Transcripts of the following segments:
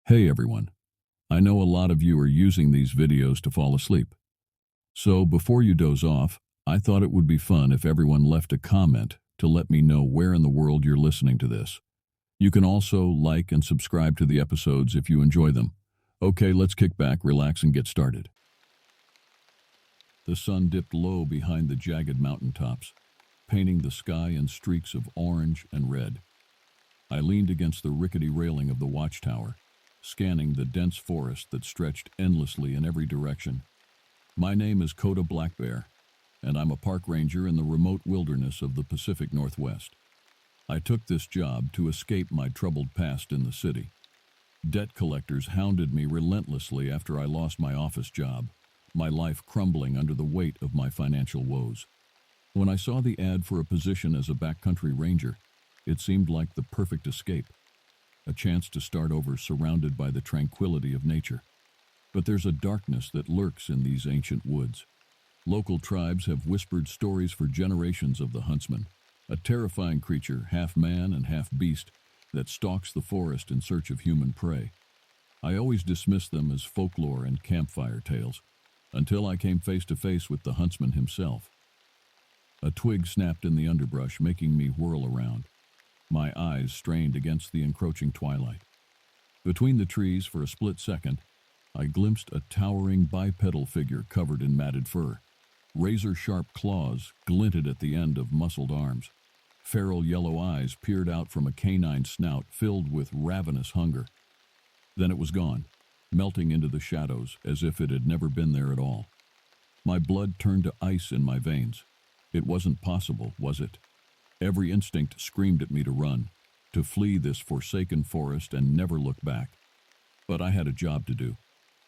Hey everyone, I know a lot of you are using these videos to fall asleep. So before you doze off, I thought it would be fun if everyone left a comment to let me know where in the world you're listening to this. You can also like and subscribe to the episodes if you enjoy them. Okay, let's kick back, relax, and get started. The sun dipped low behind the jagged mountaintops, painting the sky in streaks of orange and red. I leaned against the rickety railing of the watchtower, scanning the dense forest that stretched endlessly in every direction. My name is Coda Blackbear, and I'm a park ranger in the remote wilderness of the Pacific Northwest. I took this job to escape my troubled past in the city. Debt collectors hounded me relentlessly after I lost my office job, my life crumbling under the weight of my financial woes. When I saw the ad for a position as a backcountry ranger, it seemed like the perfect escape. A chance to start over surrounded by the tranquility of nature. But there's a darkness that lurks in these ancient woods. Local tribes have whispered stories for generations of the huntsman, a terrifying creature, half man and half beast, that stalks the forest in search of human prey. I always dismissed them as folklore and campfire tales, until I came face to face with the huntsman himself. A twig snapped in the underbrush, making me whirl around. My eyes strained against the encroaching twilight. Between the trees, for a split second, I glimpsed a towering bipedal figure covered in matted fur. Razor-sharp claws glinted at the end of muscled arms. Feral yellow eyes peered out from a canine snout filled with ravenous hunger. Then it was gone, melting into the shadows as if it had never been there at all. My blood turned to ice in my veins. It wasn't possible, was it? Every instinct screamed at me to run, to flee this forsaken forest and never look back. But I had a job to do.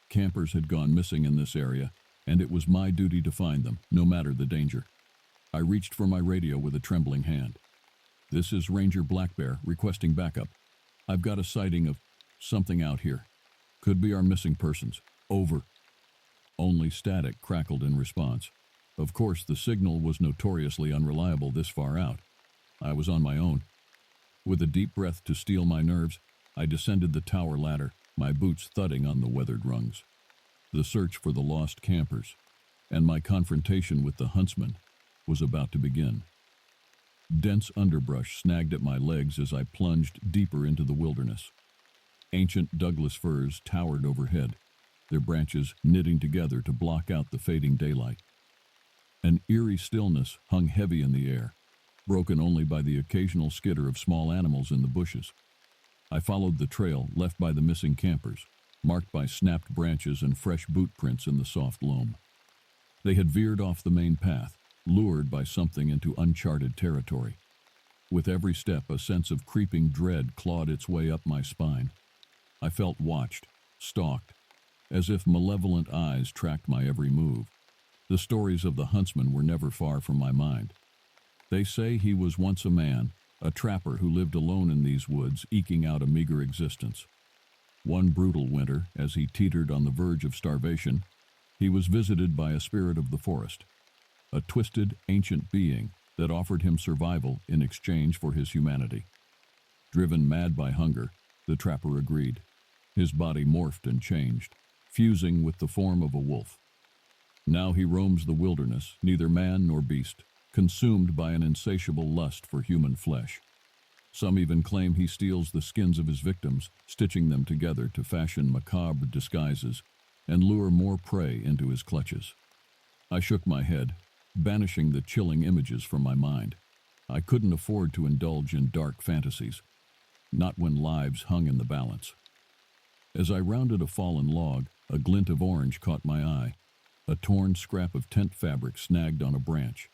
Campers had gone missing in this area, and it was my duty to find them, no matter the danger. I reached for my radio with a trembling hand. "This is Ranger Blackbear, requesting backup. I've got a sighting of something out here. Could be our missing persons. Over." Only static crackled in response. Of course, the signal was notoriously unreliable this far out. I was on my own. With a deep breath to steel my nerves, I descended the tower ladder, my boots thudding on the weathered rungs. The search for the lost campers, and my confrontation with the huntsman, was about to begin. Dense underbrush snagged at my legs as I plunged deeper into the wilderness. Ancient Douglas firs towered overhead, their branches knitting together to block out the fading daylight. An eerie stillness hung heavy in the air, broken only by the occasional skitter of small animals in the bushes. I followed the trail left by the missing campers, marked by snapped branches and fresh boot prints in the soft loam. They had veered off the main path, lured by something into uncharted territory. With every step, a sense of creeping dread clawed its way up my spine. I felt watched, stalked, as if malevolent eyes tracked my every move. The stories of the huntsman were never far from my mind. They say he was once a man, a trapper who lived alone in these woods, eking out a meager existence. One brutal winter, as he teetered on the verge of starvation, he was visited by a spirit of the forest, a twisted, ancient being that offered him survival in exchange for his humanity. Driven mad by hunger, the trapper agreed. His body morphed and changed, fusing with the form of a wolf. Now he roams the wilderness, neither man nor beast, consumed by an insatiable lust for human flesh. Some even claim he steals the skins of his victims, stitching them together to fashion macabre disguises and lure more prey into his clutches. I shook my head, banishing the chilling images from my mind. I couldn't afford to indulge in dark fantasies, not when lives hung in the balance. As I rounded a fallen log, a glint of orange caught my eye, a torn scrap of tent fabric snagged on a branch.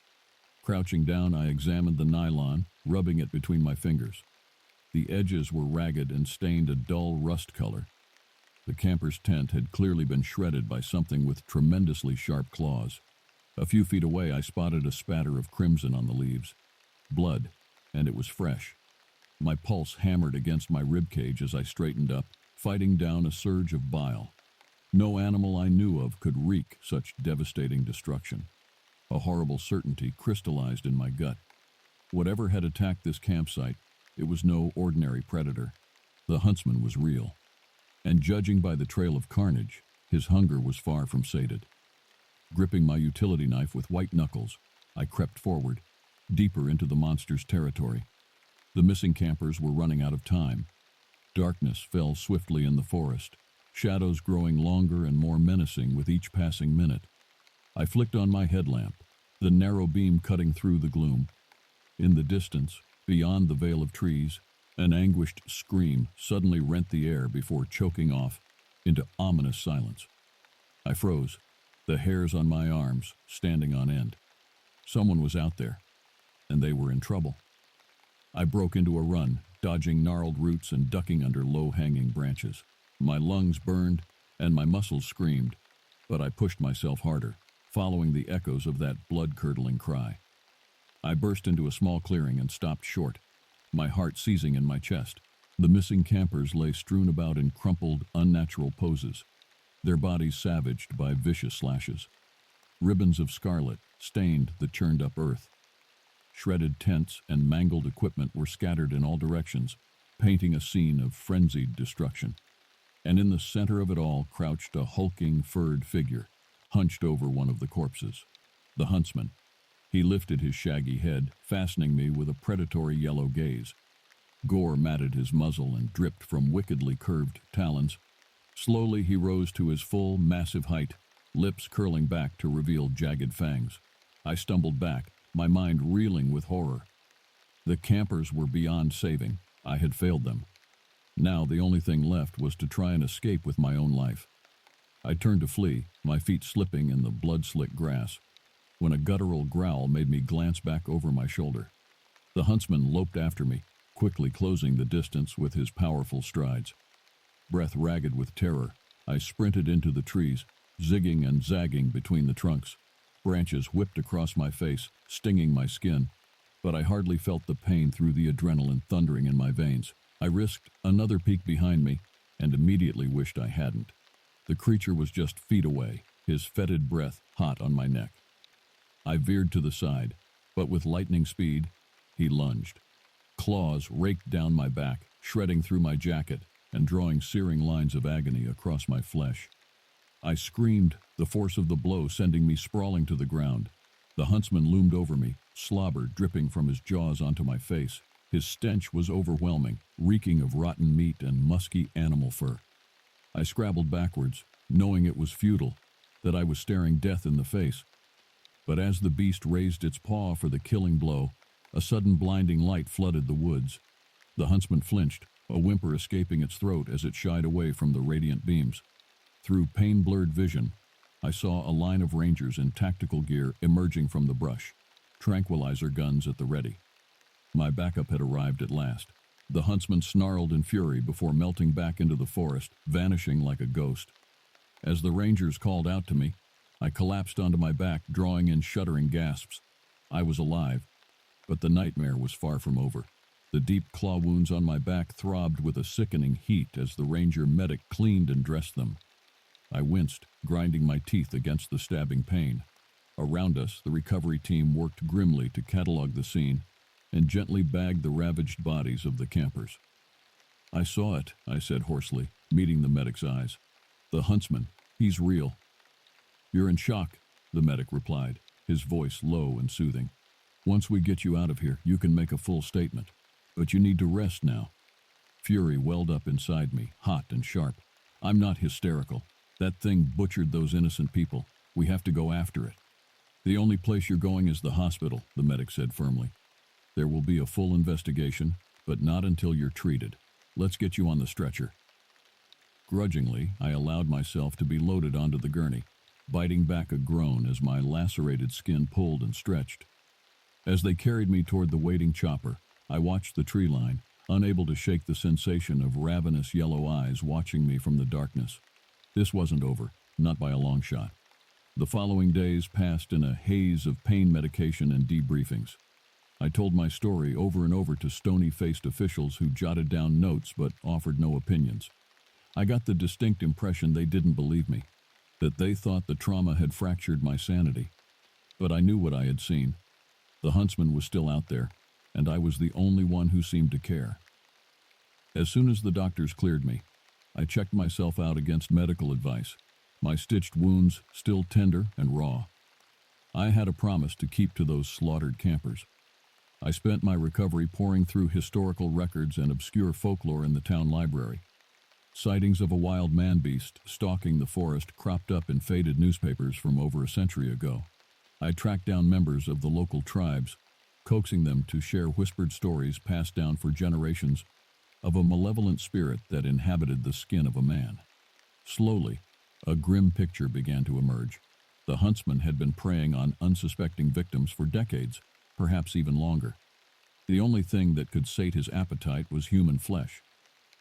Crouching down, I examined the nylon, rubbing it between my fingers. The edges were ragged and stained a dull rust color. The camper's tent had clearly been shredded by something with tremendously sharp claws. A few feet away, I spotted a spatter of crimson on the leaves. Blood, and it was fresh. My pulse hammered against my ribcage as I straightened up, fighting down a surge of bile. No animal I knew of could wreak such devastating destruction. A horrible certainty crystallized in my gut. Whatever had attacked this campsite, it was no ordinary predator. The huntsman was real. and judging by the trail of carnage, his hunger was far from sated. Gripping my utility knife with white knuckles, I crept forward, deeper into the monster's territory. The missing campers were running out of time. Darkness fell swiftly in the forest, shadows growing longer and more menacing with each passing minute. I flicked on my headlamp, the narrow beam cutting through the gloom. In the distance, beyond the veil of trees, an anguished scream suddenly rent the air before choking off into ominous silence. I froze, the hairs on my arms standing on end. Someone was out there, and they were in trouble. I broke into a run, dodging gnarled roots and ducking under low-hanging branches. My lungs burned, and my muscles screamed, but I pushed myself harder, following the echoes of that blood-curdling cry. I burst into a small clearing and stopped short, my heart seizing in my chest. The missing campers lay strewn about in crumpled, unnatural poses, their bodies savaged by vicious slashes. Ribbons of scarlet stained the churned-up earth. Shredded tents and mangled equipment were scattered in all directions, painting a scene of frenzied destruction. And in the center of it all crouched a hulking, furred figure, hunched over one of the corpses. The huntsman. He lifted his shaggy head, fastening me with a predatory yellow gaze. Gore matted his muzzle and dripped from wickedly curved talons. Slowly he rose to his full, massive height, lips curling back to reveal jagged fangs. I stumbled back, my mind reeling with horror. The campers were beyond saving. I had failed them. Now the only thing left was to try and escape with my own life. I turned to flee, my feet slipping in the blood-slick grass, when a guttural growl made me glance back over my shoulder. The huntsman loped after me, quickly closing the distance with his powerful strides. Breath ragged with terror, I sprinted into the trees, zigging and zagging between the trunks. Branches whipped across my face, stinging my skin, but I hardly felt the pain through the adrenaline thundering in my veins. I risked another peek behind me and immediately wished I hadn't. The creature was just feet away, his fetid breath hot on my neck. I veered to the side, but with lightning speed, he lunged. Claws raked down my back, shredding through my jacket and drawing searing lines of agony across my flesh. I screamed, the force of the blow sending me sprawling to the ground. The huntsman loomed over me, slobber dripping from his jaws onto my face. His stench was overwhelming, reeking of rotten meat and musky animal fur. I scrabbled backwards, knowing it was futile, that I was staring death in the face. But as the beast raised its paw for the killing blow, a sudden blinding light flooded the woods. The huntsman flinched, a whimper escaping its throat as it shied away from the radiant beams. Through pain-blurred vision, I saw a line of rangers in tactical gear emerging from the brush, tranquilizer guns at the ready. My backup had arrived at last. The huntsman snarled in fury before melting back into the forest, vanishing like a ghost. As the rangers called out to me, I collapsed onto my back, drawing in shuddering gasps. I was alive, but the nightmare was far from over. The deep claw wounds on my back throbbed with a sickening heat as the ranger medic cleaned and dressed them. I winced, grinding my teeth against the stabbing pain. Around us, the recovery team worked grimly to catalog the scene and gently bagged the ravaged bodies of the campers. "I saw it," I said hoarsely, meeting the medic's eyes. "The huntsman, he's real." "You're in shock," the medic replied, his voice low and soothing. "Once we get you out of here, you can make a full statement. But you need to rest now." Fury welled up inside me, hot and sharp. "I'm not hysterical. That thing butchered those innocent people. We have to go after it." "The only place you're going is the hospital," the medic said firmly. "There will be a full investigation, but not until you're treated. Let's get you on the stretcher." Grudgingly, I allowed myself to be loaded onto the gurney, biting back a groan as my lacerated skin pulled and stretched. As they carried me toward the waiting chopper, I watched the tree line, unable to shake the sensation of ravenous yellow eyes watching me from the darkness. This wasn't over, not by a long shot. The following days passed in a haze of pain medication and debriefings. I told my story over and over to stony-faced officials who jotted down notes but offered no opinions. I got the distinct impression they didn't believe me, that they thought the trauma had fractured my sanity. But I knew what I had seen. The huntsman was still out there, and I was the only one who seemed to care. As soon as the doctors cleared me, I checked myself out against medical advice, my stitched wounds still tender and raw. I had a promise to keep to those slaughtered campers. I spent my recovery poring through historical records and obscure folklore in the town library. Sightings of a wild man-beast stalking the forest cropped up in faded newspapers from over a century ago. I tracked down members of the local tribes, coaxing them to share whispered stories passed down for generations of a malevolent spirit that inhabited the skin of a man. Slowly, a grim picture began to emerge. The huntsman had been preying on unsuspecting victims for decades, perhaps even longer. The only thing that could sate his appetite was human flesh.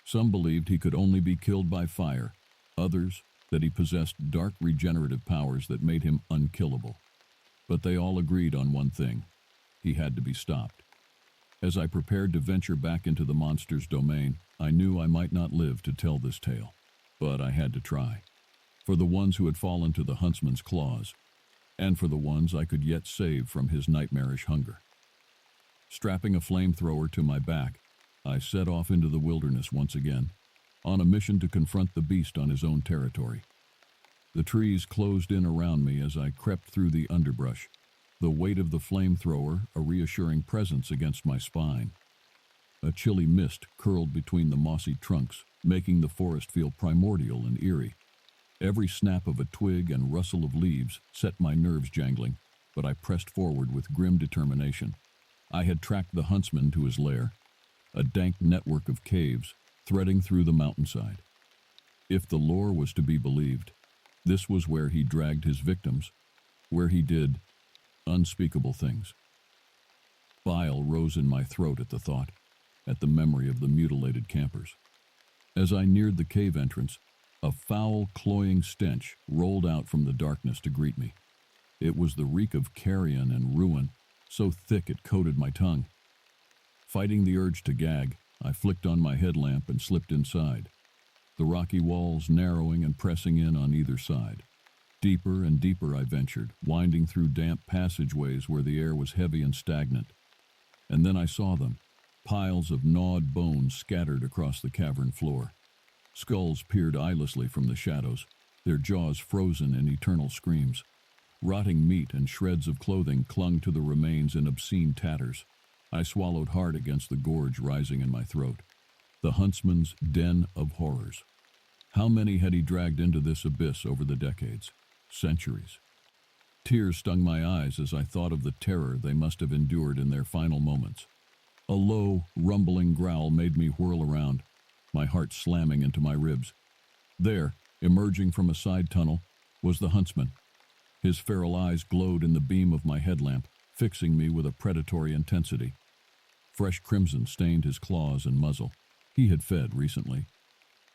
Some believed he could only be killed by fire, others that he possessed dark regenerative powers that made him unkillable. But they all agreed on one thing: he had to be stopped. As I prepared to venture back into the monster's domain, I knew I might not live to tell this tale. But I had to try. For the ones who had fallen to the huntsman's claws, and for the ones I could yet save from his nightmarish hunger. Strapping a flamethrower to my back, I set off into the wilderness once again, on a mission to confront the beast on his own territory. The trees closed in around me as I crept through the underbrush, the weight of the flamethrower a reassuring presence against my spine. A chilly mist curled between the mossy trunks, making the forest feel primordial and eerie. Every snap of a twig and rustle of leaves set my nerves jangling, but I pressed forward with grim determination. I had tracked the huntsman to his lair, a dank network of caves threading through the mountainside. If the lore was to be believed, this was where he dragged his victims, where he did unspeakable things. Bile rose in my throat at the thought, at the memory of the mutilated campers. As I neared the cave entrance, a foul, cloying stench rolled out from the darkness to greet me. It was the reek of carrion and ruin, so thick it coated my tongue. Fighting the urge to gag, I flicked on my headlamp and slipped inside, the rocky walls narrowing and pressing in on either side. Deeper and deeper I ventured, winding through damp passageways where the air was heavy and stagnant. And then I saw them, piles of gnawed bones scattered across the cavern floor. Skulls peered eyelessly from the shadows, their jaws frozen in eternal screams. Rotting meat and shreds of clothing clung to the remains in obscene tatters. I swallowed hard against the gorge rising in my throat. The huntsman's den of horrors. How many had he dragged into this abyss over the decades? Centuries. Tears stung my eyes as I thought of the terror they must have endured in their final moments. A low, rumbling growl made me whirl around, my heart slamming into my ribs. There, emerging from a side tunnel, was the huntsman. His feral eyes glowed in the beam of my headlamp, fixing me with a predatory intensity. Fresh crimson stained his claws and muzzle. He had fed recently.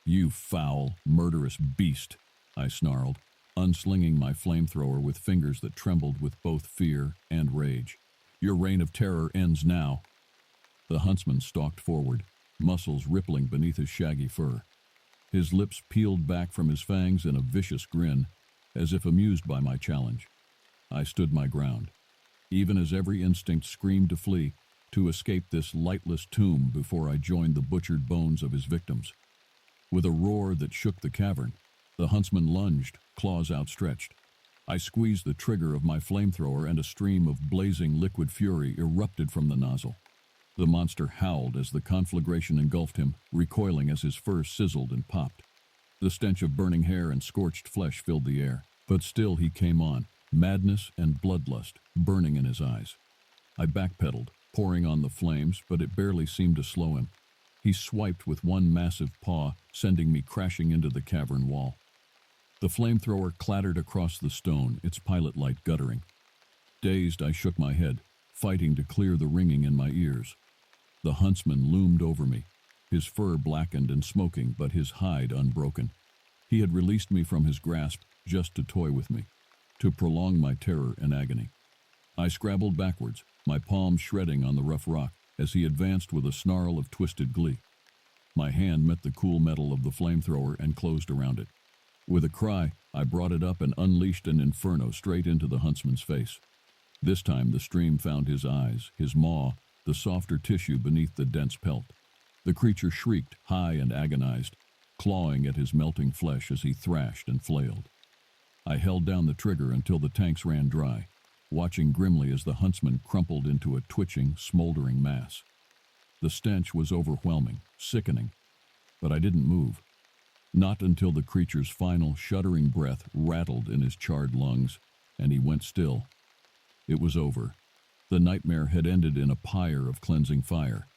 "You foul, murderous beast," I snarled, unslinging my flamethrower with fingers that trembled with both fear and rage. "Your reign of terror ends now." The huntsman stalked forward, muscles rippling beneath his shaggy fur. His lips peeled back from his fangs in a vicious grin, as if amused by my challenge. I stood my ground, even as every instinct screamed to flee, to escape this lightless tomb before I joined the butchered bones of his victims. With a roar that shook the cavern, the huntsman lunged, claws outstretched. I squeezed the trigger of my flamethrower and a stream of blazing liquid fury erupted from the nozzle. The monster howled as the conflagration engulfed him, recoiling as his fur sizzled and popped. The stench of burning hair and scorched flesh filled the air, but still he came on, madness and bloodlust burning in his eyes. I backpedaled, pouring on the flames, but it barely seemed to slow him. He swiped with one massive paw, sending me crashing into the cavern wall. The flamethrower clattered across the stone, its pilot light guttering. Dazed, I shook my head, fighting to clear the ringing in my ears. The huntsman loomed over me, his fur blackened and smoking, but his hide unbroken. He had released me from his grasp just to toy with me, to prolong my terror and agony. I scrabbled backwards, my palms shredding on the rough rock, as he advanced with a snarl of twisted glee. My hand met the cool metal of the flamethrower and closed around it. With a cry, I brought it up and unleashed an inferno straight into the huntsman's face. This time the stream found his eyes, his maw, the softer tissue beneath the dense pelt. The creature shrieked, high and agonized, clawing at his melting flesh as he thrashed and flailed. I held down the trigger until the tanks ran dry, watching grimly as the huntsman crumpled into a twitching, smoldering mass. The stench was overwhelming, sickening, but I didn't move. Not until the creature's final, shuddering breath rattled in his charred lungs, and he went still. It was over. The nightmare had ended in a pyre of cleansing fire.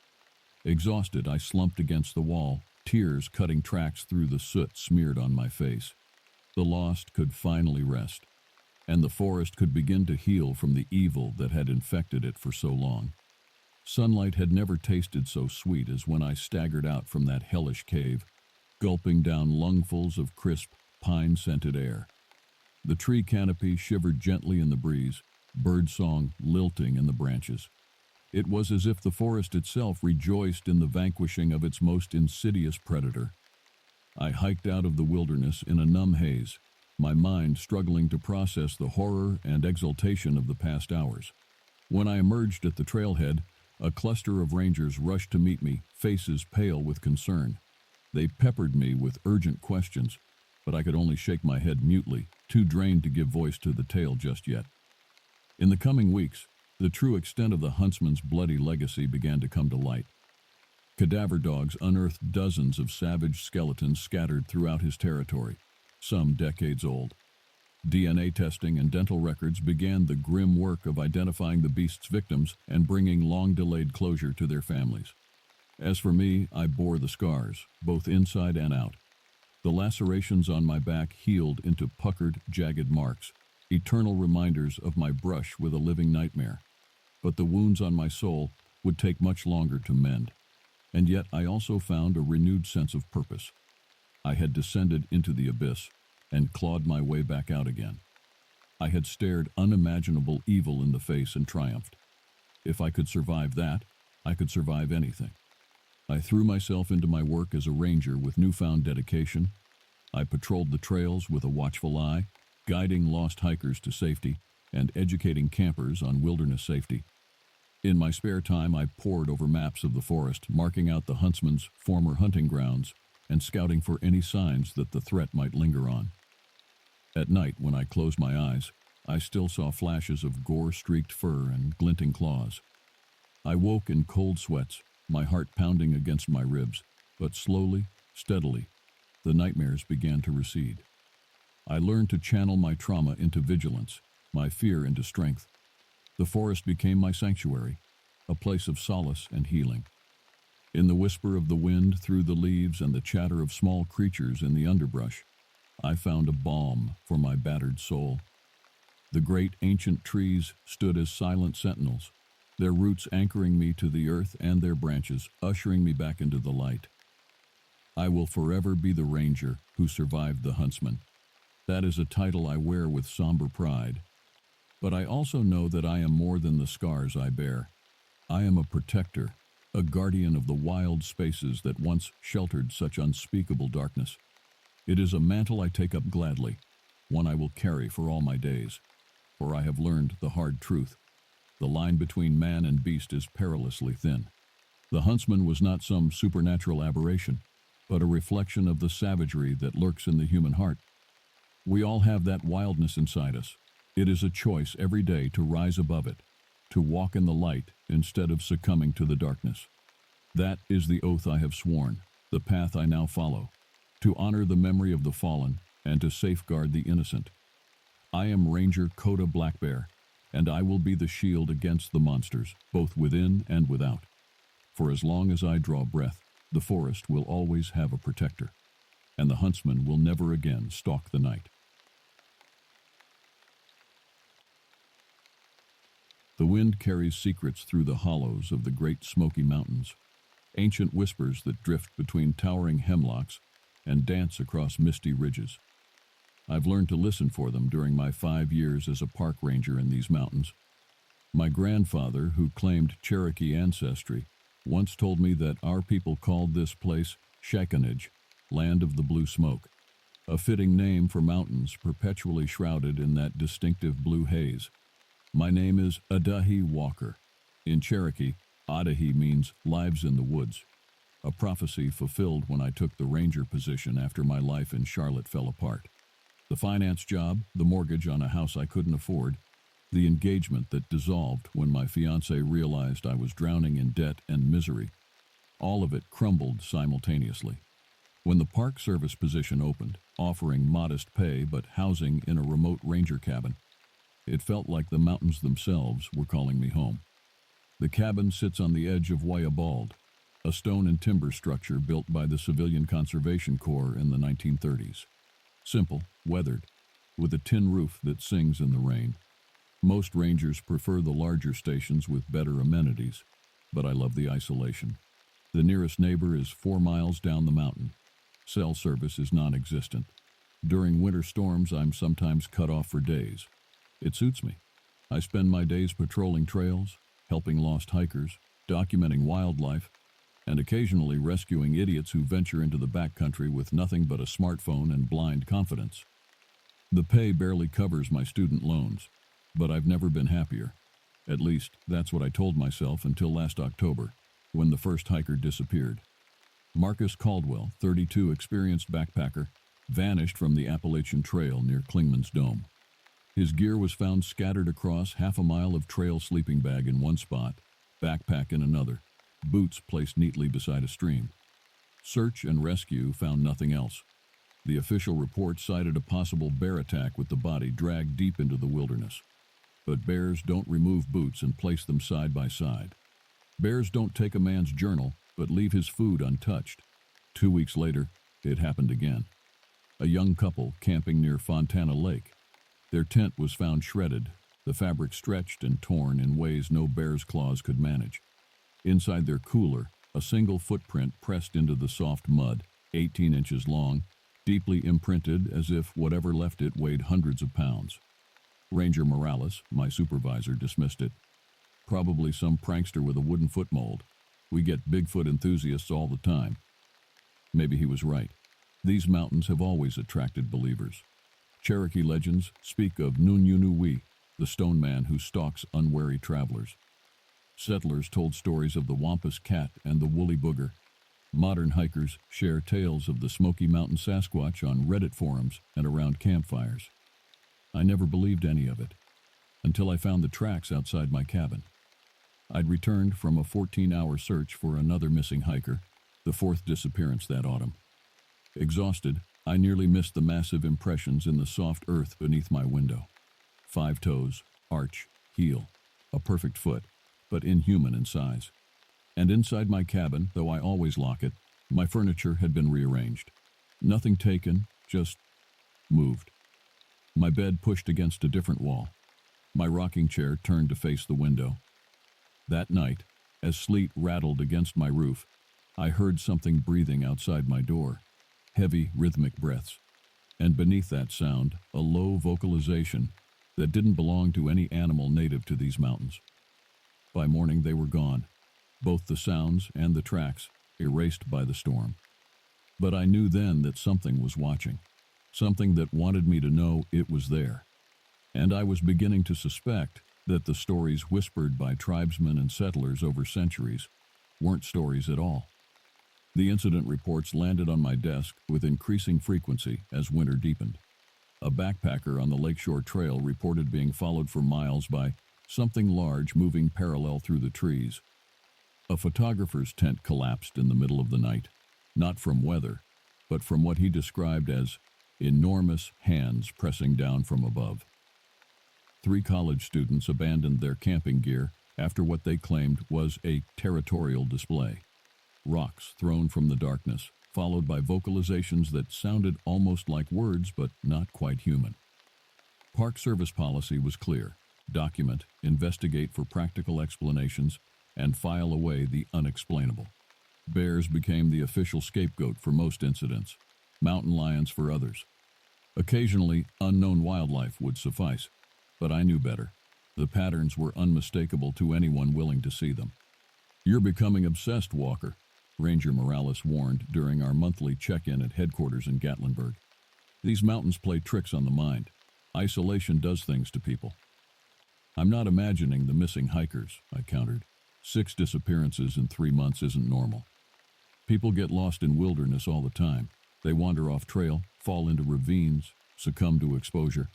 Exhausted, I slumped against the wall, tears cutting tracks through the soot smeared on my face. The lost could finally rest, and the forest could begin to heal from the evil that had infected it for so long. Sunlight had never tasted so sweet as when I staggered out from that hellish cave, gulping down lungfuls of crisp, pine-scented air. The tree canopy shivered gently in the breeze, birdsong lilting in the branches. It was as if the forest itself rejoiced in the vanquishing of its most insidious predator. I hiked out of the wilderness in a numb haze, my mind struggling to process the horror and exultation of the past hours. When I emerged at the trailhead, a cluster of rangers rushed to meet me, faces pale with concern. They peppered me with urgent questions, but I could only shake my head mutely, too drained to give voice to the tale just yet. In the coming weeks, the true extent of the huntsman's bloody legacy began to come to light. Cadaver dogs unearthed dozens of savage skeletons scattered throughout his territory, some decades old. DNA testing and dental records began the grim work of identifying the beast's victims and bringing long-delayed closure to their families. As for me, I bore the scars, both inside and out. The lacerations on my back healed into puckered, jagged marks, eternal reminders of my brush with a living nightmare. But the wounds on my soul would take much longer to mend. And yet I also found a renewed sense of purpose. I had descended into the abyss and clawed my way back out again. I had stared unimaginable evil in the face and triumphed. If I could survive that, I could survive anything. I threw myself into my work as a ranger with newfound dedication. I patrolled the trails with a watchful eye, guiding lost hikers to safety and educating campers on wilderness safety. In my spare time, I pored over maps of the forest, marking out the huntsman's former hunting grounds and scouting for any signs that the threat might linger on. At night, when I closed my eyes, I still saw flashes of gore-streaked fur and glinting claws. I woke in cold sweats, my heart pounding against my ribs, but slowly, steadily, the nightmares began to recede. I learned to channel my trauma into vigilance, my fear into strength. The forest became my sanctuary, a place of solace and healing. In the whisper of the wind through the leaves and the chatter of small creatures in the underbrush, I found a balm for my battered soul. The great ancient trees stood as silent sentinels, their roots anchoring me to the earth and their branches ushering me back into the light. I will forever be the ranger who survived the huntsman. That is a title I wear with somber pride. But I also know that I am more than the scars I bear. I am a protector, a guardian of the wild spaces that once sheltered such unspeakable darkness. It is a mantle I take up gladly, one I will carry for all my days. For I have learned the hard truth. The line between man and beast is perilously thin. The huntsman was not some supernatural aberration, but a reflection of the savagery that lurks in the human heart. We all have that wildness inside us. It is a choice every day to rise above it, to walk in the light instead of succumbing to the darkness. That is the oath I have sworn, the path I now follow, to honor the memory of the fallen and to safeguard the innocent. I am Ranger Coda Blackbear, and I will be the shield against the monsters, both within and without. For as long as I draw breath, the forest will always have a protector, and the huntsman will never again stalk the night. The wind carries secrets through the hollows of the great Smoky Mountains, ancient whispers that drift between towering hemlocks and dance across misty ridges. I've learned to listen for them during my 5 years as a park ranger in these mountains. My grandfather, who claimed Cherokee ancestry, once told me that our people called this place Shakenage, land of the blue smoke, a fitting name for mountains perpetually shrouded in that distinctive blue haze. My name is Adahi Walker. In Cherokee, Adahi means lives in the woods. a prophecy fulfilled when I took the ranger position after my life in Charlotte fell apart. The finance job, the mortgage on a house I couldn't afford, the engagement that dissolved when my fiancée realized I was drowning in debt and misery, all of it crumbled simultaneously. When the Park Service position opened, offering modest pay but housing in a remote ranger cabin, it felt like the mountains themselves were calling me home. The cabin sits on the edge of Wayabald, a stone and timber structure built by the Civilian Conservation Corps in the 1930s. Simple, weathered, with a tin roof that sings in the rain. Most rangers prefer the larger stations with better amenities, but I love the isolation. The nearest neighbor is 4 miles down the mountain. Cell service is non-existent. During winter storms, I'm sometimes cut off for days. It suits me. I spend my days patrolling trails, helping lost hikers, documenting wildlife, and occasionally rescuing idiots who venture into the backcountry with nothing but a smartphone and blind confidence. The pay barely covers my student loans, but I've never been happier. At least, that's what I told myself until last October, when the first hiker disappeared. Marcus Caldwell, 32, experienced backpacker, vanished from the Appalachian Trail near Clingman's Dome. His gear was found scattered across half a mile of trail sleeping bag in one spot, backpack in another, boots placed neatly beside a stream. Search and rescue found nothing else. The official report cited a possible bear attack with the body dragged deep into the wilderness. But bears don't remove boots and place them side by side. Bears don't take a man's journal, but leave his food untouched. 2 weeks later, it happened again. A young couple camping near Fontana Lake. Their tent was found shredded, the fabric stretched and torn in ways no bear's claws could manage. Inside their cooler, a single footprint pressed into the soft mud, 18 inches long, deeply imprinted as if whatever left it weighed hundreds of pounds. Ranger Morales, my supervisor, dismissed it. Probably some prankster with a wooden foot mold. We get Bigfoot enthusiasts all the time. Maybe he was right. These mountains have always attracted believers. Cherokee legends speak of Nunyunuwi, the stone man who stalks unwary travelers. Settlers told stories of the Wampus cat and the woolly booger. Modern hikers share tales of the Smoky Mountain Sasquatch on Reddit forums and around campfires. I never believed any of it, until I found the tracks outside my cabin. I'd returned from a 14-hour search for another missing hiker, the fourth disappearance that autumn. Exhausted, I nearly missed the massive impressions in the soft earth beneath my window. 5 toes, arch, heel, a perfect foot, but inhuman in size. And inside my cabin, though I always lock it, my furniture had been rearranged. Nothing taken, just moved. My bed pushed against a different wall. My rocking chair turned to face the window. That night, as sleet rattled against my roof, I heard something breathing outside my door, heavy, rhythmic breaths, and beneath that sound, a low vocalization that didn't belong to any animal native to these mountains. By morning, they were gone, both the sounds and the tracks, erased by the storm. But I knew then that something was watching, something that wanted me to know it was there. And I was beginning to suspect that the stories whispered by tribesmen and settlers over centuries weren't stories at all. The incident reports landed on my desk with increasing frequency as winter deepened. A backpacker on the Lakeshore Trail reported being followed for miles by something large moving parallel through the trees. A photographer's tent collapsed in the middle of the night, not from weather, but from what he described as enormous hands pressing down from above. 3 college students abandoned their camping gear after what they claimed was a territorial display. Rocks thrown from the darkness, followed by vocalizations that sounded almost like words but not quite human. Park Service policy was clear: document, investigate for practical explanations, and file away the unexplainable. Bears became the official scapegoat for most incidents, mountain lions for others. Occasionally, unknown wildlife would suffice, but I knew better. The patterns were unmistakable to anyone willing to see them. "You're becoming obsessed, Walker," Ranger Morales warned during our monthly check-in at headquarters in Gatlinburg. "These mountains play tricks on the mind. Isolation does things to people." "I'm not imagining the missing hikers," I countered. 6 disappearances in 3 months isn't normal. People get lost in wilderness all the time. They wander off trail, fall into ravines, succumb to exposure.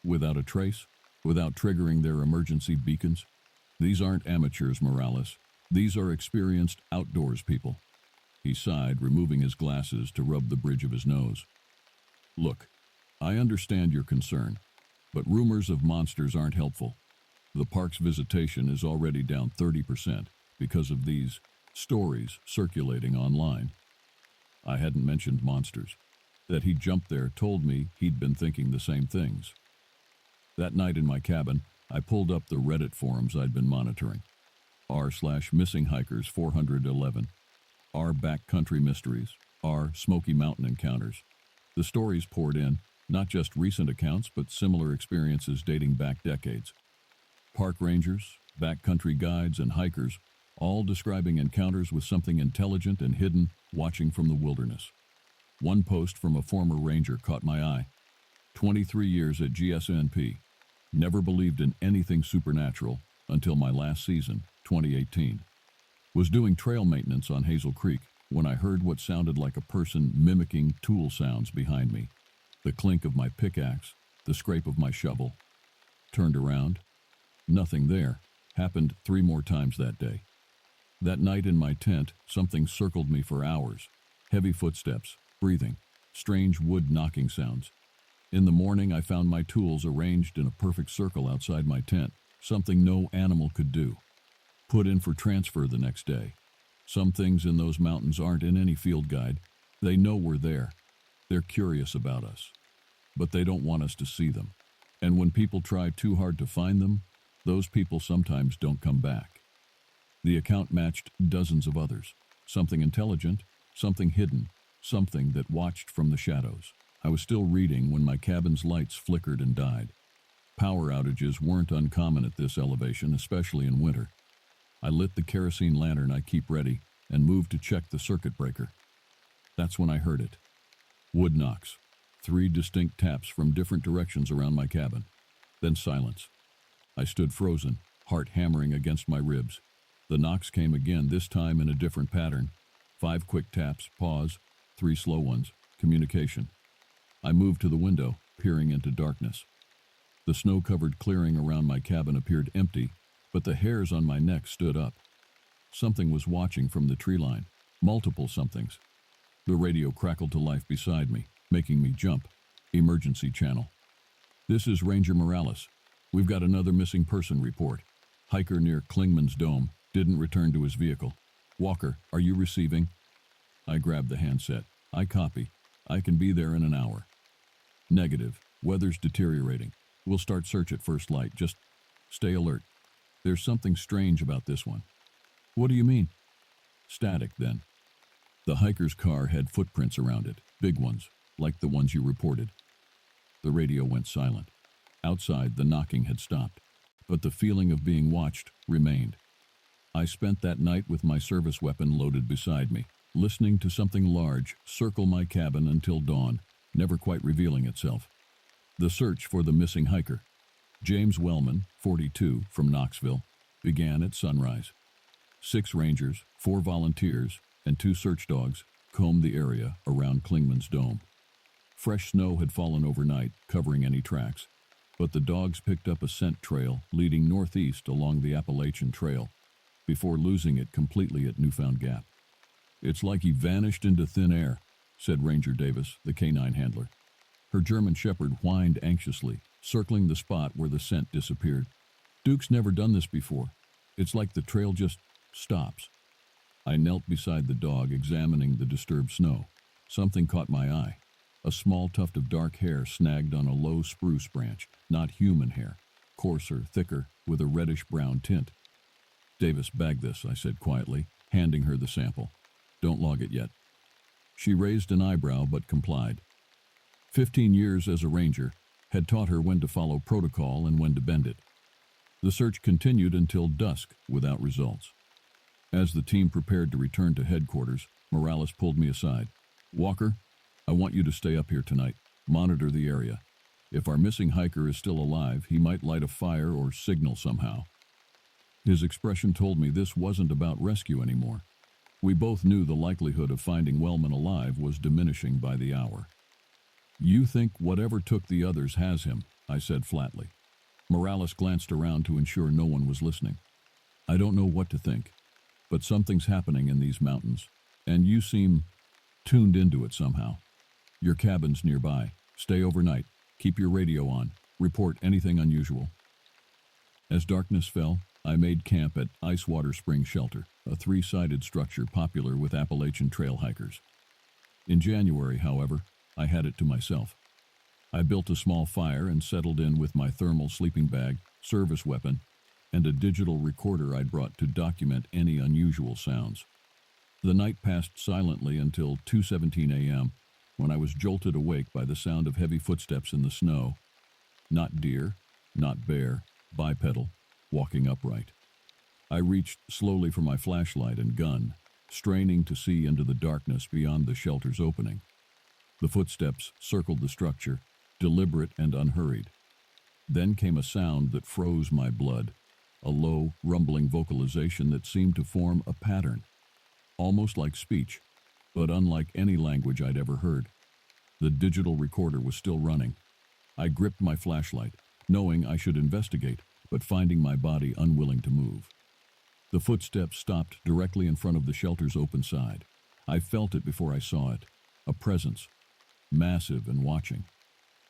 Without a trace, without triggering their emergency beacons. These aren't amateurs, Morales. These are experienced outdoors people. He sighed, removing his glasses to rub the bridge of his nose. Look, I understand your concern, but rumors of monsters aren't helpful. The park's visitation is already down 30% because of these stories circulating online. I hadn't mentioned monsters. That he jumped there told me he'd been thinking the same things. That night in my cabin, I pulled up the Reddit forums I'd been monitoring. r/missing hikers 411, r backcountry mysteries, r Smoky Mountain encounters. The stories poured in, not just recent accounts, but similar experiences dating back decades. Park rangers, backcountry guides, and hikers, all describing encounters with something intelligent and hidden watching from the wilderness. One post from a former ranger caught my eye. 23 years at GSNP. Never believed in anything supernatural until my last season, 2018. Was doing trail maintenance on Hazel Creek when I heard what sounded like a person mimicking tool sounds behind me. The clink of my pickaxe, the scrape of my shovel. Turned around. Nothing there. Happened 3 more times that day. That night in my tent, something circled me for hours. Heavy footsteps, breathing, strange wood knocking sounds. In the morning, I found my tools arranged in a perfect circle outside my tent, something no animal could do. Put in for transfer the next day. Some things in those mountains aren't in any field guide. They know we're there. They're curious about us. But they don't want us to see them. And when people try too hard to find them, those people sometimes don't come back. The account matched dozens of others. Something intelligent, something hidden, something that watched from the shadows. I was still reading when my cabin's lights flickered and died. Power outages weren't uncommon at this elevation, especially in winter. I lit the kerosene lantern I keep ready and moved to check the circuit breaker. That's when I heard it. Wood knocks. 3 distinct taps from different directions around my cabin. Then silence. I stood frozen, heart hammering against my ribs. The knocks came again, this time in a different pattern. 5 quick taps, pause, 3 slow ones, communication. I moved to the window, peering into darkness. The snow-covered clearing around my cabin appeared empty, but the hairs on my neck stood up. Something was watching from the tree line. Multiple somethings. The radio crackled to life beside me, making me jump. Emergency channel. This is Ranger Morales. We've got another missing person report. Hiker near Klingman's Dome. Didn't return to his vehicle. Walker, are you receiving? I grabbed the handset. I copy. I can be there in an hour. Negative. Weather's deteriorating. We'll start search at first light. Just stay alert. There's something strange about this one. What do you mean? Static, then. The hiker's car had footprints around it. Big ones, like the ones you reported. The radio went silent. Outside, the knocking had stopped, but the feeling of being watched remained. I spent that night with my service weapon loaded beside me, listening to something large circle my cabin until dawn, never quite revealing itself. The search for the missing hiker, James Wellman, 42, from Knoxville, began at sunrise. 6 rangers, 4 volunteers, and 2 search dogs combed the area around Klingman's Dome. Fresh snow had fallen overnight, covering any tracks, but the dogs picked up a scent trail leading northeast along the Appalachian Trail, before losing it completely at Newfound Gap. It's like he vanished into thin air, said Ranger Davis, the canine handler. Her German shepherd whined anxiously, circling the spot where the scent disappeared. Duke's never done this before. It's like the trail just stops. I knelt beside the dog, examining the disturbed snow. Something caught my eye. A small tuft of dark hair snagged on a low spruce branch, not human hair, coarser, thicker, with a reddish-brown tint. Davis, bag this, I said quietly, handing her the sample. Don't log it yet. She raised an eyebrow but complied. 15 years as a ranger had taught her when to follow protocol and when to bend it. The search continued until dusk without results. As the team prepared to return to headquarters, Morales pulled me aside. Walker, I want you to stay up here tonight. Monitor the area. If our missing hiker is still alive, he might light a fire or signal somehow. His expression told me this wasn't about rescue anymore. We both knew the likelihood of finding Wellman alive was diminishing by the hour. "You think whatever took the others has him," I said flatly. Morales glanced around to ensure no one was listening. "I don't know what to think, but something's happening in these mountains, and you seem tuned into it somehow. Your cabin's nearby. Stay overnight. Keep your radio on. Report anything unusual." As darkness fell, I made camp at Icewater Spring Shelter, a three-sided structure popular with Appalachian trail hikers. In January, however, I had it to myself. I built a small fire and settled in with my thermal sleeping bag, service weapon, and a digital recorder I'd brought to document any unusual sounds. The night passed silently until 2:17 a.m., when I was jolted awake by the sound of heavy footsteps in the snow. Not deer, not bear, bipedal, walking upright. I reached slowly for my flashlight and gun, straining to see into the darkness beyond the shelter's opening. The footsteps circled the structure, deliberate and unhurried. Then came a sound that froze my blood, a low, rumbling vocalization that seemed to form a pattern, almost like speech, but unlike any language I'd ever heard. The digital recorder was still running. I gripped my flashlight, knowing I should investigate, but finding my body unwilling to move. The footsteps stopped directly in front of the shelter's open side. I felt it before I saw it, a presence, massive and watching.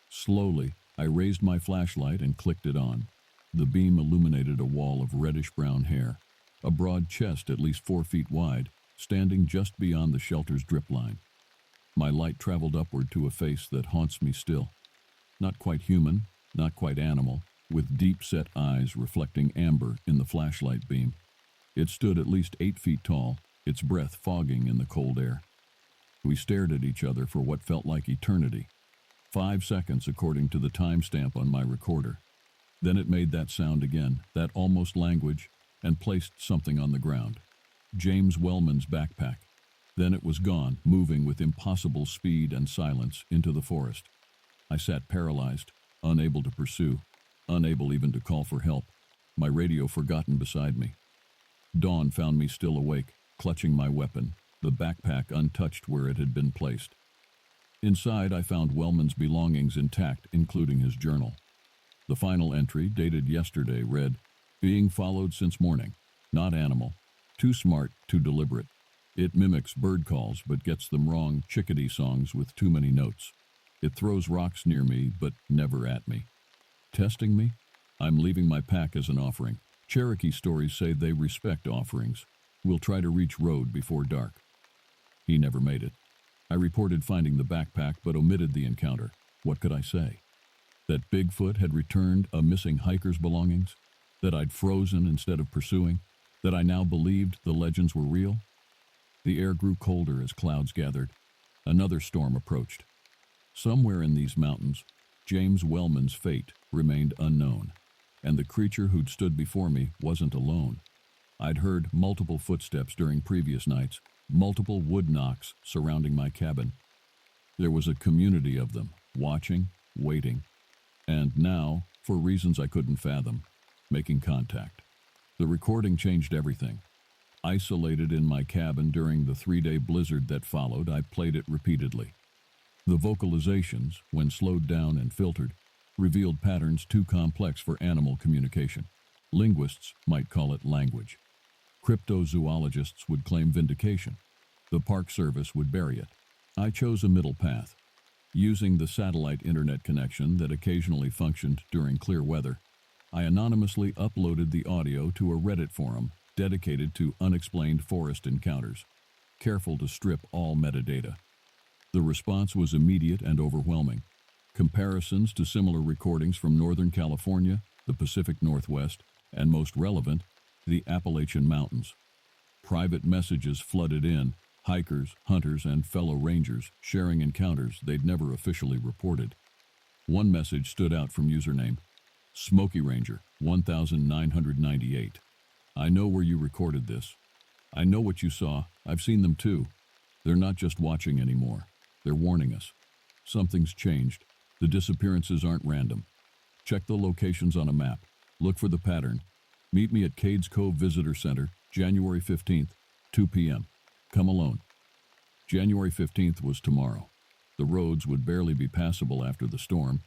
Slowly, I raised my flashlight and clicked it on. The beam illuminated a wall of reddish-brown hair, a broad chest at least 4 feet wide, standing just beyond the shelter's drip line. My light traveled upward to a face that haunts me still. Not quite human, not quite animal, with deep-set eyes reflecting amber in the flashlight beam. It stood at least 8 feet tall, its breath fogging in the cold air. We stared at each other for what felt like eternity. 5 seconds according to the timestamp on my recorder. Then it made that sound again, that almost language, and placed something on the ground. James Wellman's backpack. Then it was gone, moving with impossible speed and silence into the forest. I sat paralyzed, unable to pursue, unable even to call for help, my radio forgotten beside me. Dawn found me still awake, clutching my weapon, the backpack untouched where it had been placed. Inside, I found Wellman's belongings intact, including his journal. The final entry, dated yesterday, read, "Being followed since morning. Not animal. Too smart, too deliberate. It mimics bird calls but gets them wrong, chickadee songs with too many notes. It throws rocks near me but never at me. Testing me? I'm leaving my pack as an offering. Cherokee stories say they respect offerings. We'll try to reach road before dark." He never made it. I reported finding the backpack but omitted the encounter. What could I say? That Bigfoot had returned a missing hiker's belongings? That I'd frozen instead of pursuing? That I now believed the legends were real? The air grew colder as clouds gathered. Another storm approached. Somewhere in these mountains, James Wellman's fate remained unknown, and the creature who'd stood before me wasn't alone. I'd heard multiple footsteps during previous nights, multiple wood knocks surrounding my cabin. There was a community of them, watching, waiting, and now, for reasons I couldn't fathom, making contact. The recording changed everything. Isolated in my cabin during the 3-day blizzard that followed, I played it repeatedly. The vocalizations, when slowed down and filtered, revealed patterns too complex for animal communication. Linguists might call it language. Cryptozoologists would claim vindication. The Park Service would bury it. I chose a middle path. Using the satellite internet connection that occasionally functioned during clear weather, I anonymously uploaded the audio to a Reddit forum dedicated to unexplained forest encounters, careful to strip all metadata. The response was immediate and overwhelming. Comparisons to similar recordings from Northern California, the Pacific Northwest, and most relevant, the Appalachian Mountains. Private messages flooded in, hikers, hunters, and fellow rangers sharing encounters they'd never officially reported. One message stood out from username, Smoky Ranger, 1998. "I know where you recorded this. I know what you saw. I've seen them too. They're not just watching anymore. They're warning us. Something's changed. The disappearances aren't random. Check the locations on a map. Look for the pattern. Meet me at Cades Cove Visitor Center, January 15th, 2 p.m. Come alone. January 15th was tomorrow. The roads would barely be passable after the storm,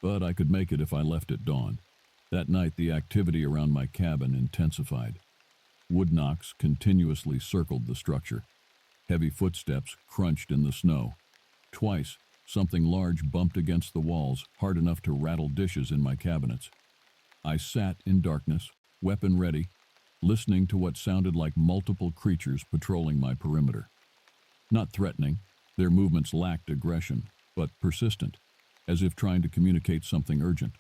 but I could make it if I left at dawn. That night, the activity around my cabin intensified. Wood knocks continuously circled the structure. Heavy footsteps crunched in the snow. Twice, something large bumped against the walls, hard enough to rattle dishes in my cabinets. I sat in darkness, weapon ready, listening to what sounded like multiple creatures patrolling my perimeter. Not threatening, their movements lacked aggression, but persistent, as if trying to communicate something urgent.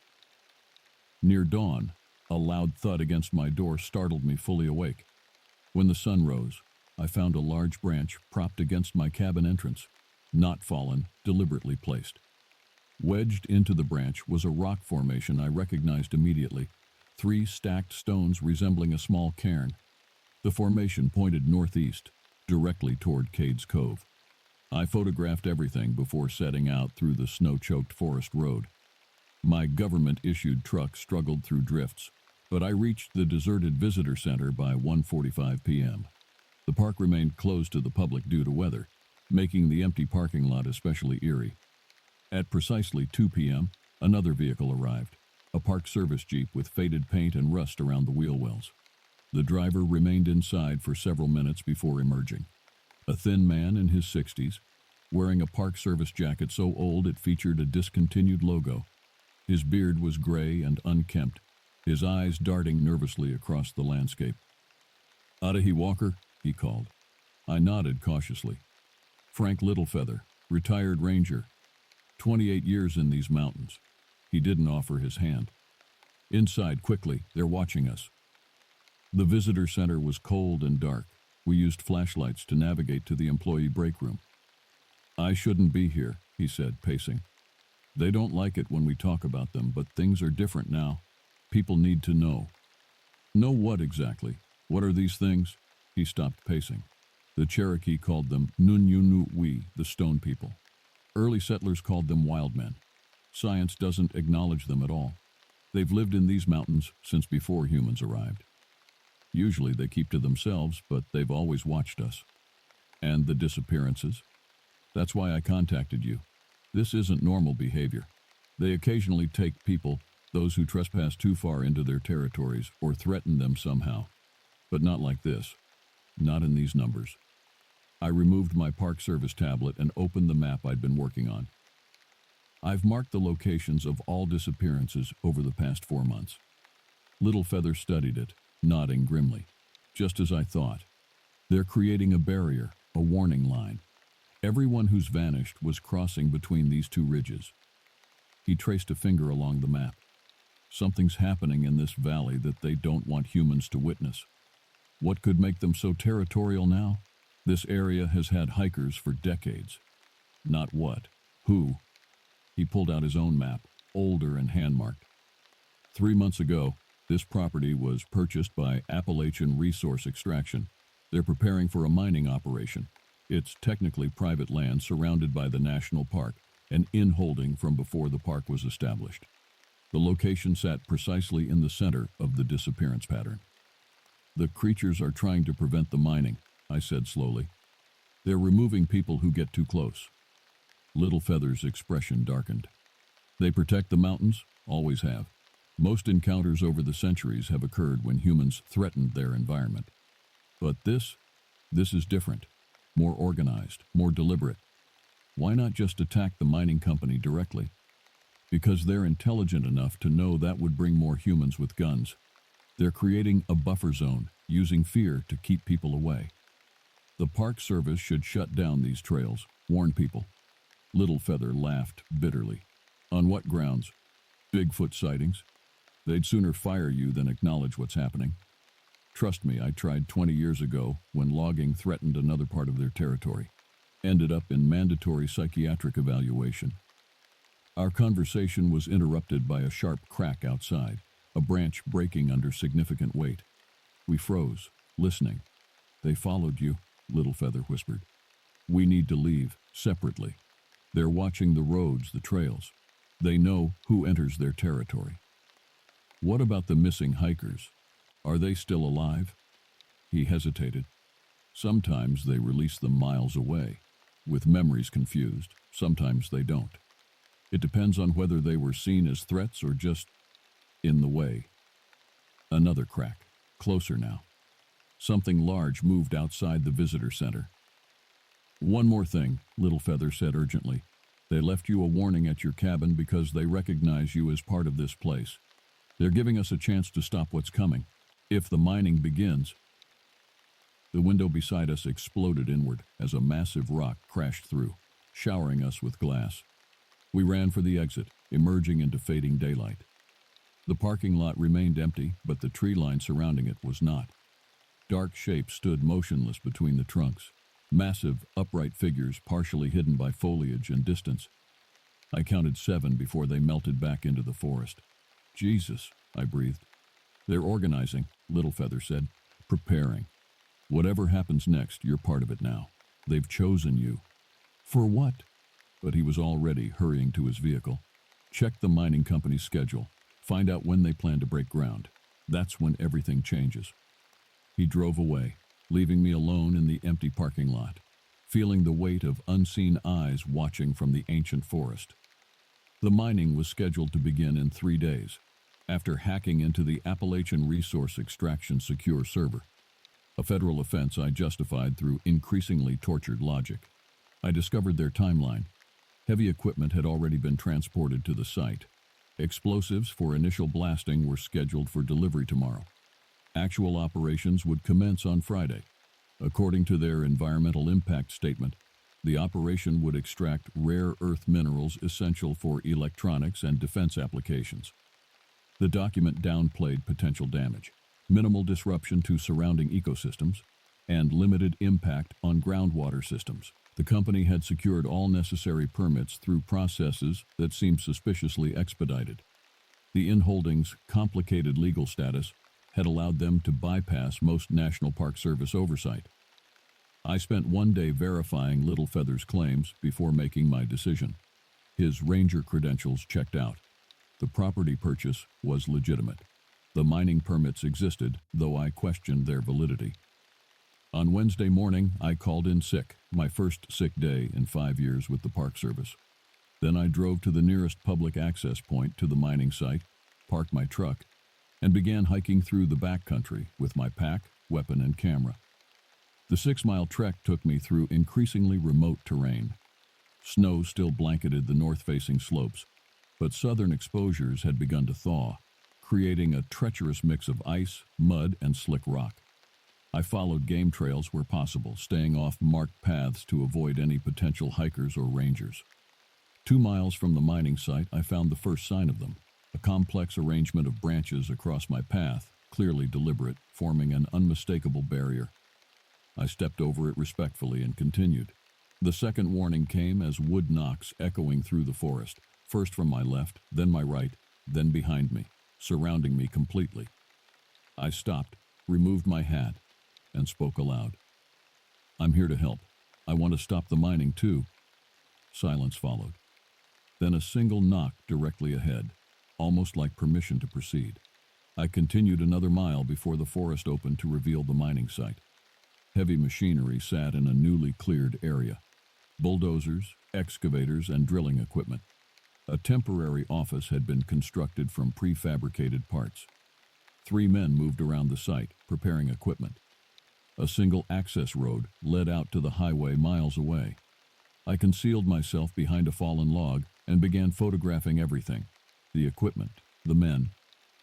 Near dawn, a loud thud against my door startled me fully awake. When the sun rose, I found a large branch propped against my cabin entrance, not fallen, deliberately placed. Wedged into the branch was a rock formation I recognized immediately, 3 stacked stones resembling a small cairn. The formation pointed northeast, directly toward Cade's Cove. I photographed everything before setting out through the snow-choked forest road. My government-issued truck struggled through drifts, but I reached the deserted visitor center by 1:45 p.m. The park remained closed to the public due to weather, making the empty parking lot especially eerie. At precisely 2 p.m., another vehicle arrived, a Park Service Jeep with faded paint and rust around the wheel wells. The driver remained inside for several minutes before emerging. A thin man in his 60s, wearing a Park Service jacket so old it featured a discontinued logo. His beard was gray and unkempt, his eyes darting nervously across the landscape. "Adahi Walker," he called. I nodded cautiously. Frank Littlefeather, retired ranger, 28 years in these mountains. He didn't offer his hand. "Inside, quickly, they're watching us." The visitor center was cold and dark. We used flashlights to navigate to the employee break room. "I shouldn't be here," he said, pacing. "They don't like it when we talk about them, but things are different now. People need to know." "Know what exactly? What are these things?" He stopped pacing. The Cherokee called them Nunyunuwi, the stone people. Early settlers called them wild men. Science doesn't acknowledge them at all. They've lived in these mountains since before humans arrived. Usually they keep to themselves, but they've always watched us. And the disappearances? That's why I contacted you. This isn't normal behavior. They occasionally take people, those who trespass too far into their territories or threaten them somehow. But not like this. Not in these numbers. I removed my Park Service tablet and opened the map I'd been working on. I've marked the locations of all disappearances over the past 4 months. Littlefeather studied it, nodding grimly. Just as I thought. They're creating a barrier, a warning line. Everyone who's vanished was crossing between these 2 ridges. He traced a finger along the map. Something's happening in this valley that they don't want humans to witness. What could make them so territorial now? This area has had hikers for decades. Not what, who. He pulled out his own map, older and hand-marked. 3 months ago, this property was purchased by Appalachian Resource Extraction. They're preparing for a mining operation. It's technically private land surrounded by the national park, and in holding from before the park was established. The location sat precisely in the center of the disappearance pattern. "The creatures are trying to prevent the mining," I said slowly. "They're removing people who get too close." Littlefeather's expression darkened. "They protect the mountains, always have. Most encounters over the centuries have occurred when humans threatened their environment. But this is different, more organized, more deliberate. Why not just attack the mining company directly? Because they're intelligent enough to know that would bring more humans with guns. They're creating a buffer zone, using fear to keep people away. The Park Service should shut down these trails, warn people." Littlefeather laughed bitterly. "On what grounds? Bigfoot sightings? They'd sooner fire you than acknowledge what's happening. Trust me, I tried 20 years ago when logging threatened another part of their territory. Ended up in mandatory psychiatric evaluation." Our conversation was interrupted by a sharp crack outside, a branch breaking under significant weight. We froze, listening. "They followed you," Littlefeather whispered. "We need to leave, separately. They're watching the roads, the trails. They know who enters their territory." "What about the missing hikers? Are they still alive?" He hesitated. Sometimes they release them miles away, with memories confused. Sometimes they don't. It depends on whether they were seen as threats or just in the way. Another crack, closer now. Something large moved outside the visitor center. "One more thing," Little Feather said urgently. "They left you a warning at your cabin because they recognize you as part of this place. They're giving us a chance to stop what's coming. If the mining begins." The window beside us exploded inward as a massive rock crashed through, showering us with glass. We ran for the exit, emerging into fading daylight. The parking lot remained empty, but the tree line surrounding it was not. Dark shapes stood motionless between the trunks, massive, upright figures partially hidden by foliage and distance. I counted 7 before they melted back into the forest. "Jesus," I breathed. "They're organizing," Little Feather said. "Preparing. Whatever happens next, you're part of it now. They've chosen you." "For what?" But he was already hurrying to his vehicle. "Check the mining company's schedule. Find out when they plan to break ground. That's when everything changes." He drove away, leaving me alone in the empty parking lot, feeling the weight of unseen eyes watching from the ancient forest. The mining was scheduled to begin in 3 days, after hacking into the Appalachian Resource Extraction Secure server, a federal offense I justified through increasingly tortured logic. I discovered their timeline. Heavy equipment had already been transported to the site. Explosives for initial blasting were scheduled for delivery tomorrow. Actual operations would commence on Friday. According to their environmental impact statement, the operation would extract rare earth minerals essential for electronics and defense applications. The document downplayed potential damage, minimal disruption to surrounding ecosystems, and limited impact on groundwater systems. The company had secured all necessary permits through processes that seemed suspiciously expedited. The in-holdings' complicated legal status had allowed them to bypass most National Park Service oversight. I spent 1 day verifying Little Feather's claims before making my decision. His ranger credentials checked out. The property purchase was legitimate. The mining permits existed, though I questioned their validity. On Wednesday morning, I called in sick, my first sick day in 5 years with the Park Service. Then I drove to the nearest public access point to the mining site, parked my truck, and began hiking through the backcountry with my pack, weapon, and camera. The 6-mile trek took me through increasingly remote terrain. Snow still blanketed the north-facing slopes, but southern exposures had begun to thaw, creating a treacherous mix of ice, mud, and slick rock. I followed game trails where possible, staying off marked paths to avoid any potential hikers or rangers. 2 miles from the mining site, I found the first sign of them, a complex arrangement of branches across my path, clearly deliberate, forming an unmistakable barrier. I stepped over it respectfully and continued. The second warning came as wood knocks echoing through the forest, first from my left, then my right, then behind me, surrounding me completely. I stopped, removed my hat, and spoke aloud. "I'm here to help. I want to stop the mining too." Silence followed. Then a single knock directly ahead, almost like permission to proceed. I continued another mile before the forest opened to reveal the mining site. Heavy machinery sat in a newly cleared area. Bulldozers, excavators, and drilling equipment. A temporary office had been constructed from prefabricated parts. 3 men moved around the site, preparing equipment. A single access road led out to the highway miles away. I concealed myself behind a fallen log and began photographing everything: the equipment, the men,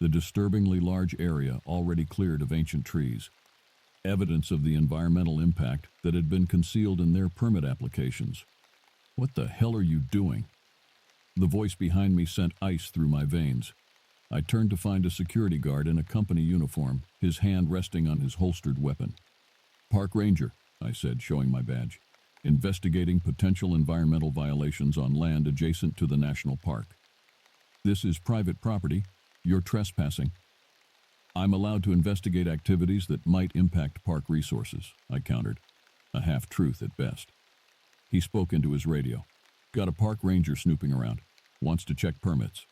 the disturbingly large area already cleared of ancient trees. Evidence of the environmental impact that had been concealed in their permit applications. "What the hell are you doing?" The voice behind me sent ice through my veins. I turned to find a security guard in a company uniform, his hand resting on his holstered weapon. "Park Ranger," I said, showing my badge. "Investigating potential environmental violations on land adjacent to the national park." "This is private property. You're trespassing." "I'm allowed to investigate activities that might impact park resources," I countered, a half-truth at best. He spoke into his radio. "Got a park ranger snooping around. Wants to check permits."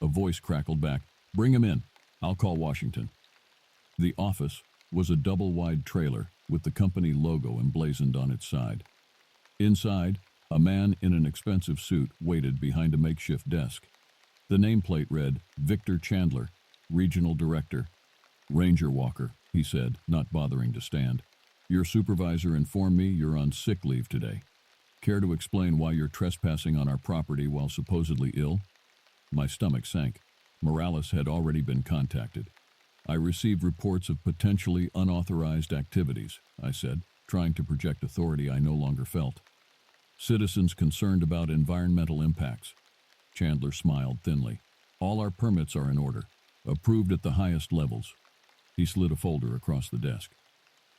A voice crackled back. "Bring him in. I'll call Washington." The office was a double-wide trailer with the company logo emblazoned on its side. Inside, a man in an expensive suit waited behind a makeshift desk. The nameplate read, Victor Chandler, Regional Director. Ranger Walker, he said, not bothering to stand. Your supervisor informed me you're on sick leave today. Care to explain why you're trespassing on our property while supposedly ill? My stomach sank. Morales had already been contacted. I received reports of potentially unauthorized activities, I said, trying to project authority I no longer felt. Citizens concerned about environmental impacts. Chandler smiled thinly. All our permits are in order, approved at the highest levels. He slid a folder across the desk,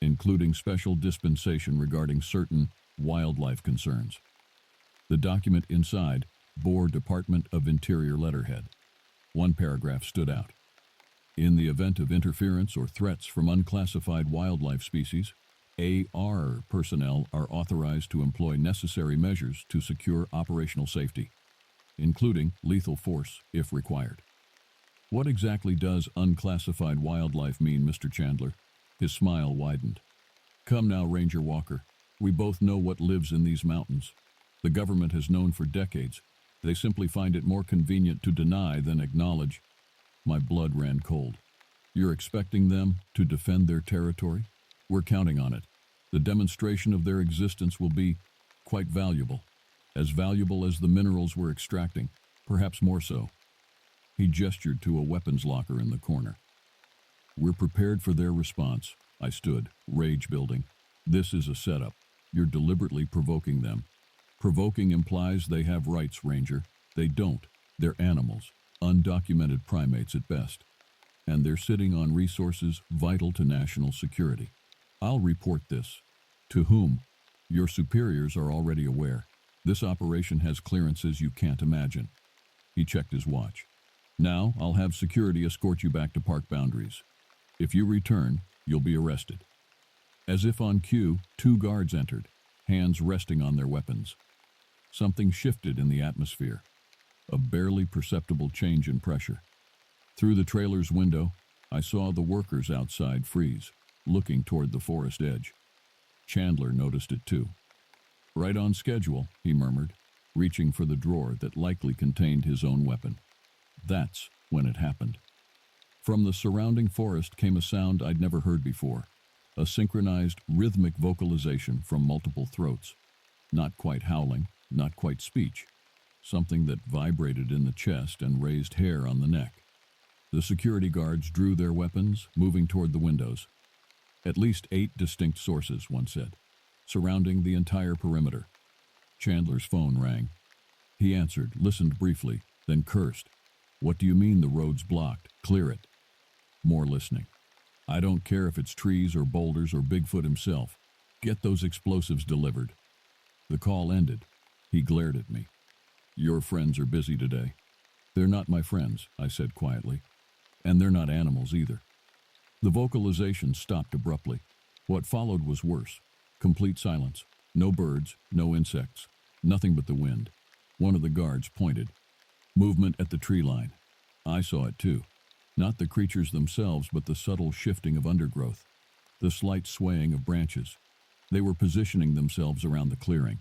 including special dispensation regarding certain wildlife concerns. The document inside bore Department of Interior letterhead. One paragraph stood out. In the event of interference or threats from unclassified wildlife species, AR personnel are authorized to employ necessary measures to secure operational safety, including lethal force if required. What exactly does unclassified wildlife mean, Mr. Chandler? His smile widened. Come now, Ranger Walker. We both know what lives in these mountains. The government has known for decades. They simply find it more convenient to deny than acknowledge. My blood ran cold. You're expecting them to defend their territory? We're counting on it. The demonstration of their existence will be quite valuable. As valuable as the minerals we're extracting, perhaps more so. He gestured to a weapons locker in the corner. We're prepared for their response. I stood, rage building. This is a setup. You're deliberately provoking them. Provoking implies they have rights, Ranger. They don't. They're animals, undocumented primates at best. And they're sitting on resources vital to national security. I'll report this. To whom? Your superiors are already aware. This operation has clearances you can't imagine. He checked his watch. Now I'll have security escort you back to park boundaries. If you return, you'll be arrested. As if on cue, 2 guards entered, hands resting on their weapons. Something shifted in the atmosphere. A barely perceptible change in pressure. Through the trailer's window, I saw the workers outside freeze, looking toward the forest edge. Chandler noticed it too. Right on schedule, he murmured, reaching for the drawer that likely contained his own weapon. That's when it happened. From the surrounding forest came a sound I'd never heard before, a synchronized, rhythmic vocalization from multiple throats. Not quite howling, not quite speech. Something that vibrated in the chest and raised hair on the neck. The security guards drew their weapons, moving toward the windows. At least 8 distinct sources, one said, surrounding the entire perimeter. Chandler's phone rang. He answered, listened briefly, then cursed. What do you mean the road's blocked? Clear it. More listening. I don't care if it's trees or boulders or Bigfoot himself. Get those explosives delivered. The call ended. He glared at me. Your friends are busy today. They're not my friends, I said quietly. And they're not animals either. The vocalization stopped abruptly. What followed was worse. Complete silence. No birds, no insects. Nothing but the wind. One of the guards pointed. Movement at the tree line. I saw it too. Not the creatures themselves, but the subtle shifting of undergrowth. The slight swaying of branches. They were positioning themselves around the clearing.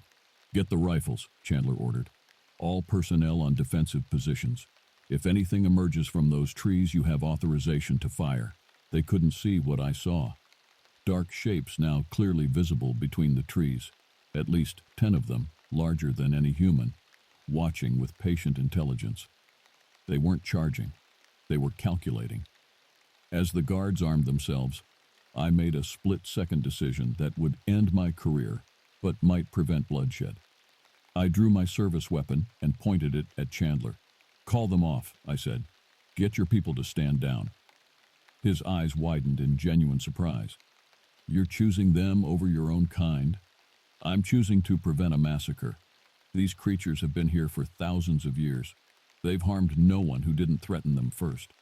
Get the rifles, Chandler ordered. All personnel on defensive positions. If anything emerges from those trees, you have authorization to fire. They couldn't see what I saw. Dark shapes now clearly visible between the trees. At least 10 of them, larger than any human, watching with patient intelligence. They weren't charging. They were calculating. As the guards armed themselves, I made a split-second decision that would end my career, but might prevent bloodshed. I drew my service weapon and pointed it at Chandler. Call them off, I said. Get your people to stand down. His eyes widened in genuine surprise. You're choosing them over your own kind? I'm choosing to prevent a massacre. These creatures have been here for thousands of years. They've harmed no one who didn't threaten them first.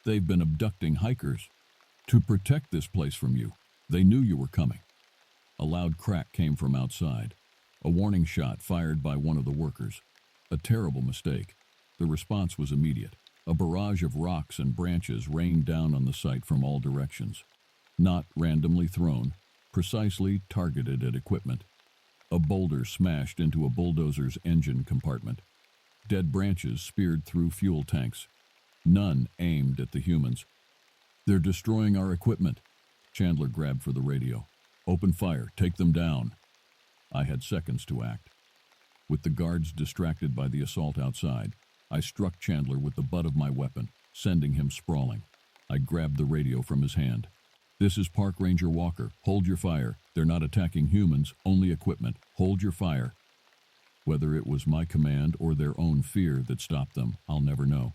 They've been abducting hikers. To protect this place from you, they knew you were coming. A loud crack came from outside. A warning shot fired by one of the workers. A terrible mistake. The response was immediate. A barrage of rocks and branches rained down on the site from all directions. Not randomly thrown. precisely targeted at equipment. A boulder smashed into a bulldozer's engine compartment. Dead branches speared through fuel tanks. None aimed at the humans. "They're destroying our equipment." Chandler grabbed for the radio. "Open fire, take them down." I had seconds to act. With the guards distracted by the assault outside, I struck Chandler with the butt of my weapon, sending him sprawling. I grabbed the radio from his hand. "This is Park Ranger Walker. Hold your fire. They're not attacking humans, only equipment. Hold your fire." Whether it was my command or their own fear that stopped them, I'll never know.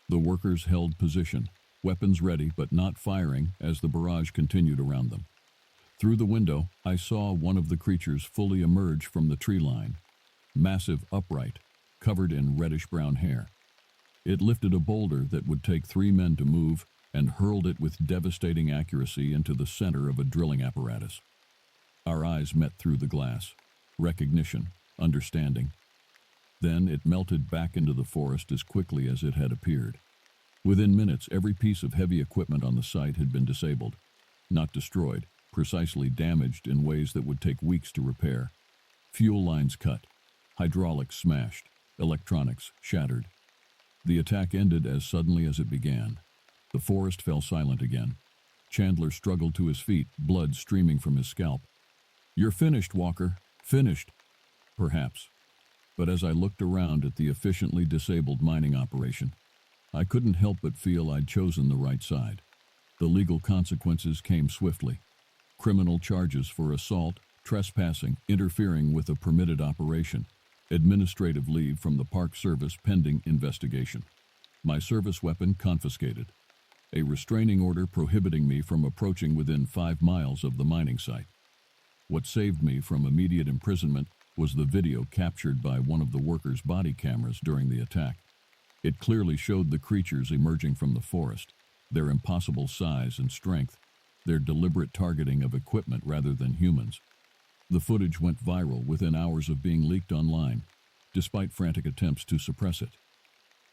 The workers held position, weapons ready but not firing as the barrage continued around them. Through the window, I saw one of the creatures fully emerge from the tree line. Massive, upright, covered in reddish-brown hair. It lifted a boulder that would take 3 men to move and hurled it with devastating accuracy into the center of a drilling apparatus. Our eyes met through the glass. Recognition, understanding. Then it melted back into the forest as quickly as it had appeared. Within minutes, every piece of heavy equipment on the site had been disabled. Not destroyed, precisely damaged in ways that would take weeks to repair. Fuel lines cut, hydraulics smashed, electronics shattered. The attack ended as suddenly as it began. The forest fell silent again. Chandler struggled to his feet, blood streaming from his scalp. "You're finished, Walker. Finished." Perhaps. But as I looked around at the efficiently disabled mining operation, I couldn't help but feel I'd chosen the right side. The legal consequences came swiftly. Criminal charges for assault, trespassing, interfering with a permitted operation, administrative leave from the Park Service pending investigation. My service weapon confiscated. A restraining order prohibiting me from approaching within 5 miles of the mining site. What saved me from immediate imprisonment was the video captured by one of the workers' body cameras during the attack. It clearly showed the creatures emerging from the forest, their impossible size and strength, their deliberate targeting of equipment rather than humans. The footage went viral within hours of being leaked online, despite frantic attempts to suppress it.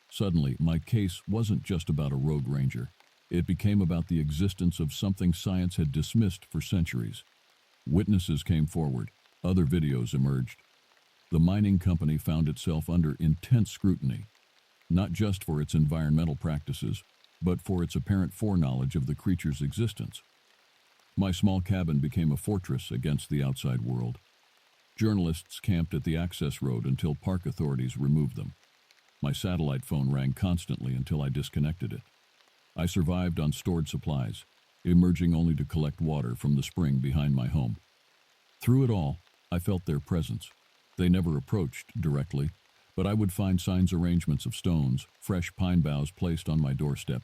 Suddenly, my case wasn't just about a rogue ranger. It became about the existence of something science had dismissed for centuries. Witnesses came forward. Other videos emerged. The mining company found itself under intense scrutiny, not just for its environmental practices, but for its apparent foreknowledge of the creature's existence. My small cabin became a fortress against the outside world. Journalists camped at the access road until park authorities removed them. My satellite phone rang constantly until I disconnected it. I survived on stored supplies, emerging only to collect water from the spring behind my home. Through it all, I felt their presence. They never approached directly, but I would find signs arrangements of stones, fresh pine boughs placed on my doorstep,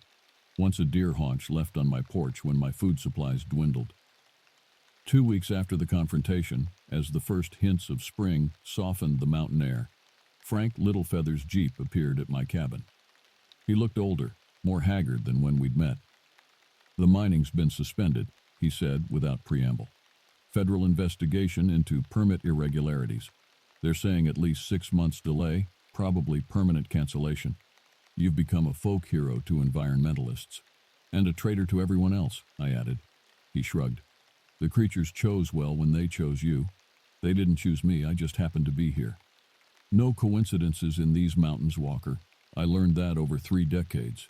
once a deer haunch left on my porch when my food supplies dwindled. 2 weeks after the confrontation, as the first hints of spring softened the mountain air, Frank Littlefeather's Jeep appeared at my cabin. He looked older, more haggard than when we'd met. "The mining's been suspended," he said without preamble. "Federal investigation into permit irregularities. They're saying at least 6 months delay, probably permanent cancellation. You've become a folk hero to environmentalists. And a traitor to everyone else," I added. He shrugged. "The creatures chose well when they chose you. They didn't choose me, I just happened to be here. No coincidences in these mountains, Walker. I learned that over 3 decades.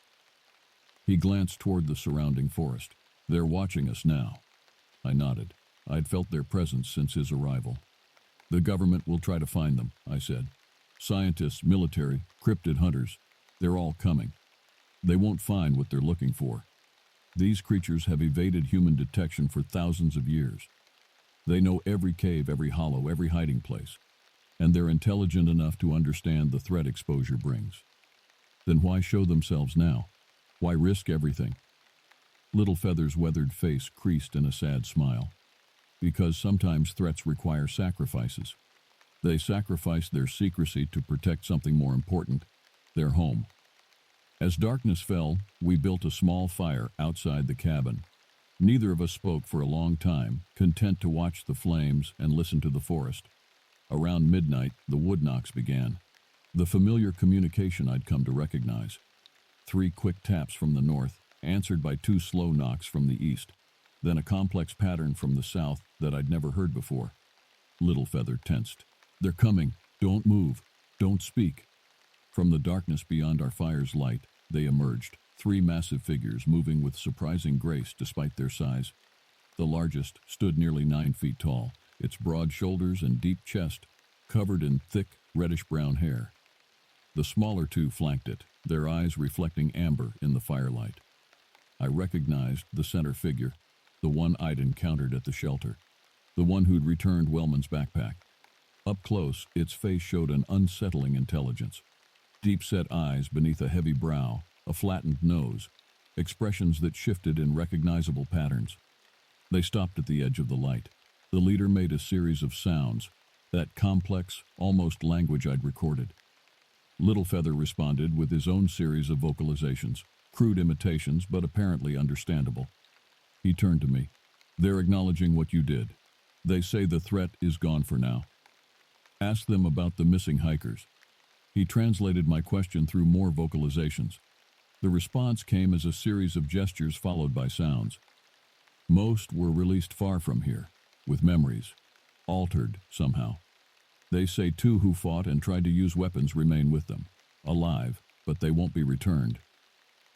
He glanced toward the surrounding forest. "They're watching us now." I nodded. I'd felt their presence since his arrival. "The government will try to find them," I said. "Scientists, military, cryptid hunters, they're all coming. They won't find what they're looking for. These creatures have evaded human detection for thousands of years. They know every cave, every hollow, every hiding place. And they're intelligent enough to understand the threat exposure brings. Then why show themselves now? Why risk everything?" Littlefeather's weathered face creased in a sad smile. "Because sometimes threats require sacrifices. They sacrifice their secrecy to protect something more important, their home." As darkness fell, we built a small fire outside the cabin. Neither of us spoke for a long time, content to watch the flames and listen to the forest. Around midnight, the wood knocks began. The familiar communication I'd come to recognize. 3 quick taps from the north, answered by 2 slow knocks from the east. then a complex pattern from the south that I'd never heard before. Little Feather tensed. "They're coming. Don't move. Don't speak." From the darkness beyond our fire's light, they emerged, three massive figures moving with surprising grace despite their size. The largest stood nearly 9 feet tall, its broad shoulders and deep chest covered in thick, reddish-brown hair. The smaller two flanked it, their eyes reflecting amber in the firelight. I recognized the center figure, the one I'd encountered at the shelter, the one who'd returned Wellman's backpack. Up close, its face showed an unsettling intelligence. Deep-set eyes beneath a heavy brow, a flattened nose, expressions that shifted in recognizable patterns. They stopped at the edge of the light. The leader made a series of sounds, that complex, almost language I'd recorded. Little Feather responded with his own series of vocalizations, crude imitations but apparently understandable. He turned to me. "They're acknowledging what you did. They say the threat is gone for now. Ask them about the missing hikers." He translated my question through more vocalizations. The response came as a series of gestures followed by sounds. Most were released far from here, with memories, altered somehow. They say 2 who fought and tried to use weapons remain with them, alive, but they won't be returned.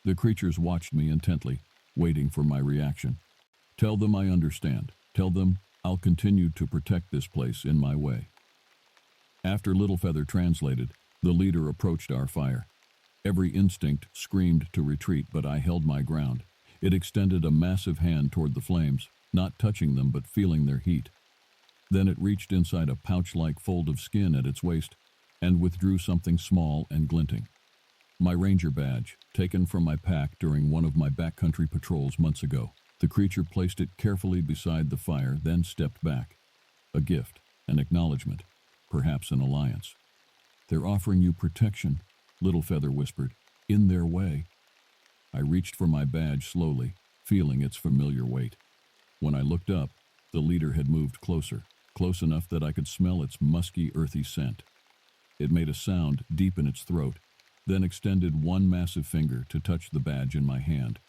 The creatures watched me intently, waiting for my reaction. "Tell them I understand. Tell them I'll continue to protect this place in my way." After Little Feather translated, the leader approached our fire. Every instinct screamed to retreat, but I held my ground. It extended a massive hand toward the flames, not touching them but feeling their heat. Then it reached inside a pouch-like fold of skin at its waist and withdrew something small and glinting. My ranger badge, taken from my pack during one of my backcountry patrols months ago. The creature placed it carefully beside the fire, then stepped back. A gift, an acknowledgement, perhaps an alliance. "They're offering you protection," Little Feather whispered, "in their way." I reached for my badge slowly, feeling its familiar weight. When I looked up, the leader had moved closer, close enough that I could smell its musky, earthy scent. It made a sound deep in its throat, then extended one massive finger to touch the badge in my hand.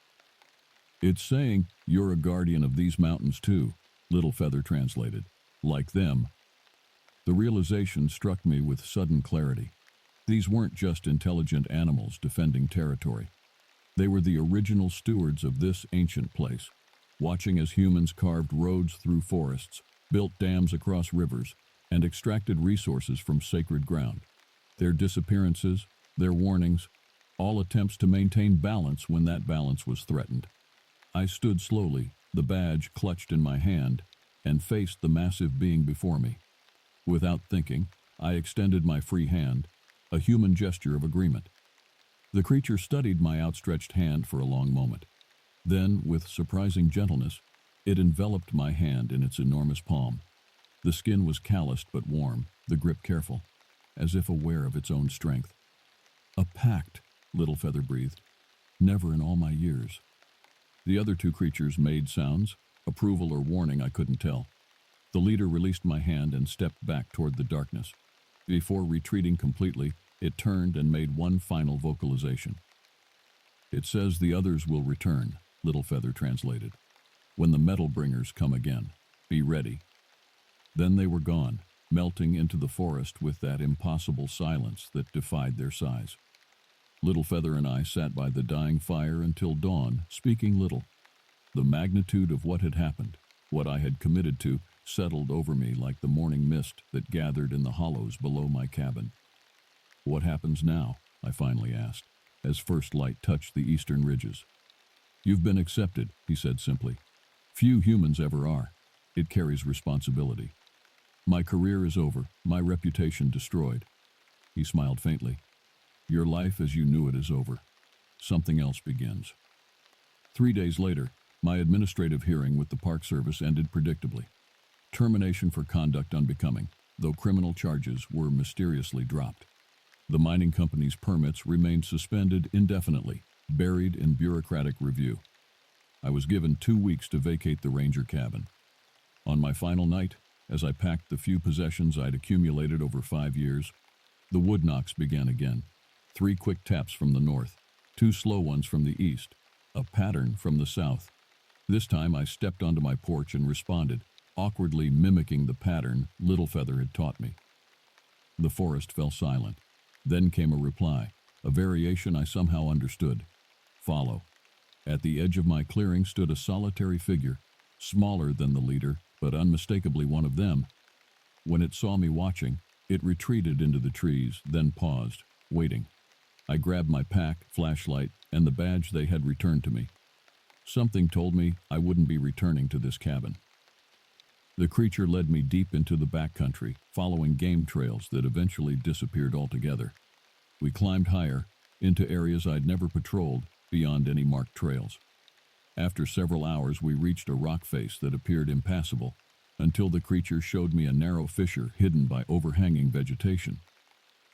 "It's saying you're a guardian of these mountains too," Little Feather translated. "Like them." The realization struck me with sudden clarity. These weren't just intelligent animals defending territory. They were the original stewards of this ancient place, watching as humans carved roads through forests, built dams across rivers, and extracted resources from sacred ground. Their disappearances, their warnings, all attempts to maintain balance when that balance was threatened. I stood slowly, the badge clutched in my hand, and faced the massive being before me. Without thinking, I extended my free hand, a human gesture of agreement. The creature studied my outstretched hand for a long moment. Then, with surprising gentleness, it enveloped my hand in its enormous palm. The skin was calloused but warm, the grip careful, as if aware of its own strength. "A pact," Little Feather breathed. "Never in all my years." The other 2 creatures made sounds, approval or warning I couldn't tell. The leader released my hand and stepped back toward the darkness. Before retreating completely, it turned and made one final vocalization. "It says the others will return," Little Feather translated. "When the metal bringers come again, be ready." Then they were gone, melting into the forest with that impossible silence that defied their size. Little Feather and I sat by the dying fire until dawn, speaking little. The magnitude of what had happened, what I had committed to, settled over me like the morning mist that gathered in the hollows below my cabin. "What happens now?" I finally asked, as first light touched the eastern ridges. "You've been accepted," he said simply. "Few humans ever are. It carries responsibility. My career is over, my reputation destroyed." He smiled faintly. "Your life as you knew it is over. Something else begins." 3 days later, my administrative hearing with the Park Service ended predictably. Termination for conduct unbecoming, though criminal charges were mysteriously dropped. The mining company's permits remained suspended indefinitely, buried in bureaucratic review. I was given 2 weeks to vacate the ranger cabin. On my final night, as I packed the few possessions I'd accumulated over 5 years, the wood knocks began again. 3 quick taps from the north, 2 slow ones from the east, a pattern from the south. This time I stepped onto my porch and responded, awkwardly mimicking the pattern Little Feather had taught me. The forest fell silent. Then came a reply, a variation I somehow understood. Follow. At the edge of my clearing stood a solitary figure, smaller than the leader, but unmistakably one of them. When it saw me watching, it retreated into the trees, then paused, waiting. I grabbed my pack, flashlight, and the badge they had returned to me. Something told me I wouldn't be returning to this cabin. The creature led me deep into the backcountry, following game trails that eventually disappeared altogether. We climbed higher, into areas I'd never patrolled, beyond any marked trails. After several hours, we reached a rock face that appeared impassable, until the creature showed me a narrow fissure hidden by overhanging vegetation.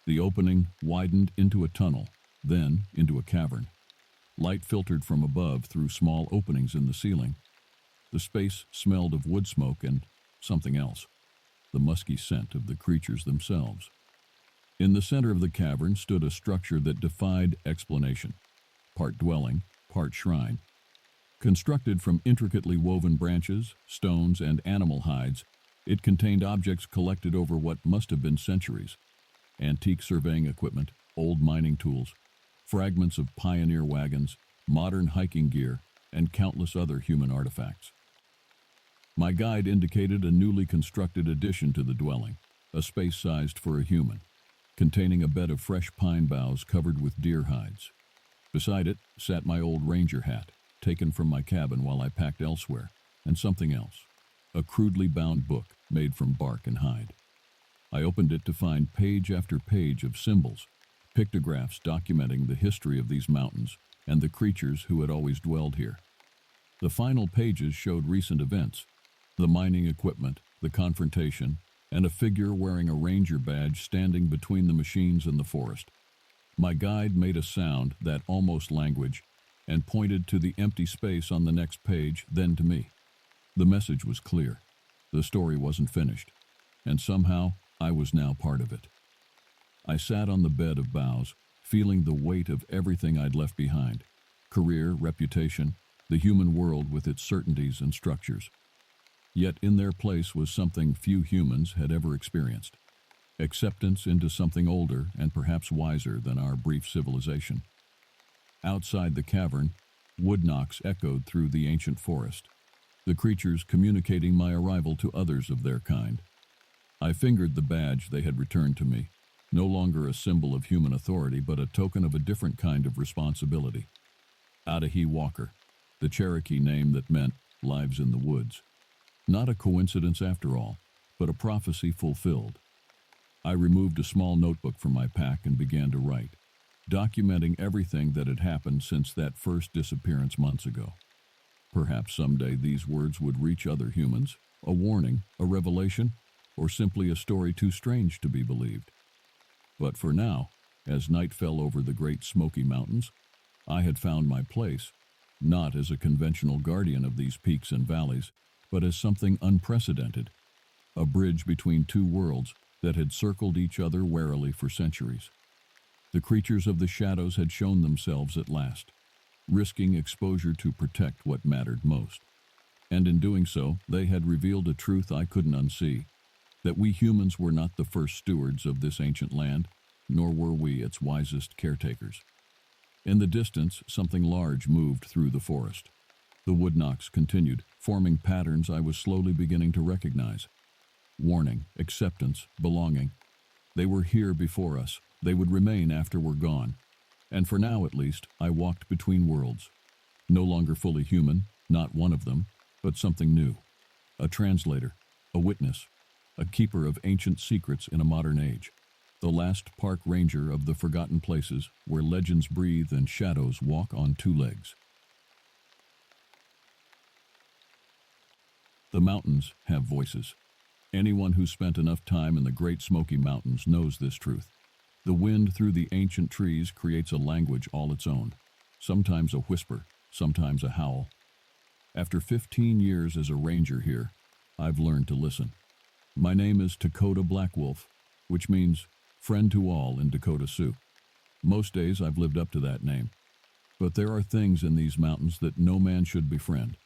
The opening widened into a tunnel, then into a cavern. Light filtered from above through small openings in the ceiling. The space smelled of wood smoke and something else, the musky scent of the creatures themselves. In the center of the cavern stood a structure that defied explanation, part dwelling, part shrine. Constructed from intricately woven branches, stones, and animal hides, it contained objects collected over what must have been centuries. Antique surveying equipment, old mining tools, fragments of pioneer wagons, modern hiking gear, and countless other human artifacts. My guide indicated a newly constructed addition to the dwelling, a space sized for a human, containing a bed of fresh pine boughs covered with deer hides. Beside it sat my old ranger hat, taken from my cabin while I packed elsewhere, and something else, a crudely bound book made from bark and hide. I opened it to find page after page of symbols, pictographs documenting the history of these mountains and the creatures who had always dwelled here. The final pages showed recent events, the mining equipment, the confrontation, and a figure wearing a ranger badge standing between the machines and the forest. My guide made a sound, that almost language, and pointed to the empty space on the next page, then to me. The message was clear. The story wasn't finished, and somehow I was now part of it. I sat on the bed of boughs, feeling the weight of everything I'd left behind: career, reputation, the human world with its certainties and structures. Yet in their place was something few humans had ever experienced: acceptance into something older and perhaps wiser than our brief civilization. Outside the cavern, wood knocks echoed through the ancient forest, the creatures communicating my arrival to others of their kind. I fingered the badge they had returned to me, no longer a symbol of human authority, but a token of a different kind of responsibility. Adahi Walker, the Cherokee name that meant lives in the woods. Not a coincidence after all, but a prophecy fulfilled. I removed a small notebook from my pack and began to write, documenting everything that had happened since that first disappearance months ago. Perhaps someday these words would reach other humans, a warning, a revelation, or simply a story too strange to be believed. But for now, as night fell over the Great Smoky Mountains, I had found my place, not as a conventional guardian of these peaks and valleys, but as something unprecedented, a bridge between two worlds that had circled each other warily for centuries. The creatures of the shadows had shown themselves at last, risking exposure to protect what mattered most. And in doing so, they had revealed a truth I couldn't unsee: that we humans were not the first stewards of this ancient land, nor were we its wisest caretakers. In the distance, something large moved through the forest. The wood knocks continued, forming patterns I was slowly beginning to recognize. Warning, acceptance, belonging. They were here before us. They would remain after we're gone. And for now, at least, I walked between worlds. No longer fully human, not one of them, but something new. A translator, a witness, a keeper of ancient secrets in a modern age. The last park ranger of the forgotten places where legends breathe and shadows walk on two legs. The mountains have voices. Anyone who's spent enough time in the Great Smoky Mountains knows this truth. The wind through the ancient trees creates a language all its own, sometimes a whisper, sometimes a howl. After 15 years as a ranger here, I've learned to listen. My name is Dakota Blackwolf, which means friend to all in Dakota Sioux. Most days I've lived up to that name. But there are things in these mountains that no man should befriend.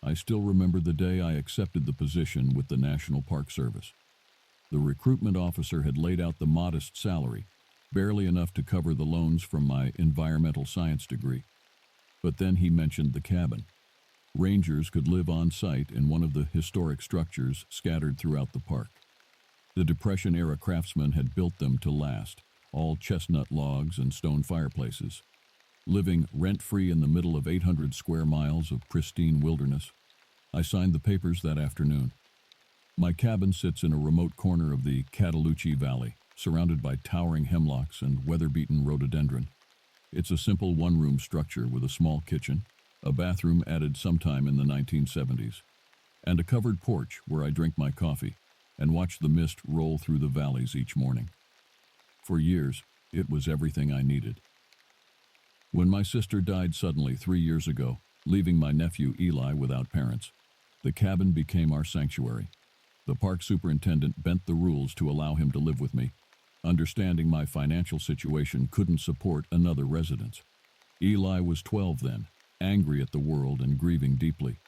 I still remember the day I accepted the position with the National Park Service. The recruitment officer had laid out the modest salary, barely enough to cover the loans from my environmental science degree. But then he mentioned the cabin. Rangers could live on site in one of the historic structures scattered throughout the park. The Depression-era craftsmen had built them to last, all chestnut logs and stone fireplaces. Living rent-free in the middle of 800 square miles of pristine wilderness, I signed the papers that afternoon. My cabin sits in a remote corner of the Cataloochee Valley, surrounded by towering hemlocks and weather-beaten rhododendron. It's a simple one-room structure with a small kitchen, a bathroom added sometime in the 1970s, and a covered porch where I drink my coffee and watch the mist roll through the valleys each morning. For years, it was everything I needed. When my sister died suddenly 3 years ago, leaving my nephew Eli without parents, the cabin became our sanctuary. The park superintendent bent the rules to allow him to live with me, understanding my financial situation couldn't support another residence. Eli was 12 then, angry at the world and grieving deeply.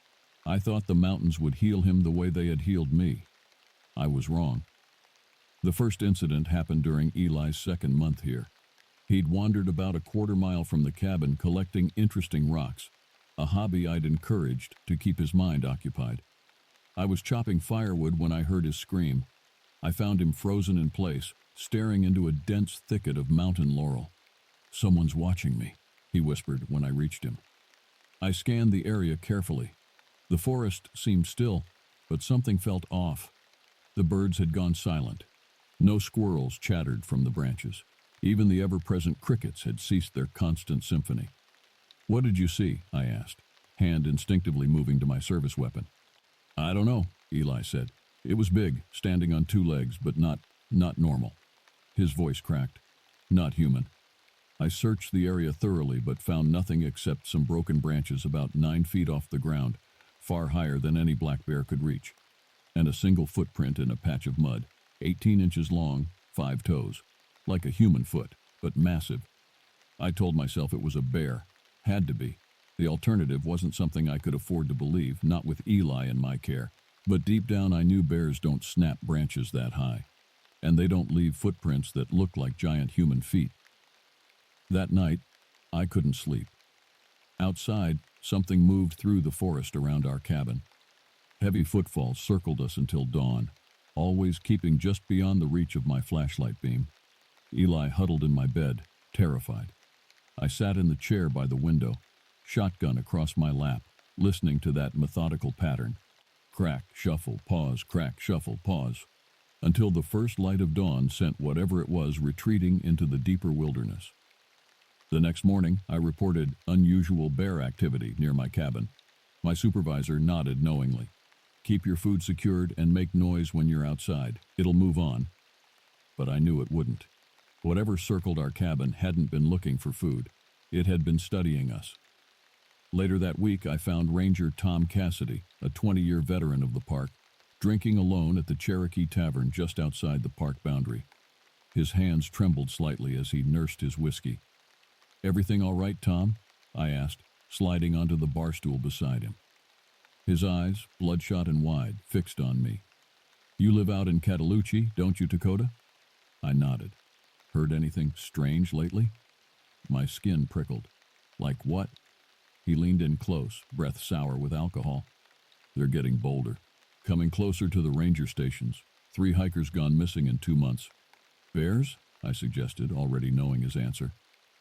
I thought the mountains would heal him the way they had healed me. I was wrong. The first incident happened during Eli's second month here. He'd wandered about a quarter-mile from the cabin collecting interesting rocks, a hobby I'd encouraged to keep his mind occupied. I was chopping firewood when I heard his scream. I found him frozen in place, staring into a dense thicket of mountain laurel. "Someone's watching me," he whispered when I reached him. I scanned the area carefully. The forest seemed still, but something felt off. The birds had gone silent. No squirrels chattered from the branches. Even the ever-present crickets had ceased their constant symphony. "What did you see?" I asked, hand instinctively moving to my service weapon. "I don't know," Eli said. "It was big, standing on 2 legs, but not normal." His voice cracked. "Not human." I searched the area thoroughly, but found nothing except some broken branches about 9 feet off the ground, far higher than any black bear could reach, and a single footprint in a patch of mud, 18 inches long, 5 toes, like a human foot, but massive. I told myself it was a bear. Had to be. The alternative wasn't something I could afford to believe, not with Eli in my care. But deep down I knew bears don't snap branches that high, and they don't leave footprints that look like giant human feet. That night, I couldn't sleep. Outside, something moved through the forest around our cabin. Heavy footfalls circled us until dawn, always keeping just beyond the reach of my flashlight beam. Eli huddled in my bed, terrified. I sat in the chair by the window, shotgun across my lap, listening to that methodical pattern. Crack, shuffle, pause, crack, shuffle, pause, until the first light of dawn sent whatever it was retreating into the deeper wilderness. The next morning, I reported unusual bear activity near my cabin. My supervisor nodded knowingly. "Keep your food secured and make noise when you're outside. It'll move on." But I knew it wouldn't. Whatever circled our cabin hadn't been looking for food. It had been studying us. Later that week, I found Ranger Tom Cassidy, a 20-year veteran of the park, drinking alone at the Cherokee Tavern just outside the park boundary. His hands trembled slightly as he nursed his whiskey. "Everything all right, Tom?" I asked, sliding onto the bar stool beside him. His eyes, bloodshot and wide, fixed on me. "You live out in Cataloochee, don't you, Dakota?" I nodded. "Heard anything strange lately?" My skin prickled. "Like what?" He leaned in close, breath sour with alcohol. "They're getting bolder. Coming closer to the ranger stations. 3 hikers gone missing in 2 months. "Bears?" I suggested, already knowing his answer.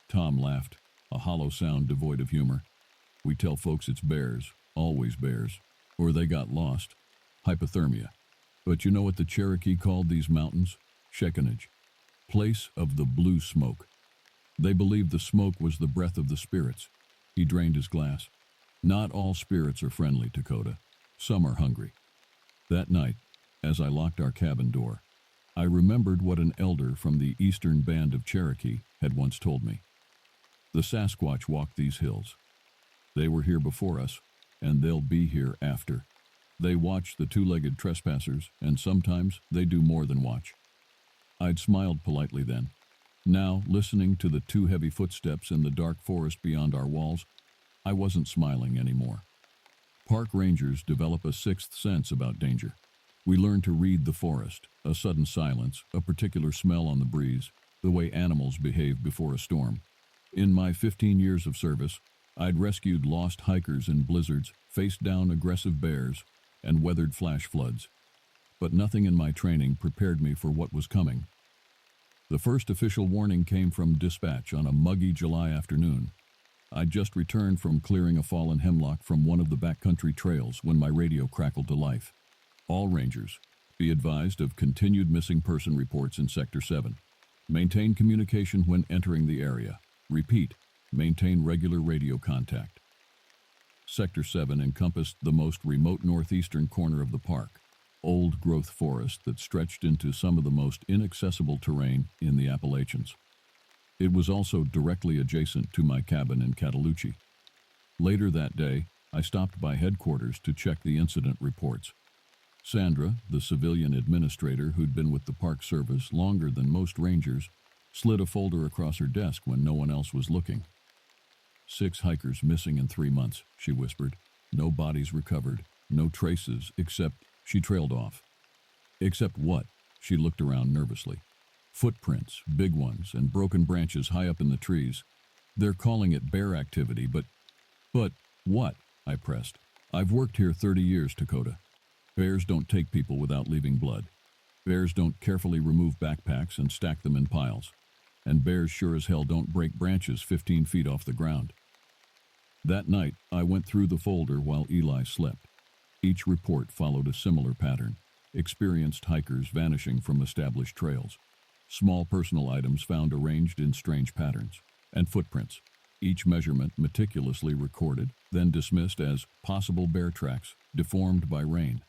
Tom laughed, a hollow sound devoid of humor. "We tell folks it's bears, always bears. Or they got lost. Hypothermia. But you know what the Cherokee called these mountains? Shekinage. Place of the blue smoke. They believed the smoke was the breath of the spirits." He drained his glass. "Not all spirits are friendly, Dakota. Some are hungry." That night, as I locked our cabin door, I remembered what an elder from the eastern band of Cherokee had once told me. The Sasquatch walked these hills. They were here before us, and they'll be here after. They watch the 2-legged trespassers, and sometimes they do more than watch. I'd smiled politely then. Now, listening to the 2 heavy footsteps in the dark forest beyond our walls, I wasn't smiling anymore. Park rangers develop a sixth sense about danger. We learn to read the forest, a sudden silence, a particular smell on the breeze, the way animals behave before a storm. In my 15 years of service, I'd rescued lost hikers in blizzards, faced down aggressive bears, and weathered flash floods. But nothing in my training prepared me for what was coming. The first official warning came from dispatch on a muggy July afternoon. I'd just returned from clearing a fallen hemlock from one of the backcountry trails when my radio crackled to life. All rangers, be advised of continued missing person reports in Sector 7. Maintain communication when entering the area. Repeat, maintain regular radio contact. Sector 7 encompassed the most remote northeastern corner of the park, old-growth forest that stretched into some of the most inaccessible terrain in the Appalachians. It was also directly adjacent to my cabin in Catalucci. Later that day, I stopped by headquarters to check the incident reports. Sandra, the civilian administrator who'd been with the Park Service longer than most rangers, slid a folder across her desk when no one else was looking. 6 hikers missing in 3 months, she whispered. No bodies recovered, no traces, except she trailed off. Except what? She looked around nervously. Footprints, big ones, and broken branches high up in the trees. They're calling it bear activity, but what? I pressed. I've worked here 30 years, Dakota. Bears don't take people without leaving blood. Bears don't carefully remove backpacks and stack them in piles. And bears sure as hell don't break branches 15 feet off the ground. That night, I went through the folder while Eli slept. Each report followed a similar pattern. Experienced hikers vanishing from established trails. Small personal items found arranged in strange patterns. And footprints. Each measurement meticulously recorded, then dismissed as possible bear tracks, deformed by rain.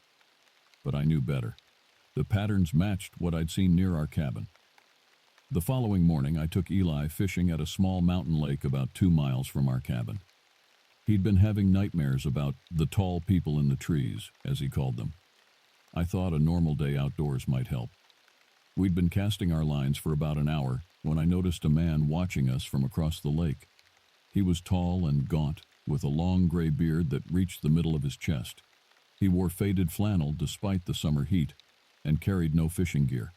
But I knew better. The patterns matched what I'd seen near our cabin. The following morning, I took Eli fishing at a small mountain lake about 2 miles from our cabin. He'd been having nightmares about the tall people in the trees, as he called them. I thought a normal day outdoors might help. We'd been casting our lines for about an hour when I noticed a man watching us from across the lake. He was tall and gaunt, with a long gray beard that reached the middle of his chest. He wore faded flannel despite the summer heat, and carried no fishing gear.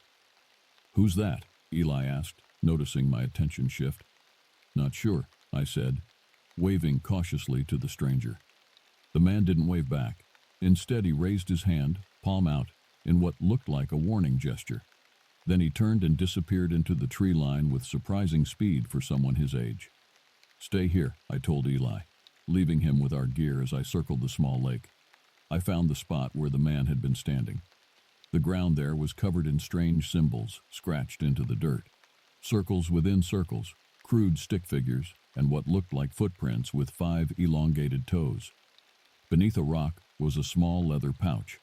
"Who's that?" Eli asked, noticing my attention shift. "Not sure," I said, waving cautiously to the stranger. The man didn't wave back. Instead, he raised his hand, palm out, in what looked like a warning gesture. Then he turned and disappeared into the tree line with surprising speed for someone his age. "Stay here," I told Eli, leaving him with our gear as I circled the small lake. I found the spot where the man had been standing. The ground there was covered in strange symbols, scratched into the dirt. Circles within circles, crude stick figures, and what looked like footprints with 5 elongated toes. Beneath a rock was a small leather pouch.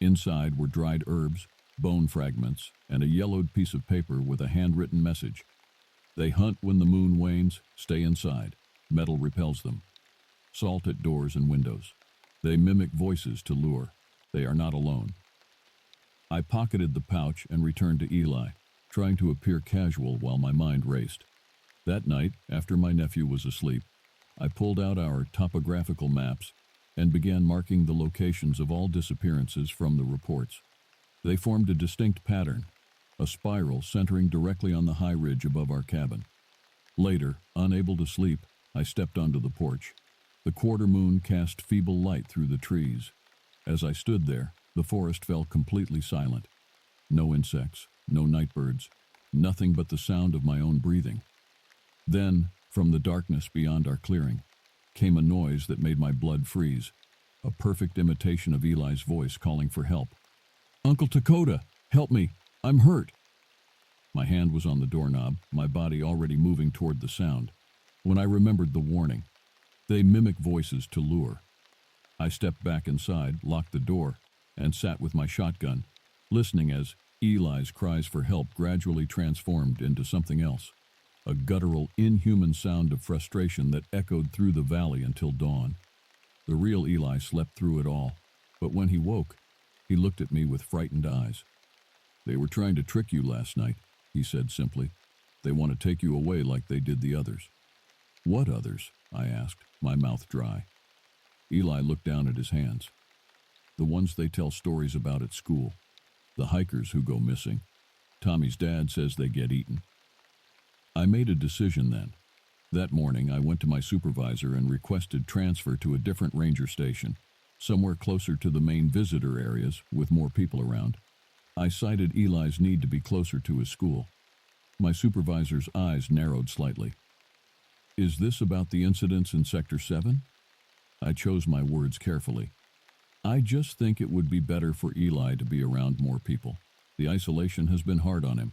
Inside were dried herbs, bone fragments, and a yellowed piece of paper with a handwritten message. "They hunt when the moon wanes, stay inside. Metal repels them. Salt at doors and windows. They mimic voices to lure. They are not alone." I pocketed the pouch and returned to Eli, trying to appear casual while my mind raced. That night, after my nephew was asleep, I pulled out our topographical maps and began marking the locations of all disappearances from the reports. They formed a distinct pattern, a spiral centering directly on the high ridge above our cabin. Later, unable to sleep, I stepped onto the porch. The quarter moon cast feeble light through the trees. As I stood there, the forest fell completely silent. No insects, no nightbirds, nothing but the sound of my own breathing. Then, from the darkness beyond our clearing, came a noise that made my blood freeze, a perfect imitation of Eli's voice calling for help. "Uncle Dakota, help me, I'm hurt." My hand was on the doorknob, my body already moving toward the sound, when I remembered the warning. They mimic voices to lure. I stepped back inside, locked the door, and sat with my shotgun, listening as Eli's cries for help gradually transformed into something else, a guttural, inhuman sound of frustration that echoed through the valley until dawn. The real Eli slept through it all, but when he woke, he looked at me with frightened eyes. "They were trying to trick you last night," he said simply. "They want to take you away like they did the others." "What others?" I asked, my mouth dry. Eli looked down at his hands. The ones they tell stories about at school. The hikers who go missing. Tommy's dad says they get eaten. I made a decision then. That morning, I went to my supervisor and requested transfer to a different ranger station, somewhere closer to the main visitor areas with more people around. I cited Eli's need to be closer to his school. My supervisor's eyes narrowed slightly. Is this about the incidents in Sector 7? I chose my words carefully. I just think it would be better for Eli to be around more people. The isolation has been hard on him.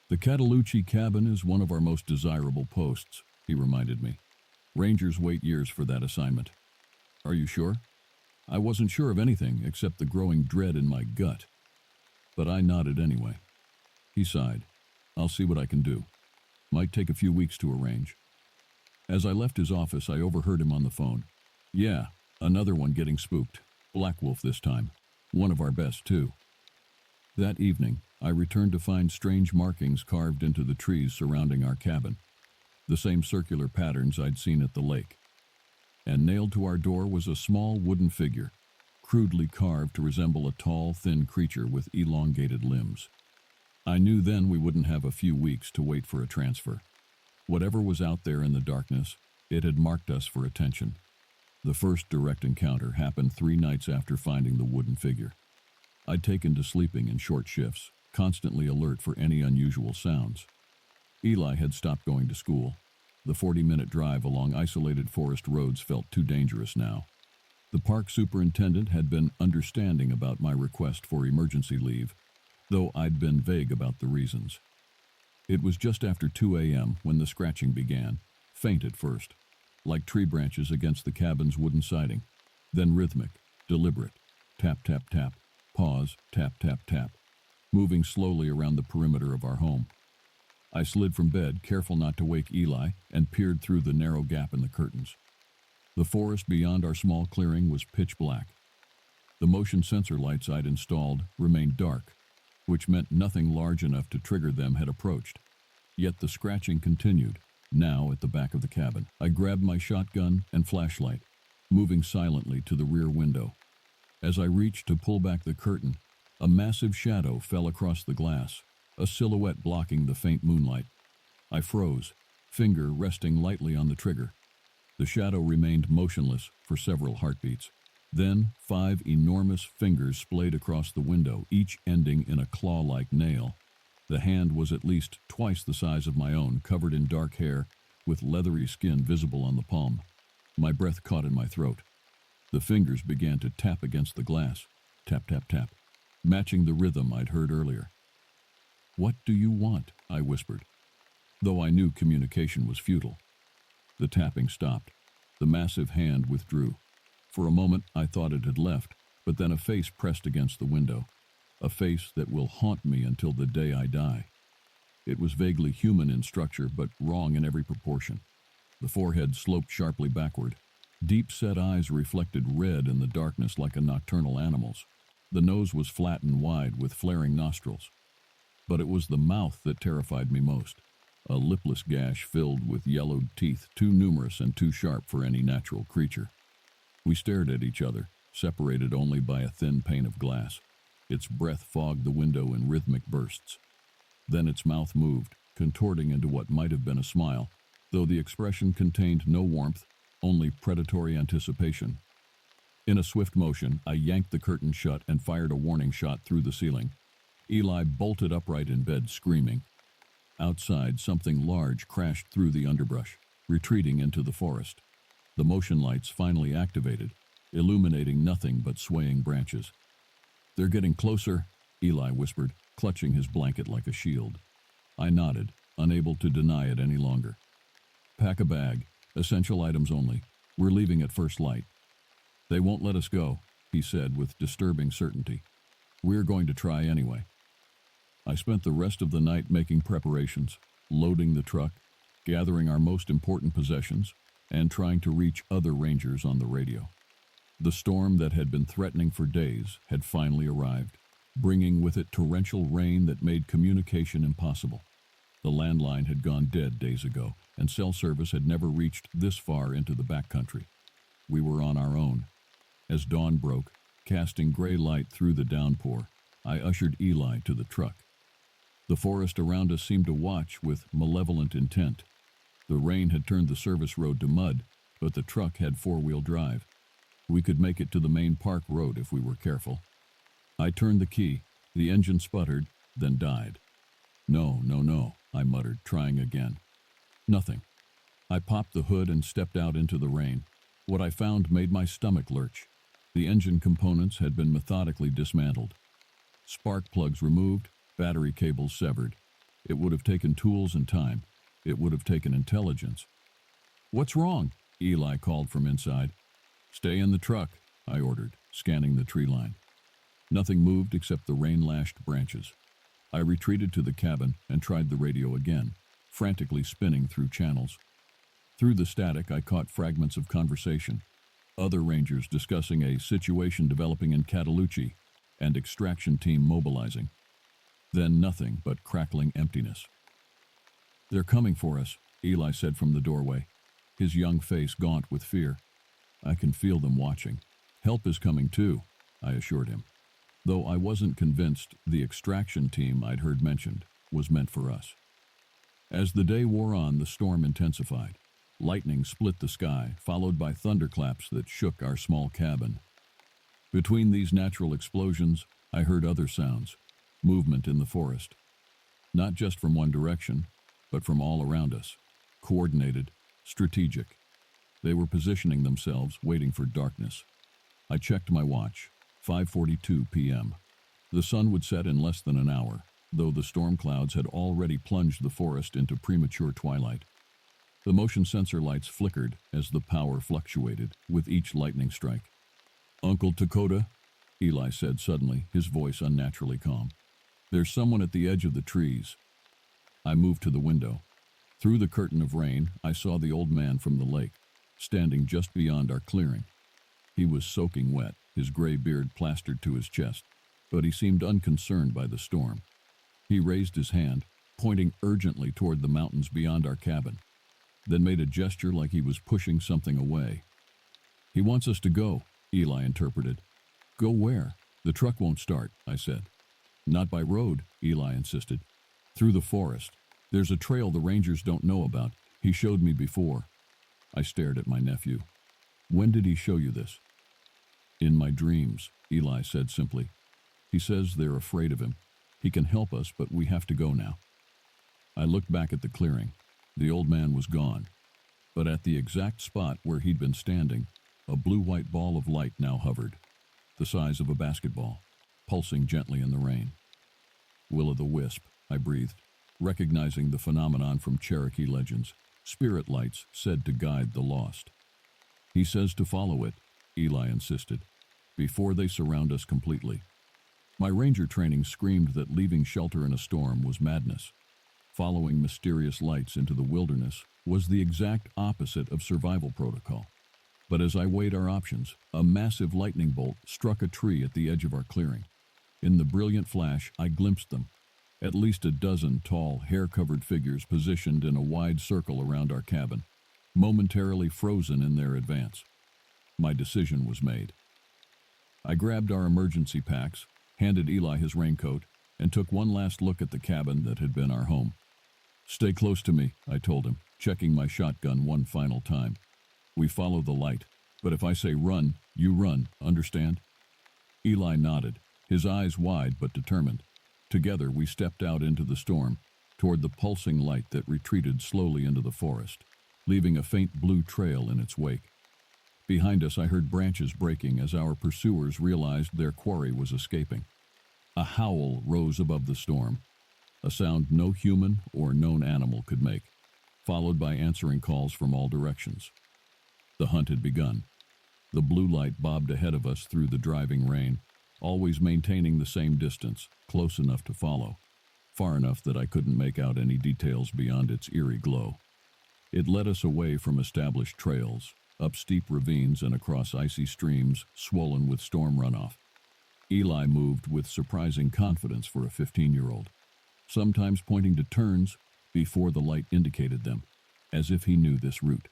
The Catalucci cabin is one of our most desirable posts, he reminded me. Rangers wait years for that assignment. Are you sure? I wasn't sure of anything except the growing dread in my gut. But I nodded anyway. He sighed. I'll see what I can do. Might take a few weeks to arrange. As I left his office, I overheard him on the phone. Yeah, another one getting spooked. Black Wolf this time. One of our best, too. That evening, I returned to find strange markings carved into the trees surrounding our cabin. The same circular patterns I'd seen at the lake. And nailed to our door was a small wooden figure, crudely carved to resemble a tall, thin creature with elongated limbs. I knew then we wouldn't have a few weeks to wait for a transfer. Whatever was out there in the darkness, it had marked us for attention. The first direct encounter happened 3 nights after finding the wooden figure. I'd taken to sleeping in short shifts, constantly alert for any unusual sounds. Eli had stopped going to school. The 40-minute drive along isolated forest roads felt too dangerous now. The park superintendent had been understanding about my request for emergency leave, though I'd been vague about the reasons. It was just after 2 a.m. when the scratching began, faint at first, like tree branches against the cabin's wooden siding, then rhythmic, deliberate, tap, tap, tap, pause, tap, tap, tap, moving slowly around the perimeter of our home. I slid from bed, careful not to wake Eli, and peered through the narrow gap in the curtains. The forest beyond our small clearing was pitch black. The motion sensor lights I'd installed remained dark, which meant nothing large enough to trigger them had approached. Yet the scratching continued, now at the back of the cabin. I grabbed my shotgun and flashlight, moving silently to the rear window. As I reached to pull back the curtain, a massive shadow fell across the glass, a silhouette blocking the faint moonlight. I froze, finger resting lightly on the trigger. The shadow remained motionless for several heartbeats. Then 5 enormous fingers splayed across the window, each ending in a claw-like nail. The hand was at least twice the size of my own, covered in dark hair, with leathery skin visible on the palm. My breath caught in my throat. The fingers began to tap against the glass. Tap, tap, tap, matching the rhythm I'd heard earlier. "What do you want?" I whispered, though I knew communication was futile. The tapping stopped. The massive hand withdrew. For a moment, I thought it had left, but then a face pressed against the window. A face that will haunt me until the day I die. It was vaguely human in structure, but wrong in every proportion. The forehead sloped sharply backward. Deep-set eyes reflected red in the darkness like a nocturnal animal's. The nose was flat and wide, with flaring nostrils. But it was the mouth that terrified me most. A lipless gash filled with yellowed teeth, too numerous and too sharp for any natural creature. We stared at each other, separated only by a thin pane of glass. Its breath fogged the window in rhythmic bursts. Then its mouth moved, contorting into what might have been a smile, though the expression contained no warmth, only predatory anticipation. In a swift motion, I yanked the curtain shut and fired a warning shot through the ceiling. Eli bolted upright in bed, screaming. Outside, something large crashed through the underbrush, retreating into the forest. The motion lights finally activated, illuminating nothing but swaying branches. "They're getting closer," Eli whispered, clutching his blanket like a shield. I nodded, unable to deny it any longer. "Pack a bag. Essential items only. We're leaving at first light." "They won't let us go," he said with disturbing certainty. "We're going to try anyway." I spent the rest of the night making preparations, loading the truck, gathering our most important possessions, and trying to reach other rangers on the radio. The storm that had been threatening for days had finally arrived, bringing with it torrential rain that made communication impossible. The landline had gone dead days ago, and cell service had never reached this far into the backcountry. we were on our own. As dawn broke, casting gray light through the downpour, I ushered Eli to the truck. The forest around us seemed to watch with malevolent intent. The rain had turned the service road to mud, but the truck had four-wheel drive. We could make it to the main park road if we were careful. I turned the key. The engine sputtered, then died. No, no, no, I muttered, trying again. Nothing. I popped the hood and stepped out into the rain. What I found made my stomach lurch. The engine components had been methodically dismantled. Spark plugs removed, battery cables severed. It would have taken tools and time. It would have taken intelligence. "What's wrong?" Eli called from inside. "Stay in the truck," I ordered, scanning the tree line. Nothing moved except the rain-lashed branches. I retreated to the cabin and tried the radio again, frantically spinning through channels. Through the static, I caught fragments of conversation. Other rangers discussing a situation developing in Catalucci and extraction team mobilizing. Then nothing but crackling emptiness. "They're coming for us," Eli said from the doorway, his young face gaunt with fear. "I can feel them watching. Help is coming too," I assured him, though I wasn't convinced the extraction team I'd heard mentioned was meant for us. As the day wore on, the storm intensified. Lightning split the sky, followed by thunderclaps that shook our small cabin. Between these natural explosions, I heard other sounds, movement in the forest. Not just from one direction, but from all around us. Coordinated, strategic. They were positioning themselves, waiting for darkness. I checked my watch. 5:42 p.m. The sun would set in less than an hour, though the storm clouds had already plunged the forest into premature twilight. The motion sensor lights flickered as the power fluctuated with each lightning strike. "Uncle Dakota," Eli said suddenly, his voice unnaturally calm. "There's someone at the edge of the trees." I moved to the window. Through the curtain of rain, I saw the old man from the lake, standing just beyond our clearing. He was soaking wet, his gray beard plastered to his chest, but he seemed unconcerned by the storm. He raised his hand, pointing urgently toward the mountains beyond our cabin, then made a gesture like he was pushing something away. "He wants us to go," Eli interpreted. "Go where? The truck won't start," I said. "Not by road," Eli insisted. "Through the forest. There's a trail the rangers don't know about. He showed me before." I stared at my nephew. "When did he show you this?" "In my dreams," Eli said simply. "He says they're afraid of him. He can help us, but we have to go now." I looked back at the clearing. The old man was gone, but at the exact spot where he'd been standing, a blue-white ball of light now hovered, the size of a basketball, pulsing gently in the rain. "Will-o'-the-wisp," I breathed, recognizing the phenomenon from Cherokee legends, spirit lights said to guide the lost. "He says to follow it," Eli insisted, "before they surround us completely." My ranger training screamed that leaving shelter in a storm was madness. Following mysterious lights into the wilderness was the exact opposite of survival protocol. But as I weighed our options, a massive lightning bolt struck a tree at the edge of our clearing. In the brilliant flash, I glimpsed them. At least a dozen tall, hair-covered figures positioned in a wide circle around our cabin, momentarily frozen in their advance. My decision was made. I grabbed our emergency packs, handed Eli his raincoat, and took one last look at the cabin that had been our home. "Stay close to me," I told him, checking my shotgun one final time. "We follow the light, but if I say run, you run, understand?" Eli nodded, his eyes wide but determined. Together we stepped out into the storm, toward the pulsing light that retreated slowly into the forest, leaving a faint blue trail in its wake. Behind us I heard branches breaking as our pursuers realized their quarry was escaping. A howl rose above the storm, a sound no human or known animal could make, followed by answering calls from all directions. The hunt had begun. The blue light bobbed ahead of us through the driving rain, always maintaining the same distance, close enough to follow, far enough that I couldn't make out any details beyond its eerie glow. It led us away from established trails, up steep ravines and across icy streams swollen with storm runoff. Eli moved with surprising confidence for a 15-year-old, sometimes pointing to turns before the light indicated them, as if he knew this route.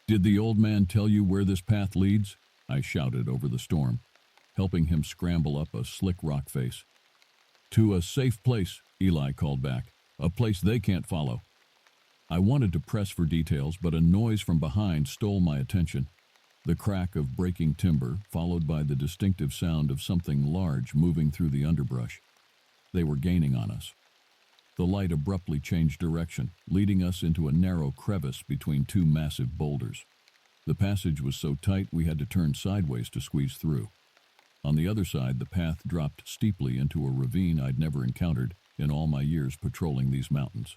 Did the old man tell you where this path leads? I shouted over the storm, helping him scramble up a slick rock face. To a safe place, Eli called back. A place they can't follow. I wanted to press for details, but a noise from behind stole my attention. The crack of breaking timber, followed by the distinctive sound of something large moving through the underbrush. They were gaining on us. The light abruptly changed direction, leading us into a narrow crevice between two massive boulders. The passage was so tight we had to turn sideways to squeeze through. On the other side, the path dropped steeply into a ravine I'd never encountered in all my years patrolling these mountains.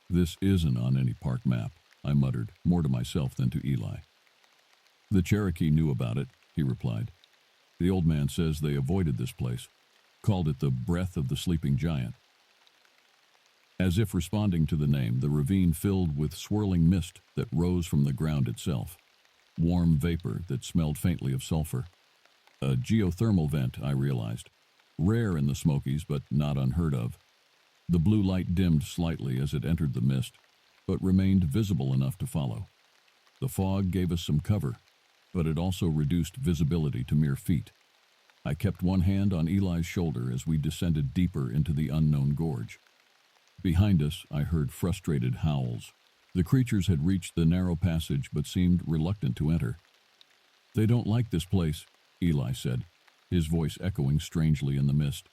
This isn't on any park map, I muttered, more to myself than to Eli. The Cherokee knew about it, he replied. The old man says they avoided this place, called it the breath of the sleeping giant. As if responding to the name, the ravine filled with swirling mist that rose from the ground itself, warm vapor that smelled faintly of sulfur. A geothermal vent, I realized, rare in the Smokies but not unheard of. The blue light dimmed slightly as it entered the mist, but remained visible enough to follow. The fog gave us some cover, but it also reduced visibility to mere feet. I kept one hand on Eli's shoulder as we descended deeper into the unknown gorge. Behind us, I heard frustrated howls. The creatures had reached the narrow passage but seemed reluctant to enter. They don't like this place, Eli said, his voice echoing strangely in the mist.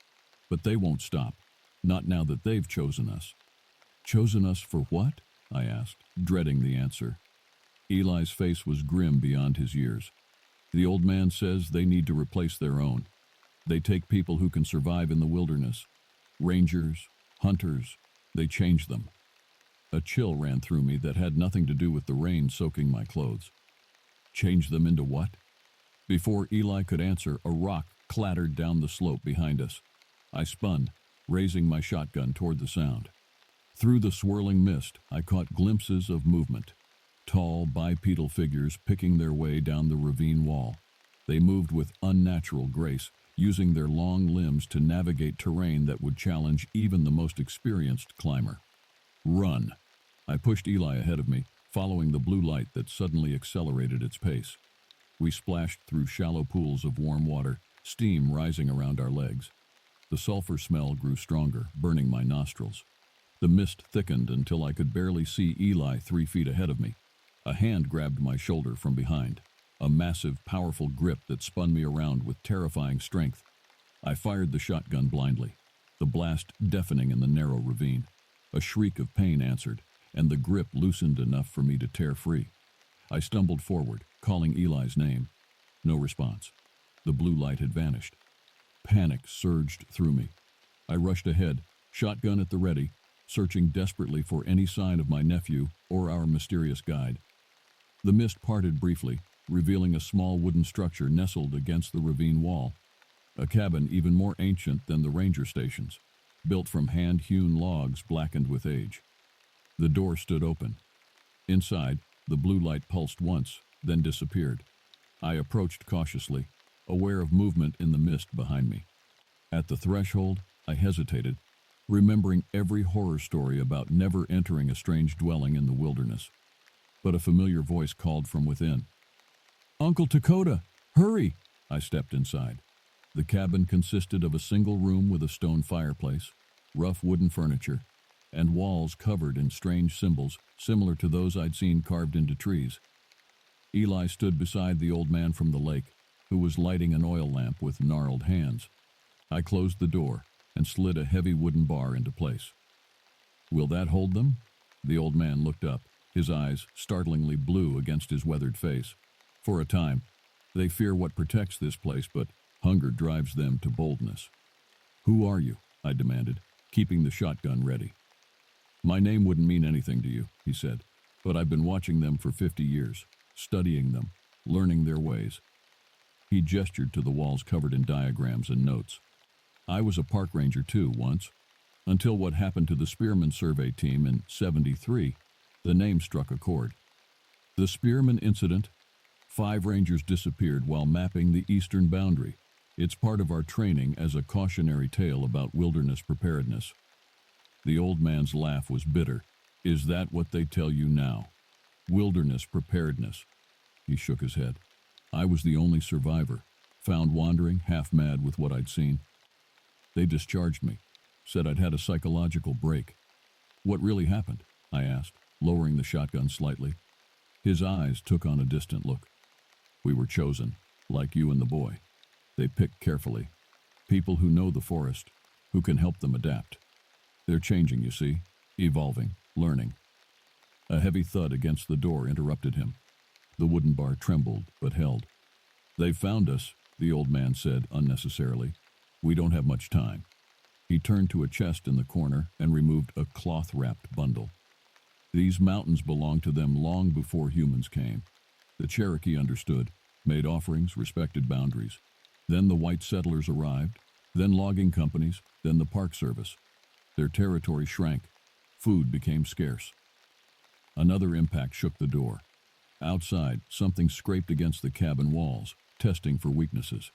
But they won't stop, not now that they've chosen us. Chosen us for what? I asked, dreading the answer. Eli's face was grim beyond his years. The old man says they need to replace their own. They take people who can survive in the wilderness. Rangers, hunters, they change them. A chill ran through me that had nothing to do with the rain soaking my clothes. Change them into what? Before Eli could answer, a rock clattered down the slope behind us. I spun, raising my shotgun toward the sound. Through the swirling mist, I caught glimpses of movement. Tall, bipedal figures picking their way down the ravine wall. They moved with unnatural grace, using their long limbs to navigate terrain that would challenge even the most experienced climber. Run! I pushed Eli ahead of me, following the blue light that suddenly accelerated its pace. We splashed through shallow pools of warm water, steam rising around our legs. The sulfur smell grew stronger, burning my nostrils. The mist thickened until I could barely see Eli 3 feet ahead of me. A hand grabbed my shoulder from behind, a massive, powerful grip that spun me around with terrifying strength. I fired the shotgun blindly, the blast deafening in the narrow ravine. A shriek of pain answered, and the grip loosened enough for me to tear free. I stumbled forward, calling Eli's name. No response. The blue light had vanished. Panic surged through me. I rushed ahead, shotgun at the ready, searching desperately for any sign of my nephew or our mysterious guide. The mist parted briefly, revealing a small wooden structure nestled against the ravine wall. A cabin even more ancient than the ranger stations, built from hand-hewn logs blackened with age. The door stood open. Inside, the blue light pulsed once, then disappeared. I approached cautiously, aware of movement in the mist behind me. At the threshold, I hesitated, remembering every horror story about never entering a strange dwelling in the wilderness. But a familiar voice called from within. "Uncle Dakota, hurry!" I stepped inside. The cabin consisted of a single room with a stone fireplace, rough wooden furniture, and walls covered in strange symbols similar to those I'd seen carved into trees. Eli stood beside the old man from the lake, who was lighting an oil lamp with gnarled hands. I closed the door and slid a heavy wooden bar into place. "Will that hold them?" The old man looked up, his eyes startlingly blue against his weathered face. "For a time, they fear what protects this place, but hunger drives them to boldness." "Who are you?" I demanded, keeping the shotgun ready. "My name wouldn't mean anything to you," he said, "but I've been watching them for 50 years, studying them, learning their ways." He gestured to the walls covered in diagrams and notes. "I was a park ranger too, once. Until what happened to the Spearman survey team in '73, the name struck a chord. The Spearman incident, 5 rangers disappeared while mapping the eastern boundary. It's part of our training as a cautionary tale about wilderness preparedness." The old man's laugh was bitter. "Is that what they tell you now?" Wilderness preparedness. He shook his head. I was the only survivor, found wandering, half mad with what I'd seen. They discharged me, said I'd had a psychological break. What really happened? I asked, lowering the shotgun slightly. His eyes took on a distant look. We were chosen, like you and the boy. They picked carefully. People who know the forest, who can help them adapt. They're changing, you see, evolving, learning. A heavy thud against the door interrupted him. The wooden bar trembled, but held. They found us, the old man said unnecessarily. We don't have much time. He turned to a chest in the corner and removed a cloth-wrapped bundle. These mountains belonged to them long before humans came. The Cherokee understood, made offerings, respected boundaries. Then the white settlers arrived, then logging companies, then the Park Service. Their territory shrank. Food became scarce. Another impact shook the door. Outside, something scraped against the cabin walls, testing for weaknesses.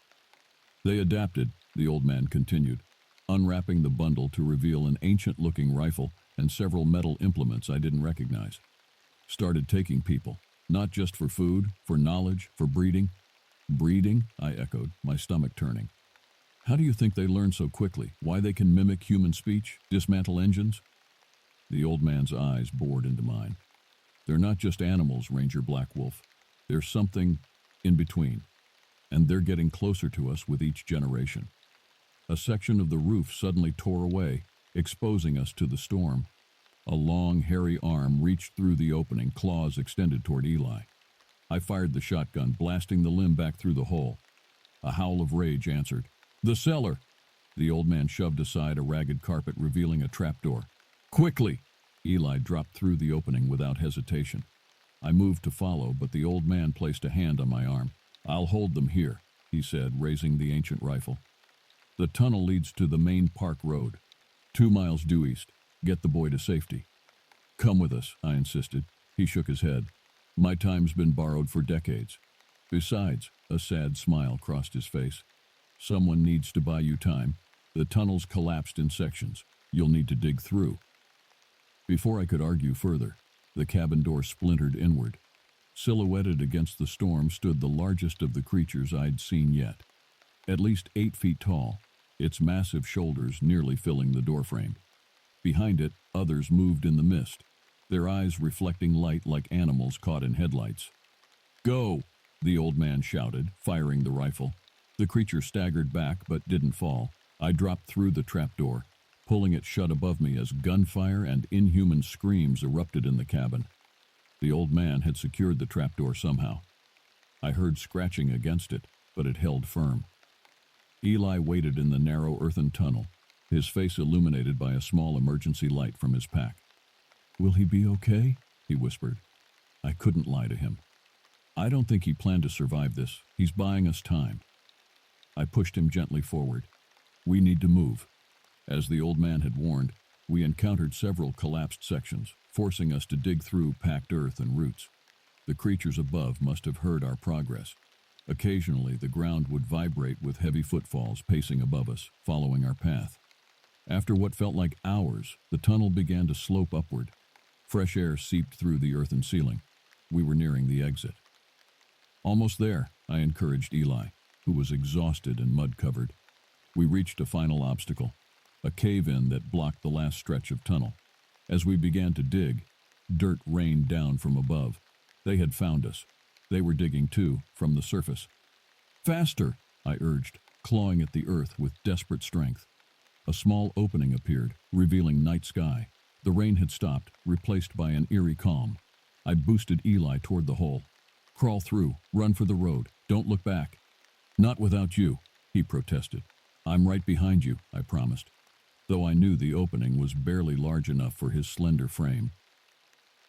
They adapted, the old man continued, unwrapping the bundle to reveal an ancient-looking rifle and several metal implements I didn't recognize. Started taking people, not just for food, for knowledge, for breeding. Breeding? I echoed, my stomach turning. How do you think they learn so quickly? Why they can mimic human speech, dismantle engines? The old man's eyes bored into mine. They're not just animals, Ranger Black Wolf. There's something in between, and they're getting closer to us with each generation. A section of the roof suddenly tore away, exposing us to the storm. A long, hairy arm reached through the opening, claws extended toward Eli. I fired the shotgun, blasting the limb back through the hole. A howl of rage answered. The cellar! The old man shoved aside a ragged carpet, revealing a trapdoor. Quickly! Eli dropped through the opening without hesitation. I moved to follow, but the old man placed a hand on my arm. I'll hold them here, he said, raising the ancient rifle. The tunnel leads to the main park road. 2 miles due east. Get the boy to safety. Come with us, I insisted. He shook his head. My time's been borrowed for decades. Besides, a sad smile crossed his face. Someone needs to buy you time. The tunnel's collapsed in sections. You'll need to dig through. Before I could argue further, the cabin door splintered inward. Silhouetted against the storm stood the largest of the creatures I'd seen yet. At least 8 feet tall, its massive shoulders nearly filling the doorframe. Behind it, others moved in the mist, their eyes reflecting light like animals caught in headlights. Go! The old man shouted, firing the rifle. The creature staggered back but didn't fall. I dropped through the trapdoor, pulling it shut above me as gunfire and inhuman screams erupted in the cabin. The old man had secured the trapdoor somehow. I heard scratching against it, but it held firm. Eli waited in the narrow earthen tunnel, his face illuminated by a small emergency light from his pack. Will he be okay? He whispered. I couldn't lie to him. I don't think he planned to survive this. He's buying us time. I pushed him gently forward. We need to move. As the old man had warned, we encountered several collapsed sections, forcing us to dig through packed earth and roots. The creatures above must have heard our progress. Occasionally, the ground would vibrate with heavy footfalls pacing above us, following our path. After what felt like hours, the tunnel began to slope upward. Fresh air seeped through the earthen ceiling. We were nearing the exit. Almost there, I encouraged Eli, who was exhausted and mud-covered. We reached a final obstacle, a cave-in that blocked the last stretch of tunnel. As we began to dig, dirt rained down from above. They had found us. They were digging too, from the surface. Faster, I urged, clawing at the earth with desperate strength. A small opening appeared, revealing night sky. The rain had stopped, replaced by an eerie calm. I boosted Eli toward the hole. Crawl through, run for the road, don't look back. Not without you, he protested. I'm right behind you, I promised, though I knew the opening was barely large enough for his slender frame.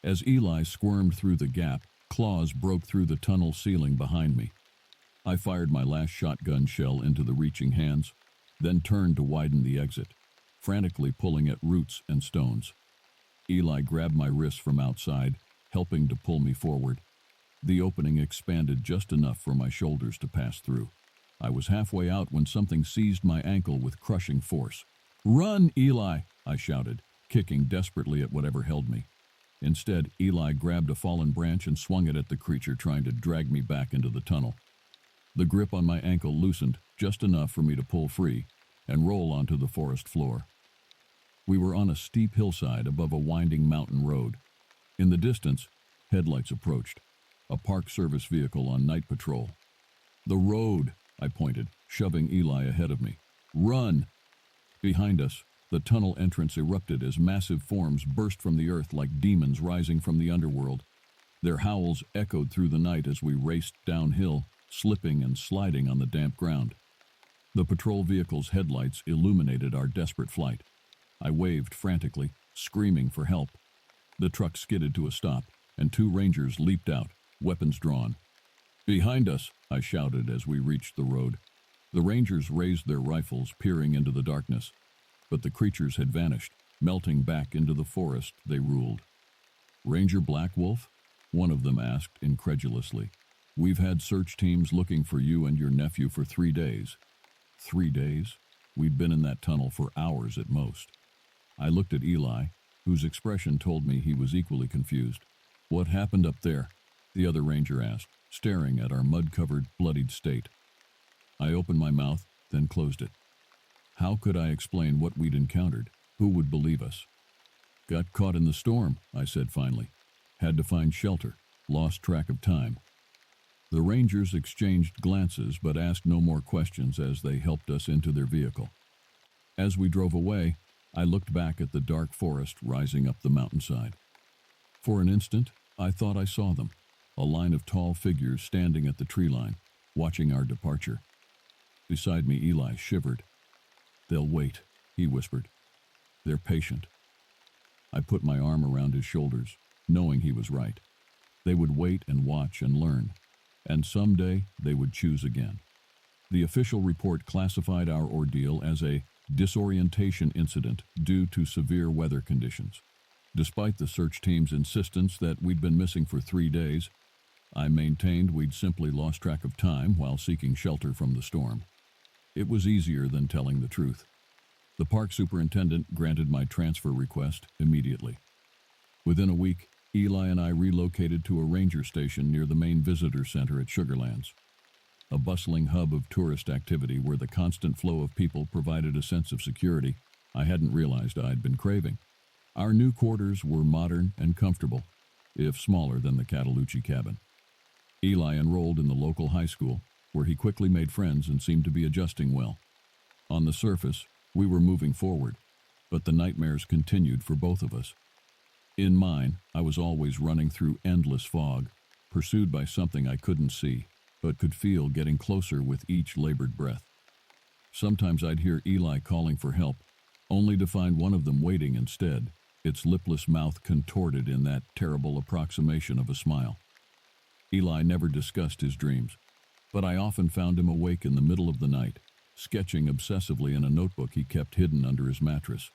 As Eli squirmed through the gap, claws broke through the tunnel ceiling behind me. I fired my last shotgun shell into the reaching hands, then turned to widen the exit, frantically pulling at roots and stones. Eli grabbed my wrists from outside, helping to pull me forward. The opening expanded just enough for my shoulders to pass through. I was halfway out when something seized my ankle with crushing force. Run, Eli, I shouted, kicking desperately at whatever held me. Instead, Eli grabbed a fallen branch and swung it at the creature, trying to drag me back into the tunnel. The grip on my ankle loosened just enough for me to pull free and roll onto the forest floor. We were on a steep hillside above a winding mountain road. In the distance, headlights approached, a Park Service vehicle on night patrol. "The road," I pointed, shoving Eli ahead of me. "Run!" Behind us, the tunnel entrance erupted as massive forms burst from the earth like demons rising from the underworld. Their howls echoed through the night as we raced downhill, slipping and sliding on the damp ground. The patrol vehicle's headlights illuminated our desperate flight. I waved frantically, screaming for help. The truck skidded to a stop, and two rangers leaped out, weapons drawn. "Behind us!" I shouted as we reached the road. The rangers raised their rifles, peering into the darkness, but the creatures had vanished, melting back into the forest they ruled. "Ranger Black Wolf?" one of them asked incredulously. "We've had search teams looking for you and your nephew for 3 days." 3 days? We'd been in that tunnel for hours at most. I looked at Eli, whose expression told me he was equally confused. "What happened up there?" the other ranger asked, staring at our mud-covered, bloodied state. I opened my mouth, then closed it. How could I explain what we'd encountered? Who would believe us? "Got caught in the storm," I said finally. "Had to find shelter. Lost track of time." The rangers exchanged glances but asked no more questions as they helped us into their vehicle. As we drove away, I looked back at the dark forest rising up the mountainside. For an instant, I thought I saw them, a line of tall figures standing at the tree line, watching our departure. Beside me, Eli shivered. "They'll wait," he whispered. "They're patient." I put my arm around his shoulders, knowing he was right. They would wait and watch and learn, and someday they would choose again. The official report classified our ordeal as a disorientation incident due to severe weather conditions. Despite the search team's insistence that we'd been missing for 3 days, I maintained we'd simply lost track of time while seeking shelter from the storm. It was easier than telling the truth. The park superintendent granted my transfer request immediately. Within a week, Eli and I relocated to a ranger station near the main visitor center at Sugarlands, a bustling hub of tourist activity where the constant flow of people provided a sense of security I hadn't realized I'd been craving. Our new quarters were modern and comfortable, if smaller than the Catalucci cabin. Eli enrolled in the local high school, where he quickly made friends and seemed to be adjusting well. On the surface, we were moving forward, but the nightmares continued for both of us. In mine, I was always running through endless fog, pursued by something I couldn't see, but could feel getting closer with each labored breath. Sometimes I'd hear Eli calling for help, only to find one of them waiting instead, its lipless mouth contorted in that terrible approximation of a smile. Eli never discussed his dreams, but I often found him awake in the middle of the night, sketching obsessively in a notebook he kept hidden under his mattress.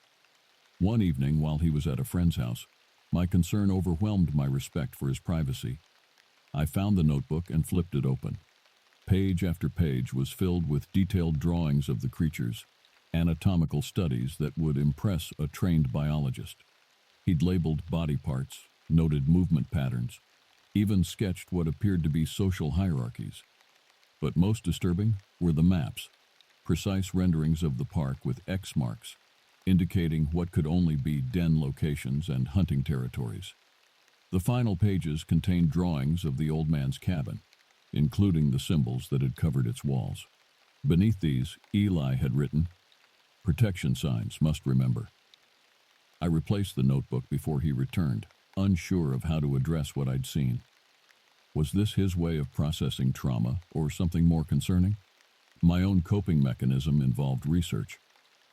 One evening, while he was at a friend's house, my concern overwhelmed my respect for his privacy. I found the notebook and flipped it open. Page after page was filled with detailed drawings of the creatures, anatomical studies that would impress a trained biologist. He'd labeled body parts, noted movement patterns, even sketched what appeared to be social hierarchies. But most disturbing were the maps, precise renderings of the park with X marks, indicating what could only be den locations and hunting territories. The final pages contained drawings of the old man's cabin, including the symbols that had covered its walls. Beneath these, Eli had written, "Protection signs, must remember." I replaced the notebook before he returned, unsure of how to address what I'd seen. Was this his way of processing trauma, or something more concerning? My own coping mechanism involved research.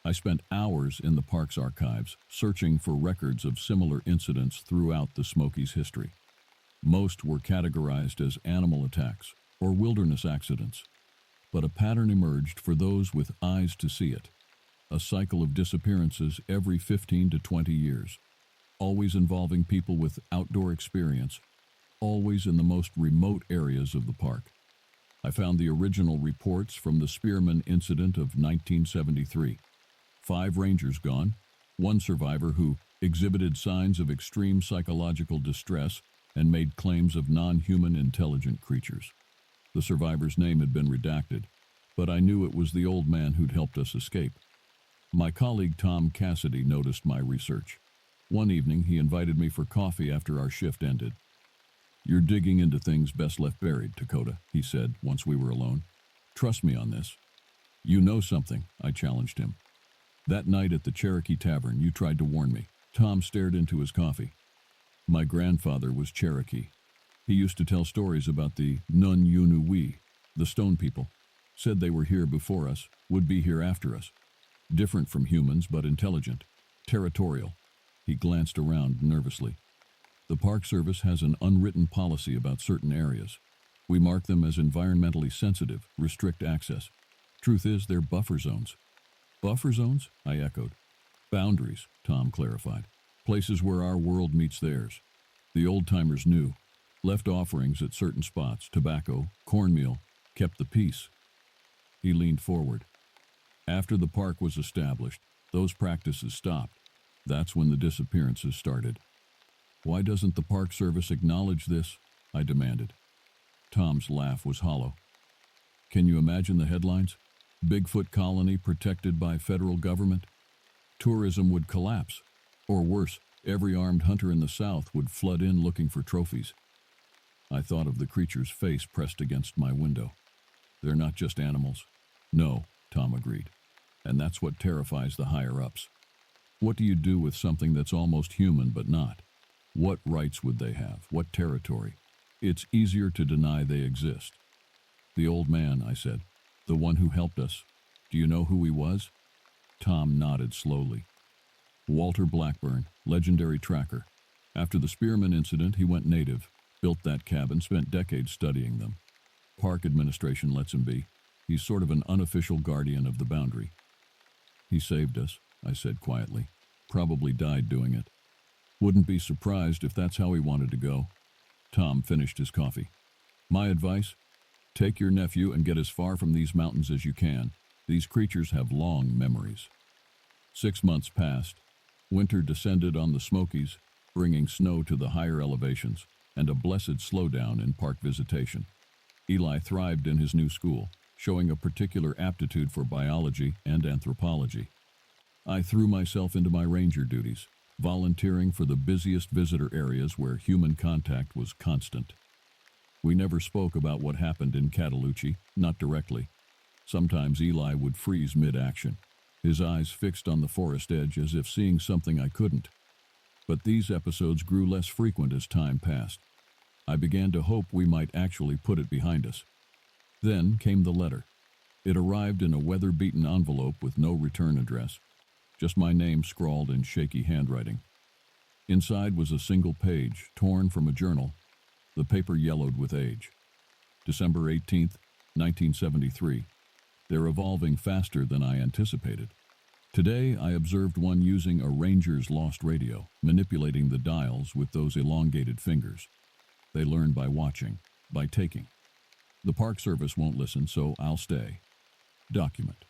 I spent hours in the park's archives, searching for records of similar incidents throughout the Smokies' history. Most were categorized as animal attacks or wilderness accidents, but a pattern emerged for those with eyes to see it. A cycle of disappearances every 15 to 20 years, always involving people with outdoor experience, always in the most remote areas of the park. I found the original reports from the Spearman incident of 1973. 5 rangers gone, one survivor who, exhibited signs of extreme psychological distress, and made claims of non-human intelligent creatures. The survivor's name had been redacted, but I knew it was the old man who'd helped us escape. My colleague Tom Cassidy noticed my research. One evening, he invited me for coffee after our shift ended. "You're digging into things best left buried, Dakota," he said once we were alone. "Trust me on this." "You know something," I challenged him. "That night at the Cherokee Tavern, you tried to warn me." Tom stared into his coffee. "My grandfather was Cherokee. He used to tell stories about the Nun-Yunu-Wi, the stone people. Said they were here before us, would be here after us. Different from humans, but intelligent. Territorial." He glanced around nervously. "The Park Service has an unwritten policy about certain areas. We mark them as environmentally sensitive, restrict access. Truth is, they're buffer zones." "Buffer zones?" I echoed. "Boundaries," Tom clarified. "Places where our world meets theirs. The old-timers knew. Left offerings at certain spots, tobacco, cornmeal, kept the peace." He leaned forward. "After the park was established, those practices stopped. That's when the disappearances started." "Why doesn't the Park Service acknowledge this?" I demanded. Tom's laugh was hollow. "Can you imagine the headlines? Bigfoot colony protected by federal government? Tourism would collapse. Or worse, every armed hunter in the South would flood in looking for trophies." I thought of the creature's face pressed against my window. "They're not just animals." "No," Tom agreed. "And that's what terrifies the higher-ups. What do you do with something that's almost human but not? What rights would they have? What territory? It's easier to deny they exist." "The old man," I said. "The one who helped us. Do you know who he was?" Tom nodded slowly. "Walter Blackburn, legendary tracker. After the Spearman incident, he went native, built that cabin, spent decades studying them. Park administration lets him be. He's sort of an unofficial guardian of the boundary." "He saved us," I said quietly. "Probably died doing it. Wouldn't be surprised if that's how he wanted to go." Tom finished his coffee. "My advice? Take your nephew and get as far from these mountains as you can. These creatures have long memories." 6 months passed. Winter descended on the Smokies, bringing snow to the higher elevations, and a blessed slowdown in park visitation. Eli thrived in his new school, showing a particular aptitude for biology and anthropology. I threw myself into my ranger duties, volunteering for the busiest visitor areas where human contact was constant. We never spoke about what happened in Cataloochee, not directly. Sometimes Eli would freeze mid-action, his eyes fixed on the forest edge as if seeing something I couldn't. But these episodes grew less frequent as time passed. I began to hope we might actually put it behind us. Then came the letter. It arrived in a weather-beaten envelope with no return address, just my name scrawled in shaky handwriting. Inside was a single page, torn from a journal, the paper yellowed with age. December 18th, 1973. They're evolving faster than I anticipated. Today, I observed one using a ranger's lost radio, manipulating the dials with those elongated fingers. They learn by watching, by taking. The Park Service won't listen, so I'll stay. Document.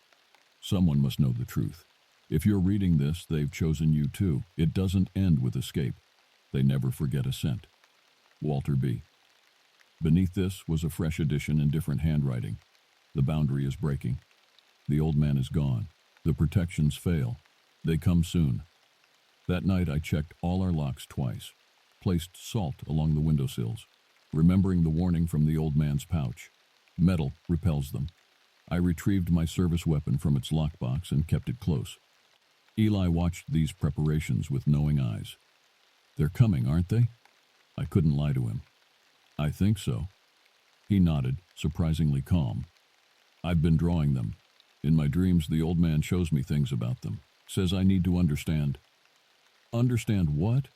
Someone must know the truth. If you're reading this, they've chosen you too. It doesn't end with escape. They never forget a scent. Walter B. Beneath this was a fresh edition in different handwriting. The boundary is breaking. The old man is gone. The protections fail. They come soon. That night I checked all our locks twice, placed salt along the windowsills, remembering the warning from the old man's pouch. Metal repels them. I retrieved my service weapon from its lockbox and kept it close. Eli watched these preparations with knowing eyes. They're coming, aren't they? I couldn't lie to him. I think so. He nodded, surprisingly calm. I've been drawing them. In my dreams, the old man shows me things about them. Says I need to understand. Understand what?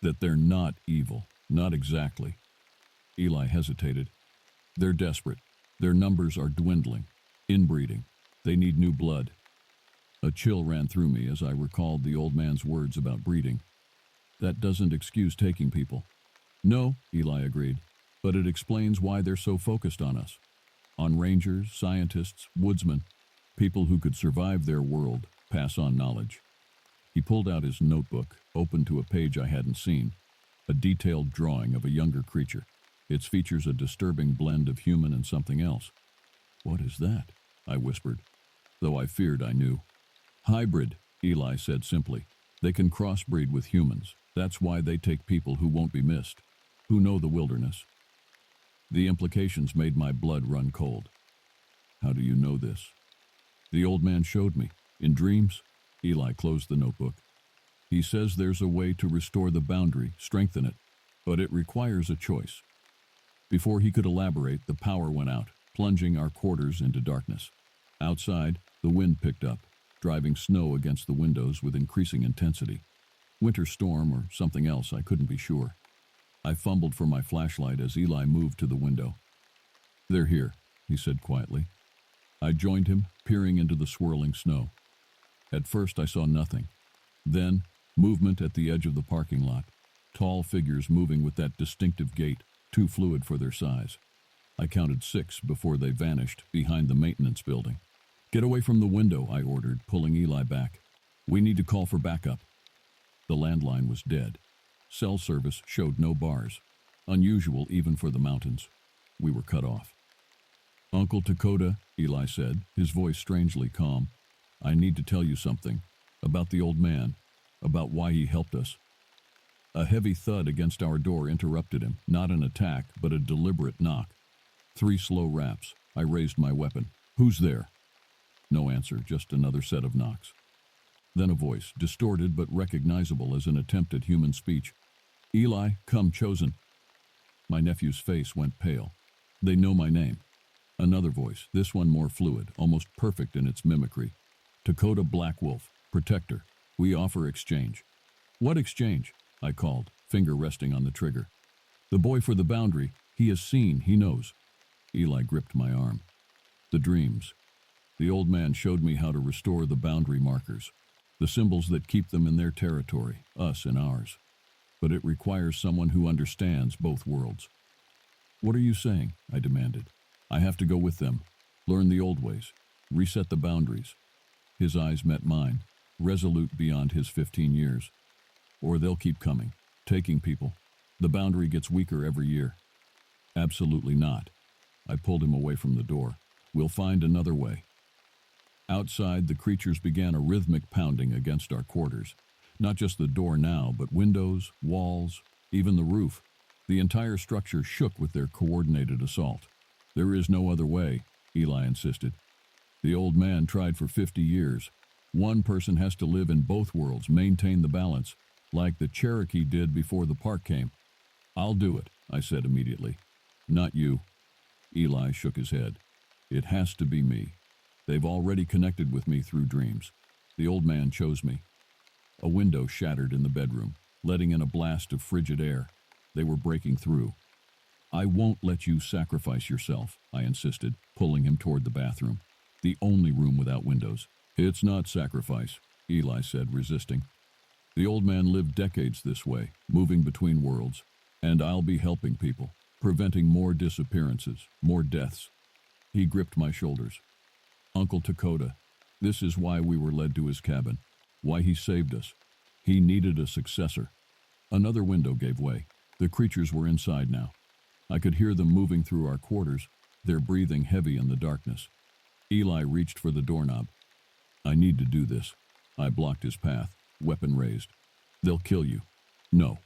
That they're not evil. Not exactly. Eli hesitated. They're desperate. Their numbers are dwindling. Inbreeding. They need new blood. A chill ran through me as I recalled the old man's words about breeding. That doesn't excuse taking people. No, Eli agreed, but it explains why they're so focused on us. On rangers, scientists, woodsmen, people who could survive their world, pass on knowledge. He pulled out his notebook, opened to a page I hadn't seen, a detailed drawing of a younger creature. Its features a disturbing blend of human and something else. "What is that?" I whispered, though I feared I knew. "Hybrid," Eli said simply. "They can crossbreed with humans. That's why they take people who won't be missed, who know the wilderness." The implications made my blood run cold. "How do you know this?" "The old man showed me. In dreams." Eli closed the notebook. "He says there's a way to restore the boundary, strengthen it, but it requires a choice." Before he could elaborate, the power went out, plunging our quarters into darkness. Outside, the wind picked up, driving snow against the windows with increasing intensity. Winter storm or something else, I couldn't be sure. I fumbled for my flashlight as Eli moved to the window. "They're here," he said quietly. I joined him, peering into the swirling snow. At first I saw nothing. Then, movement at the edge of the parking lot. Tall figures moving with that distinctive gait, too fluid for their size. I counted 6 before they vanished behind the maintenance building. "Get away from the window," I ordered, pulling Eli back. "We need to call for backup." The landline was dead. Cell service showed no bars. Unusual even for the mountains. We were cut off. "Uncle Dakota," Eli said, his voice strangely calm, "I need to tell you something. About the old man. About why he helped us." A heavy thud against our door interrupted him, not an attack, but a deliberate knock. 3 slow raps. I raised my weapon. "Who's there?" No answer, just another set of knocks. Then a voice, distorted but recognizable as an attempt at human speech. "Eli, come, chosen." My nephew's face went pale. "They know my name." Another voice, this one more fluid, almost perfect in its mimicry. "Dakota Blackwolf, protector. We offer exchange." "What exchange?" I called, finger resting on the trigger. "The boy for the boundary. He has seen, he knows." Eli gripped my arm. "The dreams. The old man showed me how to restore the boundary markers, the symbols that keep them in their territory, us in ours. But it requires someone who understands both worlds." "What are you saying?" I demanded. "I have to go with them, learn the old ways, reset the boundaries." His eyes met mine, resolute beyond his 15 years. "Or they'll keep coming, taking people. The boundary gets weaker every year." "Absolutely not." I pulled him away from the door. "We'll find another way." Outside, the creatures began a rhythmic pounding against our quarters. Not just the door now, but windows, walls, even the roof. The entire structure shook with their coordinated assault. "There is no other way," Eli insisted. "The old man tried for 50 years. One person has to live in both worlds, maintain the balance, like the Cherokee did before the park came." "I'll do it," I said immediately. "Not you." Eli shook his head. "It has to be me. They've already connected with me through dreams. The old man chose me." A window shattered in the bedroom, letting in a blast of frigid air. They were breaking through. "I won't let you sacrifice yourself," I insisted, pulling him toward the bathroom, the only room without windows. "It's not sacrifice," Eli said, resisting. "The old man lived decades this way, moving between worlds, and I'll be helping people, preventing more disappearances, more deaths." He gripped my shoulders. "Uncle Dakota, this is why we were led to his cabin, why he saved us. He needed a successor." Another window gave way. The creatures were inside now. I could hear them moving through our quarters, their breathing heavy in the darkness. Eli reached for the doorknob. "I need to do this." I blocked his path, weapon raised. "They'll kill you." "No."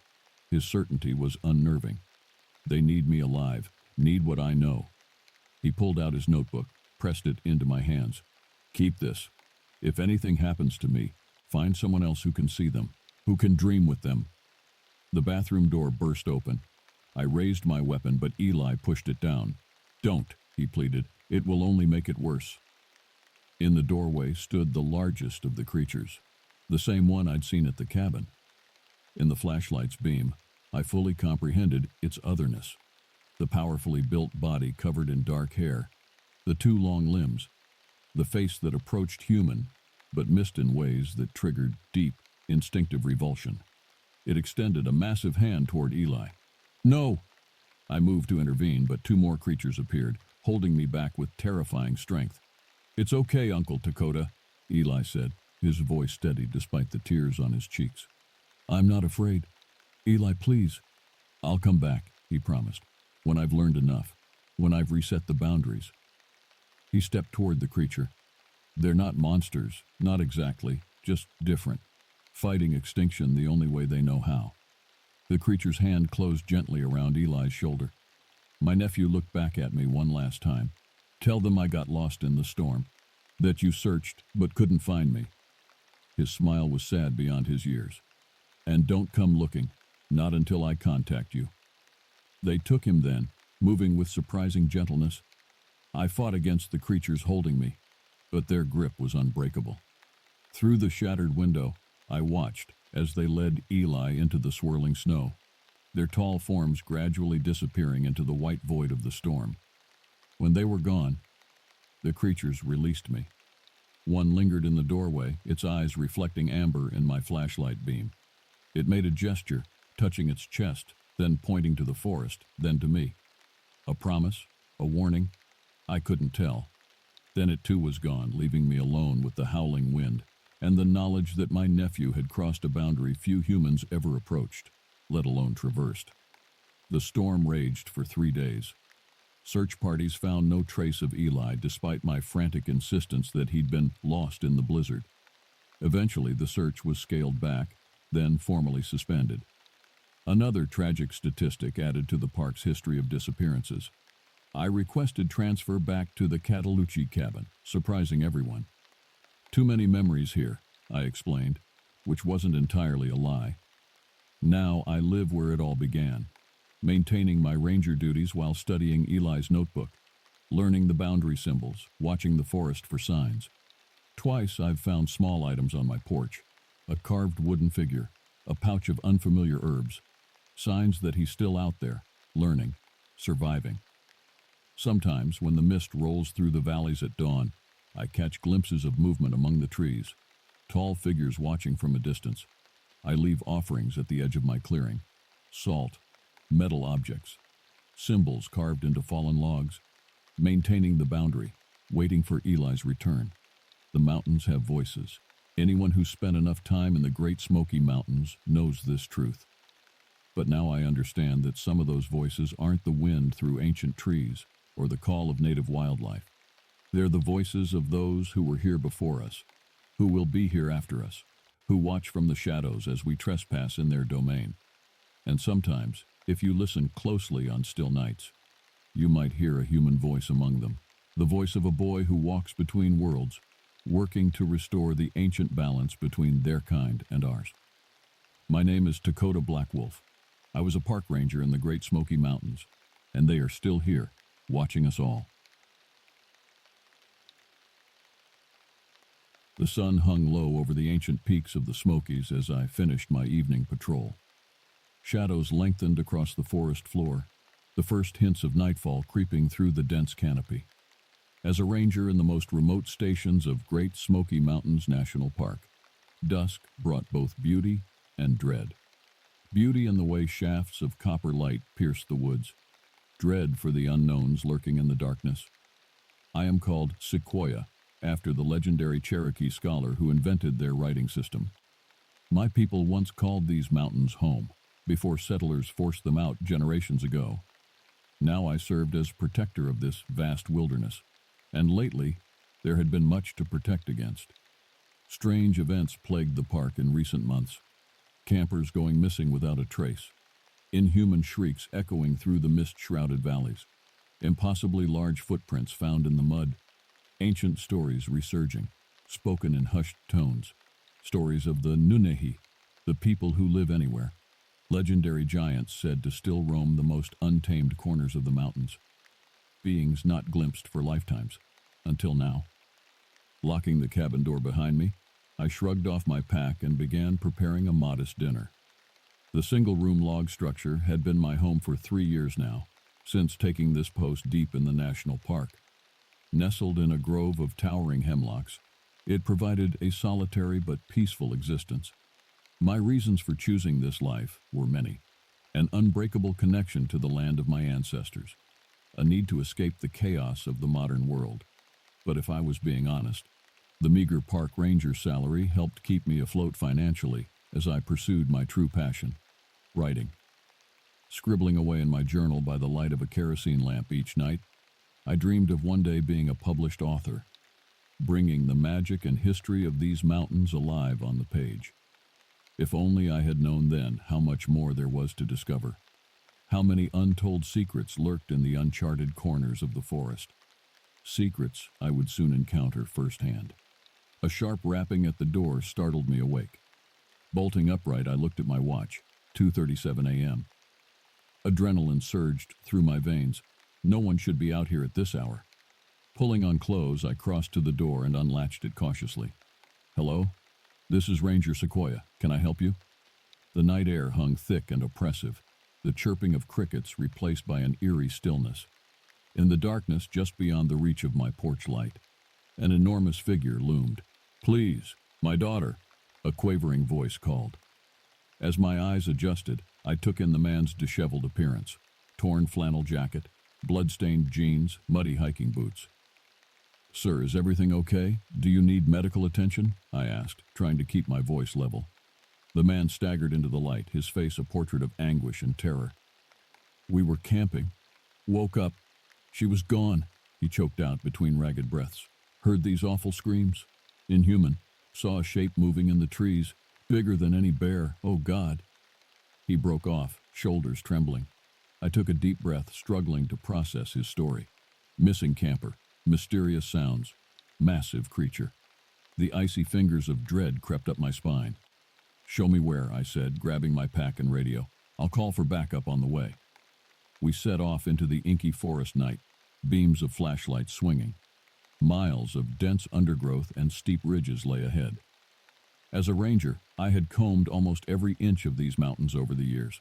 His certainty was unnerving. "They need me alive, need what I know." He pulled out his notebook, pressed it into my hands. "Keep this. If anything happens to me, find someone else who can see them, who can dream with them." The bathroom door burst open. I raised my weapon, but Eli pushed it down. "Don't," he pleaded. "It will only make it worse." In the doorway stood the largest of the creatures, the same one I'd seen at the cabin. In the flashlight's beam, I fully comprehended its otherness. The powerfully built body covered in dark hair, the 2 long limbs, the face that approached human, but missed in ways that triggered deep, instinctive revulsion. It extended a massive hand toward Eli. "No!" I moved to intervene, but 2 more creatures appeared, holding me back with terrifying strength. "It's okay, Uncle Dakota," Eli said. his voice steady despite the tears on his cheeks. "I'm not afraid. Eli, please." "I'll come back," he promised, "when I've learned enough, when I've reset the boundaries." He stepped toward the creature. "They're not monsters, not exactly, just different, fighting extinction the only way they know how." The creature's hand closed gently around Eli's shoulder. My nephew looked back at me one last time. "Tell them I got lost in the storm, that you searched but couldn't find me." His smile was sad beyond his years. "And don't come looking, not until I contact you." They took him then, moving with surprising gentleness. I fought against the creatures holding me, but their grip was unbreakable. Through the shattered window, I watched as they led Eli into the swirling snow, their tall forms gradually disappearing into the white void of the storm. When they were gone, the creatures released me. One lingered in the doorway, its eyes reflecting amber in my flashlight beam. It made a gesture, touching its chest, then pointing to the forest, then to me. A promise? A warning? I couldn't tell. Then it too was gone, leaving me alone with the howling wind and the knowledge that my nephew had crossed a boundary few humans ever approached, let alone traversed. The storm raged for 3 days. Search parties found no trace of Eli despite my frantic insistence that he'd been lost in the blizzard. Eventually, the search was scaled back, then formally suspended. Another tragic statistic added to the park's history of disappearances. I requested transfer back to the Catalucci cabin, surprising everyone. "Too many memories here," I explained, which wasn't entirely a lie. Now I live where it all began, maintaining my ranger duties while studying Eli's notebook, learning the boundary symbols, watching the forest for signs. Twice I've found small items on my porch, a carved wooden figure, a pouch of unfamiliar herbs, signs that he's still out there, learning, surviving. Sometimes, when the mist rolls through the valleys at dawn, I catch glimpses of movement among the trees, tall figures watching from a distance. I leave offerings at the edge of my clearing, salt, metal objects, symbols carved into fallen logs, maintaining the boundary, waiting for Eli's return. The mountains have voices. Anyone who's spent enough time in the Great Smoky Mountains knows this truth. But now I understand that some of those voices aren't the wind through ancient trees or the call of native wildlife. They're the voices of those who were here before us, who will be here after us, who watch from the shadows as we trespass in their domain. And sometimes, if you listen closely on still nights, you might hear a human voice among them, the voice of a boy who walks between worlds, working to restore the ancient balance between their kind and ours. My name is Dakota Blackwolf. I was a park ranger in the Great Smoky Mountains, and they are still here, watching us all. The sun hung low over the ancient peaks of the Smokies as I finished my evening patrol. Shadows lengthened across the forest floor, the first hints of nightfall creeping through the dense canopy. As a ranger in the most remote stations of Great Smoky Mountains National Park, dusk brought both beauty and dread. Beauty in the way shafts of copper light pierced the woods, dread for the unknowns lurking in the darkness. I am called Sequoia, after the legendary Cherokee scholar who invented their writing system. My people once called these mountains home, before settlers forced them out generations ago. Now I served as protector of this vast wilderness, and lately there had been much to protect against. Strange events plagued the park in recent months. Campers going missing without a trace, inhuman shrieks echoing through the mist-shrouded valleys, impossibly large footprints found in the mud, ancient stories resurging, spoken in hushed tones, stories of the Nunehi, the people who live anywhere, legendary giants said to still roam the most untamed corners of the mountains, beings not glimpsed for lifetimes, until now. Locking the cabin door behind me, I shrugged off my pack and began preparing a modest dinner. The single-room log structure had been my home for 3 years now, since taking this post deep in the national park. Nestled in a grove of towering hemlocks, it provided a solitary but peaceful existence. My reasons for choosing this life were many. An unbreakable connection to the land of my ancestors, a need to escape the chaos of the modern world. But if I was being honest, The meager park ranger salary helped keep me afloat financially as I pursued my true passion, writing. Scribbling away in my journal by the light of a kerosene lamp each night, I dreamed of one day being a published author, bringing the magic and history of these mountains alive on the page. If only I had known then how much more there was to discover, how many untold secrets lurked in the uncharted corners of the forest. Secrets I would soon encounter firsthand. A sharp rapping at the door startled me awake. Bolting upright, I looked at my watch, 2:37 a.m. Adrenaline surged through my veins. No one should be out here at this hour. Pulling on clothes, I crossed to the door and unlatched it cautiously. "Hello? This is Ranger Sequoia. Can I help you?" The night air hung thick and oppressive, the chirping of crickets replaced by an eerie stillness. In the darkness just beyond the reach of my porch light, an enormous figure loomed. "Please, my daughter," a quavering voice called. As my eyes adjusted, I took in the man's disheveled appearance: torn flannel jacket, blood-stained jeans, muddy hiking boots. "Sir, is everything okay? Do you need medical attention?" I asked, trying to keep my voice level. The man staggered into the light, his face a portrait of anguish and terror. "We were camping. Woke up. She was gone," he choked out between ragged breaths. "Heard these awful screams. Inhuman. Saw a shape moving in the trees, bigger than any bear. Oh, God." He broke off, shoulders trembling. I took a deep breath, struggling to process his story. Missing camper, mysterious sounds, massive creature. The icy fingers of dread crept up my spine. "Show me where," I said, grabbing my pack and radio. "I'll call for backup on the way." We set off into the inky forest night, beams of flashlights swinging. Miles of dense undergrowth and steep ridges lay ahead. As a ranger, I had combed almost every inch of these mountains over the years,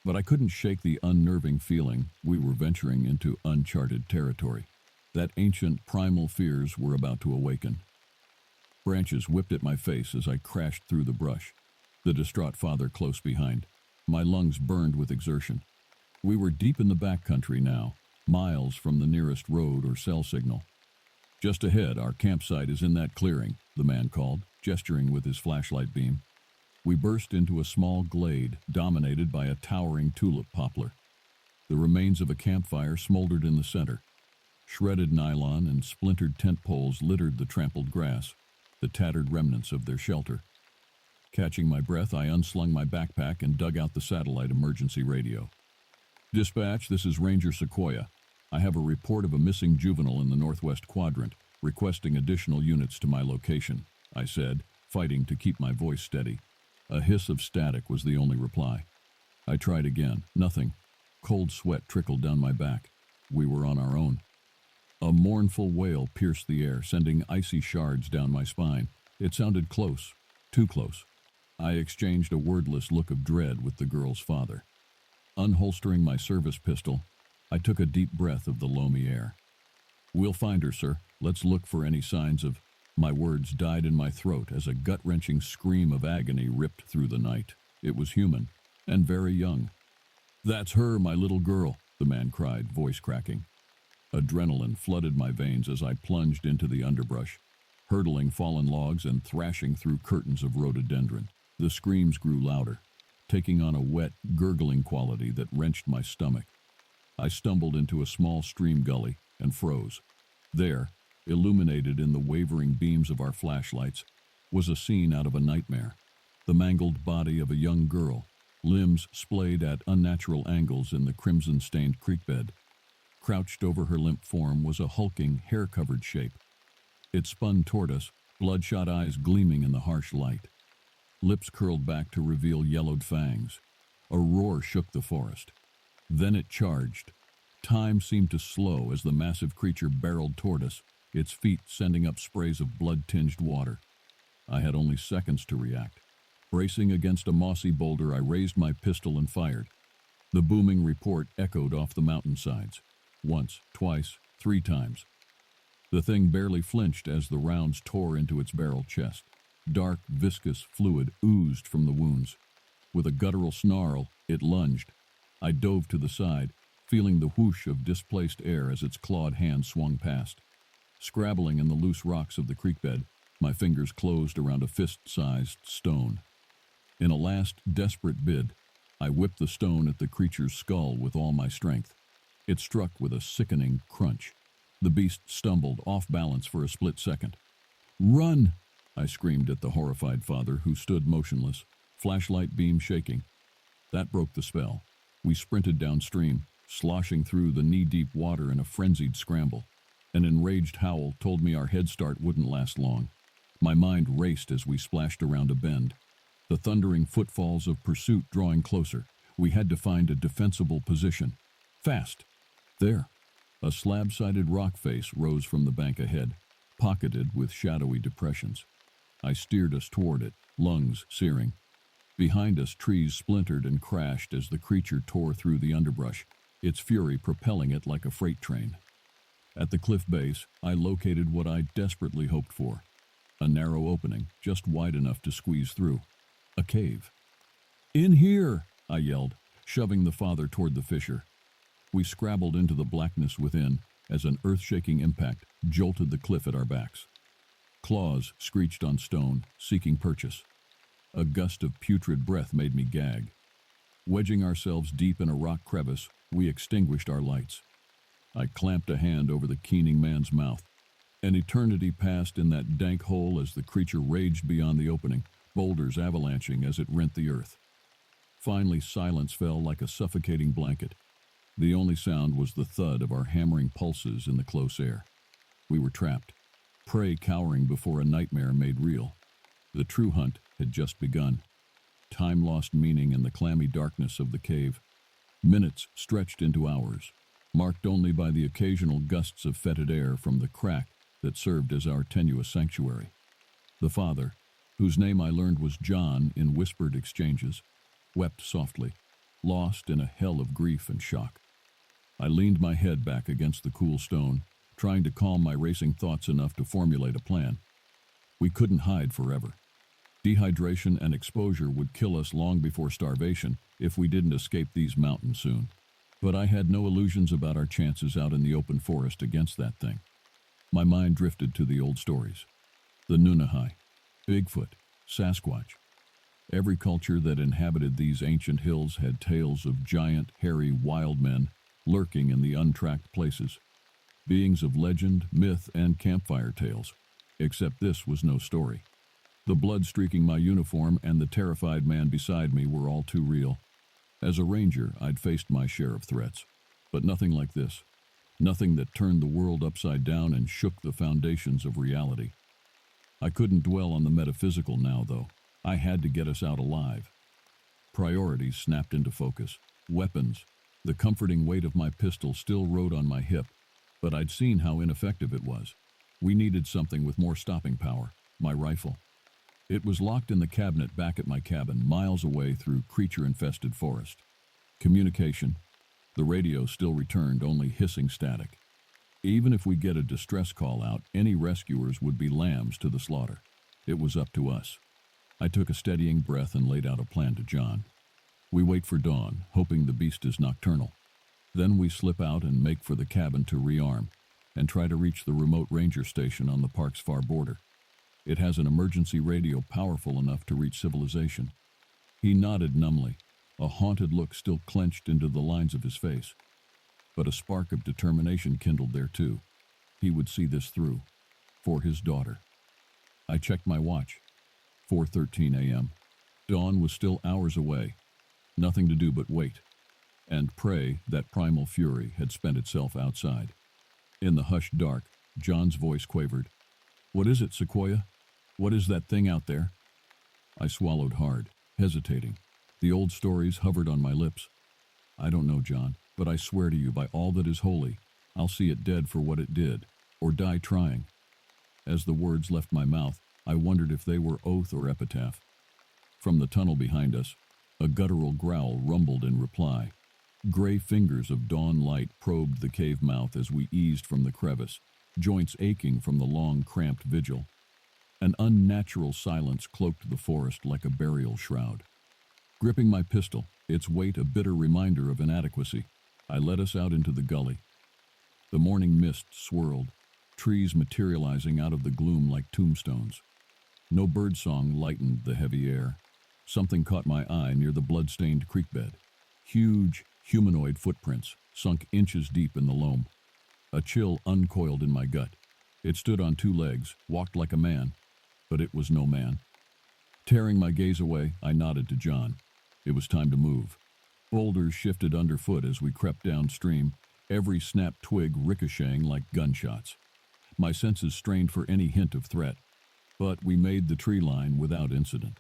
but I couldn't shake the unnerving feeling we were venturing into uncharted territory, that ancient primal fears were about to awaken. Branches whipped at my face as I crashed through the brush, the distraught father close behind. My lungs burned with exertion. We were deep in the backcountry now, miles from the nearest road or cell signal. "Just ahead, our campsite is in that clearing," the man called, gesturing with his flashlight beam. We burst into a small glade dominated by a towering tulip poplar. The remains of a campfire smoldered in the center. Shredded nylon and splintered tent poles littered the trampled grass, the tattered remnants of their shelter. Catching my breath, I unslung my backpack and dug out the satellite emergency radio. "Dispatch, this is Ranger Sequoia. I have a report of a missing juvenile in the northwest quadrant, requesting additional units to my location," I said, fighting to keep my voice steady. A hiss of static was the only reply. I tried again. Nothing. Cold sweat trickled down my back. We were on our own. A mournful wail pierced the air, sending icy shards down my spine. It sounded close. Too close. I exchanged a wordless look of dread with the girl's father. Unholstering my service pistol, I took a deep breath of the loamy air. "We'll find her, sir. Let's look for any signs of—" My words died in my throat as a gut-wrenching scream of agony ripped through the night. It was human, and very young. "That's her, my little girl," the man cried, voice cracking. Adrenaline flooded my veins as I plunged into the underbrush, hurdling fallen logs and thrashing through curtains of rhododendron. The screams grew louder, taking on a wet, gurgling quality that wrenched my stomach. I stumbled into a small stream gully and froze. There, illuminated in the wavering beams of our flashlights, was a scene out of a nightmare. The mangled body of a young girl, limbs splayed at unnatural angles in the crimson-stained creekbed. Crouched over her limp form was a hulking, hair-covered shape. It spun toward us, bloodshot eyes gleaming in the harsh light. Lips curled back to reveal yellowed fangs. A roar shook the forest. Then it charged. Time seemed to slow as the massive creature barreled toward us, its feet sending up sprays of blood-tinged water. I had only seconds to react. Bracing against a mossy boulder, I raised my pistol and fired. The booming report echoed off the mountainsides. Once, twice, 3 times. The thing barely flinched as the rounds tore into its barrel chest. Dark, viscous fluid oozed from the wounds. With a guttural snarl, it lunged. I dove to the side, feeling the whoosh of displaced air as its clawed hand swung past. Scrabbling in the loose rocks of the creekbed, My fingers closed around a fist-sized stone. In a last desperate bid, I whipped the stone at the creature's skull with all my strength. It struck with a sickening crunch. The beast stumbled, off balance for a split second. "Run!" I screamed at the horrified father, who stood motionless, flashlight beam shaking. That broke the spell. We sprinted downstream, sloshing through the knee-deep water in a frenzied scramble. An enraged howl told me our head start wouldn't last long. My mind raced as we splashed around a bend. The thundering footfalls of pursuit drawing closer. We had to find a defensible position. Fast! There! A slab-sided rock face rose from the bank ahead, pocketed with shadowy depressions. I steered us toward it, lungs searing. Behind us, trees splintered and crashed as the creature tore through the underbrush, its fury propelling it like a freight train. At the cliff base, I located what I desperately hoped for. A narrow opening, just wide enough to squeeze through. A cave. "In here!" I yelled, shoving the father toward the fissure. We scrabbled into the blackness within as an earth-shaking impact jolted the cliff at our backs. Claws screeched on stone, seeking purchase. A gust of putrid breath made me gag. Wedging ourselves deep in a rock crevice, we extinguished our lights. I clamped a hand over the keening man's mouth. An eternity passed in that dank hole as the creature raged beyond the opening, boulders avalanching as it rent the earth. Finally, silence fell like a suffocating blanket. The only sound was the thud of our hammering pulses in the close air. We were trapped, prey cowering before a nightmare made real. The true hunt had just begun. Time lost meaning in the clammy darkness of the cave. Minutes stretched into hours, marked only by the occasional gusts of fetid air from the crack that served as our tenuous sanctuary. The father, whose name I learned was John in whispered exchanges, wept softly, lost in a hell of grief and shock. I leaned my head back against the cool stone, trying to calm my racing thoughts enough to formulate a plan. We couldn't hide forever. Dehydration and exposure would kill us long before starvation if we didn't escape these mountains soon. But I had no illusions about our chances out in the open forest against that thing. My mind drifted to the old stories. The Nunahai, Bigfoot, Sasquatch. Every culture that inhabited these ancient hills had tales of giant, hairy, wild men lurking in the untracked places. Beings of legend, myth, and campfire tales. Except this was no story. The blood streaking my uniform and the terrified man beside me were all too real. As a ranger, I'd faced my share of threats, but nothing like this. Nothing that turned the world upside down and shook the foundations of reality. I couldn't dwell on the metaphysical now, though. I had to get us out alive. Priorities snapped into focus. Weapons. The comforting weight of my pistol still rode on my hip, but I'd seen how ineffective it was. We needed something with more stopping power. My rifle. It was locked in the cabinet back at my cabin, miles away through creature-infested forest. Communication. The radio still returned only hissing static. Even if we get a distress call out, any rescuers would be lambs to the slaughter. It was up to us. I took a steadying breath and laid out a plan to John. We wait for dawn, hoping the beast is nocturnal. Then we slip out and make for the cabin to rearm, and try to reach the remote ranger station on the park's far border. It has an emergency radio powerful enough to reach civilization. He nodded numbly, a haunted look still clenched into the lines of his face. But a spark of determination kindled there too. He would see this through. For his daughter. I checked my watch. 4:13 a.m. Dawn was still hours away. Nothing to do but wait. And pray that primal fury had spent itself outside. In the hushed dark, John's voice quavered. "What is it, Sequoia? What is that thing out there?" I swallowed hard, hesitating. The old stories hovered on my lips. "I don't know, John, but I swear to you by all that is holy, I'll see it dead for what it did, or die trying." As the words left my mouth, I wondered if they were oath or epitaph. From the tunnel behind us, a guttural growl rumbled in reply. Gray fingers of dawn light probed the cave mouth as we eased from the crevice, joints aching from the long, cramped vigil. An unnatural silence cloaked the forest like a burial shroud. Gripping my pistol, its weight a bitter reminder of inadequacy, I led us out into the gully. The morning mist swirled. trees materializing out of the gloom like tombstones. No birdsong lightened the heavy air. Something caught my eye near the blood-stained creek bed. Huge, humanoid footprints, sunk inches deep in the loam. A chill uncoiled in my gut. It stood on two legs, walked like a man, but it was no man. Tearing my gaze away, I nodded to John. It was time to move. Boulders shifted underfoot as we crept downstream, every snapped twig ricocheting like gunshots. My senses strained for any hint of threat, but we made the tree line without incident.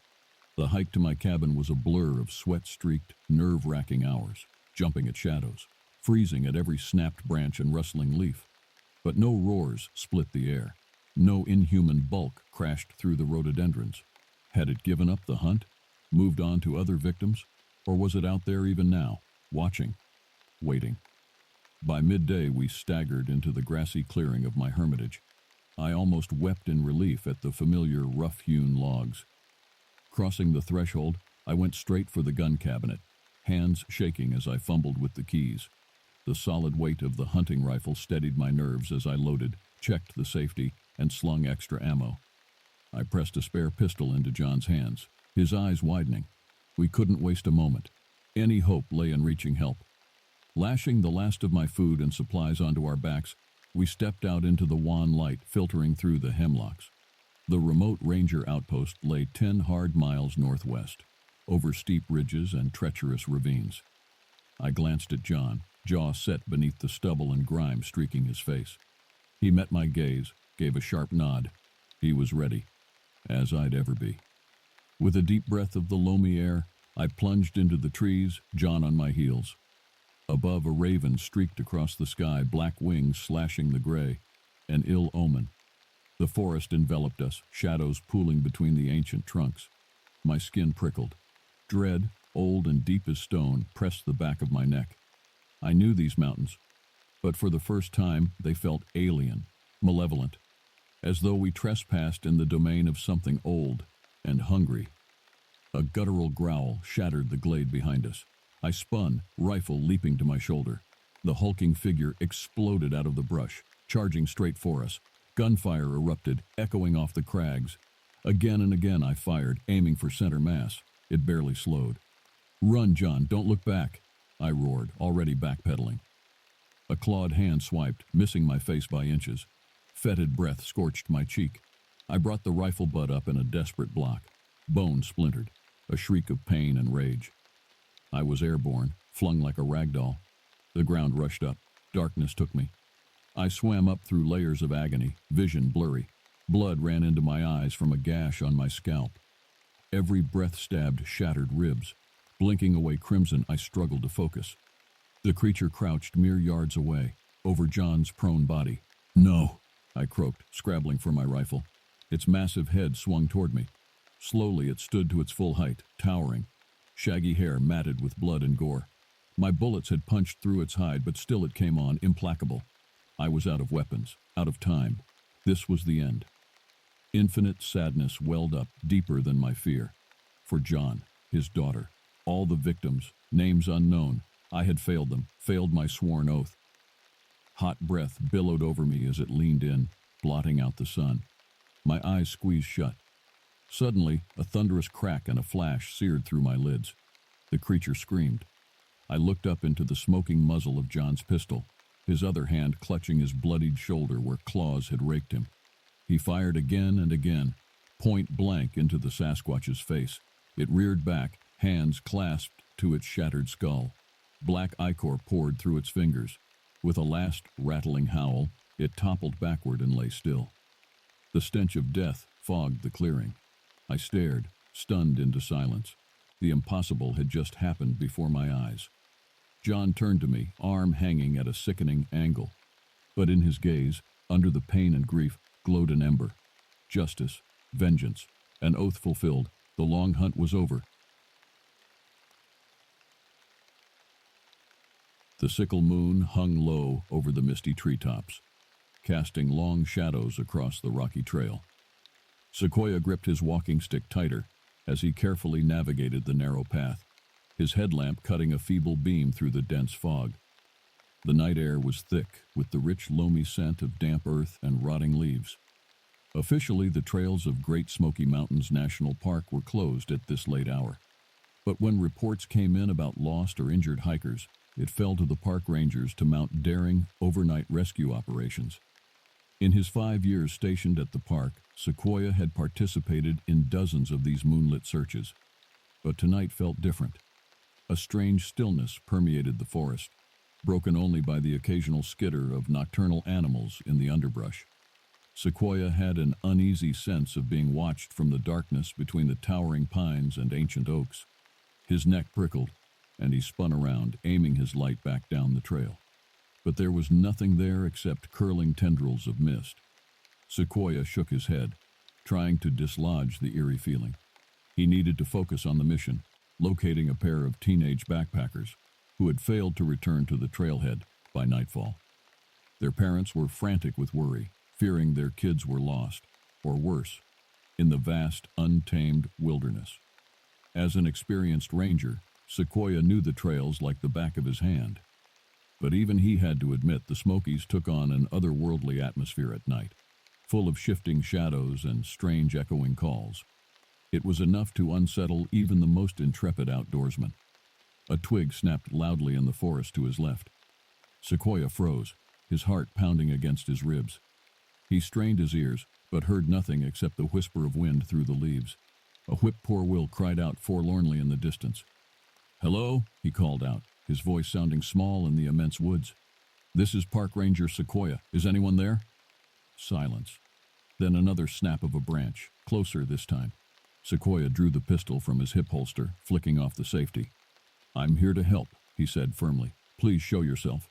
The hike to my cabin was a blur of sweat-streaked, nerve-wracking hours, jumping at shadows, freezing at every snapped branch and rustling leaf. But no roars split the air. No inhuman bulk crashed through the rhododendrons. Had it given up the hunt, moved on to other victims, or was it out there even now, watching, waiting? By midday, we staggered into the grassy clearing of my hermitage. I almost wept in relief at the familiar rough-hewn logs. Crossing the threshold, I went straight for the gun cabinet, hands shaking as I fumbled with the keys. The solid weight of the hunting rifle steadied my nerves as I loaded, checked the safety, and slung extra ammo. I pressed a spare pistol into John's hands, his eyes widening. We couldn't waste a moment. Any hope lay in reaching help. Lashing the last of my food and supplies onto our backs, we stepped out into the wan light filtering through the hemlocks. The remote ranger outpost lay 10 hard miles northwest, over steep ridges and treacherous ravines. I glanced at John, jaw set beneath the stubble and grime streaking his face. He met my gaze, gave a sharp nod. He was ready, as I'd ever be. With a deep breath of the loamy air, I plunged into the trees, John on my heels. Above, a raven streaked across the sky, black wings slashing the gray, an ill omen. The forest enveloped us, shadows pooling between the ancient trunks. My skin prickled. Dread, old and deep as stone, pressed the back of my neck. I knew these mountains, but for the first time they felt alien, malevolent, as though we trespassed in the domain of something old and hungry. A guttural growl shattered the glade behind us. I spun, rifle leaping to my shoulder. The hulking figure exploded out of the brush, charging straight for us. Gunfire erupted, echoing off the crags. Again and again I fired, aiming for center mass. It barely slowed. "Run, John, don't look back," I roared, already backpedaling. A clawed hand swiped, missing my face by inches. Fetid breath scorched my cheek. I brought the rifle butt up in a desperate block. Bone splintered, a shriek of pain and rage. I was airborne, flung like a rag doll. The ground rushed up. Darkness took me. I swam up through layers of agony, vision blurry. Blood ran into my eyes from a gash on my scalp. Every breath stabbed shattered ribs. Blinking away crimson, I struggled to focus. The creature crouched mere yards away, over John's prone body. "No," I croaked, scrabbling for my rifle. Its massive head swung toward me. Slowly it stood to its full height, towering. Shaggy hair matted with blood and gore. My bullets had punched through its hide, but still it came on, implacable. I was out of weapons, out of time. This was the end. Infinite sadness welled up, deeper than my fear. For John, his daughter, all the victims, names unknown, I had failed them, failed my sworn oath. Hot breath billowed over me as it leaned in, blotting out the sun. My eyes squeezed shut. Suddenly, a thunderous crack and a flash seared through my lids. The creature screamed. I looked up into the smoking muzzle of John's pistol, his other hand clutching his bloodied shoulder where claws had raked him. He fired again and again, point blank into the Sasquatch's face. It reared back, hands clasped to its shattered skull. Black ichor poured through its fingers. With a last rattling howl, it toppled backward and lay still. The stench of death fogged the clearing. I stared, stunned into silence. The impossible had just happened before my eyes. John turned to me, arm hanging at a sickening angle. But in his gaze, under the pain and grief, glowed an ember. Justice, vengeance, an oath fulfilled. The long hunt was over. The sickle moon hung low over the misty treetops, casting long shadows across the rocky trail. Sequoia gripped his walking stick tighter as he carefully navigated the narrow path, his headlamp cutting a feeble beam through the dense fog. The night air was thick, with the rich, loamy scent of damp earth and rotting leaves. Officially, the trails of Great Smoky Mountains National Park were closed at this late hour. But when reports came in about lost or injured hikers, it fell to the park rangers to mount daring, overnight rescue operations. In his 5 years stationed at the park, Sequoia had participated in dozens of these moonlit searches. But tonight felt different. A strange stillness permeated the forest, broken only by the occasional skitter of nocturnal animals in the underbrush. Sequoia had an uneasy sense of being watched from the darkness between the towering pines and ancient oaks. His neck prickled, and he spun around, aiming his light back down the trail. But there was nothing there except curling tendrils of mist. Sequoia shook his head, trying to dislodge the eerie feeling. He needed to focus on the mission, locating a pair of teenage backpackers who had failed to return to the trailhead by nightfall. Their parents were frantic with worry, fearing their kids were lost, or worse, in the vast, untamed wilderness. As an experienced ranger, Sequoia knew the trails like the back of his hand. But even he had to admit the Smokies took on an otherworldly atmosphere at night, full of shifting shadows and strange echoing calls. It was enough to unsettle even the most intrepid outdoorsman. A twig snapped loudly in the forest to his left. Sequoia froze, his heart pounding against his ribs. He strained his ears, but heard nothing except the whisper of wind through the leaves. A whippoorwill cried out forlornly in the distance. "Hello," he called out, his voice sounding small in the immense woods. "This is Park Ranger Sequoia. Is anyone there?" Silence. Then another snap of a branch, closer this time. Sequoia drew the pistol from his hip holster, flicking off the safety. "I'm here to help," he said firmly. "Please show yourself."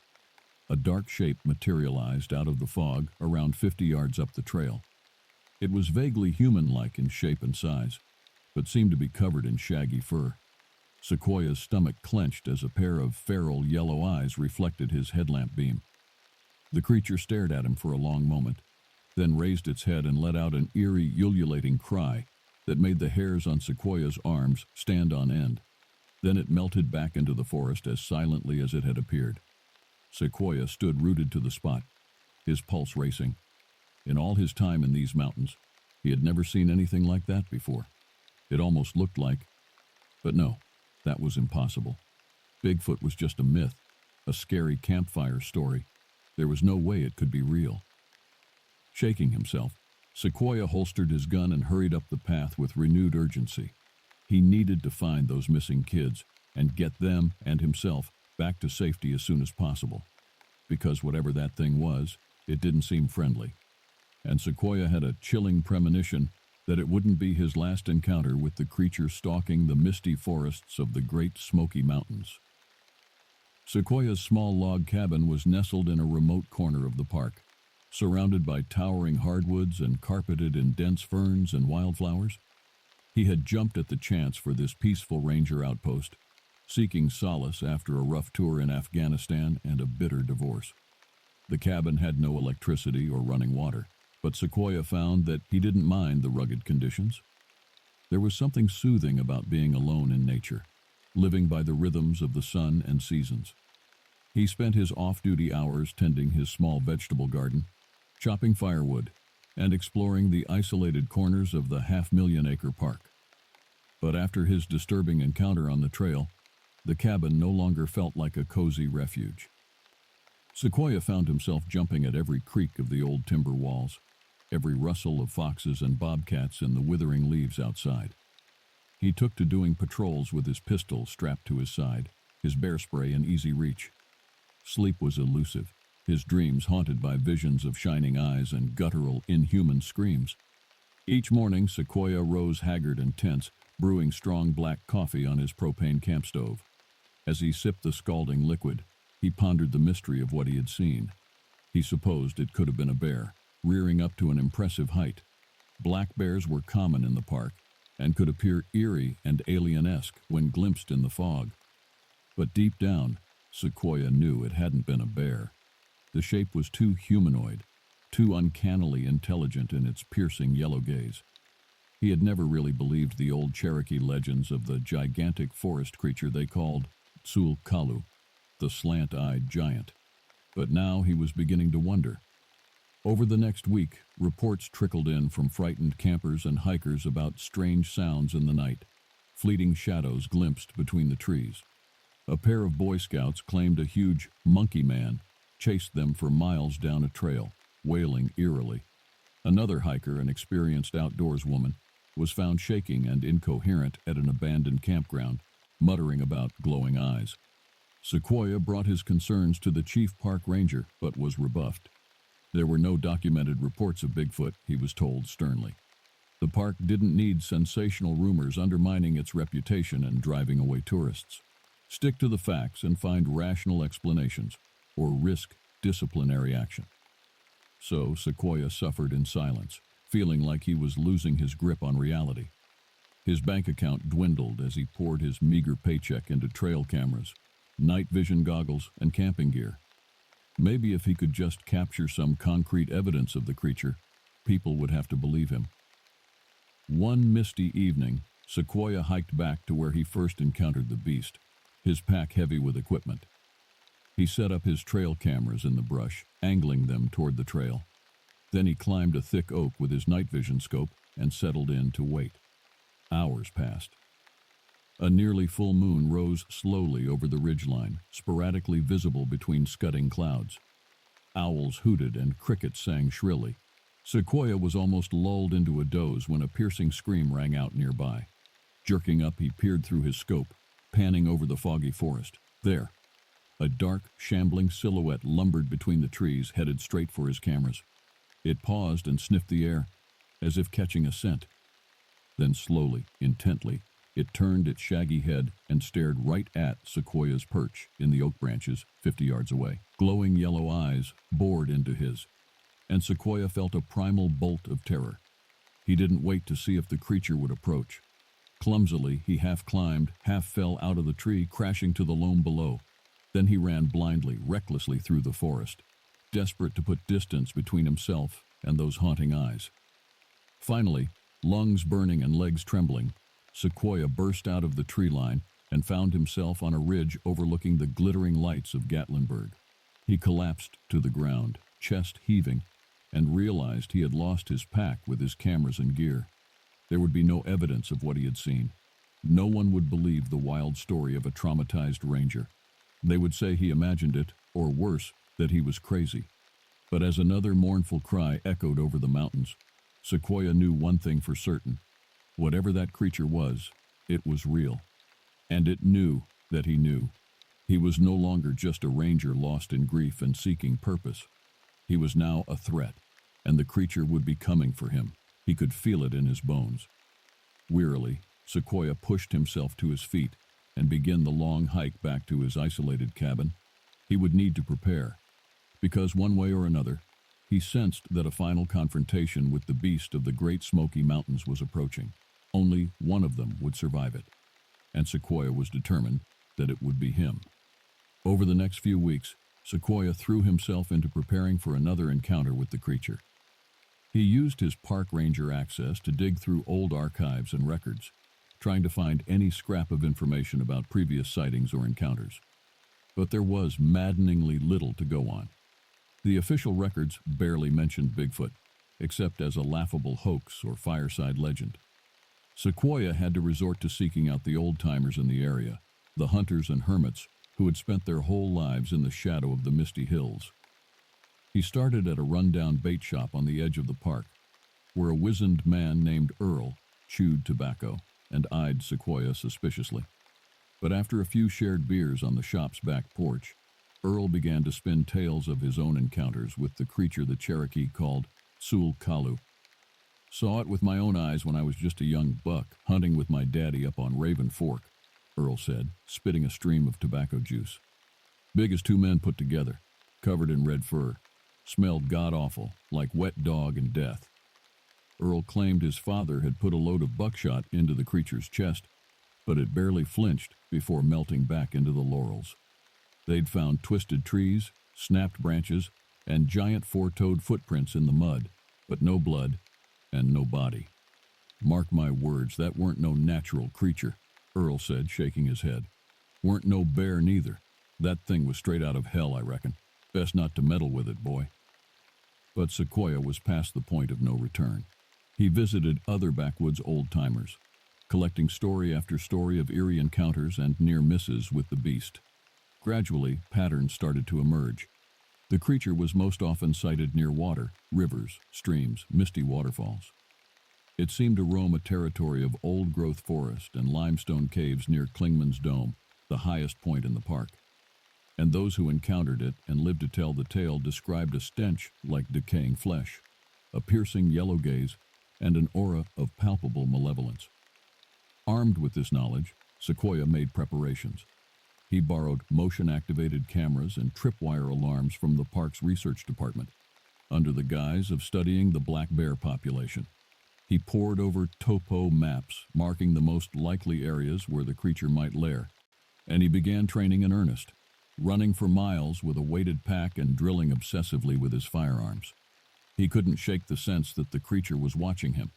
A dark shape materialized out of the fog around 50 yards up the trail. It was vaguely human-like in shape and size, but seemed to be covered in shaggy fur. Sequoia's stomach clenched as a pair of feral yellow eyes reflected his headlamp beam. The creature stared at him for a long moment, then raised its head and let out an eerie, ululating cry that made the hairs on Sequoia's arms stand on end. Then it melted back into the forest as silently as it had appeared. Sequoia stood rooted to the spot, his pulse racing. In all his time in these mountains, he had never seen anything like that before. It almost looked like... But no, that was impossible. Bigfoot was just a myth, a scary campfire story. There was no way it could be real. Shaking himself, Sequoia holstered his gun and hurried up the path with renewed urgency. He needed to find those missing kids and get them and himself back to safety as soon as possible. Because whatever that thing was, it didn't seem friendly. And Sequoia had a chilling premonition that it wouldn't be his last encounter with the creature stalking the misty forests of the Great Smoky Mountains. Sequoia's small log cabin was nestled in a remote corner of the park, surrounded by towering hardwoods and carpeted in dense ferns and wildflowers. He had jumped at the chance for this peaceful ranger outpost, seeking solace after a rough tour in Afghanistan and a bitter divorce. The cabin had no electricity or running water, but Sequoia found that he didn't mind the rugged conditions. There was something soothing about being alone in nature, living by the rhythms of the sun and seasons. He spent his off-duty hours tending his small vegetable garden, chopping firewood, and exploring the isolated corners of the half-million-acre park. But after his disturbing encounter on the trail, the cabin no longer felt like a cozy refuge. Sequoia found himself jumping at every creak of the old timber walls, every rustle of foxes and bobcats in the withering leaves outside. He took to doing patrols with his pistol strapped to his side, his bear spray in easy reach. Sleep was elusive, his dreams haunted by visions of shining eyes and guttural, inhuman screams. Each morning, Sequoia rose haggard and tense, brewing strong black coffee on his propane camp stove. As he sipped the scalding liquid, he pondered the mystery of what he had seen. He supposed it could have been a bear, rearing up to an impressive height. Black bears were common in the park and could appear eerie and alien-esque when glimpsed in the fog. But deep down, Sequoia knew it hadn't been a bear. The shape was too humanoid, too uncannily intelligent in its piercing yellow gaze. He had never really believed the old Cherokee legends of the gigantic forest creature they called Tsul'kalu', the slant-eyed giant. But now he was beginning to wonder. Over the next week, reports trickled in from frightened campers and hikers about strange sounds in the night, fleeting shadows glimpsed between the trees. A pair of Boy Scouts claimed a huge monkey man chased them for miles down a trail, wailing eerily. Another hiker, an experienced outdoors woman, was found shaking and incoherent at an abandoned campground, muttering about glowing eyes. Sequoia brought his concerns to the chief park ranger, but was rebuffed. There were no documented reports of Bigfoot, he was told sternly. The park didn't need sensational rumors undermining its reputation and driving away tourists. Stick to the facts and find rational explanations, or risk disciplinary action. So Sequoia suffered in silence, feeling like he was losing his grip on reality. His bank account dwindled as he poured his meager paycheck into trail cameras, night vision goggles, and camping gear. Maybe if he could just capture some concrete evidence of the creature, people would have to believe him. One misty evening, Sequoia hiked back to where he first encountered the beast, his pack heavy with equipment. He set up his trail cameras in the brush, angling them toward the trail. Then he climbed a thick oak with his night vision scope and settled in to wait. Hours passed. A nearly full moon rose slowly over the ridgeline, sporadically visible between scudding clouds. Owls hooted and crickets sang shrilly. Sequoia was almost lulled into a doze when a piercing scream rang out nearby. Jerking up, he peered through his scope, panning over the foggy forest. There, a dark, shambling silhouette lumbered between the trees, headed straight for his cameras. It paused and sniffed the air, as if catching a scent. Then slowly, intently, it turned its shaggy head and stared right at Sequoia's perch in the oak branches 50 yards away. Glowing yellow eyes bored into his, and Sequoia felt a primal bolt of terror. He didn't wait to see if the creature would approach. Clumsily, he half climbed, half fell out of the tree, crashing to the loam below. Then he ran blindly, recklessly through the forest, desperate to put distance between himself and those haunting eyes. Finally, lungs burning and legs trembling, Sequoia burst out of the tree line and found himself on a ridge overlooking the glittering lights of Gatlinburg. He collapsed to the ground, chest heaving, and realized he had lost his pack with his cameras and gear. There would be no evidence of what he had seen. No one would believe the wild story of a traumatized ranger. They would say he imagined it, or worse, that he was crazy. But as another mournful cry echoed over the mountains, Sequoia knew one thing for certain. Whatever that creature was, it was real. And it knew that he knew. He was no longer just a ranger lost in grief and seeking purpose. He was now a threat, and the creature would be coming for him. He could feel it in his bones. Wearily, Sequoia pushed himself to his feet and began the long hike back to his isolated cabin. He would need to prepare, because one way or another, he sensed that a final confrontation with the beast of the Great Smoky Mountains was approaching. Only one of them would survive it, and Sequoia was determined that it would be him. Over the next few weeks, Sequoia threw himself into preparing for another encounter with the creature. He used his park ranger access to dig through old archives and records, trying to find any scrap of information about previous sightings or encounters. But there was maddeningly little to go on. The official records barely mentioned Bigfoot, except as a laughable hoax or fireside legend. Sequoia had to resort to seeking out the old-timers in the area, the hunters and hermits who had spent their whole lives in the shadow of the misty hills. He started at a rundown bait shop on the edge of the park, where a wizened man named Earl chewed tobacco and eyed Sequoia suspiciously. But after a few shared beers on the shop's back porch, Earl began to spin tales of his own encounters with the creature the Cherokee called Sul Kalu. "Saw it with my own eyes when I was just a young buck, hunting with my daddy up on Raven Fork," Earl said, spitting a stream of tobacco juice. "Big as two men put together, covered in red fur. Smelled god-awful, like wet dog and death." Earl claimed his father had put a load of buckshot into the creature's chest, but it barely flinched before melting back into the laurels. They'd found twisted trees, snapped branches, and giant four-toed footprints in the mud, but no blood and no body. "Mark my words, that weren't no natural creature," Earl said, shaking his head. "Weren't no bear neither. That thing was straight out of hell, I reckon." Best not to meddle with it, boy. But Sequoia was past the point of no return. He visited other backwoods old-timers, collecting story after story of eerie encounters and near misses with the beast. Gradually, patterns started to emerge. The creature was most often sighted near water, rivers, streams, misty waterfalls. It seemed to roam a territory of old-growth forest and limestone caves near Klingman's Dome, the highest point in the park. And those who encountered it and lived to tell the tale described a stench like decaying flesh, a piercing yellow gaze, and an aura of palpable malevolence. Armed with this knowledge, Sequoia made preparations. He borrowed motion-activated cameras and tripwire alarms from the park's research department, under the guise of studying the black bear population. He pored over topo maps, marking the most likely areas where the creature might lair, and he began training in earnest, running for miles with a weighted pack and drilling obsessively with his firearms. He couldn't shake the sense that the creature was watching him,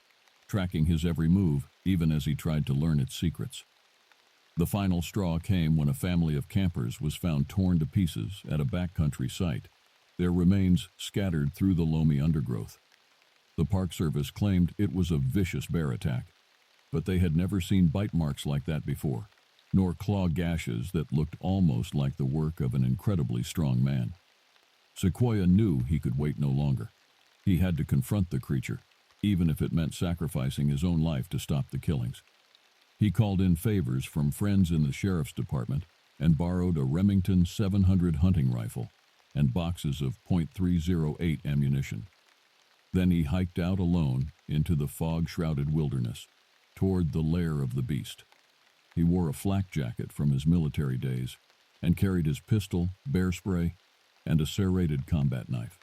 tracking his every move, even as he tried to learn its secrets. The final straw came when a family of campers was found torn to pieces at a backcountry site, their remains scattered through the loamy undergrowth. The Park Service claimed it was a vicious bear attack, but they had never seen bite marks like that before, nor claw gashes that looked almost like the work of an incredibly strong man. Sequoia knew he could wait no longer. He had to confront the creature, even if it meant sacrificing his own life to stop the killings. He called in favors from friends in the sheriff's department and borrowed a Remington 700 hunting rifle and boxes of .308 ammunition. Then he hiked out alone into the fog-shrouded wilderness, toward the lair of the beast. He wore a flak jacket from his military days and carried his pistol, bear spray, and a serrated combat knife.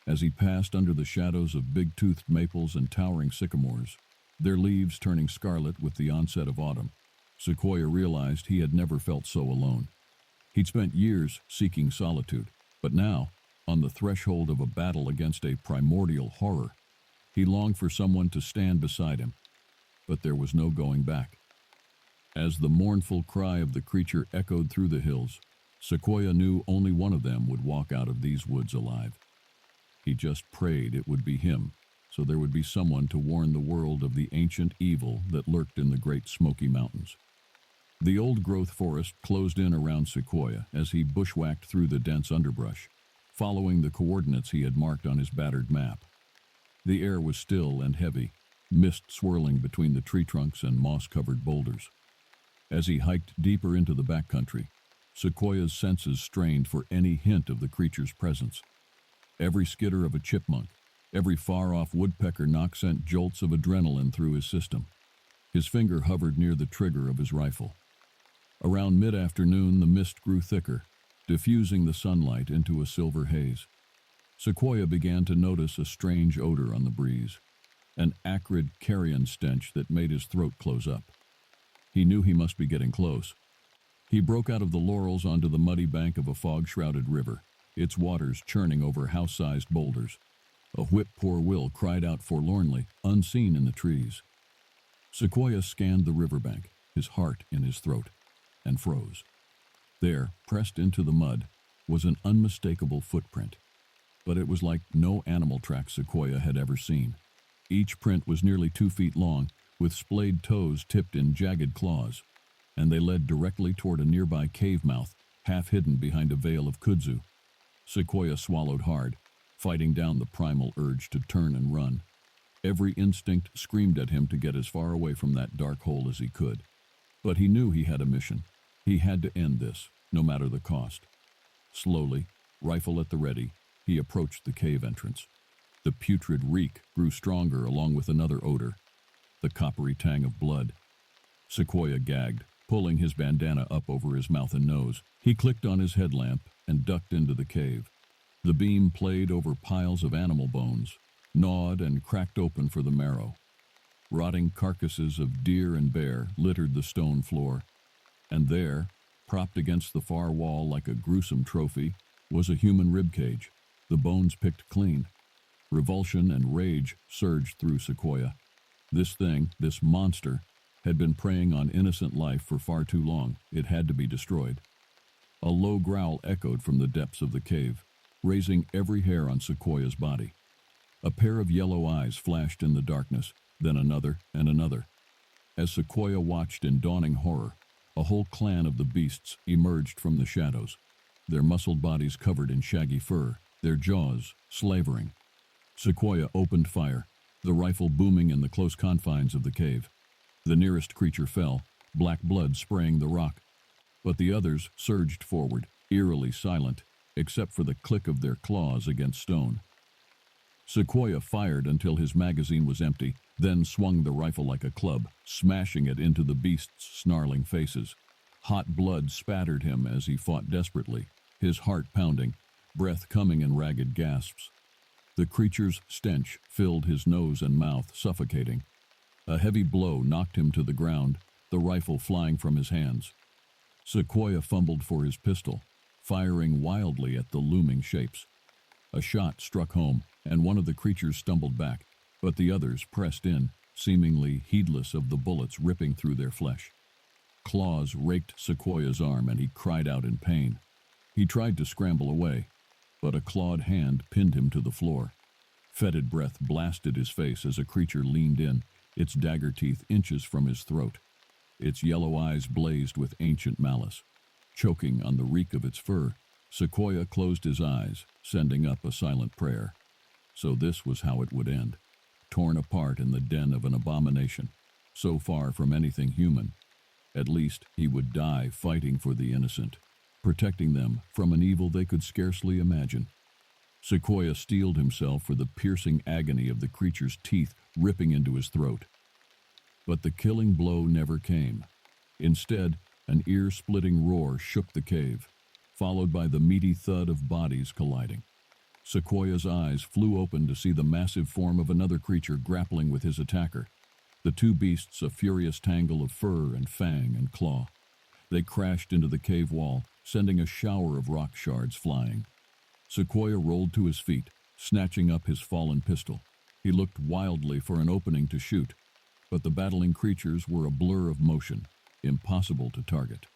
As he passed under the shadows of big-toothed maples and towering sycamores, their leaves turning scarlet with the onset of autumn, Sequoia realized he had never felt so alone. He'd spent years seeking solitude, but now, on the threshold of a battle against a primordial horror, he longed for someone to stand beside him. But there was no going back. As the mournful cry of the creature echoed through the hills, Sequoia knew only one of them would walk out of these woods alive. He just prayed it would be him, so there would be someone to warn the world of the ancient evil that lurked in the Great Smoky Mountains. The old-growth forest closed in around Sequoia as he bushwhacked through the dense underbrush, following the coordinates he had marked on his battered map. The air was still and heavy, mist swirling between the tree trunks and moss-covered boulders. As he hiked deeper into the backcountry, Sequoia's senses strained for any hint of the creature's presence. Every skitter of a chipmunk, every far-off woodpecker knock sent jolts of adrenaline through his system. His finger hovered near the trigger of his rifle. Around mid-afternoon, the mist grew thicker, diffusing the sunlight into a silver haze. Sequoia began to notice a strange odor on the breeze, an acrid carrion stench that made his throat close up. He knew he must be getting close. He broke out of the laurels onto the muddy bank of a fog-shrouded river, its waters churning over house-sized boulders. A whip-poor will cried out forlornly, unseen in the trees. Sequoia scanned the riverbank, his heart in his throat, and froze. There, pressed into the mud, was an unmistakable footprint. But it was like no animal track Sequoia had ever seen. Each print was nearly 2 feet long, with splayed toes tipped in jagged claws, and they led directly toward a nearby cave mouth, half hidden behind a veil of kudzu. Sequoia swallowed hard, fighting down the primal urge to turn and run. Every instinct screamed at him to get as far away from that dark hole as he could. But he knew he had a mission. He had to end this, no matter the cost. Slowly, rifle at the ready, he approached the cave entrance. The putrid reek grew stronger along with another odor, the coppery tang of blood. Sequoia gagged, pulling his bandana up over his mouth and nose. He clicked on his headlamp and ducked into the cave. The beam played over piles of animal bones, gnawed and cracked open for the marrow. Rotting carcasses of deer and bear littered the stone floor, and there, propped against the far wall like a gruesome trophy, was a human ribcage, the bones picked clean. Revulsion and rage surged through Sequoia. This thing, this monster, had been preying on innocent life for far too long. It had to be destroyed. A low growl echoed from the depths of the cave, raising every hair on Sequoia's body. A pair of yellow eyes flashed in the darkness, then another and another. As Sequoia watched in dawning horror, a whole clan of the beasts emerged from the shadows, their muscled bodies covered in shaggy fur, their jaws slavering. Sequoia opened fire, the rifle booming in the close confines of the cave. The nearest creature fell, black blood spraying the rock, but the others surged forward, eerily silent, except for the click of their claws against stone. Sequoia fired until his magazine was empty, then swung the rifle like a club, smashing it into the beasts' snarling faces. Hot blood spattered him as he fought desperately, his heart pounding, breath coming in ragged gasps. The creature's stench filled his nose and mouth, suffocating. A heavy blow knocked him to the ground, the rifle flying from his hands. Sequoia fumbled for his pistol, firing wildly at the looming shapes. A shot struck home, and one of the creatures stumbled back, but the others pressed in, seemingly heedless of the bullets ripping through their flesh. Claws raked Sequoia's arm, and he cried out in pain. He tried to scramble away, but a clawed hand pinned him to the floor. Fetid breath blasted his face as a creature leaned in, its dagger teeth inches from his throat. Its yellow eyes blazed with ancient malice. Choking on the reek of its fur, Sequoia closed his eyes, sending up a silent prayer. So this was how it would end, torn apart in the den of an abomination, so far from anything human. At least he would die fighting for the innocent, protecting them from an evil they could scarcely imagine. Sequoia steeled himself for the piercing agony of the creature's teeth ripping into his throat. But the killing blow never came. Instead, an ear-splitting roar shook the cave, followed by the meaty thud of bodies colliding. Sequoia's eyes flew open to see the massive form of another creature grappling with his attacker. The two beasts a furious tangle of fur and fang and claw. They crashed into the cave wall, sending a shower of rock shards flying. Sequoia rolled to his feet, snatching up his fallen pistol. He looked wildly for an opening to shoot, but the battling creatures were a blur of motion, impossible to target.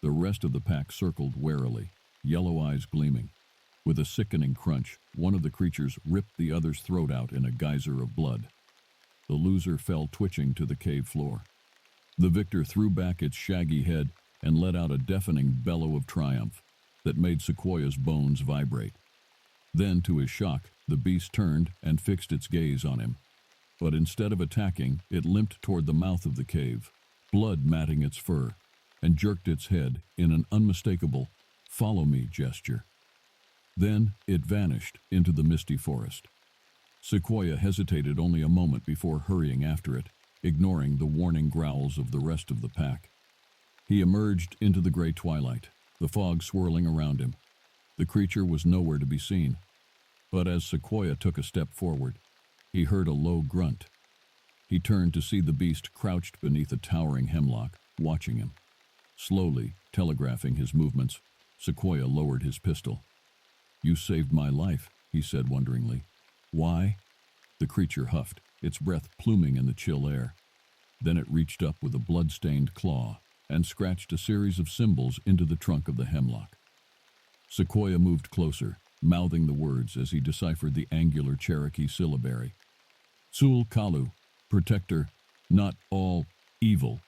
The rest of the pack circled warily, yellow eyes gleaming. With a sickening crunch, one of the creatures ripped the other's throat out in a geyser of blood. The loser fell twitching to the cave floor. The victor threw back its shaggy head and let out a deafening bellow of triumph that made Sequoia's bones vibrate. Then, to his shock, the beast turned and fixed its gaze on him. But instead of attacking, it limped toward the mouth of the cave, blood matting its fur, and jerked its head in an unmistakable "follow me" gesture. Then it vanished into the misty forest. Sequoia hesitated only a moment before hurrying after it, ignoring the warning growls of the rest of the pack. He emerged into the gray twilight, the fog swirling around him. The creature was nowhere to be seen, but as Sequoia took a step forward, he heard a low grunt. He turned to see the beast crouched beneath a towering hemlock, watching him. Slowly, telegraphing his movements, Sequoia lowered his pistol. "You saved my life," he said wonderingly. "Why?" The creature huffed, its breath pluming in the chill air. Then it reached up with a blood-stained claw and scratched a series of symbols into the trunk of the hemlock. Sequoia moved closer, mouthing the words as he deciphered the angular Cherokee syllabary. "Sul Kalu, protector, not all evil."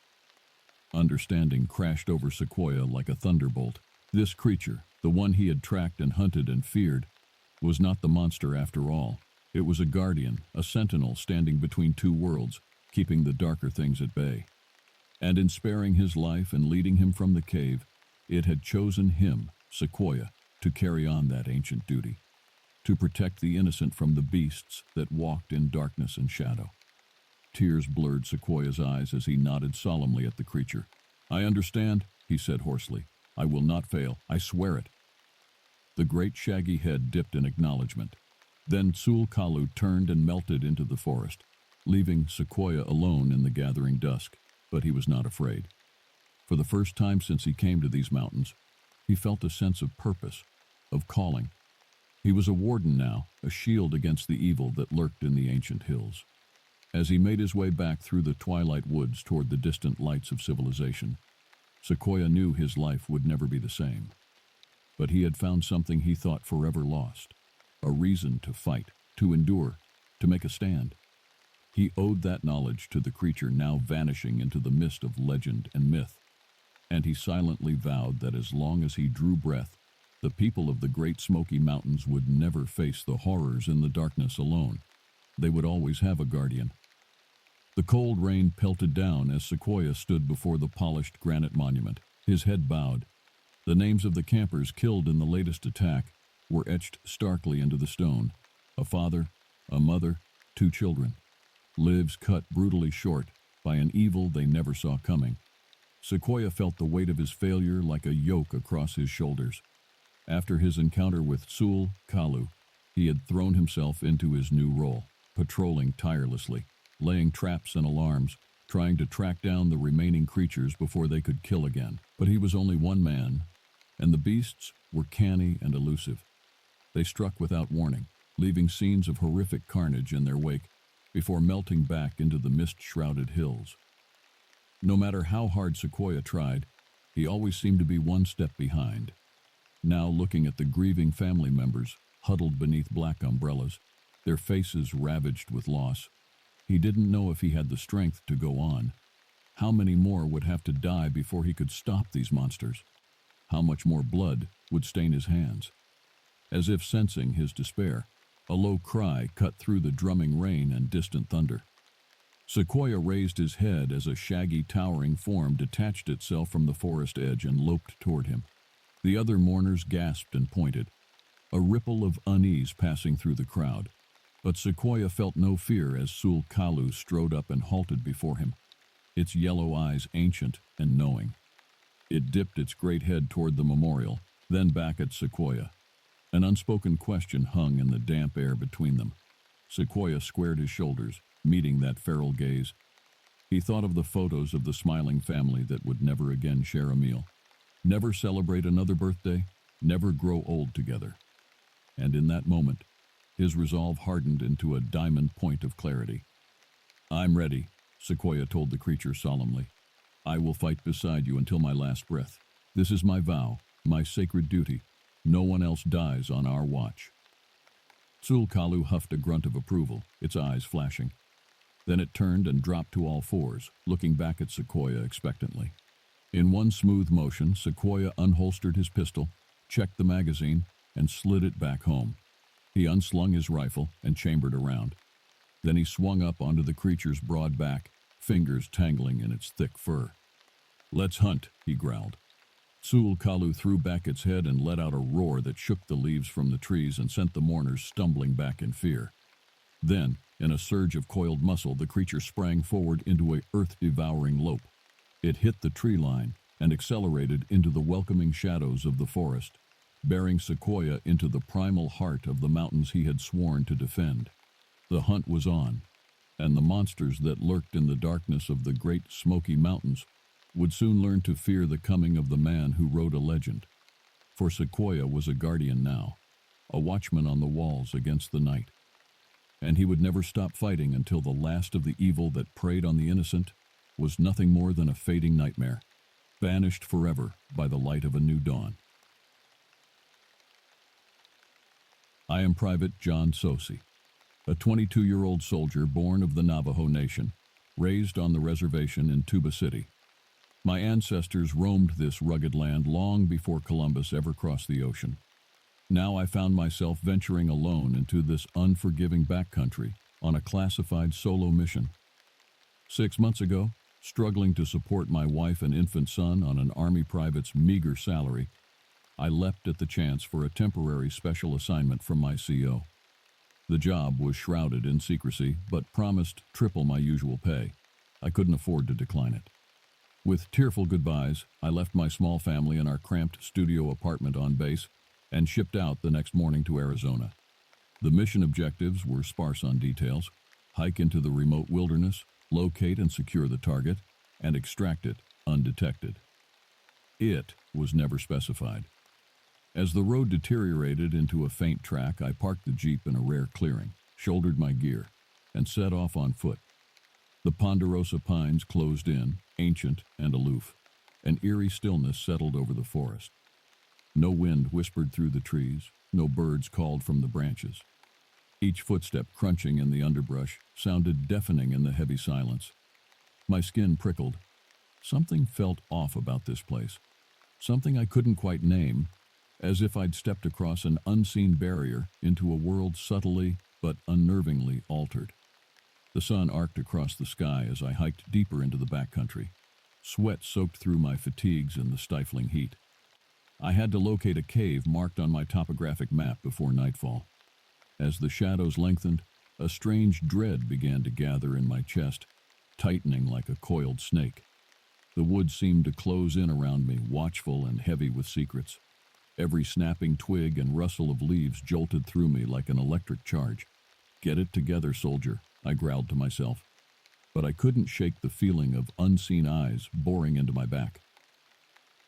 Understanding crashed over Sequoia like a thunderbolt. This creature, the one he had tracked and hunted and feared, was not the monster after all. It was a guardian, a sentinel standing between two worlds, keeping the darker things at bay. And in sparing his life and leading him from the cave, it had chosen him, Sequoia, to carry on that ancient duty, to protect the innocent from the beasts that walked in darkness and shadow. Tears blurred Sequoia's eyes as he nodded solemnly at the creature. "I understand," he said hoarsely. "I will not fail. I swear it." The great shaggy head dipped in acknowledgement. Then Sul Kalu turned and melted into the forest, leaving Sequoia alone in the gathering dusk, but he was not afraid. For the first time since he came to these mountains, he felt a sense of purpose, of calling. He was a warden now, a shield against the evil that lurked in the ancient hills. As he made his way back through the twilight woods toward the distant lights of civilization, Sequoia knew his life would never be the same. but he had found something he thought forever lost, a reason to fight, to endure, to make a stand. He owed that knowledge to the creature now vanishing into the mist of legend and myth, and he silently vowed that as long as he drew breath, the people of the Great Smoky Mountains would never face the horrors in the darkness alone. They would always have a guardian. The cold rain pelted down as Sequoia stood before the polished granite monument, his head bowed. The names of the campers killed in the latest attack were etched starkly into the stone. A father, a mother, 2 children. Lives cut brutally short by an evil they never saw coming. Sequoia felt the weight of his failure like a yoke across his shoulders. After his encounter with Sul Kalu, he had thrown himself into his new role, patrolling tirelessly, laying traps and alarms, trying to track down the remaining creatures before they could kill again. But he was only one man, and the beasts were canny and elusive. They struck without warning, leaving scenes of horrific carnage in their wake before melting back into the mist-shrouded hills. No matter how hard Sequoia tried, he always seemed to be one step behind. Now looking at the grieving family members huddled beneath black umbrellas, their faces ravaged with loss, he didn't know if he had the strength to go on. How many more would have to die before he could stop these monsters? How much more blood would stain his hands? As if sensing his despair, a low cry cut through the drumming rain and distant thunder. Sequoia raised his head as a shaggy, towering form detached itself from the forest edge and loped toward him. The other mourners gasped and pointed, a ripple of unease passing through the crowd. But Sequoia felt no fear as Sul Kalu strode up and halted before him, its yellow eyes ancient and knowing. It dipped its great head toward the memorial, then back at Sequoia. An unspoken question hung in the damp air between them. Sequoia squared his shoulders, meeting that feral gaze. He thought of the photos of the smiling family that would never again share a meal, never celebrate another birthday, never grow old together. And in that moment, his resolve hardened into a diamond point of clarity. "I'm ready," Sequoia told the creature solemnly. "I will fight beside you until my last breath. This is my vow, my sacred duty. No one else dies on our watch." Sul Kalu huffed a grunt of approval, its eyes flashing. Then it turned and dropped to all fours, looking back at Sequoia expectantly. In one smooth motion, Sequoia unholstered his pistol, checked the magazine, and slid it back home. He unslung his rifle and chambered around. Then he swung up onto the creature's broad back, fingers tangling in its thick fur. "Let's hunt," he growled. Sul Kalu threw back its head and let out a roar that shook the leaves from the trees and sent the mourners stumbling back in fear. Then, in a surge of coiled muscle, the creature sprang forward into a earth-devouring lope. It hit the tree line and accelerated into the welcoming shadows of the forest, bearing Sequoia into the primal heart of the mountains he had sworn to defend. The hunt was on, and the monsters that lurked in the darkness of the Great Smoky Mountains would soon learn to fear the coming of the man who wrote a legend. For Sequoia was a guardian now, a watchman on the walls against the night. And he would never stop fighting until the last of the evil that preyed on the innocent was nothing more than a fading nightmare, banished forever by the light of a new dawn. I am Private John Sosi, a 22-year-old soldier born of the Navajo Nation, raised on the reservation in Tuba City. My ancestors roamed this rugged land long before Columbus ever crossed the ocean. Now I found myself venturing alone into this unforgiving backcountry on a classified solo mission. 6 months ago, struggling to support my wife and infant son on an Army private's meager salary, I leapt at the chance for a temporary special assignment from my CO. The job was shrouded in secrecy, but promised triple my usual pay. I couldn't afford to decline it. With tearful goodbyes, I left my small family in our cramped studio apartment on base and shipped out the next morning to Arizona. The mission objectives were sparse on details: hike into the remote wilderness, locate and secure the target, and extract it undetected. It was never specified. As the road deteriorated into a faint track, I parked the Jeep in a rare clearing, shouldered my gear, and set off on foot. The ponderosa pines closed in, ancient and aloof. An eerie stillness settled over the forest. No wind whispered through the trees, no birds called from the branches. Each footstep crunching in the underbrush sounded deafening in the heavy silence. My skin prickled. Something felt off about this place. Something I couldn't quite name, as if I'd stepped across an unseen barrier into a world subtly but unnervingly altered. The sun arced across the sky as I hiked deeper into the backcountry. Sweat soaked through my fatigues in the stifling heat. I had to locate a cave marked on my topographic map before nightfall. As the shadows lengthened, a strange dread began to gather in my chest, tightening like a coiled snake. The woods seemed to close in around me, watchful and heavy with secrets. Every snapping twig and rustle of leaves jolted through me like an electric charge. "Get it together, soldier," I growled to myself. But I couldn't shake the feeling of unseen eyes boring into my back.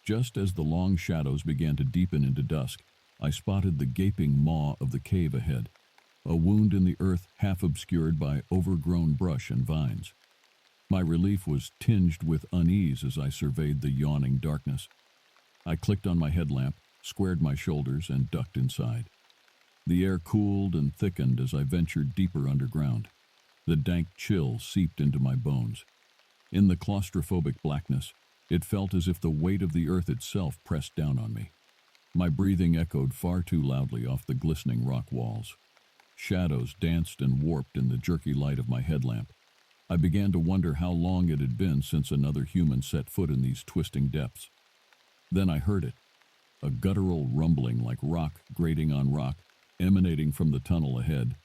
Just as the long shadows began to deepen into dusk, I spotted the gaping maw of the cave ahead, a wound in the earth half obscured by overgrown brush and vines. My relief was tinged with unease as I surveyed the yawning darkness. I clicked on my headlamp, squared my shoulders, and ducked inside. The air cooled and thickened as I ventured deeper underground. The dank chill seeped into my bones. In the claustrophobic blackness, it felt as if the weight of the earth itself pressed down on me. My breathing echoed far too loudly off the glistening rock walls. Shadows danced and warped in the jerky light of my headlamp. I began to wonder how long it had been since another human set foot in these twisting depths. Then I heard it, a guttural rumbling like rock grating on rock, emanating from the tunnel ahead.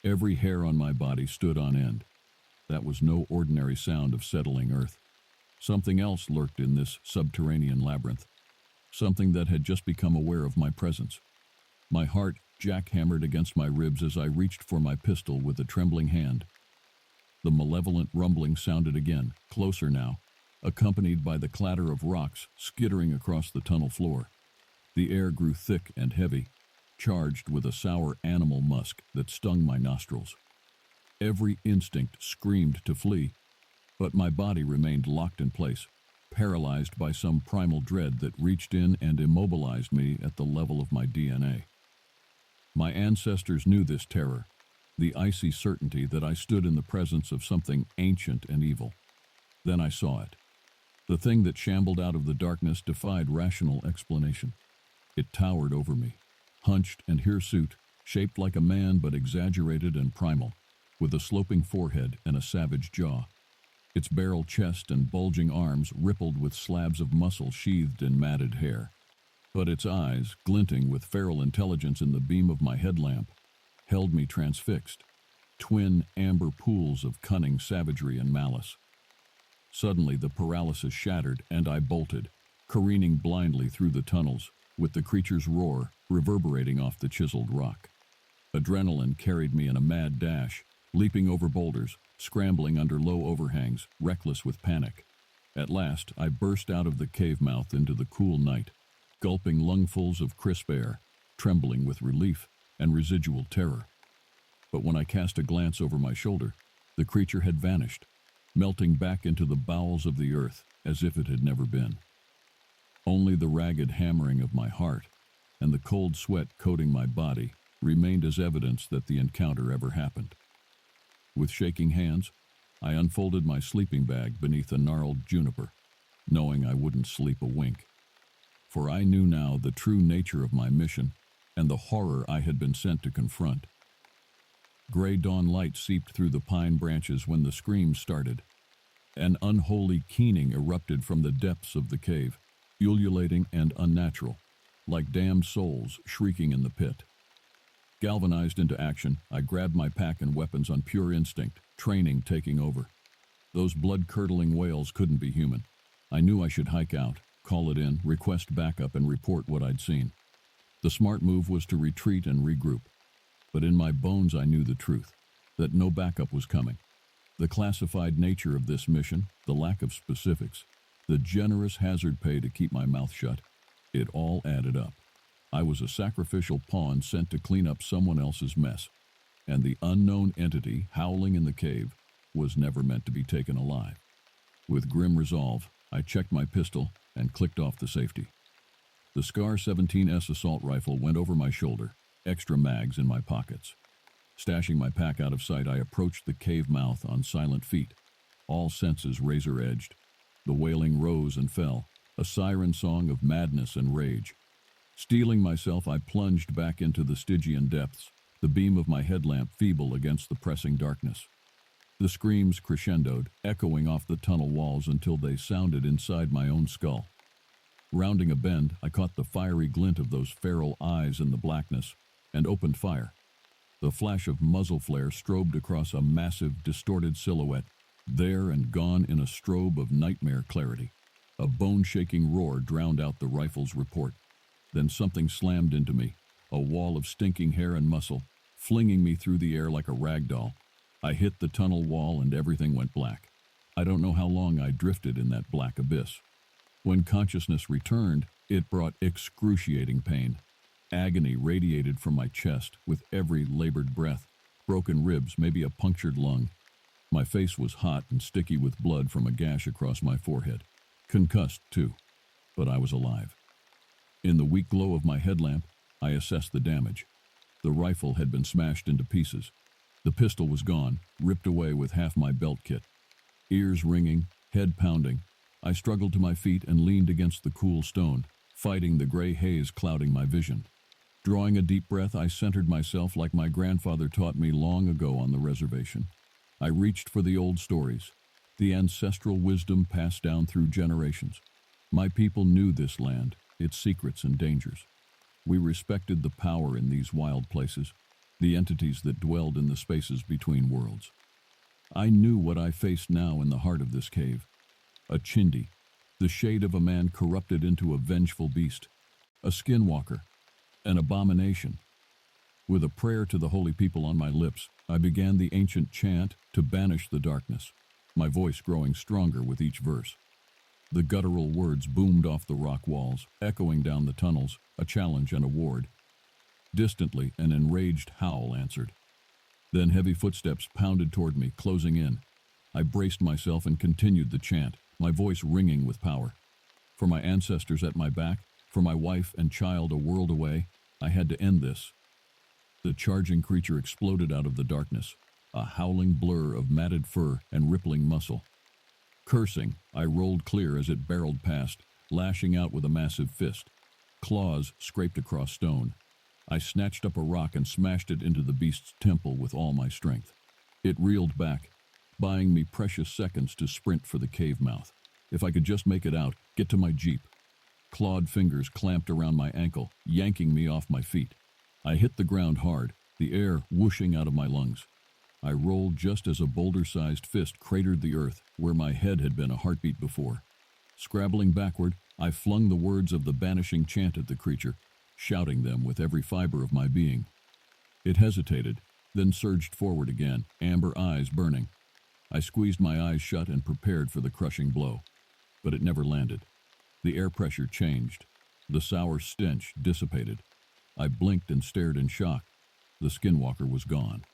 Every hair on my body stood on end. That was no ordinary sound of settling earth. Something else lurked in this subterranean labyrinth, something that had just become aware of my presence. My heart jackhammered against my ribs as I reached for my pistol with a trembling hand. The malevolent rumbling sounded again, closer now, accompanied by the clatter of rocks skittering across the tunnel floor. The air grew thick and heavy, charged with a sour animal musk that stung my nostrils. Every instinct screamed to flee, but my body remained locked in place, paralyzed by some primal dread that reached in and immobilized me at the level of my DNA. My ancestors knew this terror, the icy certainty that I stood in the presence of something ancient and evil. Then I saw it. The thing that shambled out of the darkness defied rational explanation. It towered over me, hunched and hirsute, shaped like a man but exaggerated and primal, with a sloping forehead and a savage jaw. Its barrel chest and bulging arms rippled with slabs of muscle sheathed in matted hair. But its eyes, glinting with feral intelligence in the beam of my headlamp, held me transfixed, twin amber pools of cunning savagery and malice. Suddenly the paralysis shattered and I bolted, careening blindly through the tunnels, with the creature's roar reverberating off the chiseled rock. Adrenaline carried me in a mad dash, leaping over boulders, scrambling under low overhangs, reckless with panic. At last I burst out of the cave mouth into the cool night, gulping lungfuls of crisp air, trembling with relief and residual terror. But when I cast a glance over my shoulder, the creature had vanished, melting back into the bowels of the earth as if it had never been. Only the ragged hammering of my heart and the cold sweat coating my body remained as evidence that the encounter ever happened. With shaking hands, I unfolded my sleeping bag beneath a gnarled juniper, knowing I wouldn't sleep a wink. For I knew now the true nature of my mission and the horror I had been sent to confront. Gray dawn light seeped through the pine branches when the screams started. An unholy keening erupted from the depths of the cave, ululating and unnatural, like damned souls shrieking in the pit. Galvanized into action, I grabbed my pack and weapons on pure instinct, training taking over. Those blood-curdling wails couldn't be human. I knew I should hike out, call it in, request backup, and report what I'd seen. The smart move was to retreat and regroup. But in my bones I knew the truth, that no backup was coming. The classified nature of this mission, the lack of specifics, the generous hazard pay to keep my mouth shut, it all added up. I was a sacrificial pawn sent to clean up someone else's mess, and the unknown entity howling in the cave was never meant to be taken alive. With grim resolve, I checked my pistol and clicked off the safety. The Scar 17S assault rifle went over my shoulder, extra mags in my pockets. Stashing my pack out of sight, I approached the cave mouth on silent feet, all senses razor-edged. The wailing rose and fell, a siren song of madness and rage. Steeling myself, I plunged back into the Stygian depths, the beam of my headlamp feeble against the pressing darkness. The screams crescendoed, echoing off the tunnel walls until they sounded inside my own skull. Rounding a bend, I caught the fiery glint of those feral eyes in the blackness and opened fire. The flash of muzzle flare strobed across a massive, distorted silhouette, there and gone in a strobe of nightmare clarity. A bone-shaking roar drowned out the rifle's report. Then something slammed into me, a wall of stinking hair and muscle, flinging me through the air like a rag doll. I hit the tunnel wall and everything went black. I don't know how long I drifted in that black abyss. When consciousness returned, it brought excruciating pain. Agony radiated from my chest with every labored breath, broken ribs, maybe a punctured lung. My face was hot and sticky with blood from a gash across my forehead. Concussed, too, but I was alive. In the weak glow of my headlamp, I assessed the damage. The rifle had been smashed into pieces. The pistol was gone, ripped away with half my belt kit. Ears ringing, head pounding, I struggled to my feet and leaned against the cool stone, fighting the gray haze clouding my vision. Drawing a deep breath, I centered myself like my grandfather taught me long ago on the reservation. I reached for the old stories, the ancestral wisdom passed down through generations. My people knew this land, its secrets and dangers. We respected the power in these wild places, the entities that dwelled in the spaces between worlds. I knew what I faced now in the heart of this cave. A chindi, the shade of a man corrupted into a vengeful beast. A skinwalker, an abomination. With a prayer to the holy people on my lips, I began the ancient chant to banish the darkness, my voice growing stronger with each verse. The guttural words boomed off the rock walls, echoing down the tunnels, a challenge and a ward. Distantly, an enraged howl answered. Then heavy footsteps pounded toward me, closing in. I braced myself and continued the chant, my voice ringing with power. For my ancestors at my back, for my wife and child a world away, I had to end this. The charging creature exploded out of the darkness, a howling blur of matted fur and rippling muscle. Cursing, I rolled clear as it barreled past, lashing out with a massive fist. Claws scraped across stone. I snatched up a rock and smashed it into the beast's temple with all my strength. It reeled back, buying me precious seconds to sprint for the cave mouth. If I could just make it out, get to my jeep. Clawed fingers clamped around my ankle, yanking me off my feet. I hit the ground hard, the air whooshing out of my lungs. I rolled just as a boulder-sized fist cratered the earth where my head had been a heartbeat before. Scrabbling backward, I flung the words of the banishing chant at the creature, shouting them with every fiber of my being. It hesitated, then surged forward again, amber eyes burning. I squeezed my eyes shut and prepared for the crushing blow. But it never landed. The air pressure changed. The sour stench dissipated. I blinked and stared in shock. The skinwalker was gone.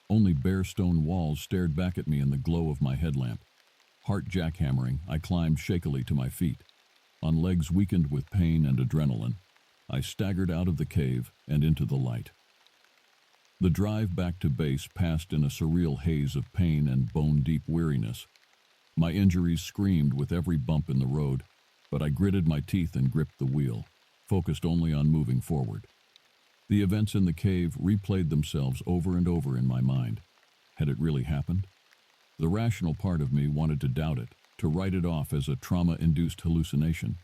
Only bare stone walls stared back at me in the glow of my headlamp. Heart jackhammering, I climbed shakily to my feet. On legs weakened with pain and adrenaline, I staggered out of the cave and into the light. The drive back to base passed in a surreal haze of pain and bone-deep weariness. My injuries screamed with every bump in the road, but I gritted my teeth and gripped the wheel, focused only on moving forward. The events in the cave replayed themselves over and over in my mind. Had it really happened? The rational part of me wanted to doubt it, to write it off as a trauma-induced hallucination.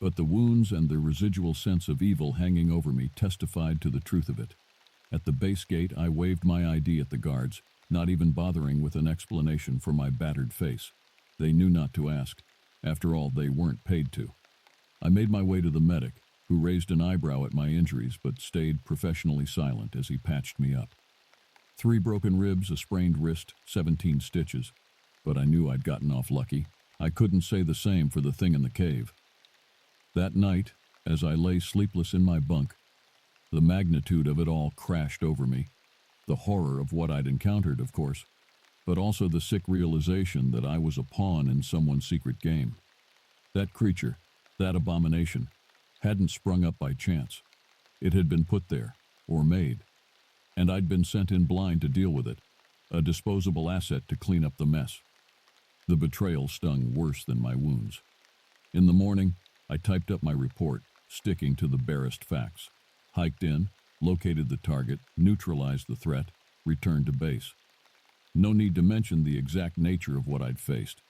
But the wounds and the residual sense of evil hanging over me testified to the truth of it. At the base gate, I waved my ID at the guards, not even bothering with an explanation for my battered face. They knew not to ask. After all, they weren't paid to. I made my way to the medic, who raised an eyebrow at my injuries but stayed professionally silent as he patched me up. 3 broken ribs, a sprained wrist, 17 stitches. But I knew I'd gotten off lucky. I couldn't say the same for the thing in the cave. That night, as I lay sleepless in my bunk, the magnitude of it all crashed over me. The horror of what I'd encountered, of course, but also the sick realization that I was a pawn in someone's secret game. That creature, that abomination, hadn't sprung up by chance. It had been put there, or made, and I'd been sent in blind to deal with it, a disposable asset to clean up the mess. The betrayal stung worse than my wounds. In the morning, I typed up my report, sticking to the barest facts. Hiked in, located the target, neutralized the threat, returned to base. No need to mention the exact nature of what I'd faced.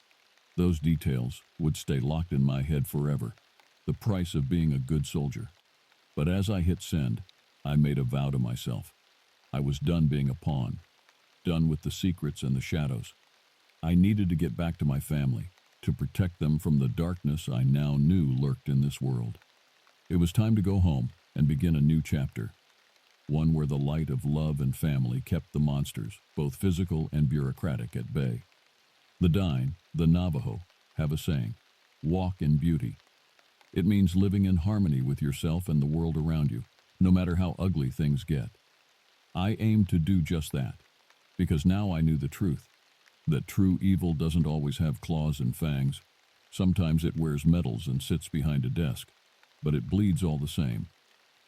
Those details would stay locked in my head forever, the price of being a good soldier. But as I hit send, I made a vow to myself. I was done being a pawn, done with the secrets and the shadows. I needed to get back to my family, to protect them from the darkness I now knew lurked in this world. It was time to go home and begin a new chapter, one where the light of love and family kept the monsters, both physical and bureaucratic, at bay. The Dine, the Navajo, have a saying, walk in beauty. It means living in harmony with yourself and the world around you, no matter how ugly things get. I aimed to do just that, because now I knew the truth, that true evil doesn't always have claws and fangs. Sometimes it wears medals and sits behind a desk, but it bleeds all the same.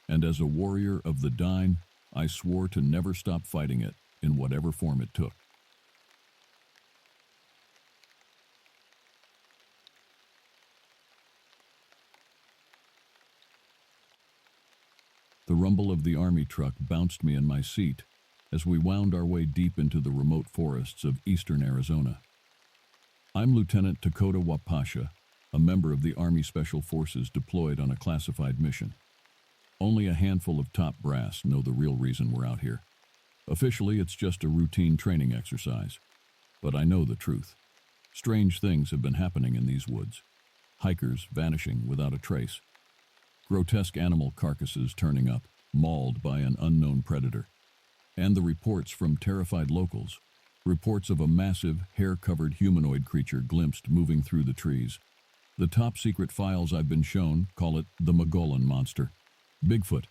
And as a warrior of the Dine, I swore to never stop fighting it, in whatever form it took. The rumble of the army truck bounced me in my seat as we wound our way deep into the remote forests of eastern Arizona. I'm Lieutenant Dakota Wapasha, a member of the Army Special Forces deployed on a classified mission. Only a handful of top brass know the real reason we're out here. Officially, it's just a routine training exercise. But I know the truth. Strange things have been happening in these woods. Hikers vanishing without a trace. Grotesque animal carcasses turning up, mauled by an unknown predator. And the reports from terrified locals. Reports of a massive, hair-covered humanoid creature glimpsed moving through the trees. The top-secret files I've been shown call it the Mogollon monster. Bigfoot.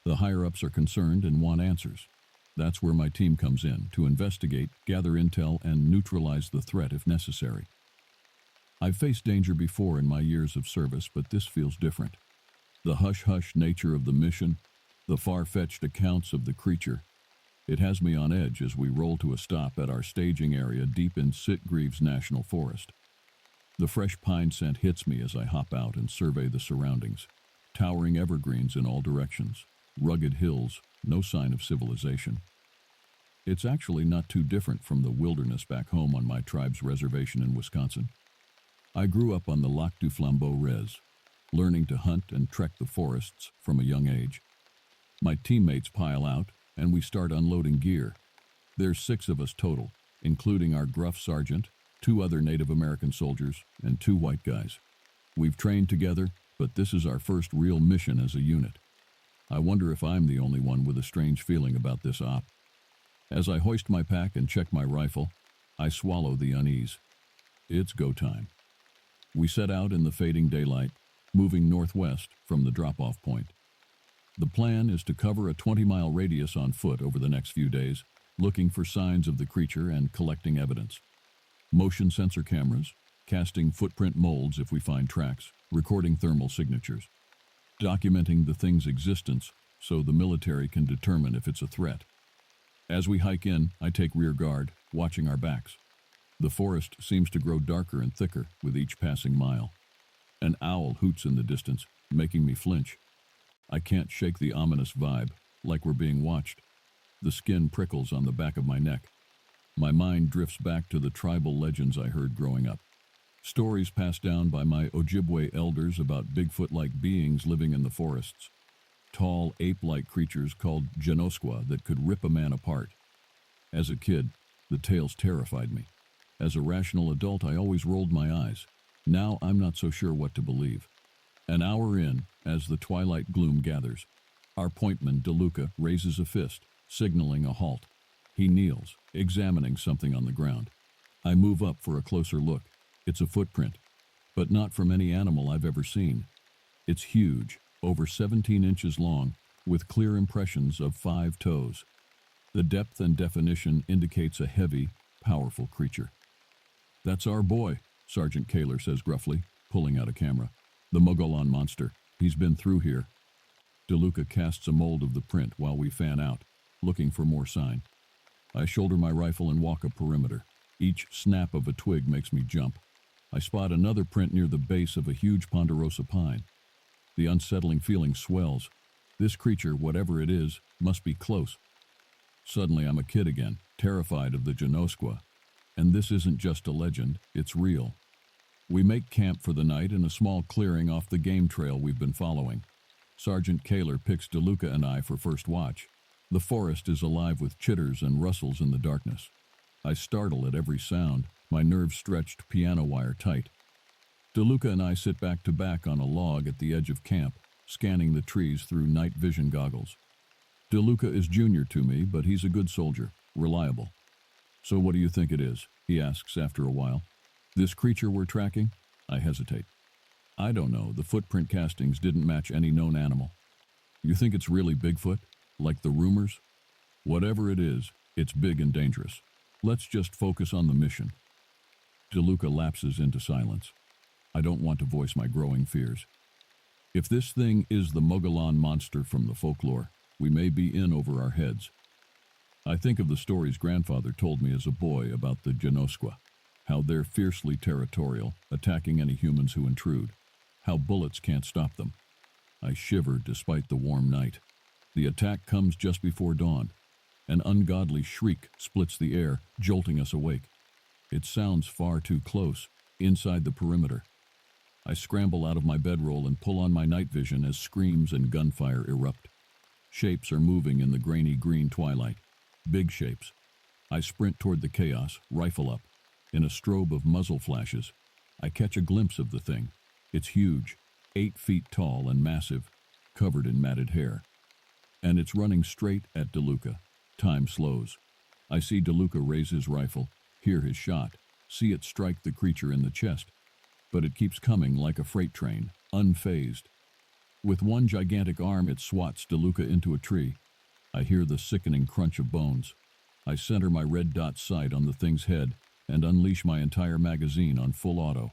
The higher-ups are concerned and want answers. That's where my team comes in, to investigate, gather intel, and neutralize the threat if necessary. I've faced danger before in my years of service, but this feels different. The hush-hush nature of the mission, the far-fetched accounts of the creature, it has me on edge as we roll to a stop at our staging area deep in Sitgreaves National Forest. The fresh pine scent hits me as I hop out and survey the surroundings. Towering evergreens in all directions, rugged hills, no sign of civilization. It's actually not too different from the wilderness back home on my tribe's reservation in Wisconsin. I grew up on the Lac du Flambeau Res, learning to hunt and trek the forests from a young age. My teammates pile out, and we start unloading gear. There's 6 of us total, including our gruff sergeant, 2 other Native American soldiers, and 2 white guys. We've trained together, but this is our first real mission as a unit. I wonder if I'm the only one with a strange feeling about this op. As I hoist my pack and check my rifle, I swallow the unease. It's go time. We set out in the fading daylight, moving northwest from the drop-off point. The plan is to cover a 20-mile radius on foot over the next few days, looking for signs of the creature and collecting evidence. Motion sensor cameras, casting footprint molds if we find tracks, recording thermal signatures, documenting the thing's existence so the military can determine if it's a threat. As we hike in, I take rear guard, watching our backs. The forest seems to grow darker and thicker with each passing mile. An owl hoots in the distance, making me flinch. I can't shake the ominous vibe, like we're being watched. The skin prickles on the back of my neck. My mind drifts back to the tribal legends I heard growing up. Stories passed down by my Ojibwe elders about Bigfoot-like beings living in the forests. Tall, ape-like creatures called Genoskwa that could rip a man apart. As a kid, the tales terrified me. As a rational adult, I always rolled my eyes. Now I'm not so sure what to believe. An hour in, as the twilight gloom gathers, our pointman, DeLuca, raises a fist, signaling a halt. He kneels, examining something on the ground. I move up for a closer look. It's a footprint, but not from any animal I've ever seen. It's huge, over 17 inches long, with clear impressions of 5 toes. The depth and definition indicates a heavy, powerful creature. "That's our boy," Sergeant Kaler says gruffly, pulling out a camera. "The Mogollon monster. He's been through here. DeLuca casts a mold of the print while we fan out, looking for more sign. I shoulder my rifle and walk a perimeter. Each snap of a twig makes me jump. I spot another print near the base of a huge ponderosa pine. The unsettling feeling swells. This creature, whatever it is, must be close. Suddenly I'm a kid again, terrified of the Janosqua. And this isn't just a legend, it's real. We make camp for the night in a small clearing off the game trail we've been following. Sergeant Kaler picks DeLuca and I for first watch. The forest is alive with chitters and rustles in the darkness. I startle at every sound, my nerves stretched piano wire tight. DeLuca and I sit back to back on a log at the edge of camp, scanning the trees through night vision goggles. DeLuca is junior to me, but he's a good soldier, reliable. "So what do you think it is?" he asks after a while. "This creature we're tracking?" I hesitate. "I don't know, the footprint castings didn't match any known animal." "You think it's really Bigfoot? Like the rumors?" "Whatever it is, it's big and dangerous. Let's just focus on the mission." DeLuca lapses into silence. I don't want to voice my growing fears. If this thing is the Mogollon monster from the folklore, we may be in over our heads. I think of the stories grandfather told me as a boy about the Janosqua, how they're fiercely territorial, attacking any humans who intrude, how bullets can't stop them. I shiver despite the warm night. The attack comes just before dawn. An ungodly shriek splits the air, jolting us awake. It sounds far too close, inside the perimeter. I scramble out of my bedroll and pull on my night vision as screams and gunfire erupt. Shapes are moving in the grainy green twilight. Big shapes. I sprint toward the chaos, rifle up. In a strobe of muzzle flashes, I catch a glimpse of the thing. It's huge, 8 feet tall and massive, covered in matted hair. And it's running straight at DeLuca. Time slows. I see DeLuca raise his rifle, hear his shot, see it strike the creature in the chest. But it keeps coming like a freight train, unfazed. With one gigantic arm, it swats DeLuca into a tree. I hear the sickening crunch of bones. I center my red dot sight on the thing's head and unleash my entire magazine on full auto.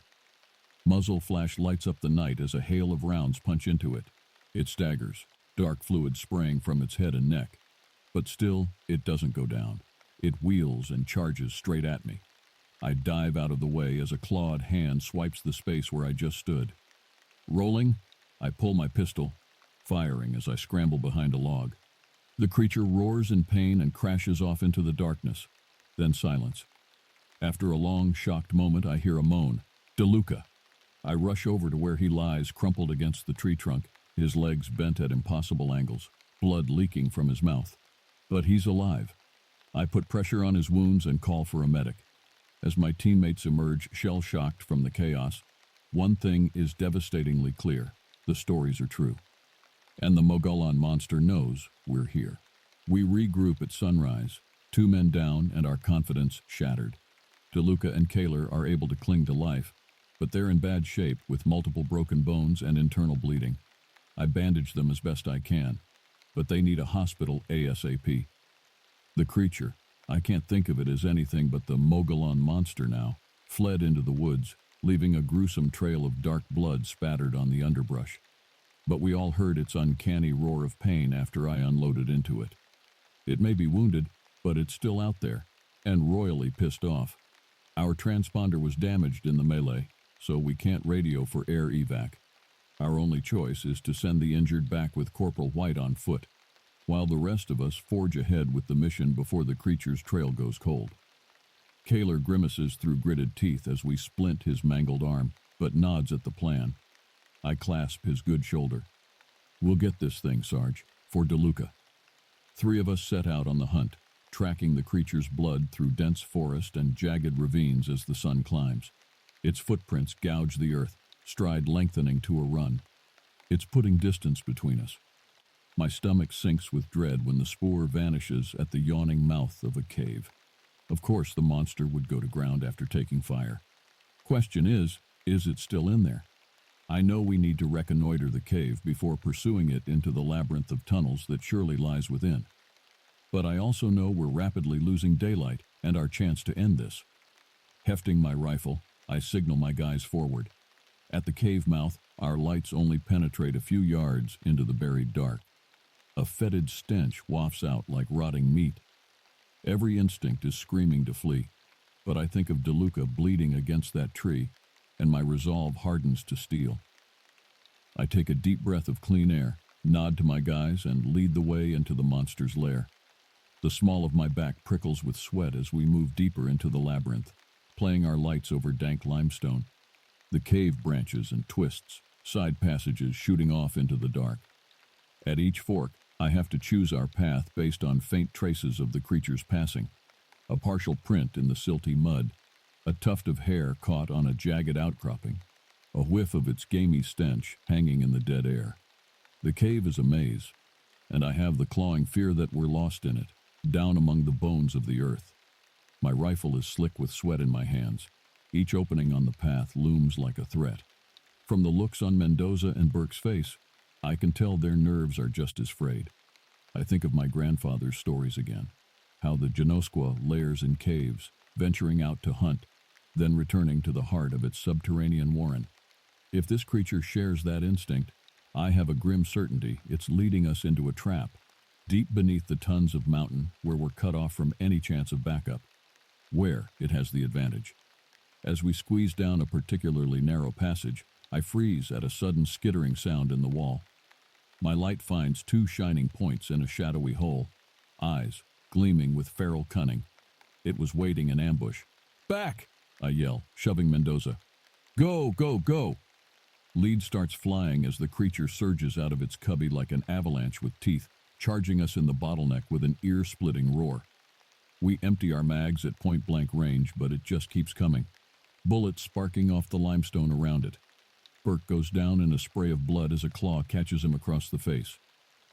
Muzzle flash lights up the night as a hail of rounds punch into it. It staggers, dark fluid spraying from its head and neck. But still, it doesn't go down. It wheels and charges straight at me. I dive out of the way as a clawed hand swipes the space where I just stood. Rolling, I pull my pistol, firing as I scramble behind a log. The creature roars in pain and crashes off into the darkness. Then silence. After a long, shocked moment, I hear a moan. DeLuca! I rush over to where he lies, crumpled against the tree trunk, his legs bent at impossible angles, blood leaking from his mouth. But he's alive. I put pressure on his wounds and call for a medic. As my teammates emerge shell-shocked from the chaos, one thing is devastatingly clear. The stories are true. And the Mogollon monster knows we're here. We regroup at sunrise, 2 men down and our confidence shattered. DeLuca and Kaler are able to cling to life, but they're in bad shape with multiple broken bones and internal bleeding. I bandage them as best I can, but they need a hospital ASAP. The creature, I can't think of it as anything but the Mogollon monster now, fled into the woods, leaving a gruesome trail of dark blood spattered on the underbrush. But we all heard its uncanny roar of pain after I unloaded into it. It may be wounded, but it's still out there, and royally pissed off. Our transponder was damaged in the melee, so we can't radio for air evac. Our only choice is to send the injured back with Corporal White on foot, while the rest of us forge ahead with the mission before the creature's trail goes cold. Kaler grimaces through gritted teeth as we splint his mangled arm, but nods at the plan. I clasp his good shoulder. "We'll get this thing, Sarge, for DeLuca." 3 of us set out on the hunt, tracking the creature's blood through dense forest and jagged ravines as the sun climbs. Its footprints gouge the earth, stride lengthening to a run. It's putting distance between us. My stomach sinks with dread when the spoor vanishes at the yawning mouth of a cave. Of course, the monster would go to ground after taking fire. Question is it still in there? I know we need to reconnoiter the cave before pursuing it into the labyrinth of tunnels that surely lies within. But I also know we're rapidly losing daylight and our chance to end this. Hefting my rifle, I signal my guys forward. At the cave mouth, our lights only penetrate a few yards into the buried dark. A fetid stench wafts out like rotting meat. Every instinct is screaming to flee, but I think of DeLuca bleeding against that tree, and my resolve hardens to steel. I take a deep breath of clean air, nod to my guys, and lead the way into the monster's lair. The small of my back prickles with sweat as we move deeper into the labyrinth, playing our lights over dank limestone. The cave branches and twists, side passages shooting off into the dark. At each fork, I have to choose our path based on faint traces of the creature's passing. A partial print in the silty mud, a tuft of hair caught on a jagged outcropping, a whiff of its gamey stench hanging in the dead air. The cave is a maze, and I have the clawing fear that we're lost in it, down among the bones of the earth. My rifle is slick with sweat in my hands. Each opening on the path looms like a threat. From the looks on Mendoza and Burke's face, I can tell their nerves are just as frayed. I think of my grandfather's stories again, how the Genosqua lairs in caves, venturing out to hunt, then returning to the heart of its subterranean warren. If this creature shares that instinct, I have a grim certainty it's leading us into a trap, deep beneath the tons of mountain where we're cut off from any chance of backup, where it has the advantage. As we squeeze down a particularly narrow passage, I freeze at a sudden skittering sound in the wall. My light finds two shining points in a shadowy hole, eyes gleaming with feral cunning. It was waiting in ambush. "Back!" I yell, shoving Mendoza. "Go, go, go!" Lead starts flying as the creature surges out of its cubby like an avalanche with teeth, charging us in the bottleneck with an ear-splitting roar. We empty our mags at point-blank range, but it just keeps coming, bullets sparking off the limestone around it. Burke goes down in a spray of blood as a claw catches him across the face.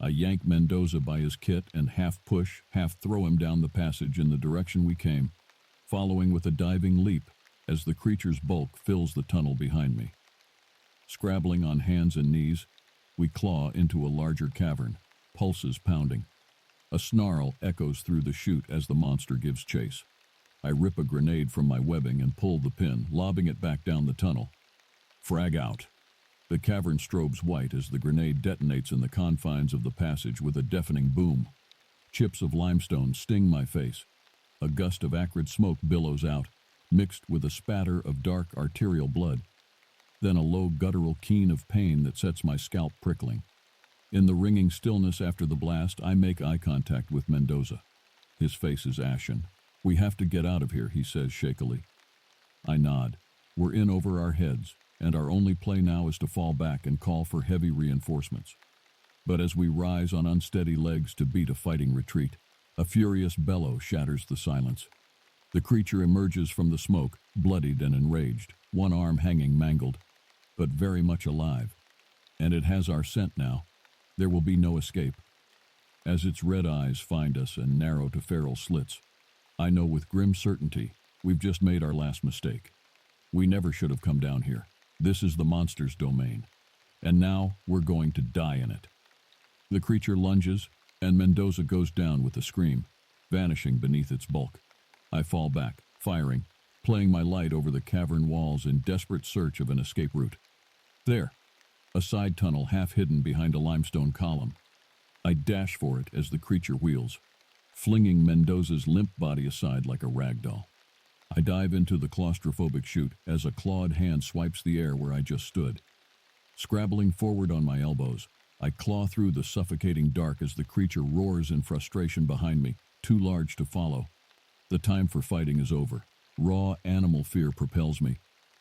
I yank Mendoza by his kit and half push, half throw him down the passage in the direction we came, following with a diving leap as the creature's bulk fills the tunnel behind me. Scrabbling on hands and knees, we claw into a larger cavern, pulses pounding. A snarl echoes through the chute as the monster gives chase. I rip a grenade from my webbing and pull the pin, lobbing it back down the tunnel. Frag out. The cavern strobes white as the grenade detonates in the confines of the passage with a deafening boom. Chips of limestone sting my face. A gust of acrid smoke billows out, mixed with a spatter of dark arterial blood. Then a low guttural keen of pain that sets my scalp prickling. In the ringing stillness after the blast, I make eye contact with Mendoza. His face is ashen. "We have to get out of here," he says shakily. I nod. We're in over our heads, and our only play now is to fall back and call for heavy reinforcements. But as we rise on unsteady legs to beat a fighting retreat, a furious bellow shatters the silence. The creature emerges from the smoke, bloodied and enraged, one arm hanging mangled, but very much alive. And it has our scent now. There will be no escape. As its red eyes find us and narrow to feral slits, I know with grim certainty we've just made our last mistake. We never should have come down here. This is the monster's domain, and now we're going to die in it. The creature lunges, and Mendoza goes down with a scream, vanishing beneath its bulk. I fall back, firing, playing my light over the cavern walls in desperate search of an escape route. There, a side tunnel half hidden behind a limestone column. I dash for it as the creature wheels, flinging Mendoza's limp body aside like a rag doll. I dive into the claustrophobic chute as a clawed hand swipes the air where I just stood. Scrabbling forward on my elbows, I claw through the suffocating dark as the creature roars in frustration behind me, too large to follow. The time for fighting is over. Raw animal fear propels me.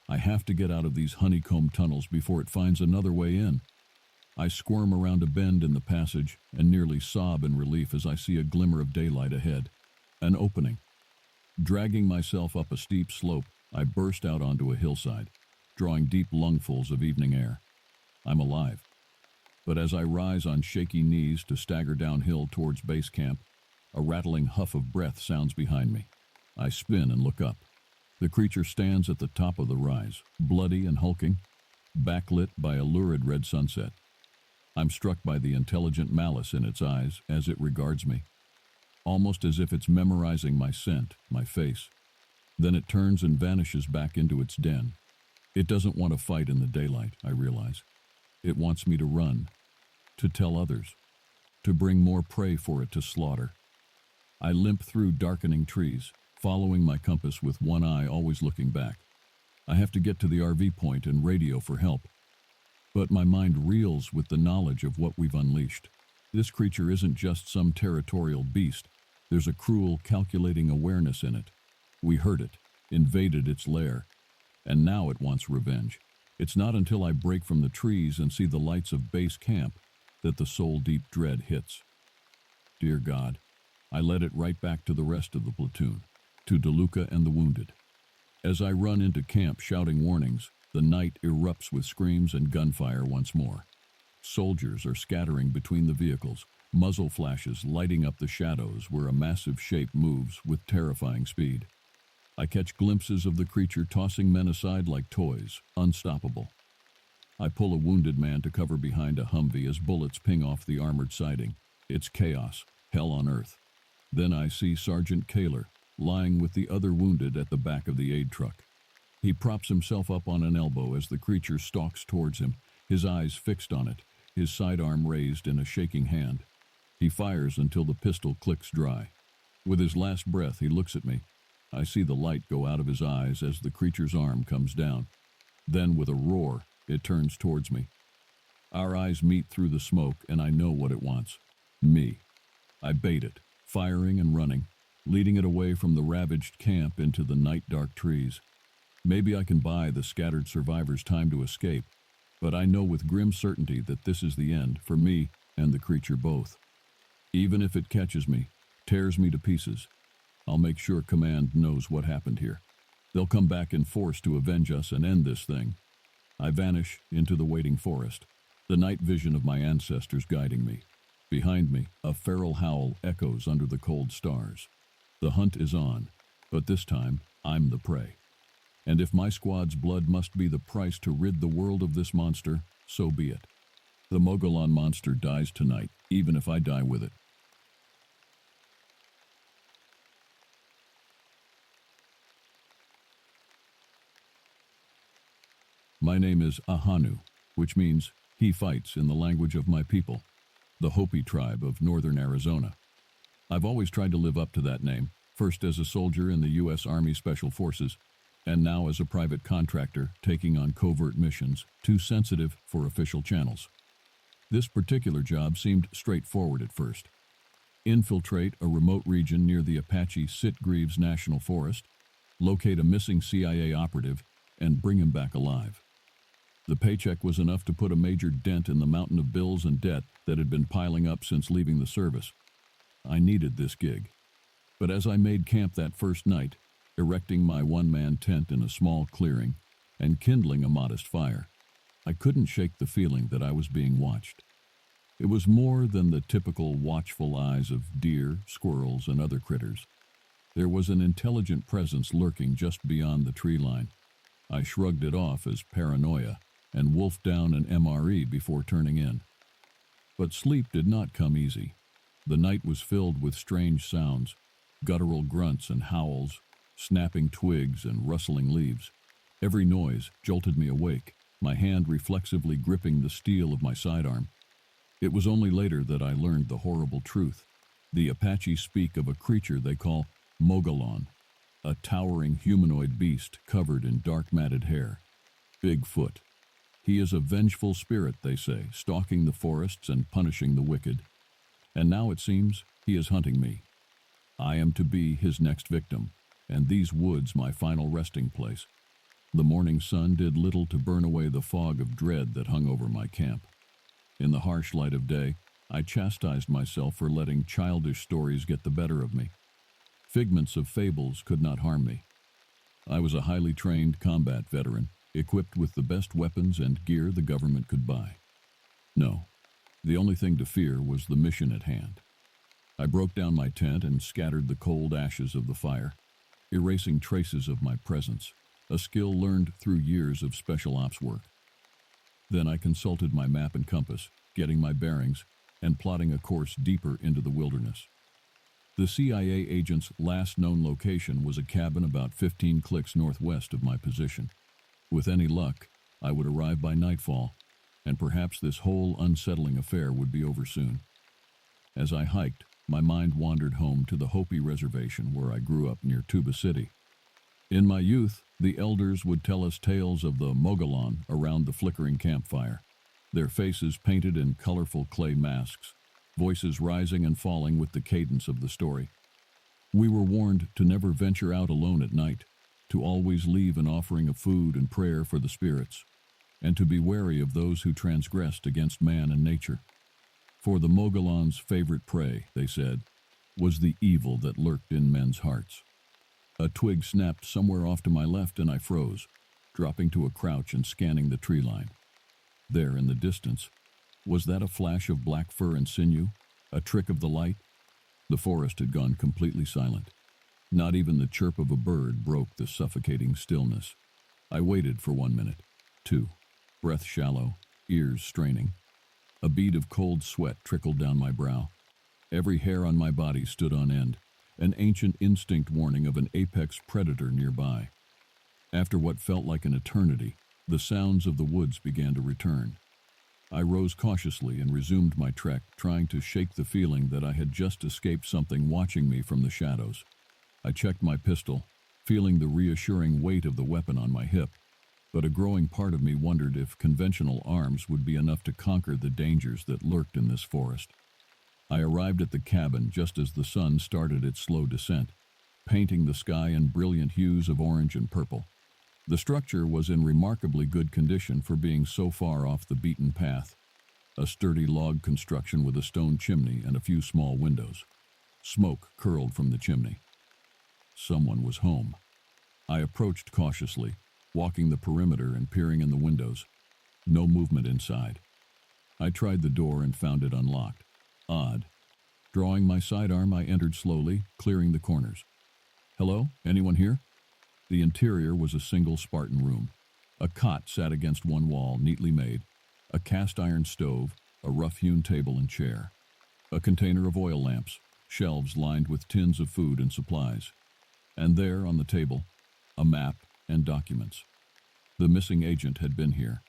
I have to get out of these honeycomb tunnels before it finds another way in. I squirm around a bend in the passage and nearly sob in relief as I see a glimmer of daylight ahead. An opening. Dragging myself up a steep slope, I burst out onto a hillside, drawing deep lungfuls of evening air. I'm alive. But as I rise on shaky knees to stagger downhill towards base camp, a rattling huff of breath sounds behind me. I spin and look up. The creature stands at the top of the rise, bloody and hulking, backlit by a lurid red sunset. I'm struck by the intelligent malice in its eyes as it regards me, almost as if it's memorizing my scent, my face. Then it turns and vanishes back into its den. It doesn't want to fight in the daylight, I realize. It wants me to run, to tell others, to bring more prey for it to slaughter. I limp through darkening trees, following my compass with one eye always looking back. I have to get to the RV point and radio for help. But my mind reels with the knowledge of what we've unleashed. This creature isn't just some territorial beast. There's a cruel, calculating awareness in it. We heard it, invaded its lair, and now it wants revenge. It's not until I break from the trees and see the lights of base camp that the soul-deep dread hits. Dear God, I led it right back to the rest of the platoon, to DeLuca and the wounded. As I run into camp shouting warnings, the night erupts with screams and gunfire once more. Soldiers are scattering between the vehicles, muzzle flashes lighting up the shadows where a massive shape moves with terrifying speed. I catch glimpses of the creature tossing men aside like toys, unstoppable. I pull a wounded man to cover behind a Humvee as bullets ping off the armored siding. It's chaos, hell on earth. Then I see Sergeant Kaler, lying with the other wounded at the back of the aid truck. He props himself up on an elbow as the creature stalks towards him, his eyes fixed on it, his sidearm raised in a shaking hand. He fires until the pistol clicks dry. With his last breath, he looks at me. I see the light go out of his eyes as the creature's arm comes down. Then, with a roar, it turns towards me. Our eyes meet through the smoke, and I know what it wants. Me. I bait it, firing and running, leading it away from the ravaged camp into the night-dark trees. Maybe I can buy the scattered survivors time to escape, but I know with grim certainty that this is the end for me and the creature both. Even if it catches me, tears me to pieces, I'll make sure Command knows what happened here. They'll come back in force to avenge us and end this thing. I vanish into the waiting forest, the night vision of my ancestors guiding me. Behind me, a feral howl echoes under the cold stars. The hunt is on, but this time, I'm the prey. And if my squad's blood must be the price to rid the world of this monster, so be it. The Mogollon monster dies tonight, even if I die with it. My name is Ahanu, which means he fights in the language of my people, the Hopi tribe of northern Arizona. I've always tried to live up to that name, first as a soldier in the U.S. Army Special Forces, and now as a private contractor taking on covert missions, too sensitive for official channels. This particular job seemed straightforward at first. Infiltrate a remote region near the Apache Sitgreaves National Forest, locate a missing CIA operative, and bring him back alive. The paycheck was enough to put a major dent in the mountain of bills and debt that had been piling up since leaving the service. I needed this gig. But as I made camp that first night, erecting my one-man tent in a small clearing and kindling a modest fire, I couldn't shake the feeling that I was being watched. It was more than the typical watchful eyes of deer, squirrels, and other critters. There was an intelligent presence lurking just beyond the tree line. I shrugged it off as paranoia and wolfed down an MRE before turning in. But sleep did not come easy. The night was filled with strange sounds, guttural grunts and howls, snapping twigs and rustling leaves. Every noise jolted me awake, my hand reflexively gripping the steel of my sidearm. It was only later that I learned the horrible truth. The Apache speak of a creature they call Mogollon, a towering humanoid beast covered in dark matted hair. Bigfoot. He is a vengeful spirit, they say, stalking the forests and punishing the wicked. And now it seems he is hunting me. I am to be his next victim, and these woods my final resting place. The morning sun did little to burn away the fog of dread that hung over my camp. In the harsh light of day, I chastised myself for letting childish stories get the better of me. Figments of fables could not harm me. I was a highly trained combat veteran, equipped with the best weapons and gear the government could buy. No, the only thing to fear was the mission at hand. I broke down my tent and scattered the cold ashes of the fire, erasing traces of my presence, a skill learned through years of special ops work. Then I consulted my map and compass, getting my bearings, and plotting a course deeper into the wilderness. The CIA agent's last known location was a cabin about 15 clicks northwest of my position. With any luck, I would arrive by nightfall, and perhaps this whole unsettling affair would be over soon. As I hiked, my mind wandered home to the Hopi Reservation where I grew up near Tuba City. In my youth, the elders would tell us tales of the Mogollon around the flickering campfire, their faces painted in colorful clay masks, voices rising and falling with the cadence of the story. We were warned to never venture out alone at night, to always leave an offering of food and prayer for the spirits, and to be wary of those who transgressed against man and nature. For the Mogollon's favorite prey, they said, was the evil that lurked in men's hearts. A twig snapped somewhere off to my left and I froze, dropping to a crouch and scanning the tree line. There in the distance, was that a flash of black fur and sinew? A trick of the light? The forest had gone completely silent. Not even the chirp of a bird broke the suffocating stillness. I waited for 1 minute, 2, breath shallow, ears straining. A bead of cold sweat trickled down my brow. Every hair on my body stood on end, an ancient instinct warning of an apex predator nearby. After what felt like an eternity, the sounds of the woods began to return. I rose cautiously and resumed my trek, trying to shake the feeling that I had just escaped something watching me from the shadows. I checked my pistol, feeling the reassuring weight of the weapon on my hip, but a growing part of me wondered if conventional arms would be enough to conquer the dangers that lurked in this forest. I arrived at the cabin just as the sun started its slow descent, painting the sky in brilliant hues of orange and purple. The structure was in remarkably good condition for being so far off the beaten path. A sturdy log construction with a stone chimney and a few small windows. Smoke curled from the chimney. Someone was home. I approached cautiously, walking the perimeter and peering in the windows. No movement inside. I tried the door and found it unlocked. Odd. Drawing my sidearm, I entered slowly, clearing the corners. Hello? Anyone here? The interior was a single Spartan room. A cot sat against one wall, neatly made, a cast-iron stove, a rough-hewn table and chair, a container of oil lamps, shelves lined with tins of food and supplies, and there, on the table, a map and documents. The missing agent had been here.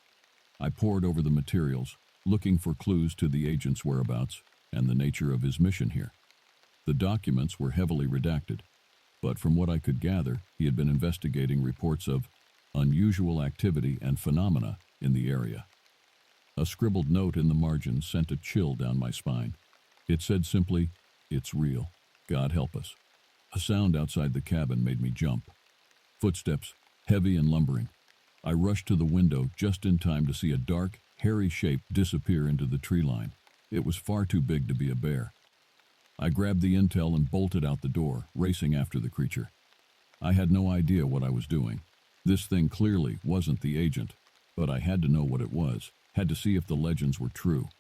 I pored over the materials, looking for clues to the agent's whereabouts and the nature of his mission here. The documents were heavily redacted, but from what I could gather, he had been investigating reports of unusual activity and phenomena in the area. A scribbled note in the margin sent a chill down my spine. It said simply, "It's real. God help us." A sound outside the cabin made me jump. Footsteps, heavy and lumbering. I rushed to the window just in time to see a dark, hairy shape disappear into the tree line. It was far too big to be a bear. I grabbed the intel and bolted out the door, racing after the creature. I had no idea what I was doing. This thing clearly wasn't the agent, but I had to know what it was, had to see if the legends were true.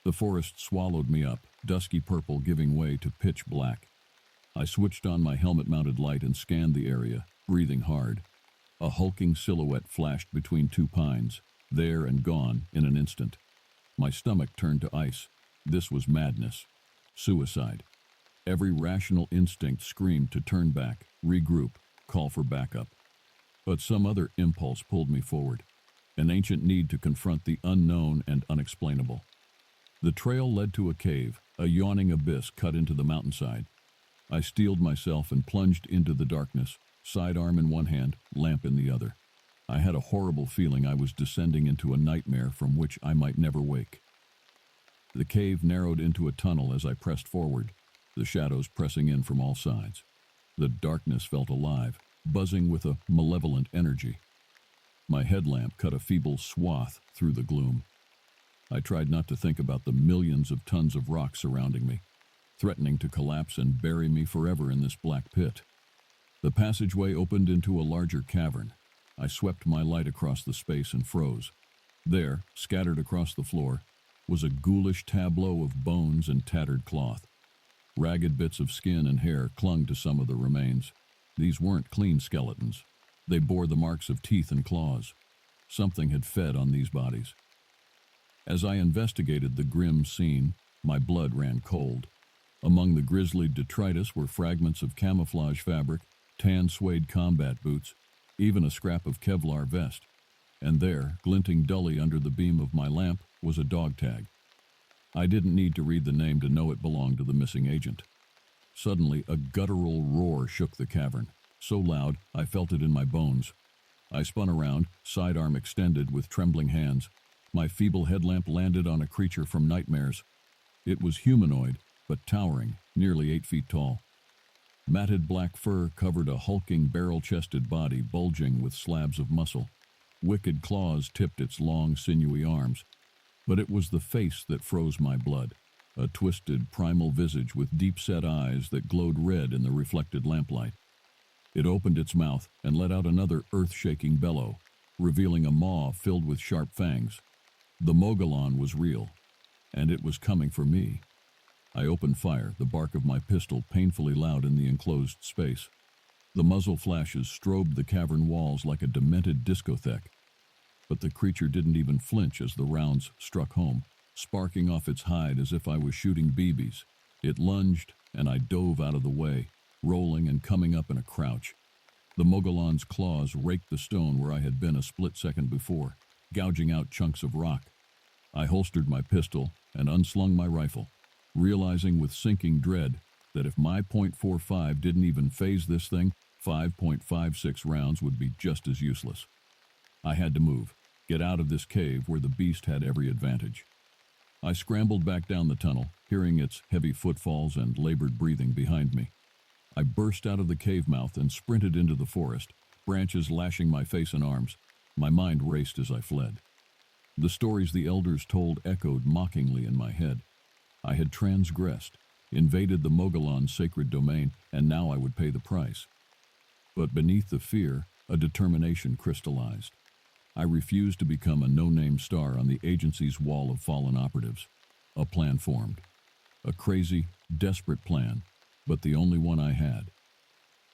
The forest swallowed me up, dusky purple giving way to pitch black. I switched on my helmet-mounted light and scanned the area, breathing hard. A hulking silhouette flashed between two pines, there and gone in an instant. My stomach turned to ice. This was madness. Suicide. Every rational instinct screamed to turn back, regroup, call for backup. But some other impulse pulled me forward, an ancient need to confront the unknown and unexplainable. The trail led to a cave, a yawning abyss cut into the mountainside. I steeled myself and plunged into the darkness, sidearm in one hand, lamp in the other. I had a horrible feeling I was descending into a nightmare from which I might never wake. The cave narrowed into a tunnel as I pressed forward, the shadows pressing in from all sides. The darkness felt alive, buzzing with a malevolent energy. My headlamp cut a feeble swath through the gloom. I tried not to think about the millions of tons of rock surrounding me, threatening to collapse and bury me forever in this black pit. The passageway opened into a larger cavern. I swept my light across the space and froze. There, scattered across the floor, was a ghoulish tableau of bones and tattered cloth. Ragged bits of skin and hair clung to some of the remains. These weren't clean skeletons. They bore the marks of teeth and claws. Something had fed on these bodies. As I investigated the grim scene, my blood ran cold. Among the grisly detritus were fragments of camouflage fabric, tan suede combat boots, even a scrap of Kevlar vest. And there, glinting dully under the beam of my lamp, was a dog tag. I didn't need to read the name to know it belonged to the missing agent. Suddenly, a guttural roar shook the cavern, so loud I felt it in my bones. I spun around, sidearm extended with trembling hands. My feeble headlamp landed on a creature from nightmares. It was humanoid, but towering, nearly 8 feet tall. Matted black fur covered a hulking barrel-chested body bulging with slabs of muscle. Wicked claws tipped its long, sinewy arms. But it was the face that froze my blood, a twisted, primal visage with deep-set eyes that glowed red in the reflected lamplight. It opened its mouth and let out another earth-shaking bellow, revealing a maw filled with sharp fangs. The Mogollon was real, and it was coming for me. I opened fire, the bark of my pistol painfully loud in the enclosed space. The muzzle flashes strobed the cavern walls like a demented discotheque. But the creature didn't even flinch as the rounds struck home, sparking off its hide as if I was shooting BBs. It lunged, and I dove out of the way, rolling and coming up in a crouch. The Mogollon's claws raked the stone where I had been a split second before, gouging out chunks of rock. I holstered my pistol and unslung my rifle, realizing with sinking dread that if my .45 didn't even phase this thing, 5.56 rounds would be just as useless. I had to move, get out of this cave where the beast had every advantage. I scrambled back down the tunnel, hearing its heavy footfalls and labored breathing behind me. I burst out of the cave mouth and sprinted into the forest, branches lashing my face and arms. My mind raced as I fled. The stories the elders told echoed mockingly in my head. I had transgressed, invaded the Mogollon's sacred domain, and now I would pay the price. But beneath the fear, a determination crystallized. I refused to become a no-name star on the agency's wall of fallen operatives. A plan formed. A crazy, desperate plan, but the only one I had.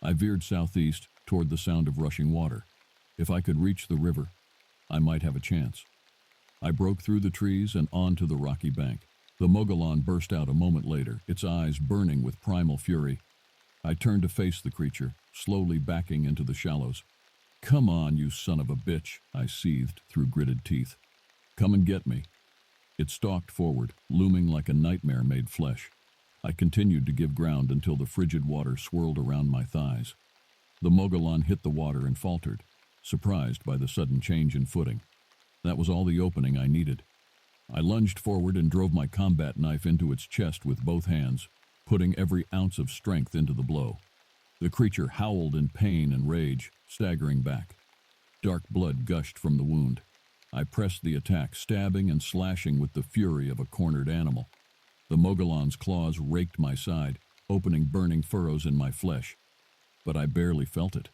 I veered southeast toward the sound of rushing water. If I could reach the river, I might have a chance. I broke through the trees and onto the rocky bank. The Mogollon burst out a moment later, its eyes burning with primal fury. I turned to face the creature, slowly backing into the shallows. "Come on, you son of a bitch," I seethed through gritted teeth. "Come and get me." It stalked forward, looming like a nightmare made flesh. I continued to give ground until the frigid water swirled around my thighs. The Mogollon hit the water and faltered, surprised by the sudden change in footing. That was all the opening I needed. I lunged forward and drove my combat knife into its chest with both hands, putting every ounce of strength into the blow. The creature howled in pain and rage, staggering back. Dark blood gushed from the wound. I pressed the attack, stabbing and slashing with the fury of a cornered animal. The Mogollon's claws raked my side, opening burning furrows in my flesh. But I barely felt it.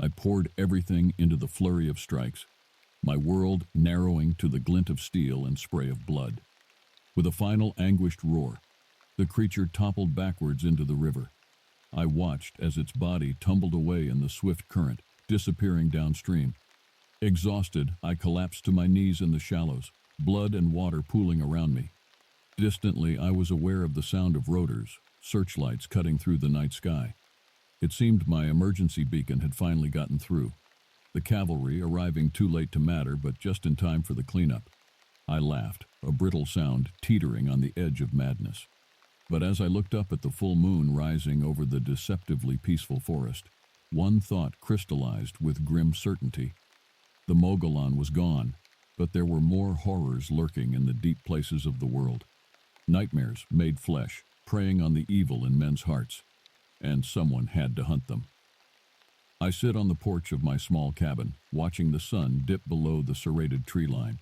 I poured everything into the flurry of strikes, my world narrowing to the glint of steel and spray of blood. With a final anguished roar, the creature toppled backwards into the river. I watched as its body tumbled away in the swift current, disappearing downstream. Exhausted, I collapsed to my knees in the shallows, blood and water pooling around me. Distantly, I was aware of the sound of rotors, searchlights cutting through the night sky. It seemed my emergency beacon had finally gotten through. The cavalry arriving too late to matter, but just in time for the cleanup. I laughed, a brittle sound teetering on the edge of madness. But as I looked up at the full moon rising over the deceptively peaceful forest, one thought crystallized with grim certainty. The Mogollon was gone, but there were more horrors lurking in the deep places of the world. Nightmares made flesh, preying on the evil in men's hearts, and someone had to hunt them. I sit on the porch of my small cabin, watching the sun dip below the serrated tree line.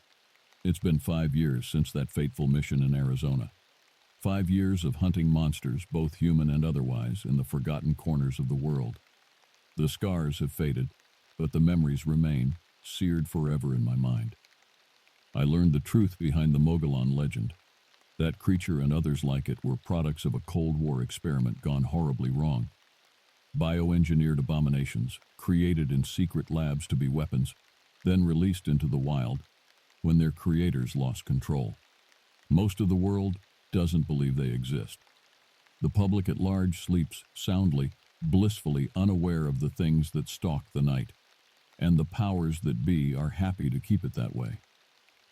It's been 5 years since that fateful mission in Arizona. 5 years of hunting monsters, both human and otherwise, in the forgotten corners of the world. The scars have faded, but the memories remain, seared forever in my mind. I learned the truth behind the Mogollon legend. That creature and others like it were products of a Cold War experiment gone horribly wrong. Bioengineered abominations, created in secret labs to be weapons, then released into the wild when their creators lost control. Most of the world doesn't believe they exist. The public at large sleeps soundly, blissfully unaware of the things that stalk the night. and the powers that be are happy to keep it that way.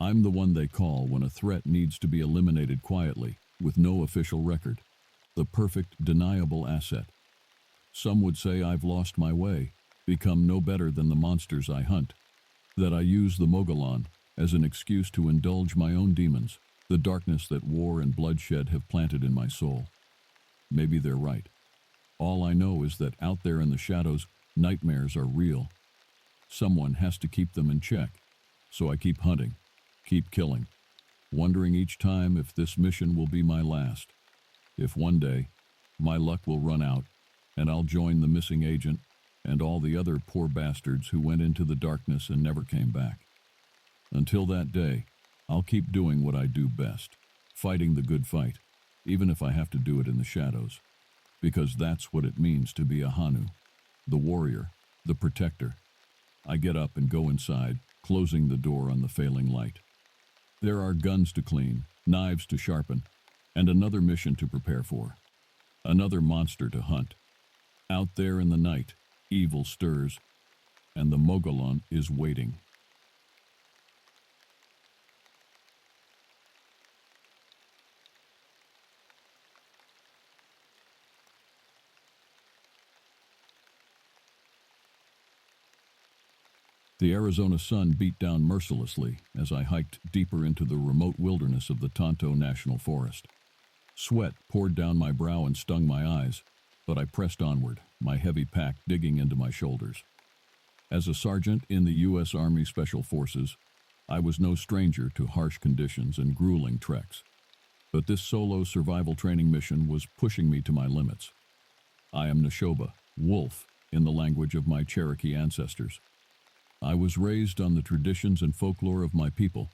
I'm the one they call when a threat needs to be eliminated quietly, with no official record. The perfect, deniable asset. Some would say I've lost my way, become no better than the monsters I hunt, that I use the Mogollon as an excuse to indulge my own demons, the darkness that war and bloodshed have planted in my soul. Maybe they're right. All I know is that out there in the shadows, nightmares are real. Someone has to keep them in check, so I keep hunting, keep killing, wondering each time if this mission will be my last. If one day, my luck will run out, and I'll join the missing agent and all the other poor bastards who went into the darkness and never came back. Until that day, I'll keep doing what I do best, fighting the good fight, even if I have to do it in the shadows, because that's what it means to be a Hanu, the warrior, the protector. I get up and go inside, closing the door on the failing light. There are guns to clean, knives to sharpen, and another mission to prepare for. Another monster to hunt. Out there in the night, evil stirs, and the Mogollon is waiting. The Arizona sun beat down mercilessly as I hiked deeper into the remote wilderness of the Tonto National Forest. Sweat poured down my brow and stung my eyes, but I pressed onward, my heavy pack digging into my shoulders. As a sergeant in the U.S. Army Special Forces, I was no stranger to harsh conditions and grueling treks. But this solo survival training mission was pushing me to my limits. I am Neshoba, wolf, in the language of my Cherokee ancestors. I was raised on the traditions and folklore of my people,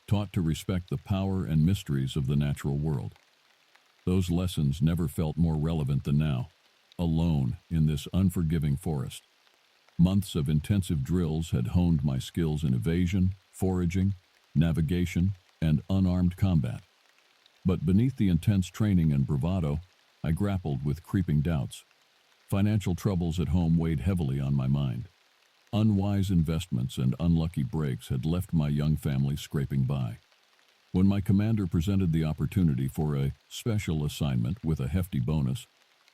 taught to respect the power and mysteries of the natural world. Those lessons never felt more relevant than now, alone in this unforgiving forest. Months of intensive drills had honed my skills in evasion, foraging, navigation, and unarmed combat. But beneath the intense training and bravado, I grappled with creeping doubts. Financial troubles at home weighed heavily on my mind. Unwise investments and unlucky breaks had left my young family scraping by. When my commander presented the opportunity for a special assignment with a hefty bonus,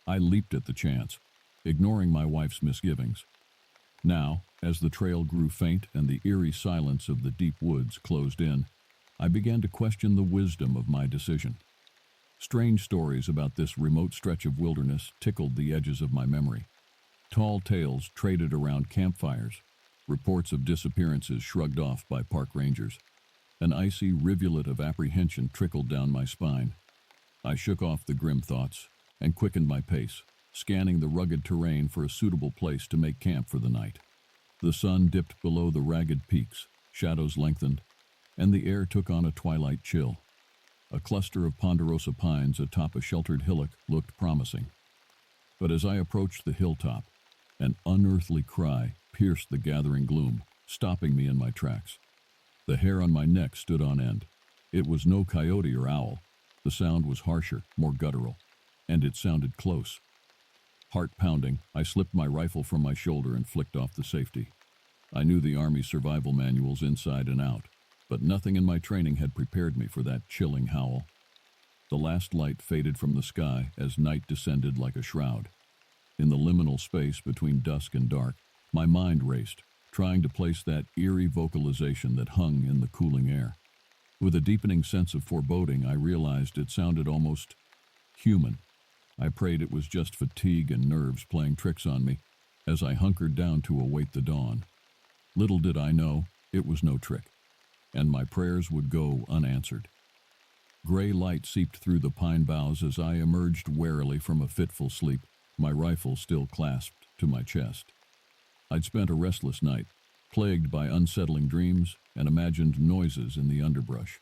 I leaped at the chance, ignoring my wife's misgivings. Now, as the trail grew faint and the eerie silence of the deep woods closed in, I began to question the wisdom of my decision. Strange stories about this remote stretch of wilderness tickled the edges of my memory. Tall tales traded around campfires, reports of disappearances shrugged off by park rangers. An icy rivulet of apprehension trickled down my spine. I shook off the grim thoughts and quickened my pace, scanning the rugged terrain for a suitable place to make camp for the night. The sun dipped below the ragged peaks, shadows lengthened, and the air took on a twilight chill. A cluster of ponderosa pines atop a sheltered hillock looked promising. But as I approached the hilltop, an unearthly cry pierced the gathering gloom, stopping me in my tracks. The hair on my neck stood on end. It was no coyote or owl. The sound was harsher, more guttural, and it sounded close. Heart pounding, I slipped my rifle from my shoulder and flicked off the safety. I knew the Army survival manuals inside and out, but nothing in my training had prepared me for that chilling howl. The last light faded from the sky as night descended like a shroud. In the liminal space between dusk and dark, my mind raced, trying to place that eerie vocalization that hung in the cooling air. With a deepening sense of foreboding, I realized it sounded almost human. I prayed it was just fatigue and nerves playing tricks on me as I hunkered down to await the dawn. Little did I know, it was no trick, and my prayers would go unanswered. Gray light seeped through the pine boughs as I emerged warily from a fitful sleep, my rifle still clasped to my chest. I'd spent a restless night, plagued by unsettling dreams and imagined noises in the underbrush.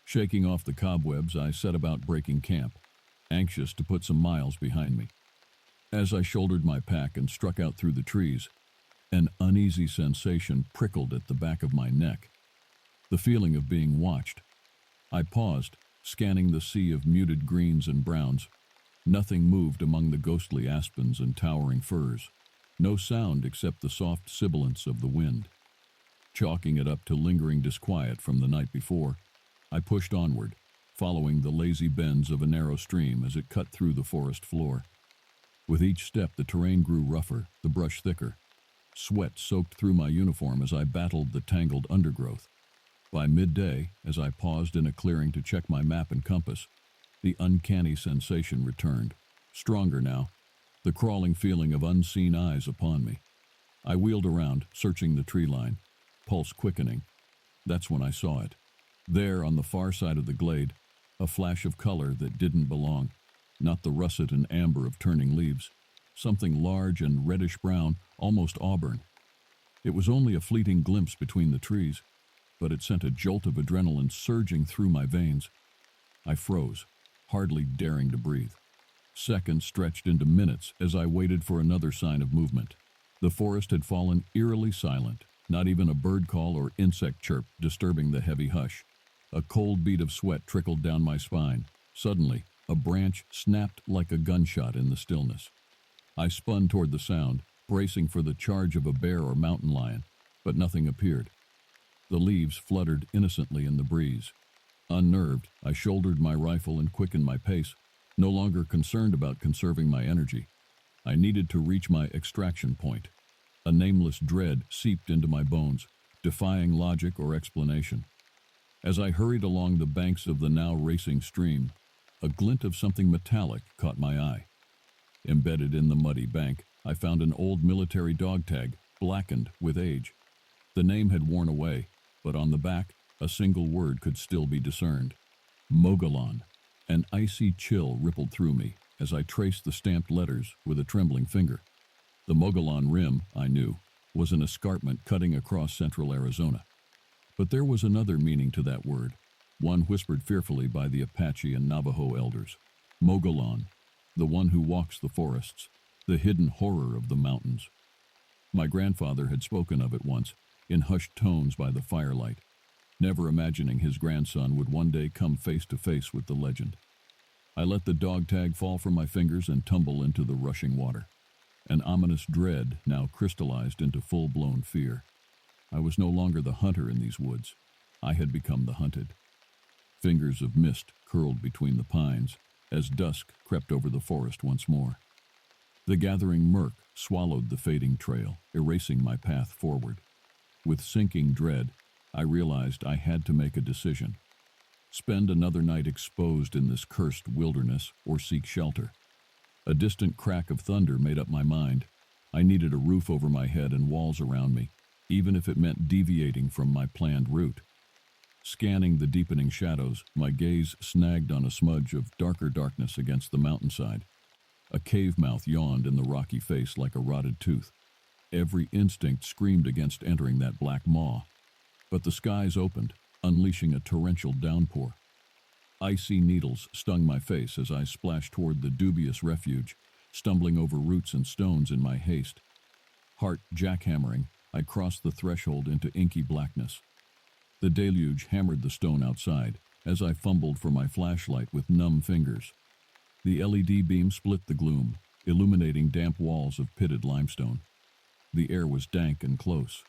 Shaking off the cobwebs, I set about breaking camp, anxious to put some miles behind me. As I shouldered my pack and struck out through the trees, an uneasy sensation prickled at the back of my neck. The feeling of being watched. I paused, scanning the sea of muted greens and browns. Nothing moved among the ghostly aspens and towering firs. No sound except the soft sibilance of the wind. Chalking it up to lingering disquiet from the night before, I pushed onward, following the lazy bends of a narrow stream as it cut through the forest floor. With each step, the terrain grew rougher, the brush thicker. Sweat soaked through my uniform as I battled the tangled undergrowth. By midday, as I paused in a clearing to check my map and compass, the uncanny sensation returned, stronger now, the crawling feeling of unseen eyes upon me. I wheeled around, searching the tree line, pulse quickening. That's when I saw it. There, on the far side of the glade, a flash of color that didn't belong, not the russet and amber of turning leaves, something large and reddish-brown, almost auburn. It was only a fleeting glimpse between the trees, but it sent a jolt of adrenaline surging through my veins. I froze, hardly daring to breathe. Seconds stretched into minutes as I waited for another sign of movement. The forest had fallen eerily silent, not even a bird call or insect chirp disturbing the heavy hush. A cold bead of sweat trickled down my spine. Suddenly, a branch snapped like a gunshot in the stillness. I spun toward the sound, bracing for the charge of a bear or mountain lion, but nothing appeared. The leaves fluttered innocently in the breeze. Unnerved, I shouldered my rifle and quickened my pace, no longer concerned about conserving my energy. I needed to reach my extraction point. A nameless dread seeped into my bones, defying logic or explanation. As I hurried along the banks of the now racing stream, a glint of something metallic caught my eye. Embedded in the muddy bank, I found an old military dog tag, blackened with age. The name had worn away, but on the back, a single word could still be discerned. Mogollon. An icy chill rippled through me as I traced the stamped letters with a trembling finger. The Mogollon Rim, I knew, was an escarpment cutting across central Arizona. But there was another meaning to that word, one whispered fearfully by the Apache and Navajo elders. Mogollon, the one who walks the forests, the hidden horror of the mountains. My grandfather had spoken of it once, in hushed tones by the firelight, never imagining his grandson would one day come face to face with the legend. I let the dog tag fall from my fingers and tumble into the rushing water. An ominous dread now crystallized into full-blown fear. I was no longer the hunter in these woods. I had become the hunted. Fingers of mist curled between the pines as dusk crept over the forest once more. The gathering murk swallowed the fading trail, erasing my path forward. With sinking dread, I realized I had to make a decision. Spend another night exposed in this cursed wilderness or seek shelter. A distant crack of thunder made up my mind. I needed a roof over my head and walls around me, even if it meant deviating from my planned route. Scanning the deepening shadows, my gaze snagged on a smudge of darker darkness against the mountainside. A cave mouth yawned in the rocky face like a rotted tooth. Every instinct screamed against entering that black maw. But the skies opened, unleashing a torrential downpour. Icy needles stung my face as I splashed toward the dubious refuge, stumbling over roots and stones in my haste. Heart jackhammering, I crossed the threshold into inky blackness. The deluge hammered the stone outside as I fumbled for my flashlight with numb fingers. The LED beam split the gloom, illuminating damp walls of pitted limestone. The air was dank and close.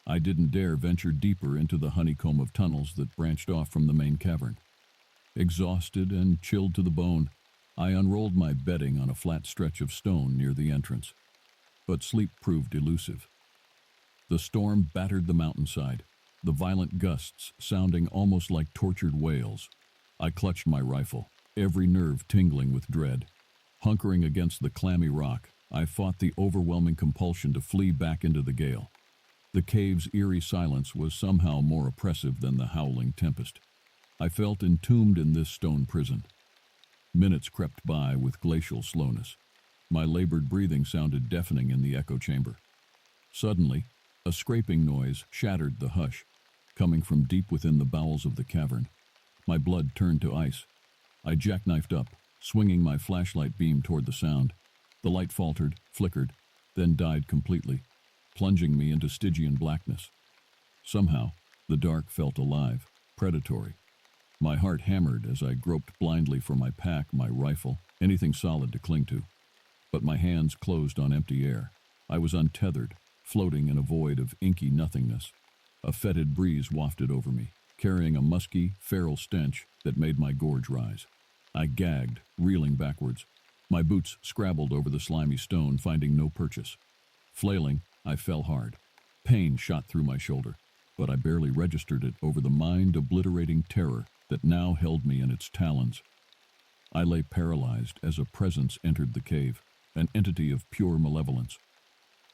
I didn't dare venture deeper into the honeycomb of tunnels that branched off from the main cavern. Exhausted and chilled to the bone, I unrolled my bedding on a flat stretch of stone near the entrance. But sleep proved elusive. The storm battered the mountainside, the violent gusts sounding almost like tortured wails. I clutched my rifle, every nerve tingling with dread. Hunkering against the clammy rock, I fought the overwhelming compulsion to flee back into the gale. The cave's eerie silence was somehow more oppressive than the howling tempest. I felt entombed in this stone prison. Minutes crept by with glacial slowness. My labored breathing sounded deafening in the echo chamber. Suddenly, a scraping noise shattered the hush, coming from deep within the bowels of the cavern. My blood turned to ice. I jackknifed up, swinging my flashlight beam toward the sound. The light faltered, flickered, then died completely, plunging me into Stygian blackness. Somehow, the dark felt alive, predatory. My heart hammered as I groped blindly for my pack, my rifle, anything solid to cling to. But my hands closed on empty air. I was untethered, floating in a void of inky nothingness. A fetid breeze wafted over me, carrying a musky, feral stench that made my gorge rise. I gagged, reeling backwards. My boots scrabbled over the slimy stone, finding no purchase. Flailing, I fell hard. Pain shot through my shoulder, but I barely registered it over the mind-obliterating terror that now held me in its talons. I lay paralyzed as a presence entered the cave, an entity of pure malevolence.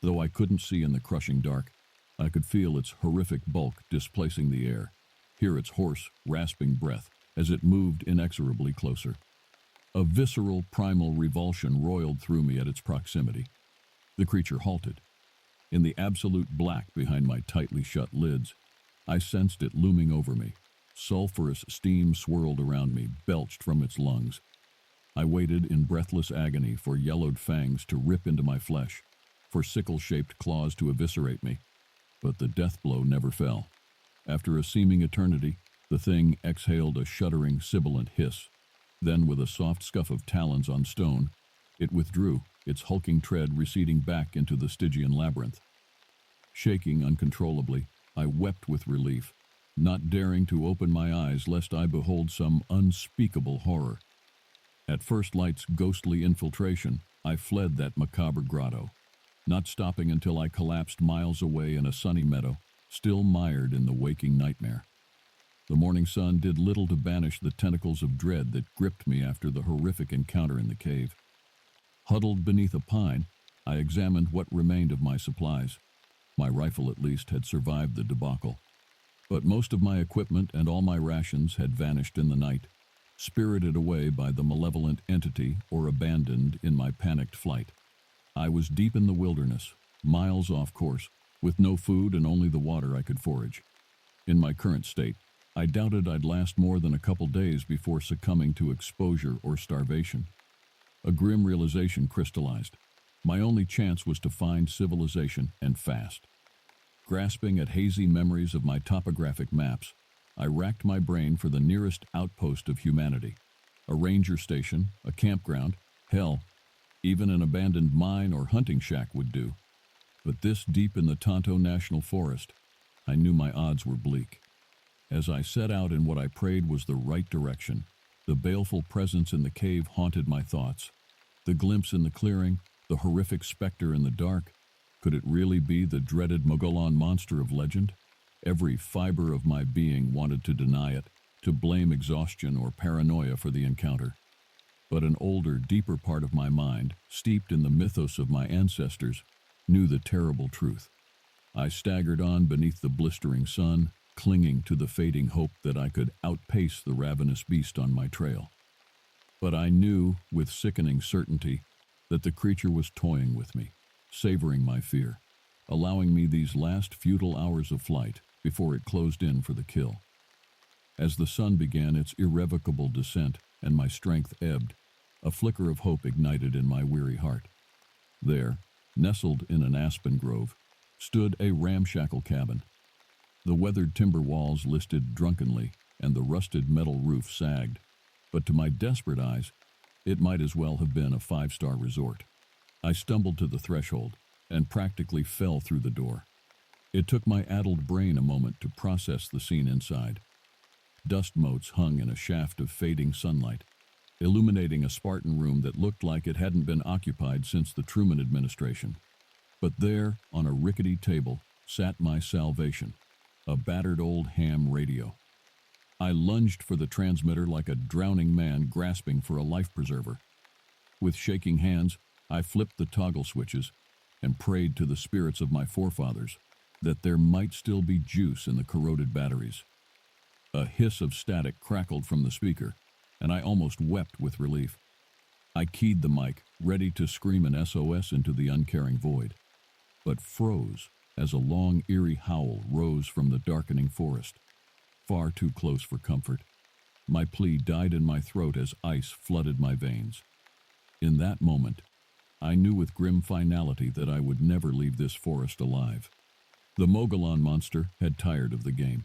Though I couldn't see in the crushing dark, I could feel its horrific bulk displacing the air, hear its hoarse, rasping breath as it moved inexorably closer. A visceral, primal revulsion roiled through me at its proximity. The creature halted. In the absolute black behind my tightly shut lids, I sensed it looming over me. Sulphurous steam swirled around me, belched from its lungs. I waited in breathless agony for yellowed fangs to rip into my flesh, for sickle-shaped claws to eviscerate me. But the death blow never fell. After a seeming eternity, the thing exhaled a shuddering, sibilant hiss. Then, with a soft scuff of talons on stone, it withdrew, its hulking tread receding back into the Stygian labyrinth. Shaking uncontrollably, I wept with relief, not daring to open my eyes lest I behold some unspeakable horror. At first light's ghostly infiltration, I fled that macabre grotto, not stopping until I collapsed miles away in a sunny meadow, still mired in the waking nightmare. The morning sun did little to banish the tentacles of dread that gripped me after the horrific encounter in the cave. Huddled beneath a pine, I examined what remained of my supplies. My rifle, at least, had survived the debacle. But most of my equipment and all my rations had vanished in the night, spirited away by the malevolent entity or abandoned in my panicked flight. I was deep in the wilderness, miles off course, with no food and only the water I could forage. In my current state, I doubted I'd last more than a couple days before succumbing to exposure or starvation. A grim realization crystallized. My only chance was to find civilization, and fast. Grasping at hazy memories of my topographic maps, I racked my brain for the nearest outpost of humanity. A ranger station, a campground, hell, even an abandoned mine or hunting shack would do. But this deep in the Tonto National Forest, I knew my odds were bleak. As I set out in what I prayed was the right direction, the baleful presence in the cave haunted my thoughts. The glimpse in the clearing, the horrific specter in the dark, could it really be the dreaded Mogollon monster of legend? Every fiber of my being wanted to deny it, to blame exhaustion or paranoia for the encounter. But an older, deeper part of my mind, steeped in the mythos of my ancestors, knew the terrible truth. I staggered on beneath the blistering sun, clinging to the fading hope that I could outpace the ravenous beast on my trail. But I knew, with sickening certainty, that the creature was toying with me, savoring my fear, allowing me these last futile hours of flight before it closed in for the kill. As the sun began its irrevocable descent and my strength ebbed, a flicker of hope ignited in my weary heart. There, nestled in an aspen grove, stood a ramshackle cabin. The weathered timber walls listed drunkenly, and the rusted metal roof sagged, but to my desperate eyes, it might as well have been a five-star resort. I stumbled to the threshold and practically fell through the door. It took my addled brain a moment to process the scene inside. Dust motes hung in a shaft of fading sunlight, illuminating a Spartan room that looked like it hadn't been occupied since the Truman administration. But there, on a rickety table, sat my salvation, a battered old ham radio. I lunged for the transmitter like a drowning man grasping for a life preserver. With shaking hands, I flipped the toggle switches and prayed to the spirits of my forefathers that there might still be juice in the corroded batteries. A hiss of static crackled from the speaker, and I almost wept with relief. I keyed the mic, ready to scream an SOS into the uncaring void, but froze as a long, eerie howl rose from the darkening forest. Far too close for comfort. My plea died in my throat as ice flooded my veins. In that moment, I knew with grim finality that I would never leave this forest alive. The Mogollon monster had tired of the game.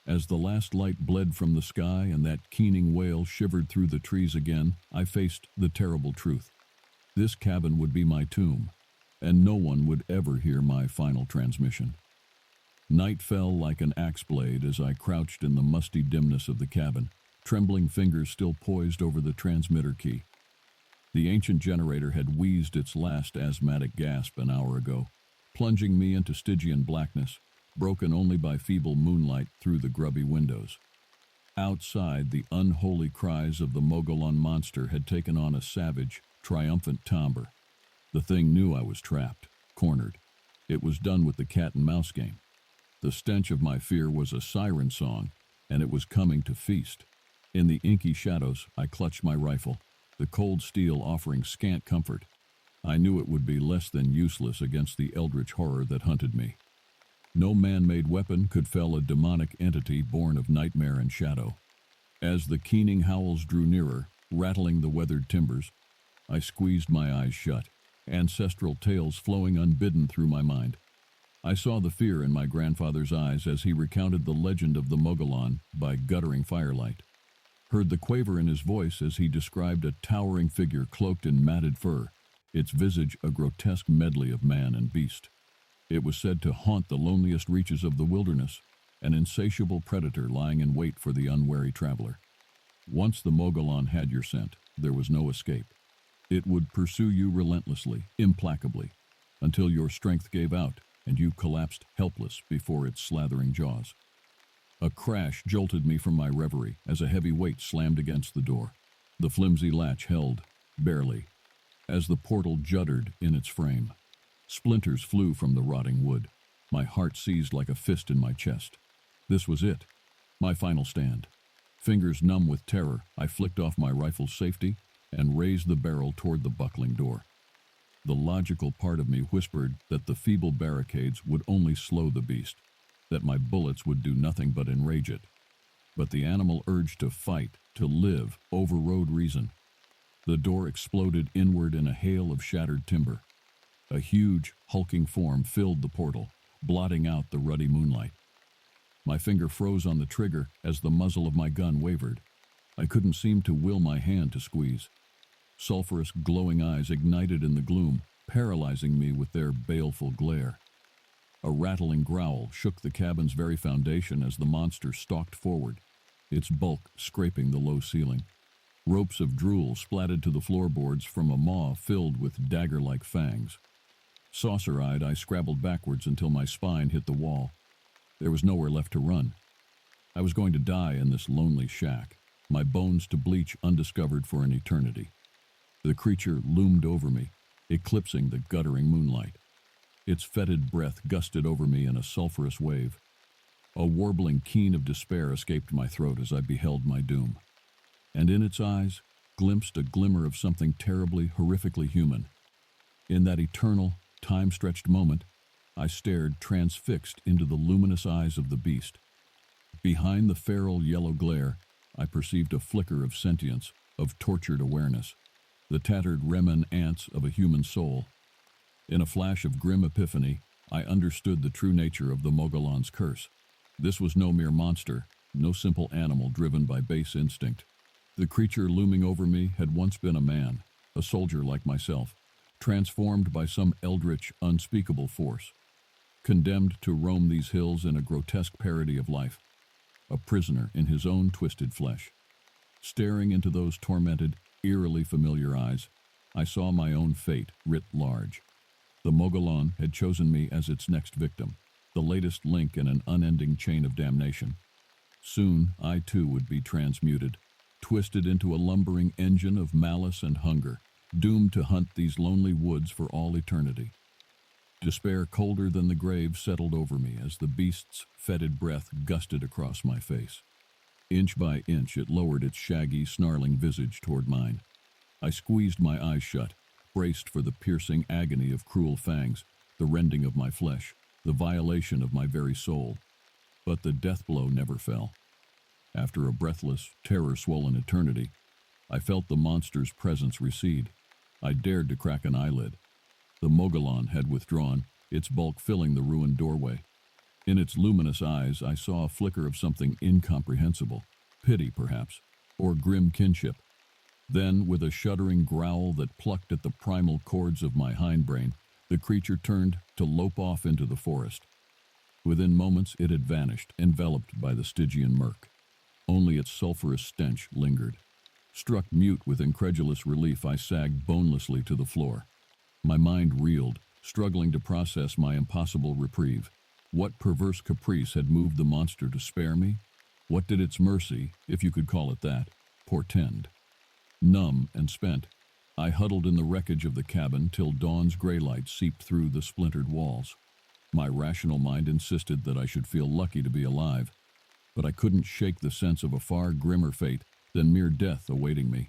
As the last light bled from the sky and that keening wail shivered through the trees again, I faced the terrible truth. This cabin would be my tomb, and no one would ever hear my final transmission. Night fell like an axe blade as I crouched in the musty dimness of the cabin, trembling fingers still poised over the transmitter key. The ancient generator had wheezed its last asthmatic gasp an hour ago, plunging me into Stygian blackness, broken only by feeble moonlight through the grubby windows. Outside, the unholy cries of the Mogollon monster had taken on a savage, triumphant timbre. The thing knew I was trapped, cornered. It was done with the cat-and-mouse game. The stench of my fear was a siren song, and it was coming to feast. In the inky shadows, I clutched my rifle, the cold steel offering scant comfort. I knew it would be less than useless against the eldritch horror that hunted me. No man-made weapon could fell a demonic entity born of nightmare and shadow. As the keening howls drew nearer, rattling the weathered timbers, I squeezed my eyes shut, ancestral tales flowing unbidden through my mind. I saw the fear in my grandfather's eyes as he recounted the legend of the Mogollon by guttering firelight. Heard the quaver in his voice as he described a towering figure cloaked in matted fur, its visage a grotesque medley of man and beast. It was said to haunt the loneliest reaches of the wilderness, an insatiable predator lying in wait for the unwary traveler. Once the Mogollon had your scent, there was no escape. It would pursue you relentlessly, implacably, until your strength gave out and you collapsed helpless before its slathering jaws. A crash jolted me from my reverie as a heavy weight slammed against the door. The flimsy latch held, barely, as the portal juddered in its frame. Splinters flew from the rotting wood. My heart seized like a fist in my chest. This was it, my final stand. Fingers numb with terror, I flicked off my rifle's safety and raised the barrel toward the buckling door. The logical part of me whispered that the feeble barricades would only slow the beast, that my bullets would do nothing but enrage it. But the animal urge to fight, to live, overrode reason. The door exploded inward in a hail of shattered timber. A huge, hulking form filled the portal, blotting out the ruddy moonlight. My finger froze on the trigger as the muzzle of my gun wavered. I couldn't seem to will my hand to squeeze. Sulphurous, glowing eyes ignited in the gloom, paralyzing me with their baleful glare. A rattling growl shook the cabin's very foundation as the monster stalked forward, its bulk scraping the low ceiling. Ropes of drool splatted to the floorboards from a maw filled with dagger-like fangs. Saucer-eyed, I scrabbled backwards until my spine hit the wall. There was nowhere left to run. I was going to die in this lonely shack, my bones to bleach undiscovered for an eternity. The creature loomed over me, eclipsing the guttering moonlight. Its fetid breath gusted over me in a sulphurous wave. A warbling keen of despair escaped my throat as I beheld my doom. And in its eyes, glimpsed a glimmer of something terribly, horrifically human. In that eternal, time-stretched moment, I stared transfixed into the luminous eyes of the beast. Behind the feral yellow glare, I perceived a flicker of sentience, of tortured awareness, the tattered reman ants of a human soul. In a flash of grim epiphany, I understood the true nature of the Mogollon's curse. This was no mere monster, no simple animal driven by base instinct. The creature looming over me had once been a man, a soldier like myself, transformed by some eldritch, unspeakable force, condemned to roam these hills in a grotesque parody of life, a prisoner in his own twisted flesh. Staring into those tormented, eerily familiar eyes, I saw my own fate writ large. The Mogollon had chosen me as its next victim, the latest link in an unending chain of damnation. Soon, I too would be transmuted, twisted into a lumbering engine of malice and hunger, doomed to hunt these lonely woods for all eternity. Despair colder than the grave settled over me as the beast's fetid breath gusted across my face. Inch by inch it lowered its shaggy, snarling visage toward mine. I squeezed my eyes shut, braced for the piercing agony of cruel fangs, the rending of my flesh, the violation of my very soul. But the death blow never fell. After a breathless, terror-swollen eternity, I felt the monster's presence recede. I dared to crack an eyelid. The Mogollon had withdrawn, its bulk filling the ruined doorway. In its luminous eyes, I saw a flicker of something incomprehensible, pity perhaps, or grim kinship. Then, with a shuddering growl that plucked at the primal chords of my hindbrain, The creature turned to lope off into the forest. Within moments it had vanished, enveloped by the Stygian murk. Only its sulphurous stench lingered. Struck mute with incredulous relief, I sagged bonelessly to the floor. My mind reeled, struggling to process my impossible reprieve. What perverse caprice had moved the monster to spare me? What did its mercy, if you could call it that, portend? Numb and spent, I huddled in the wreckage of the cabin till dawn's gray light seeped through the splintered walls. My rational mind insisted that I should feel lucky to be alive, but I couldn't shake the sense of a far grimmer fate than mere death awaiting me.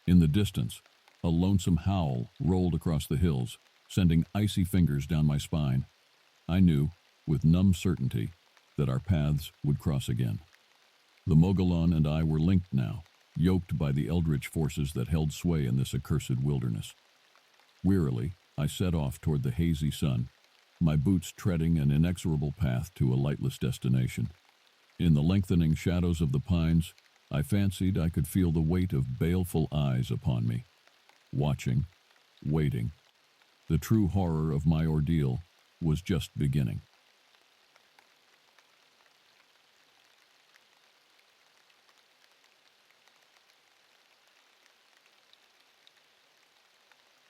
In the distance, a lonesome howl rolled across the hills, sending icy fingers down my spine. I knew, with numb certainty, that our paths would cross again. The Mogollon and I were linked now, yoked by the eldritch forces that held sway in this accursed wilderness. Wearily, I set off toward the hazy sun, my boots treading an inexorable path to a lightless destination. In the lengthening shadows of the pines, I fancied I could feel the weight of baleful eyes upon me. Watching, waiting. The true horror of my ordeal was just beginning.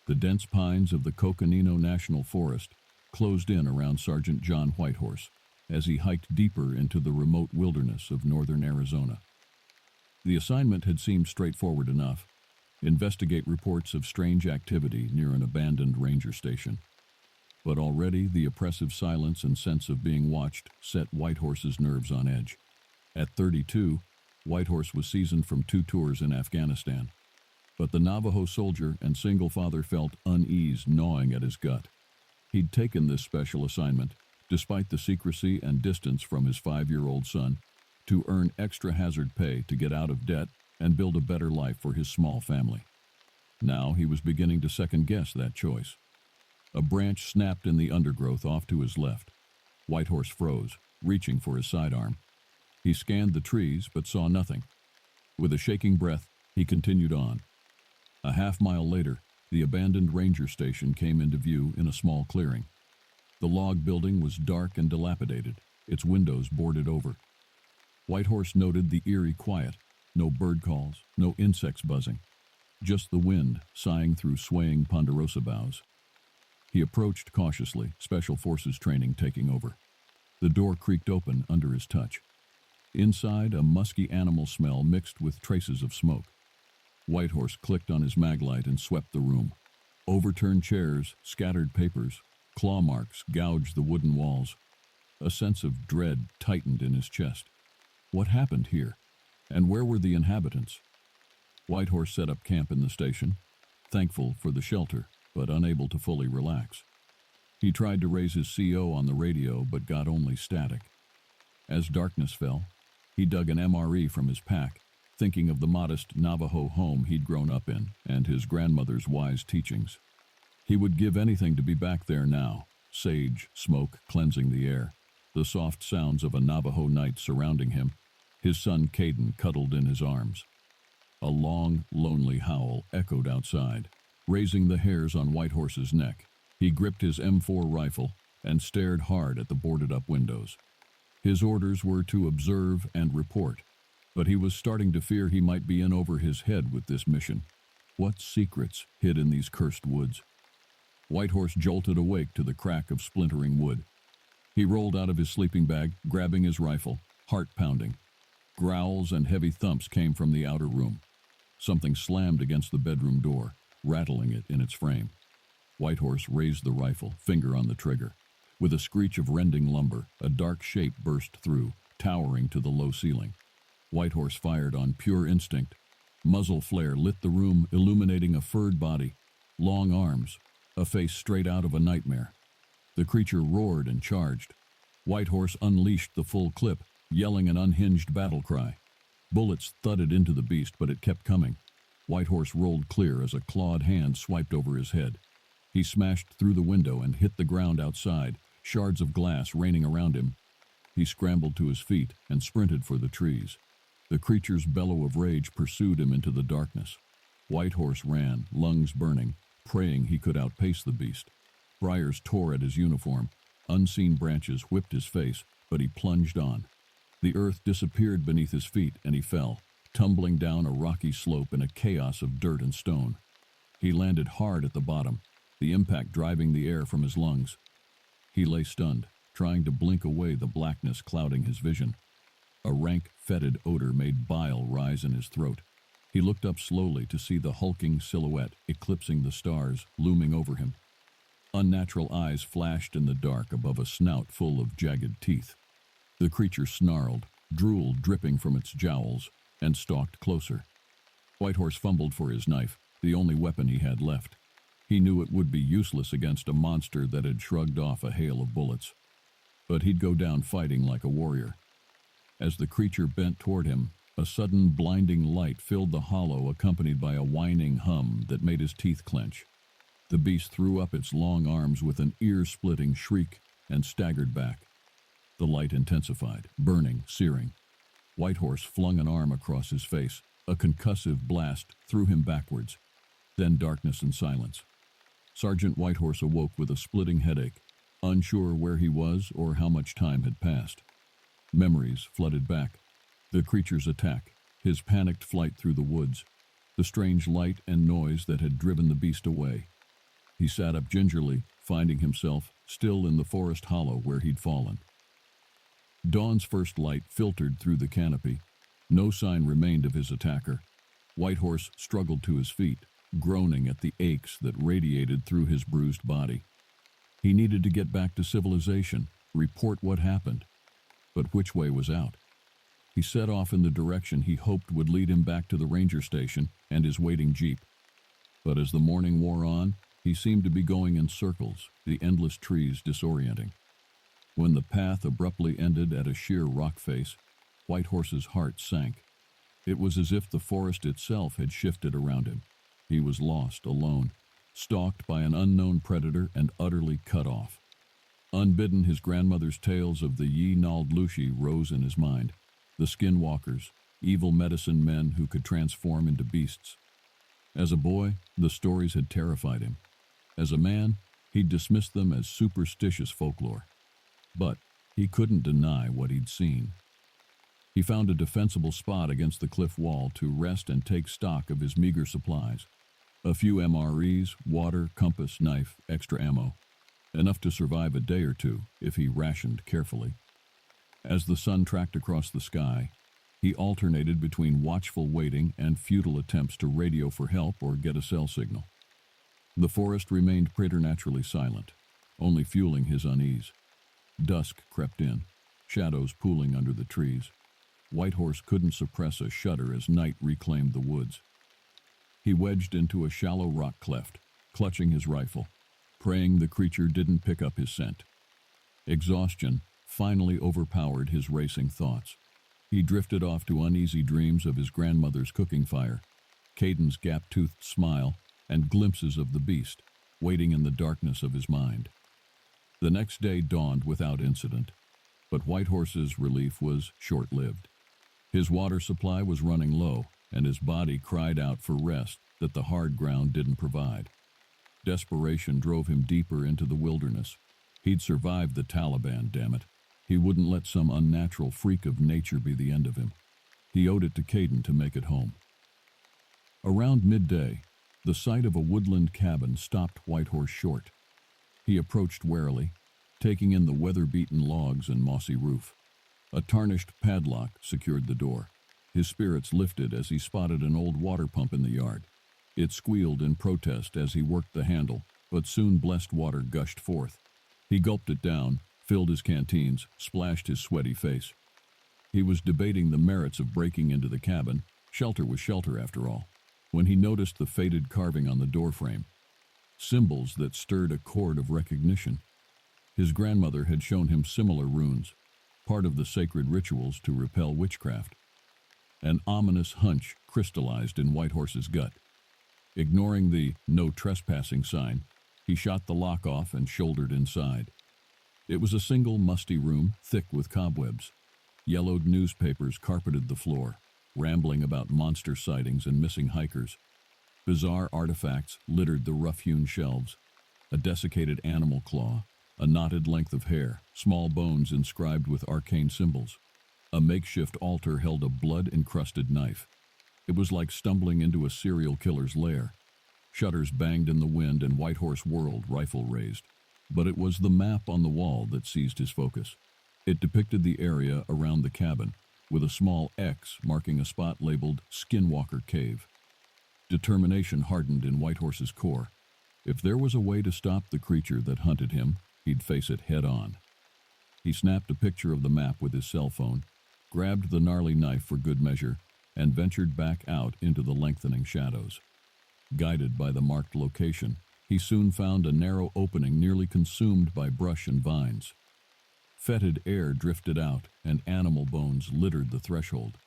The dense pines of the Coconino National Forest closed in around Sergeant John Whitehorse as he hiked deeper into the remote wilderness of northern Arizona. The assignment had seemed straightforward enough: investigate reports of strange activity near an abandoned ranger station. But already the oppressive silence and sense of being watched set Whitehorse's nerves on edge. At 32, Whitehorse was seasoned from 2 tours in Afghanistan. But the Navajo soldier and single father felt unease gnawing at his gut. He'd taken this special assignment, despite the secrecy and distance from his 5-year-old son, to earn extra hazard pay to get out of debt and build a better life for his small family. Now he was beginning to second-guess that choice. A branch snapped in the undergrowth off to his left. Whitehorse froze, reaching for his sidearm. He scanned the trees but saw nothing. With a shaking breath, he continued on. A half-mile later, the abandoned ranger station came into view in a small clearing. The log building was dark and dilapidated, its windows boarded over. Whitehorse noted the eerie quiet, no bird calls, no insects buzzing, just the wind sighing through swaying ponderosa boughs. He approached cautiously, special forces training taking over. The door creaked open under his touch. Inside, a musky animal smell mixed with traces of smoke. Whitehorse clicked on his maglite and swept the room. Overturned chairs, scattered papers, claw marks gouged the wooden walls. A sense of dread tightened in his chest. What happened here? And where were the inhabitants? Whitehorse set up camp in the station, thankful for the shelter, but unable to fully relax. He tried to raise his CO on the radio, but got only static. As darkness fell, he dug an MRE from his pack, thinking of the modest Navajo home he'd grown up in and his grandmother's wise teachings. He would give anything to be back there now, sage, smoke cleansing the air, the soft sounds of a Navajo night surrounding him, his son Caden cuddled in his arms. A long, lonely howl echoed outside, raising the hairs on Whitehorse's neck. He gripped his M4 rifle and stared hard at the boarded-up windows. His orders were to observe and report, but he was starting to fear he might be in over his head with this mission. What secrets hid in these cursed woods? Whitehorse jolted awake to the crack of splintering wood. He rolled out of his sleeping bag, grabbing his rifle, heart pounding. Growls and heavy thumps came from the outer room. Something slammed against the bedroom door, rattling it in its frame. Whitehorse raised the rifle, finger on the trigger. With a screech of rending lumber, a dark shape burst through, towering to the low ceiling. Whitehorse fired on pure instinct. Muzzle flare lit the room, illuminating a furred body, long arms, a face straight out of a nightmare. The creature roared and charged. Whitehorse unleashed the full clip, yelling an unhinged battle cry. Bullets thudded into the beast, but it kept coming. Whitehorse rolled clear as a clawed hand swiped over his head. He smashed through the window and hit the ground outside, shards of glass raining around him. He scrambled to his feet and sprinted for the trees. The creature's bellow of rage pursued him into the darkness. Whitehorse ran, lungs burning, praying he could outpace the beast. Briars tore at his uniform. Unseen branches whipped his face, but he plunged on. The earth disappeared beneath his feet, and he fell, tumbling down a rocky slope in a chaos of dirt and stone. He landed hard at the bottom, the impact driving the air from his lungs. He lay stunned, trying to blink away the blackness clouding his vision. A rank, fetid odor made bile rise in his throat. He looked up slowly to see the hulking silhouette eclipsing the stars looming over him. Unnatural eyes flashed in the dark above a snout full of jagged teeth. The creature snarled, drool dripping from its jowls, and stalked closer. Whitehorse fumbled for his knife, the only weapon he had left. He knew it would be useless against a monster that had shrugged off a hail of bullets. But he'd go down fighting like a warrior. As the creature bent toward him, a sudden blinding light filled the hollow, accompanied by a whining hum that made his teeth clench. The beast threw up its long arms with an ear-splitting shriek and staggered back. The light intensified, burning, searing. Whitehorse flung an arm across his face. A concussive blast threw him backwards. Then darkness and silence. Sergeant Whitehorse awoke with a splitting headache, unsure where he was or how much time had passed. Memories flooded back. The creature's attack, his panicked flight through the woods, the strange light and noise that had driven the beast away. He sat up gingerly, finding himself still in the forest hollow where he'd fallen. Dawn's first light filtered through the canopy. No sign remained of his attacker. Whitehorse struggled to his feet, groaning at the aches that radiated through his bruised body. He needed to get back to civilization, report what happened. But which way was out? He set off in the direction he hoped would lead him back to the ranger station and his waiting jeep. But as the morning wore on, he seemed to be going in circles, the endless trees disorienting. When the path abruptly ended at a sheer rock face, Whitehorse's heart sank. It was as if the forest itself had shifted around him. He was lost, alone, stalked by an unknown predator and utterly cut off. Unbidden, his grandmother's tales of the Yi-Nald Lushi rose in his mind, the skinwalkers, evil medicine men who could transform into beasts. As a boy, the stories had terrified him. As a man, he'd dismissed them as superstitious folklore. But he couldn't deny what he'd seen. He found a defensible spot against the cliff wall to rest and take stock of his meager supplies. A few MREs, water, compass, knife, extra ammo. Enough to survive a day or two if he rationed carefully. As the sun tracked across the sky, he alternated between watchful waiting and futile attempts to radio for help or get a cell signal. The forest remained preternaturally silent, only fueling his unease. Dusk crept in, shadows pooling under the trees. Whitehorse couldn't suppress a shudder as night reclaimed the woods. He wedged into a shallow rock cleft, clutching his rifle, praying the creature didn't pick up his scent. Exhaustion finally overpowered his racing thoughts. He drifted off to uneasy dreams of his grandmother's cooking fire, Caden's gap-toothed smile, and glimpses of the beast, waiting in the darkness of his mind. The next day dawned without incident, but Whitehorse's relief was short-lived. His water supply was running low, and his body cried out for rest that the hard ground didn't provide. Desperation drove him deeper into the wilderness. He'd survived the Taliban, damn it. He wouldn't let some unnatural freak of nature be the end of him. He owed it to Caden to make it home. Around midday, the sight of a woodland cabin stopped Whitehorse short. He approached warily, taking in the weather-beaten logs and mossy roof. A tarnished padlock secured the door. His spirits lifted as he spotted an old water pump in the yard. It squealed in protest as he worked the handle, but soon blessed water gushed forth. He gulped it down, filled his canteens, splashed his sweaty face. He was debating the merits of breaking into the cabin. Shelter was shelter after all, when he noticed the faded carving on the doorframe. Symbols that stirred a chord of recognition. His grandmother had shown him similar runes, part of the sacred rituals to repel witchcraft. An ominous hunch crystallized in Whitehorse's gut. Ignoring the "no trespassing" sign, he shot the lock off and shouldered inside. It was a single musty room, thick with cobwebs. Yellowed newspapers carpeted the floor, rambling about monster sightings and missing hikers. Bizarre artifacts littered the rough-hewn shelves. A desiccated animal claw, a knotted length of hair, small bones inscribed with arcane symbols. A makeshift altar held a blood-encrusted knife. It was like stumbling into a serial killer's lair. Shutters banged in the wind and Whitehorse whirled, rifle raised. But it was the map on the wall that seized his focus. It depicted the area around the cabin, with a small X marking a spot labeled Skinwalker Cave. Determination hardened in Whitehorse's core. If there was a way to stop the creature that hunted him, he'd face it head-on. He snapped a picture of the map with his cell phone, grabbed the gnarly knife for good measure, and ventured back out into the lengthening shadows. Guided by the marked location, he soon found a narrow opening nearly consumed by brush and vines. Fetid air drifted out, and animal bones littered the threshold.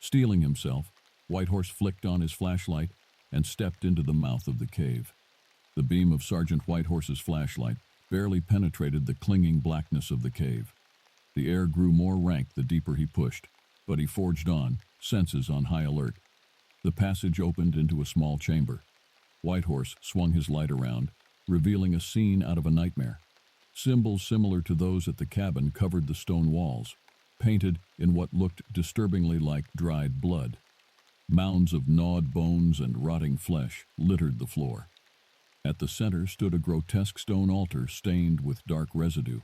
Steeling himself, Whitehorse flicked on his flashlight and stepped into the mouth of the cave. The beam of Sergeant Whitehorse's flashlight barely penetrated the clinging blackness of the cave. The air grew more rank the deeper he pushed, but he forged on, senses on high alert. The passage opened into a small chamber. Whitehorse swung his light around, revealing a scene out of a nightmare. Symbols similar to those at the cabin covered the stone walls, painted in what looked disturbingly like dried blood. Mounds of gnawed bones and rotting flesh littered the floor. At the center stood a grotesque stone altar stained with dark residue.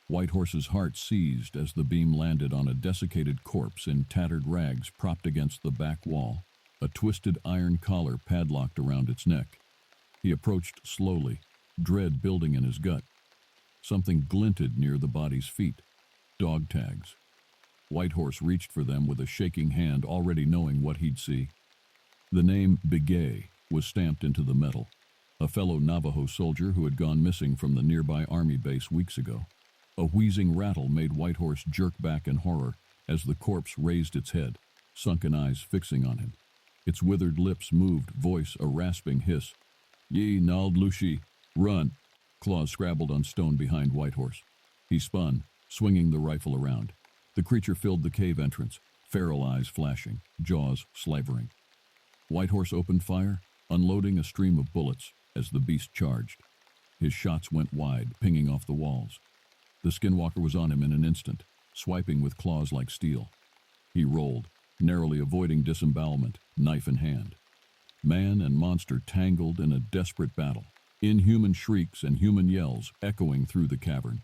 Whitehorse's heart seized as the beam landed on a desiccated corpse in tattered rags propped against the back wall, a twisted iron collar padlocked around its neck. He approached slowly, dread building in his gut. Something glinted near the body's feet. Dog tags. Whitehorse reached for them with a shaking hand, already knowing what he'd see. The name Begay was stamped into the metal, a fellow Navajo soldier who had gone missing from the nearby army base weeks ago. A wheezing rattle made Whitehorse jerk back in horror as the corpse raised its head, sunken eyes fixing on him. Its withered lips moved, voice a rasping hiss. "Ye Nald Lushi, run!" Claws scrabbled on stone behind Whitehorse. He spun, swinging the rifle around. The creature filled the cave entrance, feral eyes flashing, jaws slavering. Whitehorse opened fire, unloading a stream of bullets as the beast charged. His shots went wide, pinging off the walls. The skinwalker was on him in an instant, swiping with claws like steel. He rolled, narrowly avoiding disembowelment, knife in hand. Man and monster tangled in a desperate battle, inhuman shrieks and human yells echoing through the cavern.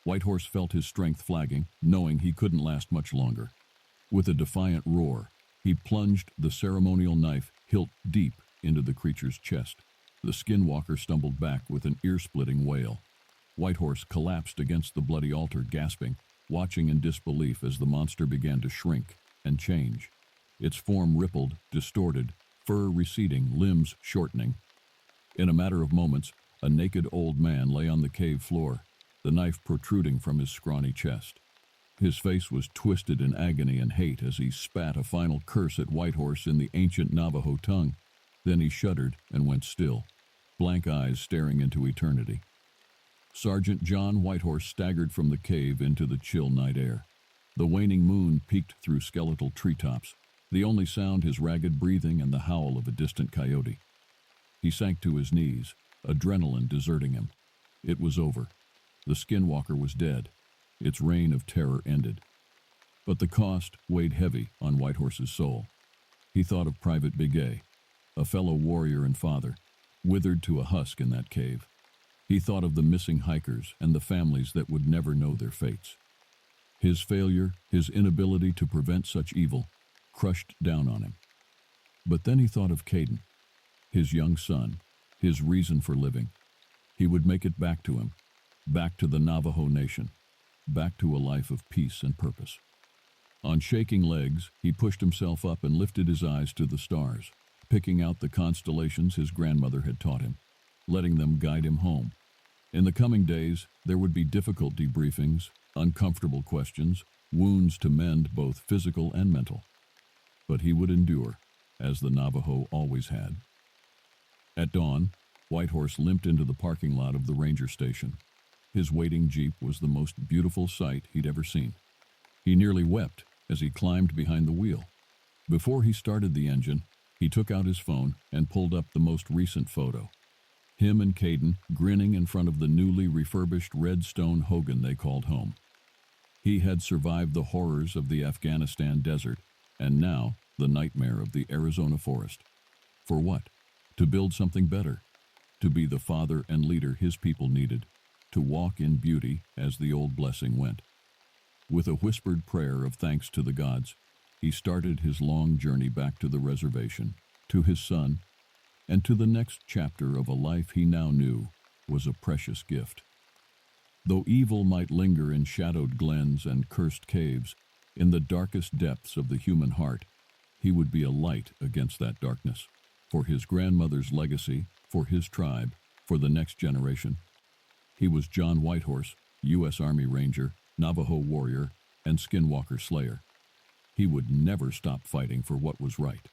Whitehorse felt his strength flagging, knowing he couldn't last much longer. With a defiant roar, he plunged the ceremonial knife hilt deep into the creature's chest. The skinwalker stumbled back with an ear-splitting wail. Whitehorse collapsed against the bloody altar, gasping, watching in disbelief as the monster began to shrink and change. Its form rippled, distorted, fur receding, limbs shortening. In a matter of moments, a naked old man lay on the cave floor, the knife protruding from his scrawny chest. His face was twisted in agony and hate as he spat a final curse at Whitehorse in the ancient Navajo tongue. Then he shuddered and went still, blank eyes staring into eternity. Sergeant John Whitehorse staggered from the cave into the chill night air. The waning moon peeked through skeletal treetops, the only sound his ragged breathing and the howl of a distant coyote. He sank to his knees, adrenaline deserting him. It was over. The skinwalker was dead. Its reign of terror ended. But the cost weighed heavy on Whitehorse's soul. He thought of Private Begay, a fellow warrior and father, withered to a husk in that cave. He thought of the missing hikers and the families that would never know their fates. His failure, his inability to prevent such evil, crushed down on him. But then he thought of Caden, his young son, his reason for living. He would make it back to him, back to the Navajo Nation, back to a life of peace and purpose. On shaking legs, he pushed himself up and lifted his eyes to the stars, picking out the constellations his grandmother had taught him, letting them guide him home. In the coming days, there would be difficult debriefings, uncomfortable questions, wounds to mend both physical and mental. But he would endure, as the Navajo always had. At dawn, Whitehorse limped into the parking lot of the ranger station. His waiting jeep was the most beautiful sight he'd ever seen. He nearly wept as he climbed behind the wheel. Before he started the engine, he took out his phone and pulled up the most recent photo. Him and Caden grinning in front of the newly refurbished red stone hogan they called home. He had survived the horrors of the Afghanistan desert, and now the nightmare of the Arizona forest. For what? To build something better. To be the father and leader his people needed. To walk in beauty as the old blessing went. With a whispered prayer of thanks to the gods, he started his long journey back to the reservation, to his son, and to the next chapter of a life he now knew was a precious gift. Though evil might linger in shadowed glens and cursed caves, in the darkest depths of the human heart, he would be a light against that darkness, for his grandmother's legacy, for his tribe, for the next generation. He was John Whitehorse, U.S. Army Ranger, Navajo warrior, and skinwalker slayer. He would never stop fighting for what was right.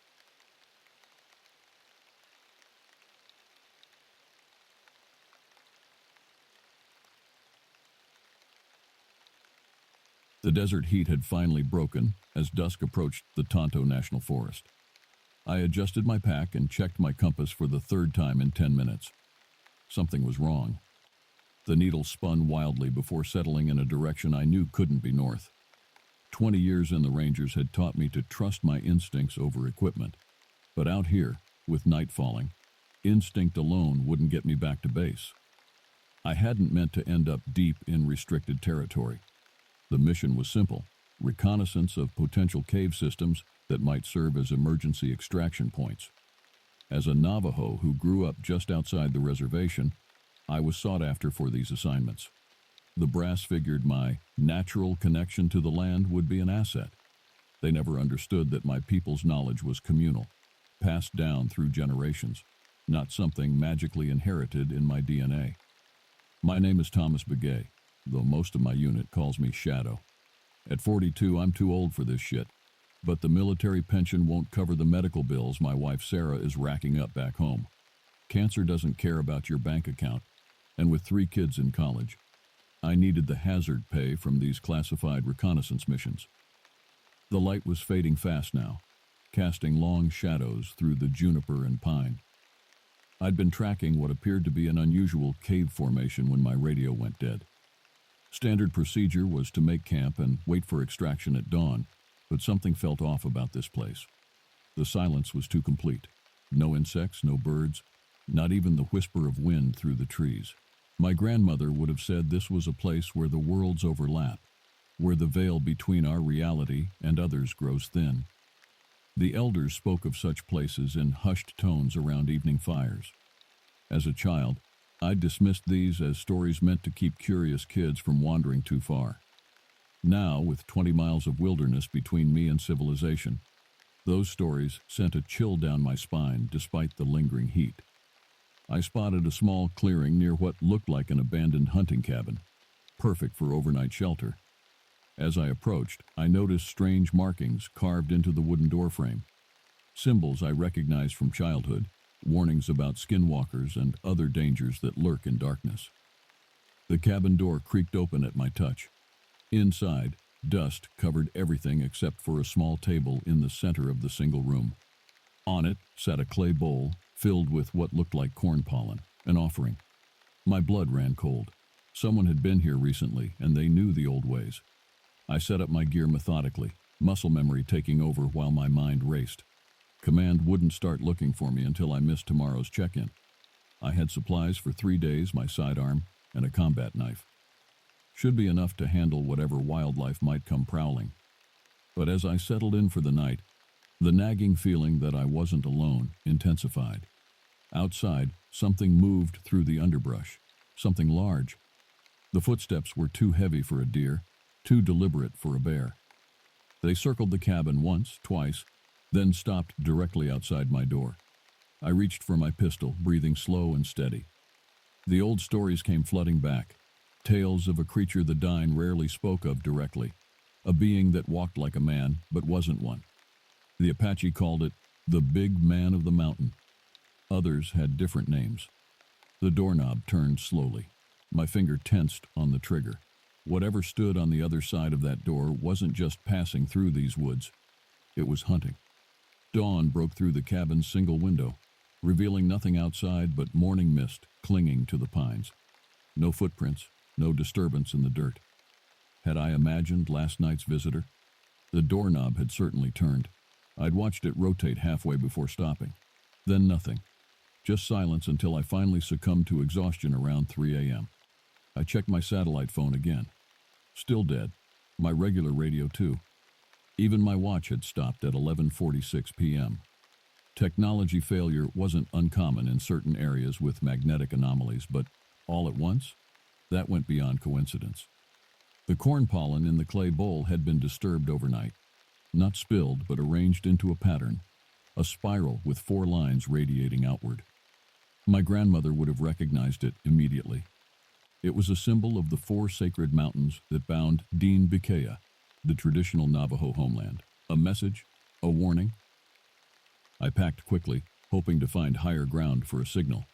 The desert heat had finally broken as dusk approached the Tonto National Forest. I adjusted my pack and checked my compass for the third time in 10 minutes. Something was wrong. The needle spun wildly before settling in a direction I knew couldn't be north. 20 years in the Rangers had taught me to trust my instincts over equipment. But out here, with night falling, instinct alone wouldn't get me back to base. I hadn't meant to end up deep in restricted territory. The mission was simple: reconnaissance of potential cave systems that might serve as emergency extraction points. As a Navajo who grew up just outside the reservation, I was sought after for these assignments. The brass figured my natural connection to the land would be an asset. They never understood that my people's knowledge was communal, passed down through generations, not something magically inherited in my DNA. My name is Thomas Begay, though most of my unit calls me Shadow. At 42, I'm too old for this shit, but the military pension won't cover the medical bills my wife Sarah is racking up back home. Cancer doesn't care about your bank account, and with 3 kids in college, I needed the hazard pay from these classified reconnaissance missions. The light was fading fast now, casting long shadows through the juniper and pine. I'd been tracking what appeared to be an unusual cave formation when my radio went dead. Standard procedure was to make camp and wait for extraction at dawn, but something felt off about this place. The silence was too complete. No insects, no birds, not even the whisper of wind through the trees. My grandmother would have said this was a place where the worlds overlap, where the veil between our reality and others grows thin. The elders spoke of such places in hushed tones around evening fires. As a child, I dismissed these as stories meant to keep curious kids from wandering too far. Now, with 20 miles of wilderness between me and civilization, those stories sent a chill down my spine despite the lingering heat. I spotted a small clearing near what looked like an abandoned hunting cabin, perfect for overnight shelter. As I approached, I noticed strange markings carved into the wooden doorframe, symbols I recognized from childhood, warnings about skinwalkers and other dangers that lurk in darkness. The cabin door creaked open at my touch. Inside, dust covered everything except for a small table in the center of the single room. On it sat a clay bowl filled with what looked like corn pollen, an offering. My blood ran cold. Someone had been here recently, and they knew the old ways. I set up my gear methodically, muscle memory taking over while my mind raced. Command wouldn't start looking for me until I missed tomorrow's check-in. I had supplies for 3 days, my sidearm, and a combat knife. Should be enough to handle whatever wildlife might come prowling. But as I settled in for the night, the nagging feeling that I wasn't alone intensified. Outside, something moved through the underbrush, something large. The footsteps were too heavy for a deer, too deliberate for a bear. They circled the cabin once, twice, then stopped directly outside my door. I reached for my pistol, breathing slow and steady. The old stories came flooding back, tales of a creature the dying rarely spoke of directly, a being that walked like a man but wasn't one. The Apache called it the Big Man of the Mountain. Others had different names. The doorknob turned slowly. My finger tensed on the trigger. Whatever stood on the other side of that door wasn't just passing through these woods. It was hunting. Dawn broke through the cabin's single window. revealing nothing outside but morning mist clinging to the pines. No footprints, no disturbance in the dirt. Had I imagined last night's visitor? The doorknob had certainly turned. I'd watched it rotate halfway before stopping. Then nothing. Just silence until I finally succumbed to exhaustion around 3 a.m. I checked my satellite phone again. Still dead. My regular radio too. Even my watch had stopped at 11:46 p.m. Technology failure wasn't uncommon in certain areas with magnetic anomalies, but all at once? That went beyond coincidence. The corn pollen in the clay bowl had been disturbed overnight. Not spilled, but arranged into a pattern, a spiral with 4 lines radiating outward. My grandmother would have recognized it immediately. It was a symbol of the 4 sacred mountains that bound Din Bikea, the traditional Navajo homeland. A message? A warning? I packed quickly, hoping to find higher ground for a signal.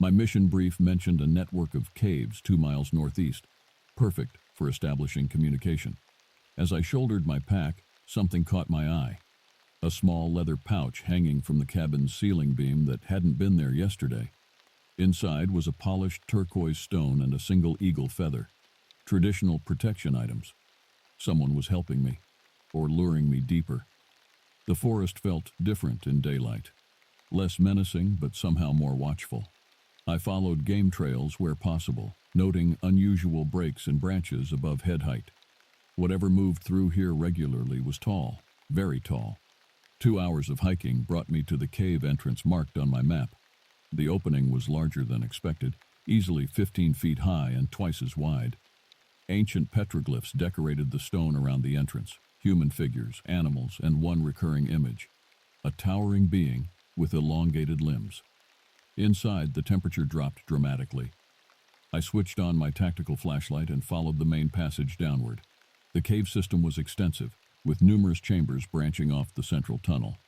My mission brief mentioned a network of caves 2 miles northeast, perfect for establishing communication. As I shouldered my pack, something caught my eye. A small leather pouch hanging from the cabin's ceiling beam that hadn't been there yesterday. Inside was a polished turquoise stone and a single eagle feather. Traditional protection items. Someone was helping me, or luring me deeper. The forest felt different in daylight. Less menacing, but somehow more watchful. I followed game trails where possible, noting unusual breaks in branches above head height. Whatever moved through here regularly was tall, very tall. 2 hours of hiking brought me to the cave entrance marked on my map. The opening was larger than expected, easily 15 feet high and twice as wide. Ancient petroglyphs decorated the stone around the entrance, human figures, animals, and one recurring image. A towering being with elongated limbs. Inside, the temperature dropped dramatically. I switched on my tactical flashlight and followed the main passage downward. The cave system was extensive, with numerous chambers branching off the central tunnel.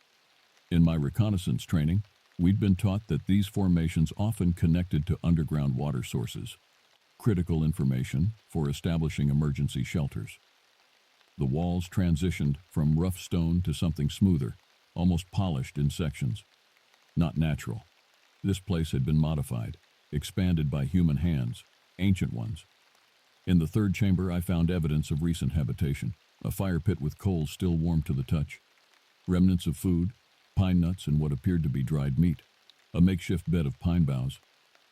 In my reconnaissance training, we'd been taught that these formations often connected to underground water sources, critical information for establishing emergency shelters. The walls transitioned from rough stone to something smoother, almost polished in sections. Not natural. This place had been modified, expanded by human hands, ancient ones. In the third chamber, I found evidence of recent habitation, a fire pit with coals still warm to the touch, remnants of food, pine nuts and what appeared to be dried meat, a makeshift bed of pine boughs,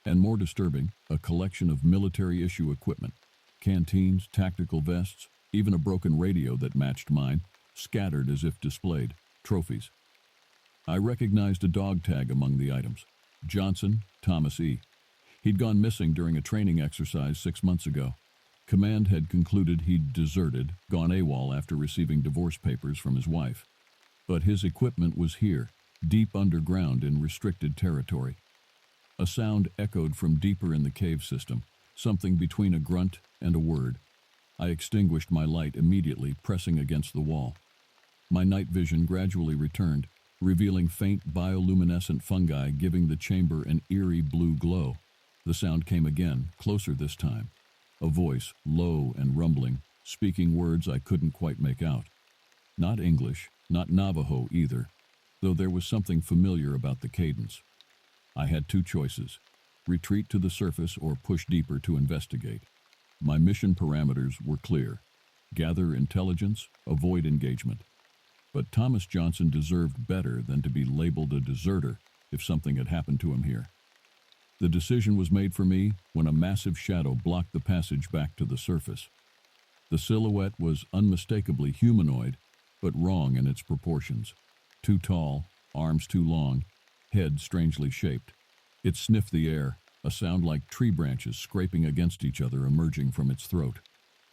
and more disturbing, a collection of military-issue equipment, canteens, tactical vests, even a broken radio that matched mine, scattered as if displayed, trophies. I recognized a dog tag among the items. Johnson, Thomas E. He'd gone missing during a training exercise 6 months ago. Command had concluded he'd deserted, gone AWOL after receiving divorce papers from his wife. But his equipment was here, deep underground in restricted territory. A sound echoed from deeper in the cave system, something between a grunt and a word. I extinguished my light immediately, pressing against the wall. My night vision gradually returned, revealing faint bioluminescent fungi giving the chamber an eerie blue glow. The sound came again, closer this time. A voice, low and rumbling, speaking words I couldn't quite make out. Not English, not Navajo either, though there was something familiar about the cadence. I had 2 choices: retreat to the surface or push deeper to investigate. My mission parameters were clear: gather intelligence, avoid engagement. But Thomas Johnson deserved better than to be labeled a deserter if something had happened to him here. The decision was made for me when a massive shadow blocked the passage back to the surface. The silhouette was unmistakably humanoid, but wrong in its proportions. Too tall, arms too long, head strangely shaped. It sniffed the air, a sound like tree branches scraping against each other emerging from its throat.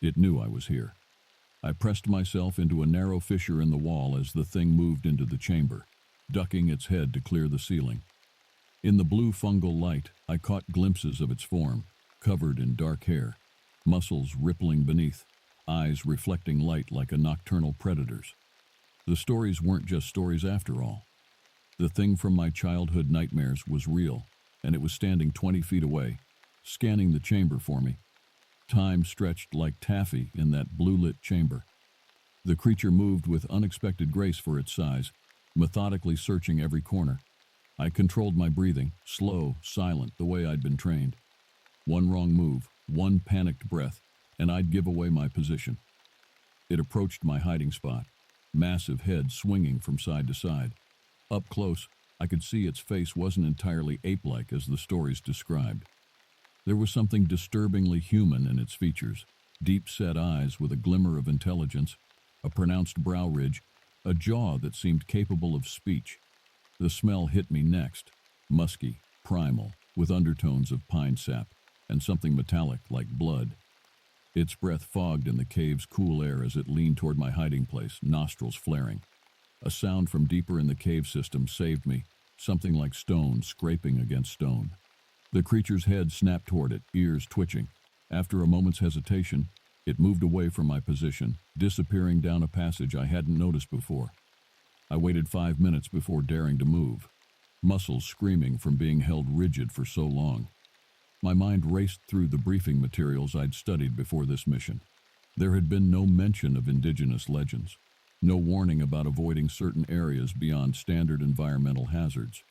It knew I was here. I pressed myself into a narrow fissure in the wall as the thing moved into the chamber, ducking its head to clear the ceiling. In the blue fungal light, I caught glimpses of its form, covered in dark hair, muscles rippling beneath, eyes reflecting light like a nocturnal predator's. The stories weren't just stories after all. The thing from my childhood nightmares was real, and it was standing 20 feet away, scanning the chamber for me. Time stretched like taffy in that blue-lit chamber. The creature moved with unexpected grace for its size, methodically searching every corner. I controlled my breathing, slow, silent, the way I'd been trained. One wrong move, one panicked breath, and I'd give away my position. It approached my hiding spot, massive head swinging from side to side. Up close, I could see its face wasn't entirely ape-like as the stories described. There was something disturbingly human in its features, deep-set eyes with a glimmer of intelligence, a pronounced brow ridge, a jaw that seemed capable of speech. The smell hit me next, musky, primal, with undertones of pine sap, and something metallic like blood. Its breath fogged in the cave's cool air as it leaned toward my hiding place, nostrils flaring. A sound from deeper in the cave system saved me, something like stone scraping against stone. The creature's head snapped toward it, ears twitching. After a moment's hesitation, it moved away from my position, disappearing down a passage I hadn't noticed before. I waited 5 minutes before daring to move, muscles screaming from being held rigid for so long. My mind raced through the briefing materials I'd studied before this mission. There had been no mention of indigenous legends, no warning about avoiding certain areas beyond standard environmental hazards.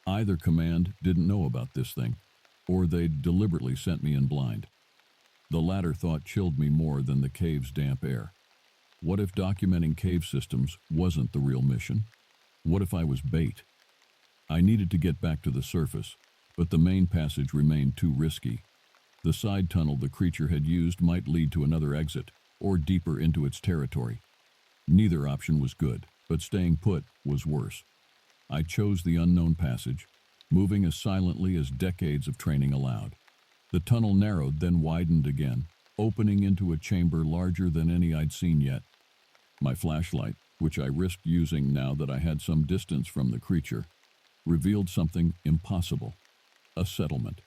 Either command didn't know about this thing, or they'd deliberately sent me in blind. The latter thought chilled me more than the cave's damp air. What if documenting cave systems wasn't the real mission? What if I was bait? I needed to get back to the surface, but the main passage remained too risky. The side tunnel the creature had used might lead to another exit, or deeper into its territory. Neither option was good, but staying put was worse. I chose the unknown passage, moving as silently as decades of training allowed. The tunnel narrowed, then widened again, opening into a chamber larger than any I'd seen yet. My flashlight, which I risked using now that I had some distance from the creature, revealed something impossible. A settlement.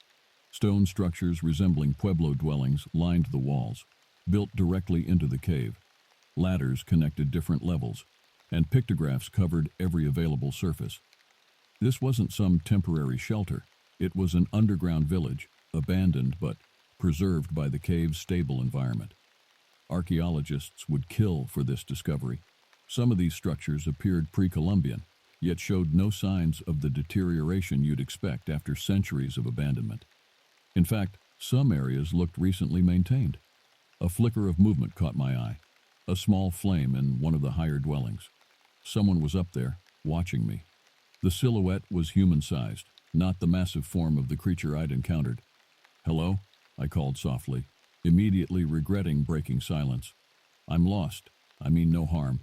Stone structures resembling Pueblo dwellings lined the walls, built directly into the cave. Ladders connected different levels, and pictographs covered every available surface. This wasn't some temporary shelter. It was an underground village, abandoned but preserved by the cave's stable environment. Archaeologists would kill for this discovery. Some of these structures appeared pre-Columbian, yet showed no signs of the deterioration you'd expect after centuries of abandonment. In fact, some areas looked recently maintained. A flicker of movement caught my eye, a small flame in one of the higher dwellings. Someone was up there, watching me. The silhouette was human-sized, not the massive form of the creature I'd encountered. "Hello?" I called softly, immediately regretting breaking silence. "I'm lost. I mean no harm."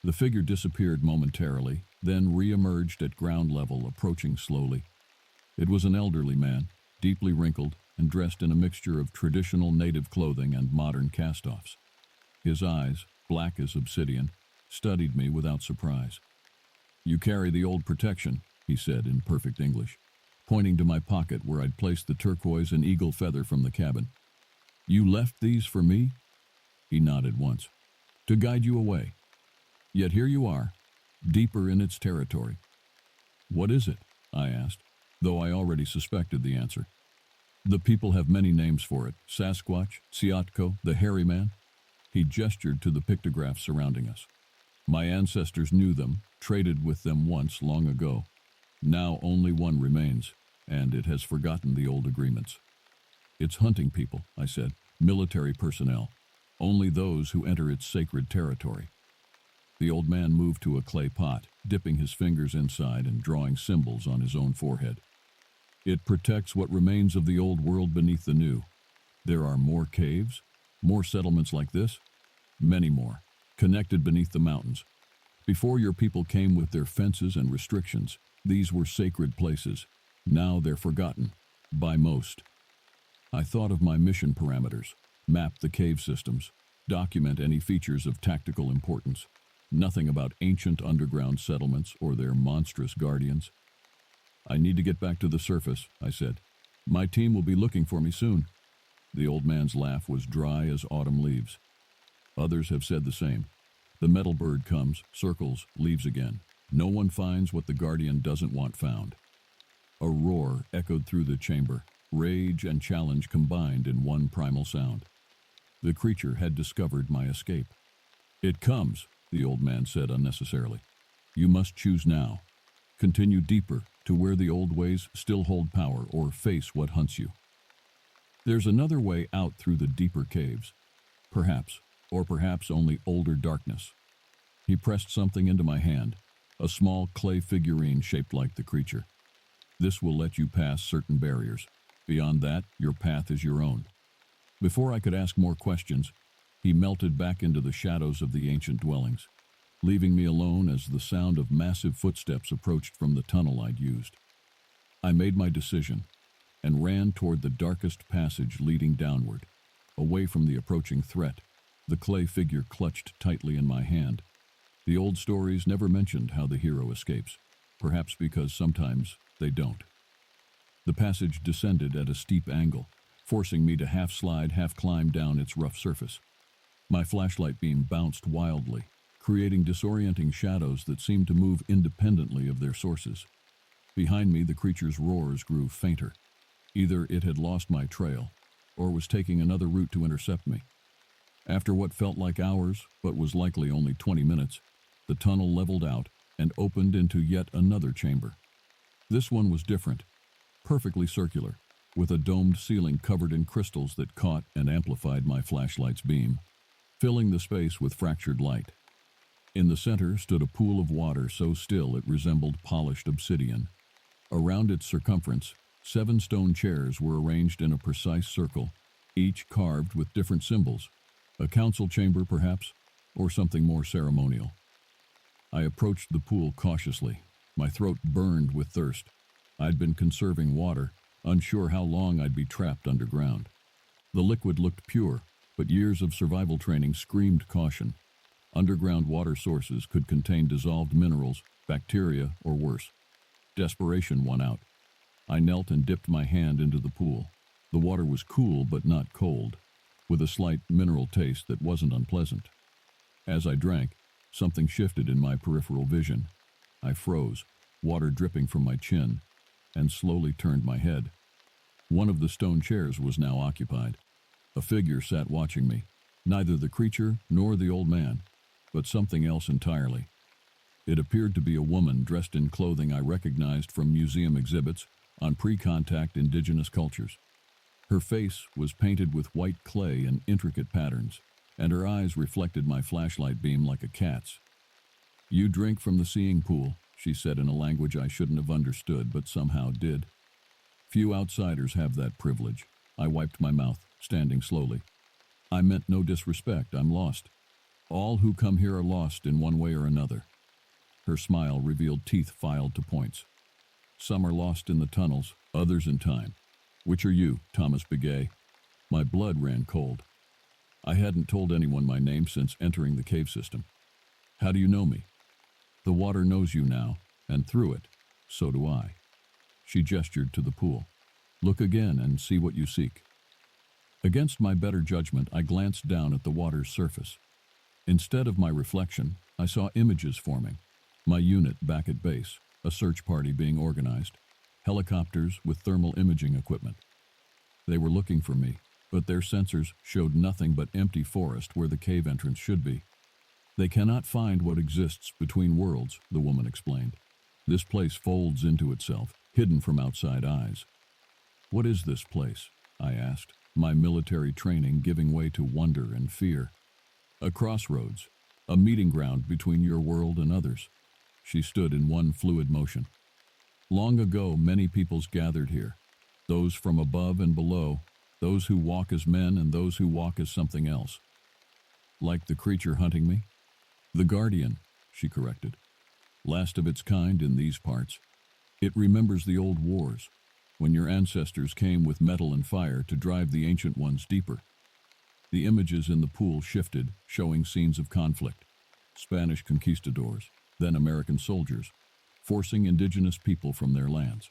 The figure disappeared momentarily, then re-emerged at ground level, approaching slowly. It was an elderly man, deeply wrinkled and dressed in a mixture of traditional native clothing and modern cast-offs. His eyes, black as obsidian, studied me without surprise. "You carry the old protection," he said in perfect English, pointing to my pocket where I'd placed the turquoise and eagle feather from the cabin. "You left these for me?" He nodded once. "To guide you away. Yet here you are, deeper in its territory." "What is it?" I asked, though I already suspected the answer. "The people have many names for it. Sasquatch, Tsiatko, the hairy man." He gestured to the pictographs surrounding us. "My ancestors knew them, traded with them once long ago. Now only one remains, and it has forgotten the old agreements." "It's hunting people," I said, "military personnel. Only those who enter its sacred territory." The old man moved to a clay pot, dipping his fingers inside and drawing symbols on his own forehead. "It protects what remains of the old world beneath the new. There are more caves, more settlements like this, many more, connected beneath the mountains. Before your people came with their fences and restrictions, these were sacred places. Now they're forgotten, by most." I thought of my mission parameters, map the cave systems, document any features of tactical importance. Nothing about ancient underground settlements or their monstrous guardians. "I need to get back to the surface," I said. "My team will be looking for me soon." The old man's laugh was dry as autumn leaves. "Others have said the same. The metal bird comes, circles, leaves again. No one finds what the guardian doesn't want found." A roar echoed through the chamber, rage and challenge combined in one primal sound. The creature had discovered my escape. "It comes," the old man said unnecessarily. "You must choose now. Continue deeper to where the old ways still hold power, or face what hunts you. There's another way out through the deeper caves. Perhaps, or perhaps only older darkness. He pressed something into my hand, a small clay figurine shaped like the creature. This will let you pass certain barriers. Beyond that, your path is your own. Before I could ask more questions, he melted back into the shadows of the ancient dwellings, leaving me alone as the sound of massive footsteps approached from the tunnel I'd used. I made my decision and ran toward the darkest passage leading downward, away from the approaching threat, the clay figure clutched tightly in my hand. The old stories never mentioned how the hero escapes, perhaps because sometimes they don't. The passage descended at a steep angle, forcing me to half slide, half climb down its rough surface. My flashlight beam bounced wildly, creating disorienting shadows that seemed to move independently of their sources. Behind me, the creature's roars grew fainter. Either it had lost my trail, or was taking another route to intercept me. After what felt like hours, but was likely only 20 minutes, the tunnel leveled out and opened into yet another chamber. This one was different, perfectly circular, with a domed ceiling covered in crystals that caught and amplified my flashlight's beam, filling the space with fractured light. In the center stood a pool of water so still it resembled polished obsidian. Around its circumference, 7 stone chairs were arranged in a precise circle, each carved with different symbols. A council chamber, perhaps, or something more ceremonial. I approached the pool cautiously. My throat burned with thirst. I'd been conserving water, unsure how long I'd be trapped underground. The liquid looked pure, but years of survival training screamed caution. Underground water sources could contain dissolved minerals, bacteria, or worse. Desperation won out. I knelt and dipped my hand into the pool. The water was cool but not cold, with a slight mineral taste that wasn't unpleasant. As I drank, something shifted in my peripheral vision. I froze, water dripping from my chin, and slowly turned my head. One of the stone chairs was now occupied. A figure sat watching me, neither the creature nor the old man, but something else entirely. It appeared to be a woman dressed in clothing I recognized from museum exhibits on pre-contact indigenous cultures. Her face was painted with white clay in intricate patterns, and her eyes reflected my flashlight beam like a cat's. "You drink from the seeing pool," she said in a language I shouldn't have understood but somehow did. "Few outsiders have that privilege." I wiped my mouth, standing slowly. "I meant no disrespect, I'm lost. All who come here are lost in one way or another." Her smile revealed teeth filed to points. "Some are lost in the tunnels, others in time. Which are you, Thomas Begay?" My blood ran cold. I hadn't told anyone my name since entering the cave system. "How do you know me?" "The water knows you now, and through it, so do I." She gestured to the pool. "Look again and see what you seek." Against my better judgment, I glanced down at the water's surface. Instead of my reflection, I saw images forming. My unit back at base, a search party being organized, helicopters with thermal imaging equipment. They were looking for me, but their sensors showed nothing but empty forest where the cave entrance should be. "They cannot find what exists between worlds," the woman explained. "This place folds into itself, hidden from outside eyes." "What is this place?" I asked, my military training giving way to wonder and fear. "A crossroads, a meeting ground between your world and others." She stood in one fluid motion. "Long ago, many peoples gathered here, those from above and below, those who walk as men and those who walk as something else." "Like the creature hunting me?" "The Guardian," she corrected. "Last of its kind in these parts. It remembers the old wars, when your ancestors came with metal and fire to drive the ancient ones deeper." The images in the pool shifted, showing scenes of conflict. Spanish conquistadors, then American soldiers, forcing indigenous people from their lands.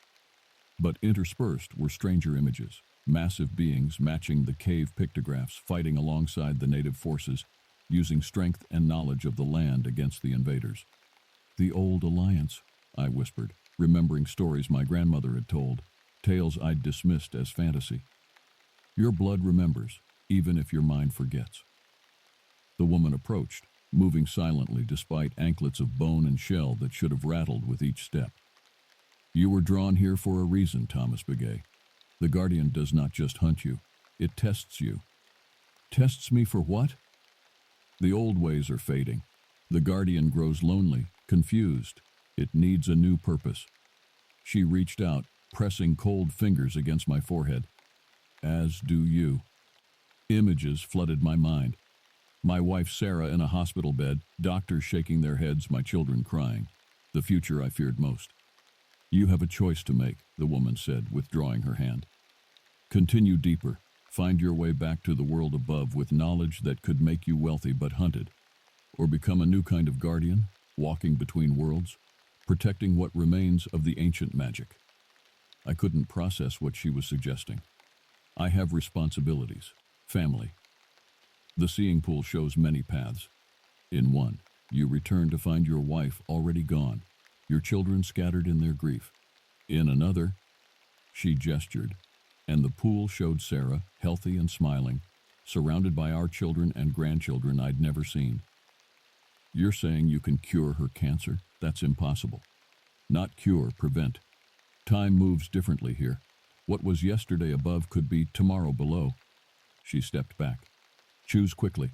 But interspersed were stranger images, massive beings matching the cave pictographs fighting alongside the native forces, using strength and knowledge of the land against the invaders. "The old alliance," I whispered, remembering stories my grandmother had told, tales I'd dismissed as fantasy. "Your blood remembers, even if your mind forgets." The woman approached, moving silently despite anklets of bone and shell that should have rattled with each step. You were drawn here for a reason, Thomas Begay. The guardian does not just hunt you, it tests you. Tests me for what? The old ways are fading. The guardian grows lonely, confused. It needs a new purpose. She reached out, pressing cold fingers against my forehead. As do you. Images flooded my mind. My wife Sarah in a hospital bed, doctors shaking their heads, my children crying. The future I feared most. You have a choice to make, the woman said, withdrawing her hand. Continue deeper. Find your way back to the world above with knowledge that could make you wealthy but hunted. Or become a new kind of guardian, walking between worlds, protecting what remains of the ancient magic. I couldn't process what she was suggesting. I have responsibilities. Family. The seeing pool shows many paths. In one, you return to find your wife already gone, your children scattered in their grief. In another, she gestured, and the pool showed Sarah, healthy and smiling, surrounded by our children and grandchildren I'd never seen. You're saying you can cure her cancer? That's impossible. Not cure, prevent. Time moves differently here. What was yesterday above could be tomorrow below. She stepped back. Choose quickly.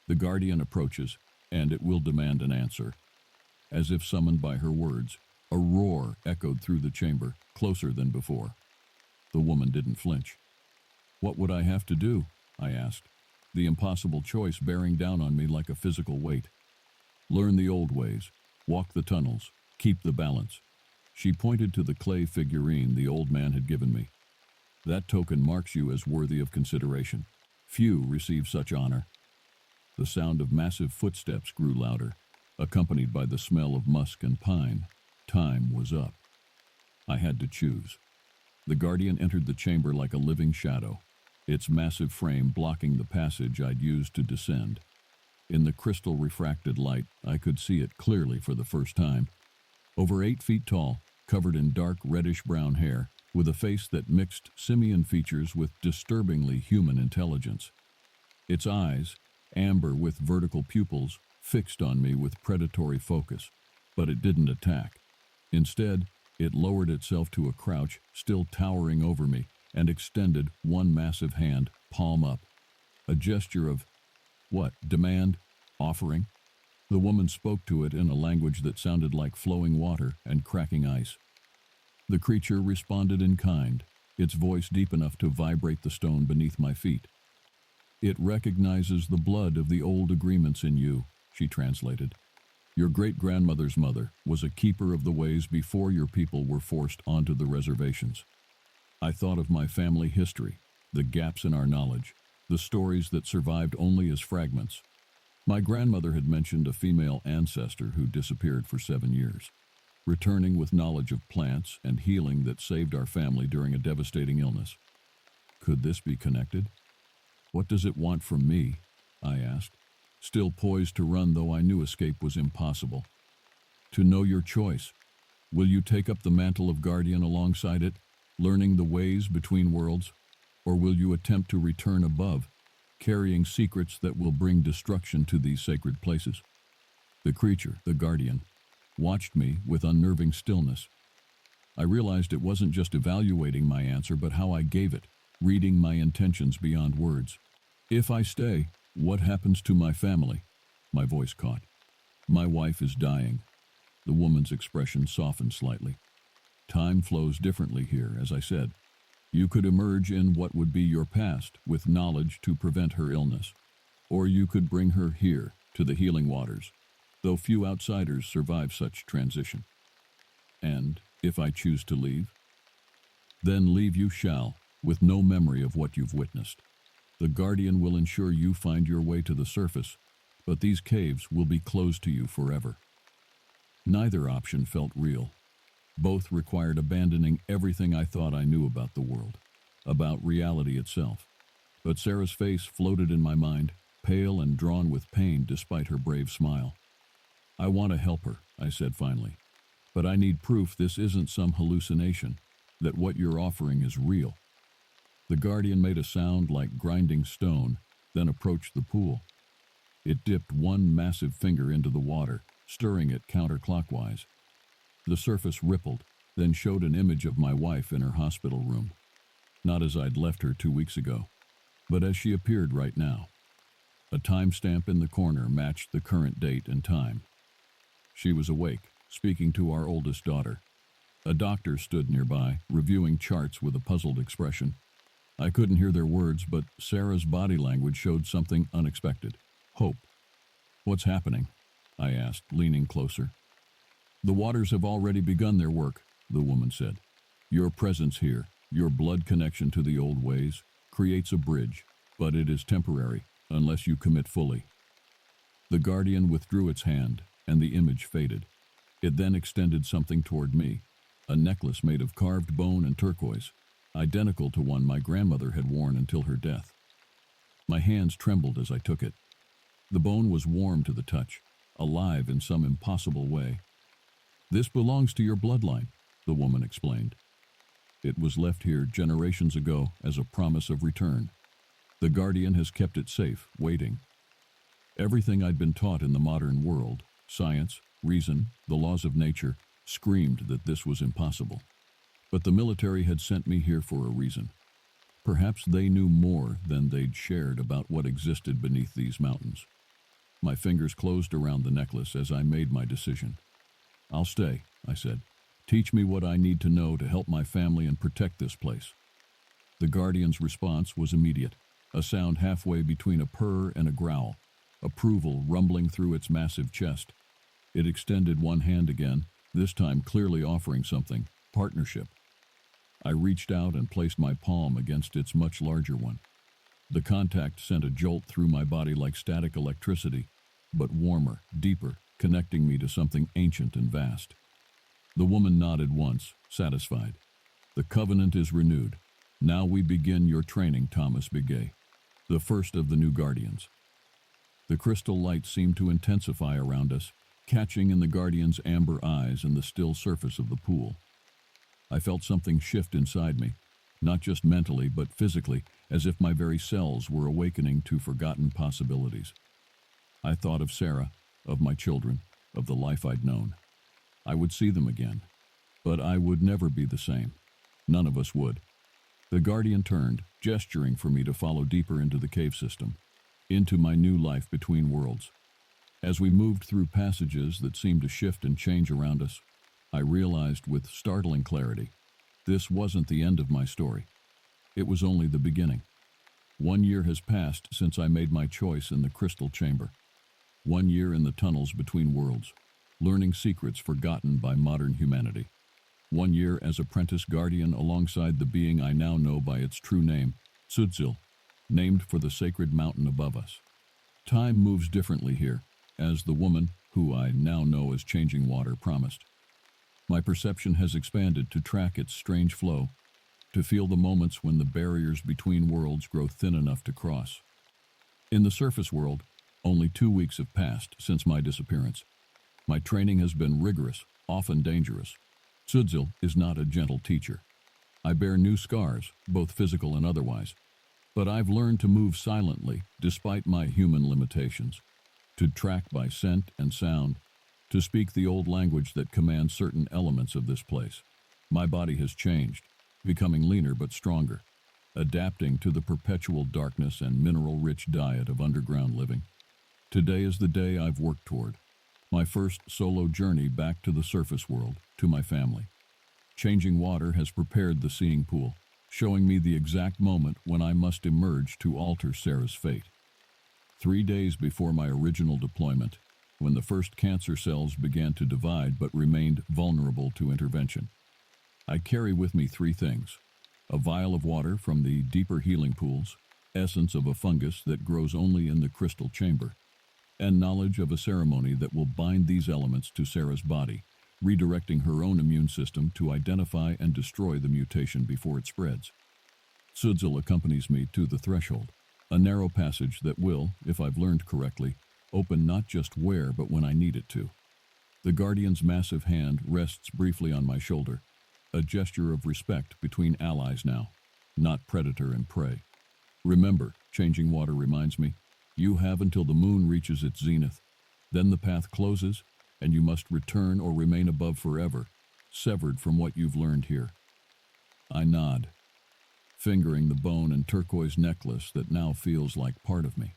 The guardian approaches, and it will demand an answer. As if summoned by her words, a roar echoed through the chamber, closer than before. The woman didn't flinch. What would I have to do? I asked, the impossible choice bearing down on me like a physical weight. Learn the old ways, walk the tunnels, keep the balance. She pointed to the clay figurine the old man had given me. That token marks you as worthy of consideration. Few receive such honor. The sound of massive footsteps grew louder, accompanied by the smell of musk and pine. Time was up. I had to choose. The guardian entered the chamber like a living shadow, its massive frame blocking the passage I'd used to descend. In the crystal refracted light, I could see it clearly for the first time. Over 8 feet tall, covered in dark reddish-brown hair, with a face that mixed simian features with disturbingly human intelligence. Its eyes, amber with vertical pupils, fixed on me with predatory focus, but it didn't attack. Instead, it lowered itself to a crouch, still towering over me, and extended one massive hand, palm up. A gesture of, what, demand? Offering? The woman spoke to it in a language that sounded like flowing water and cracking ice. The creature responded in kind, its voice deep enough to vibrate the stone beneath my feet. It recognizes the blood of the old agreements in you, she translated. Your great-grandmother's mother was a keeper of the ways before your people were forced onto the reservations. I thought of my family history, the gaps in our knowledge, the stories that survived only as fragments. My grandmother had mentioned a female ancestor who disappeared for 7 years, returning with knowledge of plants and healing that saved our family during a devastating illness. Could this be connected? What does it want from me? I asked, still poised to run though I knew escape was impossible. To know your choice. Will you take up the mantle of guardian alongside it, learning the ways between worlds? Or will you attempt to return above, carrying secrets that will bring destruction to these sacred places? The creature, the guardian, watched me with unnerving stillness. I realized it wasn't just evaluating my answer, but how I gave it, reading my intentions beyond words. If I stay, what happens to my family? My voice caught. My wife is dying. The woman's expression softened slightly. Time flows differently here, as I said. You could emerge in what would be your past with knowledge to prevent her illness. Or you could bring her here, to the healing waters, though few outsiders survive such transition. And if I choose to leave? Then leave you shall, with no memory of what you've witnessed. The guardian will ensure you find your way to the surface, but these caves will be closed to you forever. Neither option felt real. Both required abandoning everything I thought I knew about the world, about reality itself. But Sarah's face floated in my mind, pale and drawn with pain despite her brave smile. I want to help her, I said finally, but I need proof this isn't some hallucination, that what you're offering is real. The guardian made a sound like grinding stone, then approached the pool. It dipped one massive finger into the water, stirring it counterclockwise. The surface rippled, then showed an image of my wife in her hospital room, not as I'd left her 2 weeks ago, but as she appeared right now. A timestamp in the corner matched the current date and time. She was awake, speaking to our oldest daughter. A doctor stood nearby, reviewing charts with a puzzled expression. I couldn't hear their words, but Sarah's body language showed something unexpected. Hope. "What's happening?" I asked, leaning closer. "The waters have already begun their work," the woman said. "Your presence here, your blood connection to the old ways, creates a bridge, but it is temporary, unless you commit fully." The guardian withdrew its hand, and the image faded. It then extended something toward me, a necklace made of carved bone and turquoise, identical to one my grandmother had worn until her death. My hands trembled as I took it. The bone was warm to the touch, alive in some impossible way. "This belongs to your bloodline," the woman explained. "It was left here generations ago as a promise of return. The guardian has kept it safe, waiting." Everything I'd been taught in the modern world, science, reason, the laws of nature, screamed that this was impossible. But the military had sent me here for a reason. Perhaps they knew more than they'd shared about what existed beneath these mountains. My fingers closed around the necklace as I made my decision. "I'll stay," I said. "Teach me what I need to know to help my family and protect this place." The guardian's response was immediate, a sound halfway between a purr and a growl, approval rumbling through its massive chest. It extended one hand again, this time clearly offering something, partnership. I reached out and placed my palm against its much larger one. The contact sent a jolt through my body like static electricity, but warmer, deeper, connecting me to something ancient and vast. The woman nodded once, satisfied. "The covenant is renewed. Now we begin your training, Thomas Begay, the first of the new guardians." The crystal light seemed to intensify around us, catching in the guardian's amber eyes and the still surface of the pool. I felt something shift inside me, not just mentally but physically, as if my very cells were awakening to forgotten possibilities. I thought of Sarah, of my children, of the life I'd known. I would see them again, but I would never be the same. None of us would. The guardian turned, gesturing for me to follow deeper into the cave system, into my new life between worlds. As we moved through passages that seemed to shift and change around us, I realized with startling clarity, this wasn't the end of my story. It was only the beginning. 1 year has passed since I made my choice in the crystal chamber. 1 year in the tunnels between worlds, learning secrets forgotten by modern humanity. 1 year as apprentice guardian alongside the being I now know by its true name, Tsudzil, named for the sacred mountain above us. Time moves differently here, as the woman, who I now know as Changing Water, promised. My perception has expanded to track its strange flow, to feel the moments when the barriers between worlds grow thin enough to cross. In the surface world, only 2 weeks have passed since my disappearance. My training has been rigorous, often dangerous. Tsudzil is not a gentle teacher. I bear new scars, both physical and otherwise, but I've learned to move silently despite my human limitations, to track by scent and sound, to speak the old language that commands certain elements of this place. My body has changed, becoming leaner but stronger, adapting to the perpetual darkness and mineral-rich diet of underground living. Today is the day I've worked toward, my first solo journey back to the surface world, to my family. Changing Water has prepared the seeing pool, showing me the exact moment when I must emerge to alter Sarah's fate. 3 days before my original deployment, when the first cancer cells began to divide but remained vulnerable to intervention. I carry with me 3 things: a vial of water from the deeper healing pools, essence of a fungus that grows only in the crystal chamber, and knowledge of a ceremony that will bind these elements to Sarah's body, redirecting her own immune system to identify and destroy the mutation before it spreads. Tsudzil accompanies me to the threshold, a narrow passage that will, if I've learned correctly, open not just where but when I need it to. The guardian's massive hand rests briefly on my shoulder, a gesture of respect between allies now, not predator and prey. Remember, Changing Water reminds me, you have until the moon reaches its zenith. Then the path closes, and you must return or remain above forever, severed from what you've learned here. I nod, fingering the bone and turquoise necklace that now feels like part of me.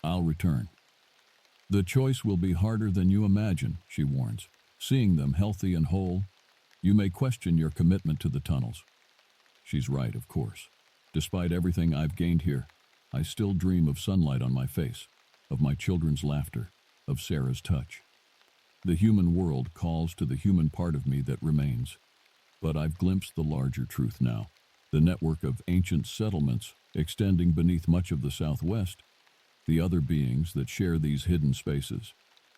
I'll return. The choice will be harder than you imagine, she warns. Seeing them healthy and whole, you may question your commitment to the tunnels. She's right, of course. Despite everything I've gained here, I still dream of sunlight on my face, of my children's laughter, of Sarah's touch. The human world calls to the human part of me that remains. But I've glimpsed the larger truth now. The network of ancient settlements extending beneath much of the Southwest, the other beings that share these hidden spaces,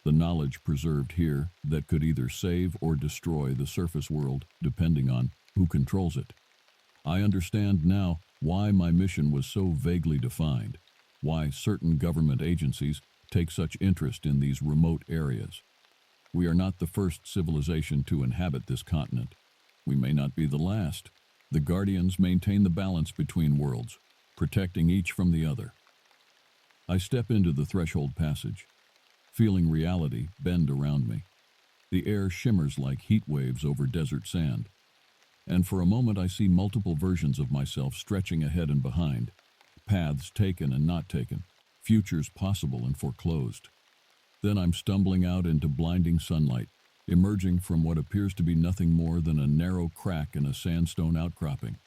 the knowledge preserved here that could either save or destroy the surface world depending on who controls it. I understand now why my mission was so vaguely defined, why certain government agencies take such interest in these remote areas. We are not the first civilization to inhabit this continent. We may not be the last. The Guardians maintain the balance between worlds, protecting each from the other. I step into the threshold passage, feeling reality bend around me. The air shimmers like heat waves over desert sand, and for a moment I see multiple versions of myself stretching ahead and behind, paths taken and not taken, futures possible and foreclosed. Then I'm stumbling out into blinding sunlight, emerging from what appears to be nothing more than a narrow crack in a sandstone outcropping.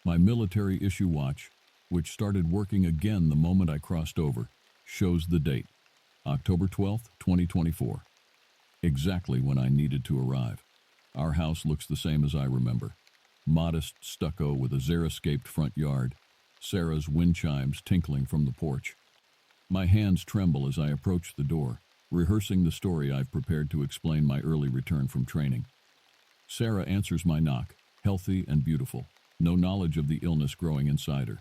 My military issue watch, which started working again the moment I crossed over, shows the date, October 12th, 2024. Exactly when I needed to arrive. Our house looks the same as I remember. Modest stucco with a xeriscaped front yard, Sarah's wind chimes tinkling from the porch. My hands tremble as I approach the door, rehearsing the story I've prepared to explain my early return from training. Sarah answers my knock, healthy and beautiful, no knowledge of the illness growing inside her.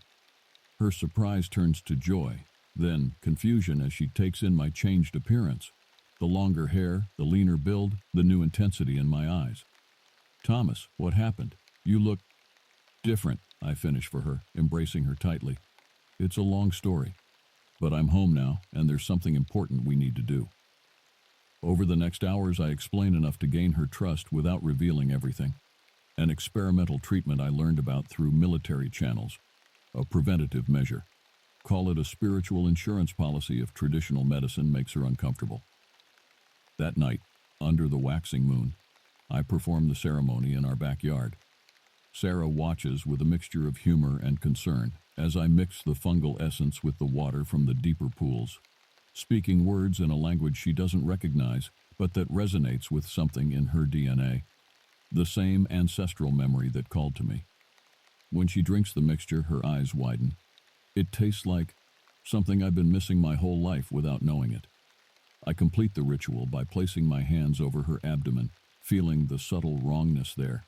Her surprise turns to joy, then confusion as she takes in my changed appearance. The longer hair, the leaner build, the new intensity in my eyes. "Thomas, what happened? You look different," I finish for her, embracing her tightly. "It's a long story, but I'm home now, and there's something important we need to do." Over the next hours, I explain enough to gain her trust without revealing everything. An experimental treatment I learned about through military channels, a preventative measure. Call it a spiritual insurance policy if traditional medicine makes her uncomfortable. That night, under the waxing moon, I perform the ceremony in our backyard. Sarah watches with a mixture of humor and concern as I mix the fungal essence with the water from the deeper pools, speaking words in a language she doesn't recognize, but that resonates with something in her DNA, the same ancestral memory that called to me. When she drinks the mixture, her eyes widen. It tastes like something I've been missing my whole life without knowing it. I complete the ritual by placing my hands over her abdomen, feeling the subtle wrongness there,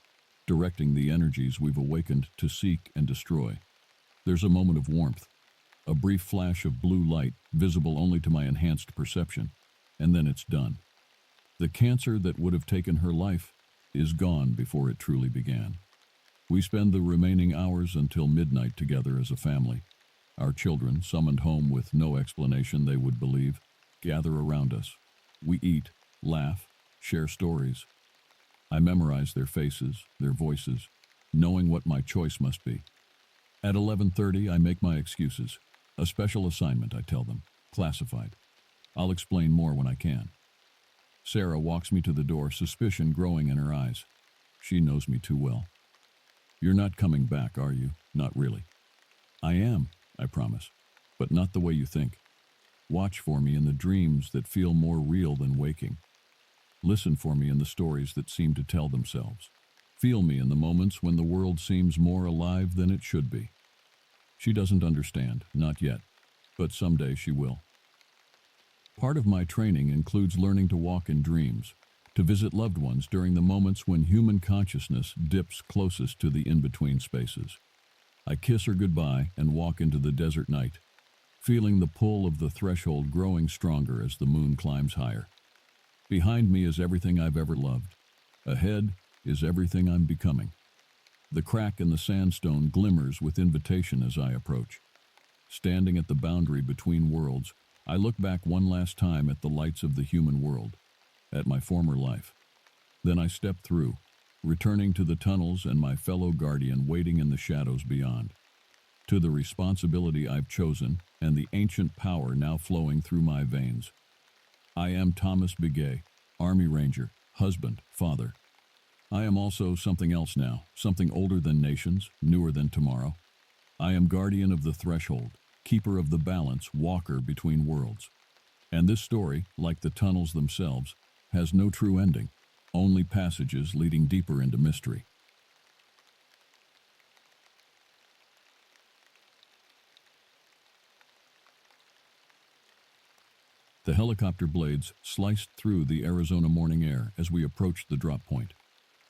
directing the energies we've awakened to seek and destroy. There's a moment of warmth, a brief flash of blue light visible only to my enhanced perception, and then it's done. The cancer that would have taken her life is gone before it truly began. We spend the remaining hours until midnight together as a family. Our children, summoned home with no explanation they would believe, gather around us. We eat, laugh, share stories. I memorize their faces, their voices, knowing what my choice must be. At 11:30, I make my excuses. A special assignment, I tell them, classified. I'll explain more when I can. Sarah walks me to the door, suspicion growing in her eyes. She knows me too well. "You're not coming back, are you?" "Not really." "I am," I promise, "but not the way you think. Watch for me in the dreams that feel more real than waking. Listen for me in the stories that seem to tell themselves. Feel me in the moments when the world seems more alive than it should be." She doesn't understand, not yet, but someday she will. Part of my training includes learning to walk in dreams, to visit loved ones during the moments when human consciousness dips closest to the in-between spaces. I kiss her goodbye and walk into the desert night, feeling the pull of the threshold growing stronger as the moon climbs higher. Behind me is everything I've ever loved. Ahead is everything I'm becoming. The crack in the sandstone glimmers with invitation as I approach. Standing at the boundary between worlds, I look back one last time at the lights of the human world, at my former life. Then I step through, returning to the tunnels and my fellow guardian waiting in the shadows beyond, to the responsibility I've chosen and the ancient power now flowing through my veins. I am Thomas Begay, Army Ranger, husband, father. I am also something else now, something older than nations, newer than tomorrow. I am guardian of the threshold, keeper of the balance, walker between worlds. And this story, like the tunnels themselves, has no true ending, only passages leading deeper into mystery. The helicopter blades sliced through the Arizona morning air as we approached the drop point.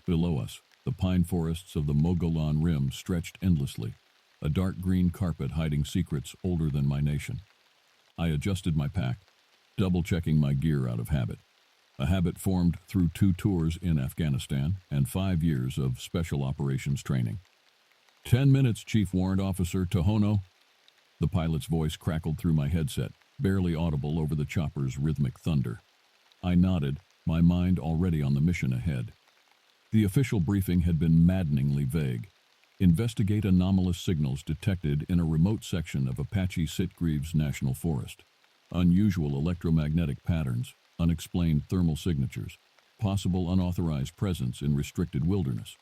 Below us, the pine forests of the Mogollon Rim stretched endlessly, a dark green carpet hiding secrets older than my nation. I adjusted my pack, double-checking my gear out of habit. A habit formed through 2 tours in Afghanistan and 5 years of special operations training. 10 minutes, Chief Warrant Officer Tohono. The pilot's voice crackled through my headset, barely audible over the chopper's rhythmic thunder. I nodded, my mind already on the mission ahead. The official briefing had been maddeningly vague. Investigate anomalous signals detected in a remote section of Apache Sitgreaves National Forest. Unusual electromagnetic patterns, unexplained thermal signatures, possible unauthorized presence in restricted wilderness.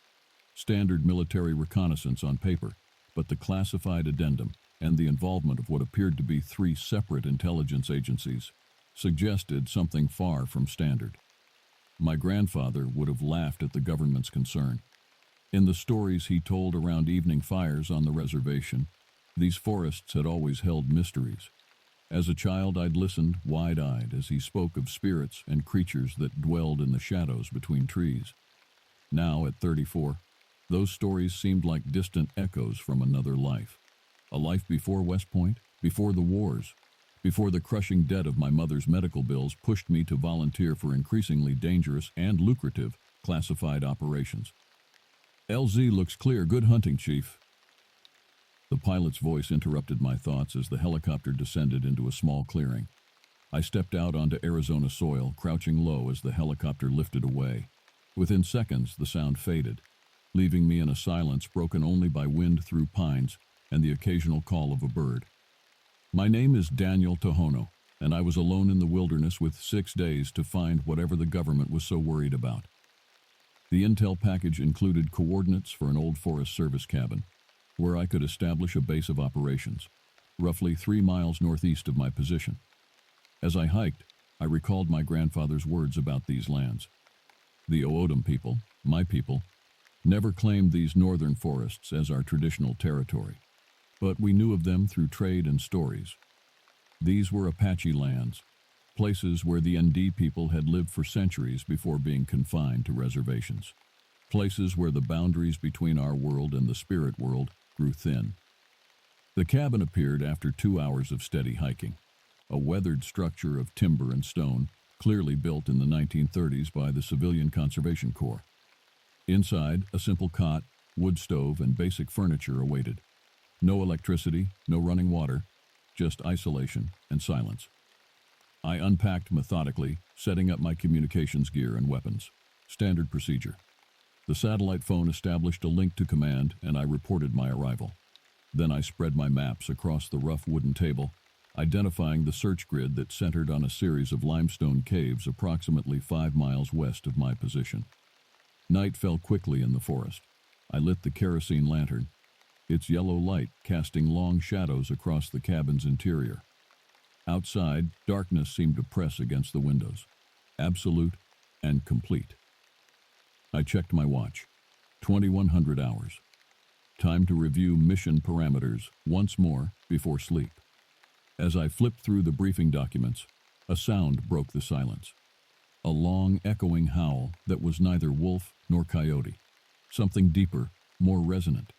Standard military reconnaissance on paper, but the classified addendum and the involvement of what appeared to be 3 separate intelligence agencies suggested something far from standard. My grandfather would have laughed at the government's concern. In the stories he told around evening fires on the reservation, these forests had always held mysteries. As a child, I'd listened wide-eyed as he spoke of spirits and creatures that dwelled in the shadows between trees. Now, at 34, those stories seemed like distant echoes from another life. A life before West Point, before the wars, before the crushing debt of my mother's medical bills pushed me to volunteer for increasingly dangerous and lucrative classified operations. LZ looks clear. Good hunting, Chief. The pilot's voice interrupted my thoughts as the helicopter descended into a small clearing. I stepped out onto Arizona soil, crouching low as the helicopter lifted away. Within seconds, the sound faded, leaving me in a silence broken only by wind through pines and the occasional call of a bird. My name is Daniel Tohono, and I was alone in the wilderness with 6 days to find whatever the government was so worried about. The intel package included coordinates for an old Forest Service cabin, where I could establish a base of operations, roughly 3 miles northeast of my position. As I hiked, I recalled my grandfather's words about these lands. The O'odham people, my people, never claimed these northern forests as our traditional territory, but we knew of them through trade and stories. These were Apache lands, places where the ND people had lived for centuries before being confined to reservations, places where the boundaries between our world and the spirit world grew thin. The cabin appeared after 2 hours of steady hiking, a weathered structure of timber and stone, clearly built in the 1930s by the Civilian Conservation Corps. Inside, a simple cot, wood stove, and basic furniture awaited. No electricity, no running water, just isolation and silence. I unpacked methodically, setting up my communications gear and weapons. Standard procedure. The satellite phone established a link to command, and I reported my arrival. Then I spread my maps across the rough wooden table, identifying the search grid that centered on a series of limestone caves approximately 5 miles west of my position. Night fell quickly in the forest. I lit the kerosene lantern, its yellow light casting long shadows across the cabin's interior. Outside, darkness seemed to press against the windows, absolute and complete. I checked my watch. 2100 hours. Time to review mission parameters once more before sleep. As I flipped through the briefing documents, a sound broke the silence. A long, echoing howl that was neither wolf nor coyote. Something deeper, more resonant.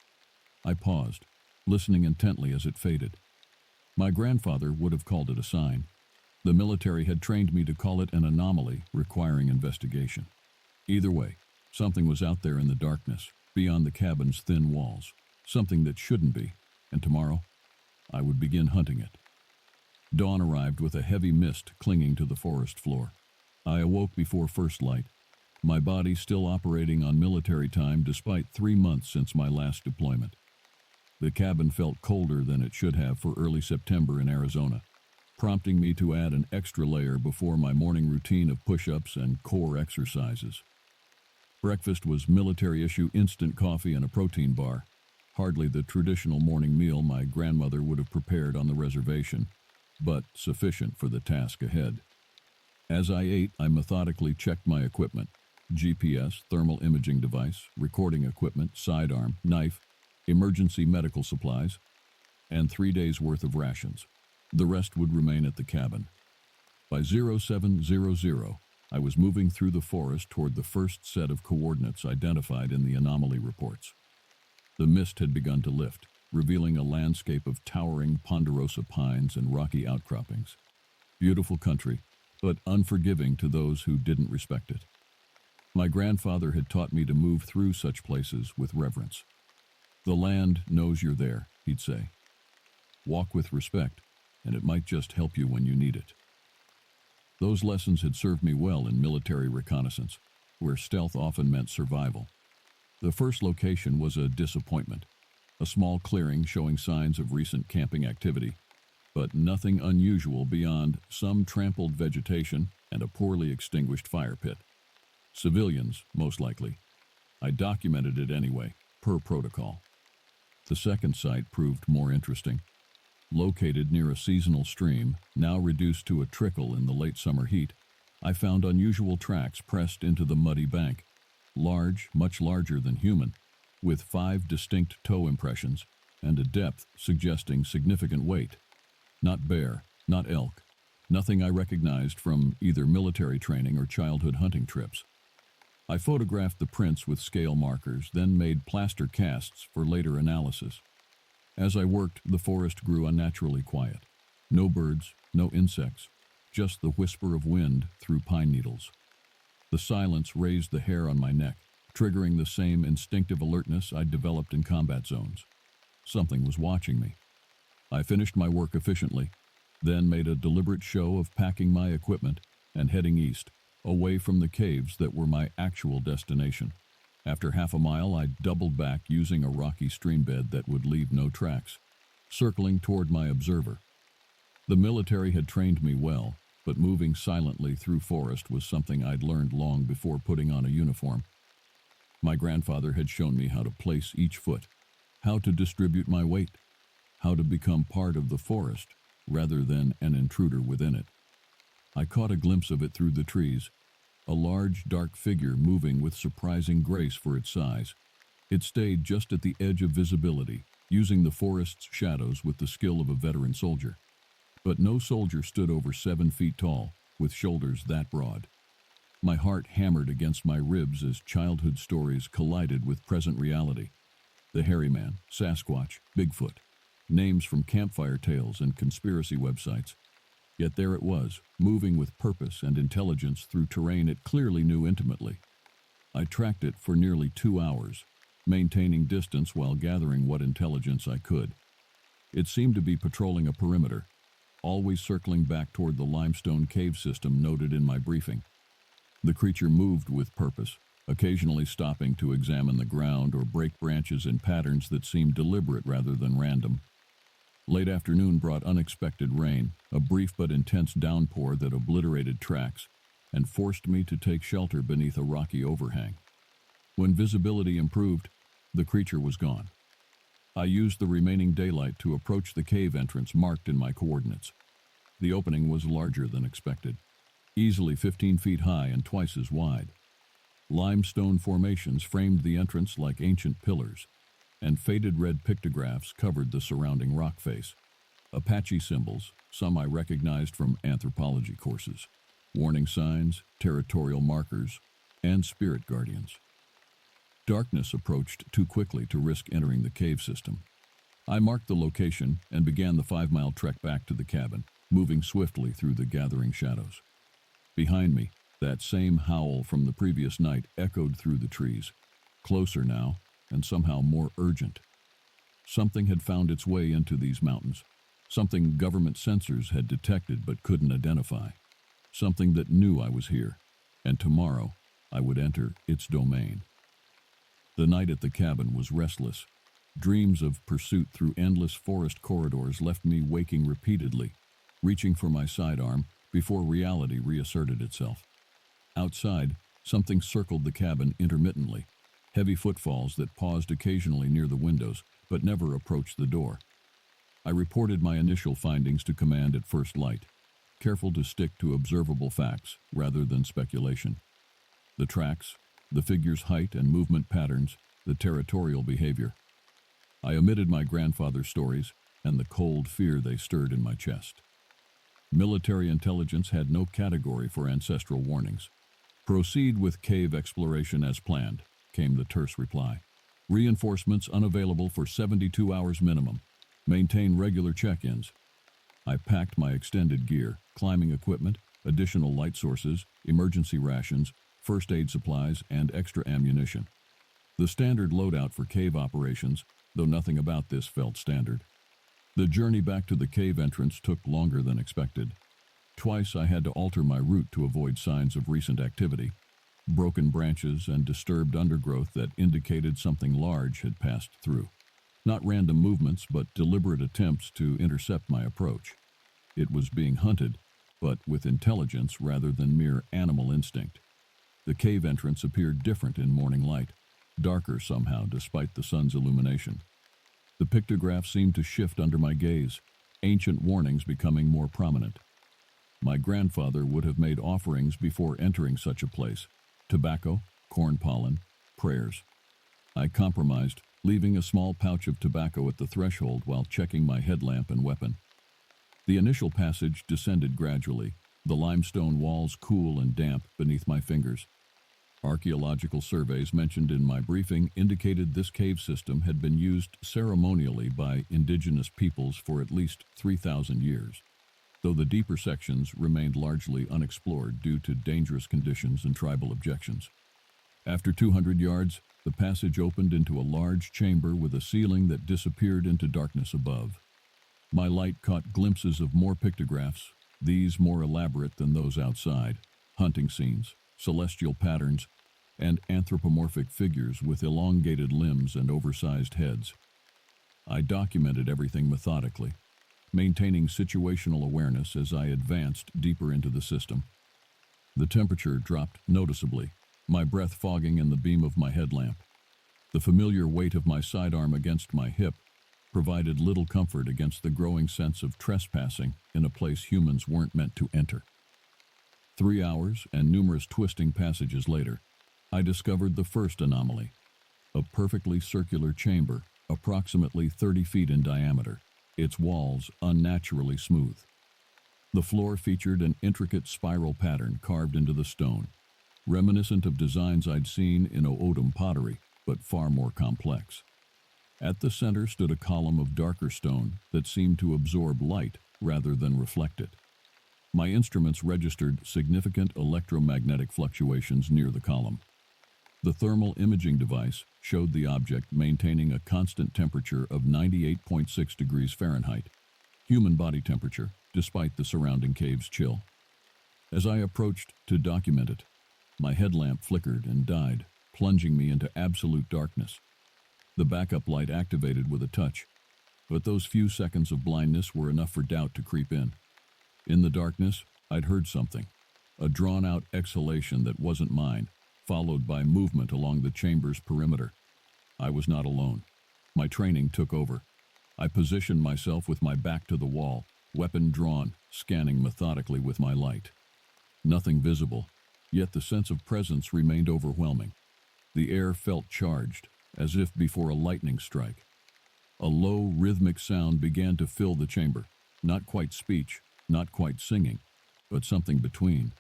I paused, listening intently as it faded. My grandfather would have called it a sign. The military had trained me to call it an anomaly requiring investigation. Either way, something was out there in the darkness, beyond the cabin's thin walls. Something that shouldn't be, and tomorrow, I would begin hunting it. Dawn arrived with a heavy mist clinging to the forest floor. I awoke before first light, my body still operating on military time despite 3 months since my last deployment. The cabin felt colder than it should have for early September in Arizona, prompting me to add an extra layer before my morning routine of push-ups and core exercises. Breakfast was military-issue instant coffee and a protein bar, hardly the traditional morning meal my grandmother would have prepared on the reservation, but sufficient for the task ahead. As I ate, I methodically checked my equipment: GPS, thermal imaging device, recording equipment, sidearm, knife, emergency medical supplies, and 3 days' worth of rations. The rest would remain at the cabin. By 0700, I was moving through the forest toward the first set of coordinates identified in the anomaly reports. The mist had begun to lift, revealing a landscape of towering ponderosa pines and rocky outcroppings. Beautiful country, but unforgiving to those who didn't respect it. My grandfather had taught me to move through such places with reverence. "The land knows you're there," he'd say. "Walk with respect, and it might just help you when you need it." Those lessons had served me well in military reconnaissance, where stealth often meant survival. The first location was a disappointment, a small clearing showing signs of recent camping activity, but nothing unusual beyond some trampled vegetation and a poorly extinguished fire pit. Civilians, most likely. I documented it anyway, per protocol. The second site proved more interesting. Located near a seasonal stream, now reduced to a trickle in the late summer heat, I found unusual tracks pressed into the muddy bank, large, much larger than human, with 5 distinct toe impressions and a depth suggesting significant weight. Not bear, not elk, nothing I recognized from either military training or childhood hunting trips. I photographed the prints with scale markers, then made plaster casts for later analysis. As I worked, the forest grew unnaturally quiet. No birds, no insects, just the whisper of wind through pine needles. The silence raised the hair on my neck, triggering the same instinctive alertness I'd developed in combat zones. Something was watching me. I finished my work efficiently, then made a deliberate show of packing my equipment and heading east, away from the caves that were my actual destination. After half a mile, I doubled back using a rocky stream bed that would leave no tracks, circling toward my observer. The military had trained me well, but moving silently through forest was something I'd learned long before putting on a uniform. My grandfather had shown me how to place each foot, how to distribute my weight, how to become part of the forest rather than an intruder within it. I caught a glimpse of it through the trees, a large, dark figure moving with surprising grace for its size. It stayed just at the edge of visibility, using the forest's shadows with the skill of a veteran soldier. But no soldier stood over 7 feet tall, with shoulders that broad. My heart hammered against my ribs as childhood stories collided with present reality. The hairy man, Sasquatch, Bigfoot, names from campfire tales and conspiracy websites. Yet there it was, moving with purpose and intelligence through terrain it clearly knew intimately. I tracked it for nearly 2 hours, maintaining distance while gathering what intelligence I could. It seemed to be patrolling a perimeter, always circling back toward the limestone cave system noted in my briefing. The creature moved with purpose, occasionally stopping to examine the ground or break branches in patterns that seemed deliberate rather than random. Late afternoon brought unexpected rain, a brief but intense downpour that obliterated tracks, and forced me to take shelter beneath a rocky overhang. When visibility improved, the creature was gone. I used the remaining daylight to approach the cave entrance marked in my coordinates. The opening was larger than expected, easily 15 feet high and twice as wide. Limestone formations framed the entrance like ancient pillars, and faded red pictographs covered the surrounding rock face. Apache symbols, some I recognized from anthropology courses, warning signs, territorial markers, and spirit guardians. Darkness approached too quickly to risk entering the cave system. I marked the location and began the 5-mile trek back to the cabin, moving swiftly through the gathering shadows. Behind me, that same howl from the previous night echoed through the trees, closer now, and somehow more urgent. Something had found its way into these mountains, something government sensors had detected but couldn't identify, something that knew I was here, and tomorrow I would enter its domain. The night at the cabin was restless. Dreams of pursuit through endless forest corridors left me waking repeatedly, reaching for my sidearm before reality reasserted itself. Outside, something circled the cabin intermittently, heavy footfalls that paused occasionally near the windows but never approached the door. I reported my initial findings to command at first light, careful to stick to observable facts rather than speculation. The tracks, the figure's height and movement patterns, the territorial behavior. I omitted my grandfather's stories and the cold fear they stirred in my chest. Military intelligence had no category for ancestral warnings. Proceed with cave exploration as planned, came the terse reply. Reinforcements unavailable for 72 hours minimum. Maintain regular check-ins. I packed my extended gear, climbing equipment, additional light sources, emergency rations, first aid supplies, and extra ammunition. The standard loadout for cave operations, though nothing about this felt standard. The journey back to the cave entrance took longer than expected. Twice I had to alter my route to avoid signs of recent activity, broken branches and disturbed undergrowth that indicated something large had passed through. Not random movements, but deliberate attempts to intercept my approach. It was being hunted, but with intelligence rather than mere animal instinct. The cave entrance appeared different in morning light, darker somehow despite the sun's illumination. The pictographs seemed to shift under my gaze, ancient warnings becoming more prominent. My grandfather would have made offerings before entering such a place: tobacco, corn pollen, prayers. I compromised, leaving a small pouch of tobacco at the threshold while checking my headlamp and weapon. The initial passage descended gradually, the limestone walls cool and damp beneath my fingers. Archaeological surveys mentioned in my briefing indicated this cave system had been used ceremonially by indigenous peoples for at least 3,000 years, though the deeper sections remained largely unexplored due to dangerous conditions and tribal objections. After 200 yards, the passage opened into a large chamber with a ceiling that disappeared into darkness above. My light caught glimpses of more pictographs, these more elaborate than those outside: hunting scenes, celestial patterns, and anthropomorphic figures with elongated limbs and oversized heads. I documented everything methodically, maintaining situational awareness as I advanced deeper into the system. The temperature dropped noticeably, my breath fogging in the beam of my headlamp. The familiar weight of my sidearm against my hip provided little comfort against the growing sense of trespassing in a place humans weren't meant to enter. 3 hours and numerous twisting passages later, I discovered the first anomaly: a perfectly circular chamber, approximately 30 feet in diameter, its walls unnaturally smooth. The floor featured an intricate spiral pattern carved into the stone, reminiscent of designs I'd seen in O'odham pottery, but far more complex. At the center stood a column of darker stone that seemed to absorb light rather than reflect it. My instruments registered significant electromagnetic fluctuations near the column. The thermal imaging device showed the object maintaining a constant temperature of 98.6 degrees Fahrenheit, human body temperature, despite the surrounding cave's chill. As I approached to document it, my headlamp flickered and died, plunging me into absolute darkness. The backup light activated with a touch, but those few seconds of blindness were enough for doubt to creep in. In the darkness, I'd heard something, a drawn-out exhalation that wasn't mine, followed by movement along the chamber's perimeter. I was not alone. My training took over. I positioned myself with my back to the wall, weapon drawn, scanning methodically with my light. Nothing visible, yet the sense of presence remained overwhelming. The air felt charged, as if before a lightning strike. A low, rhythmic sound began to fill the chamber, not quite speech, not quite singing, but something between.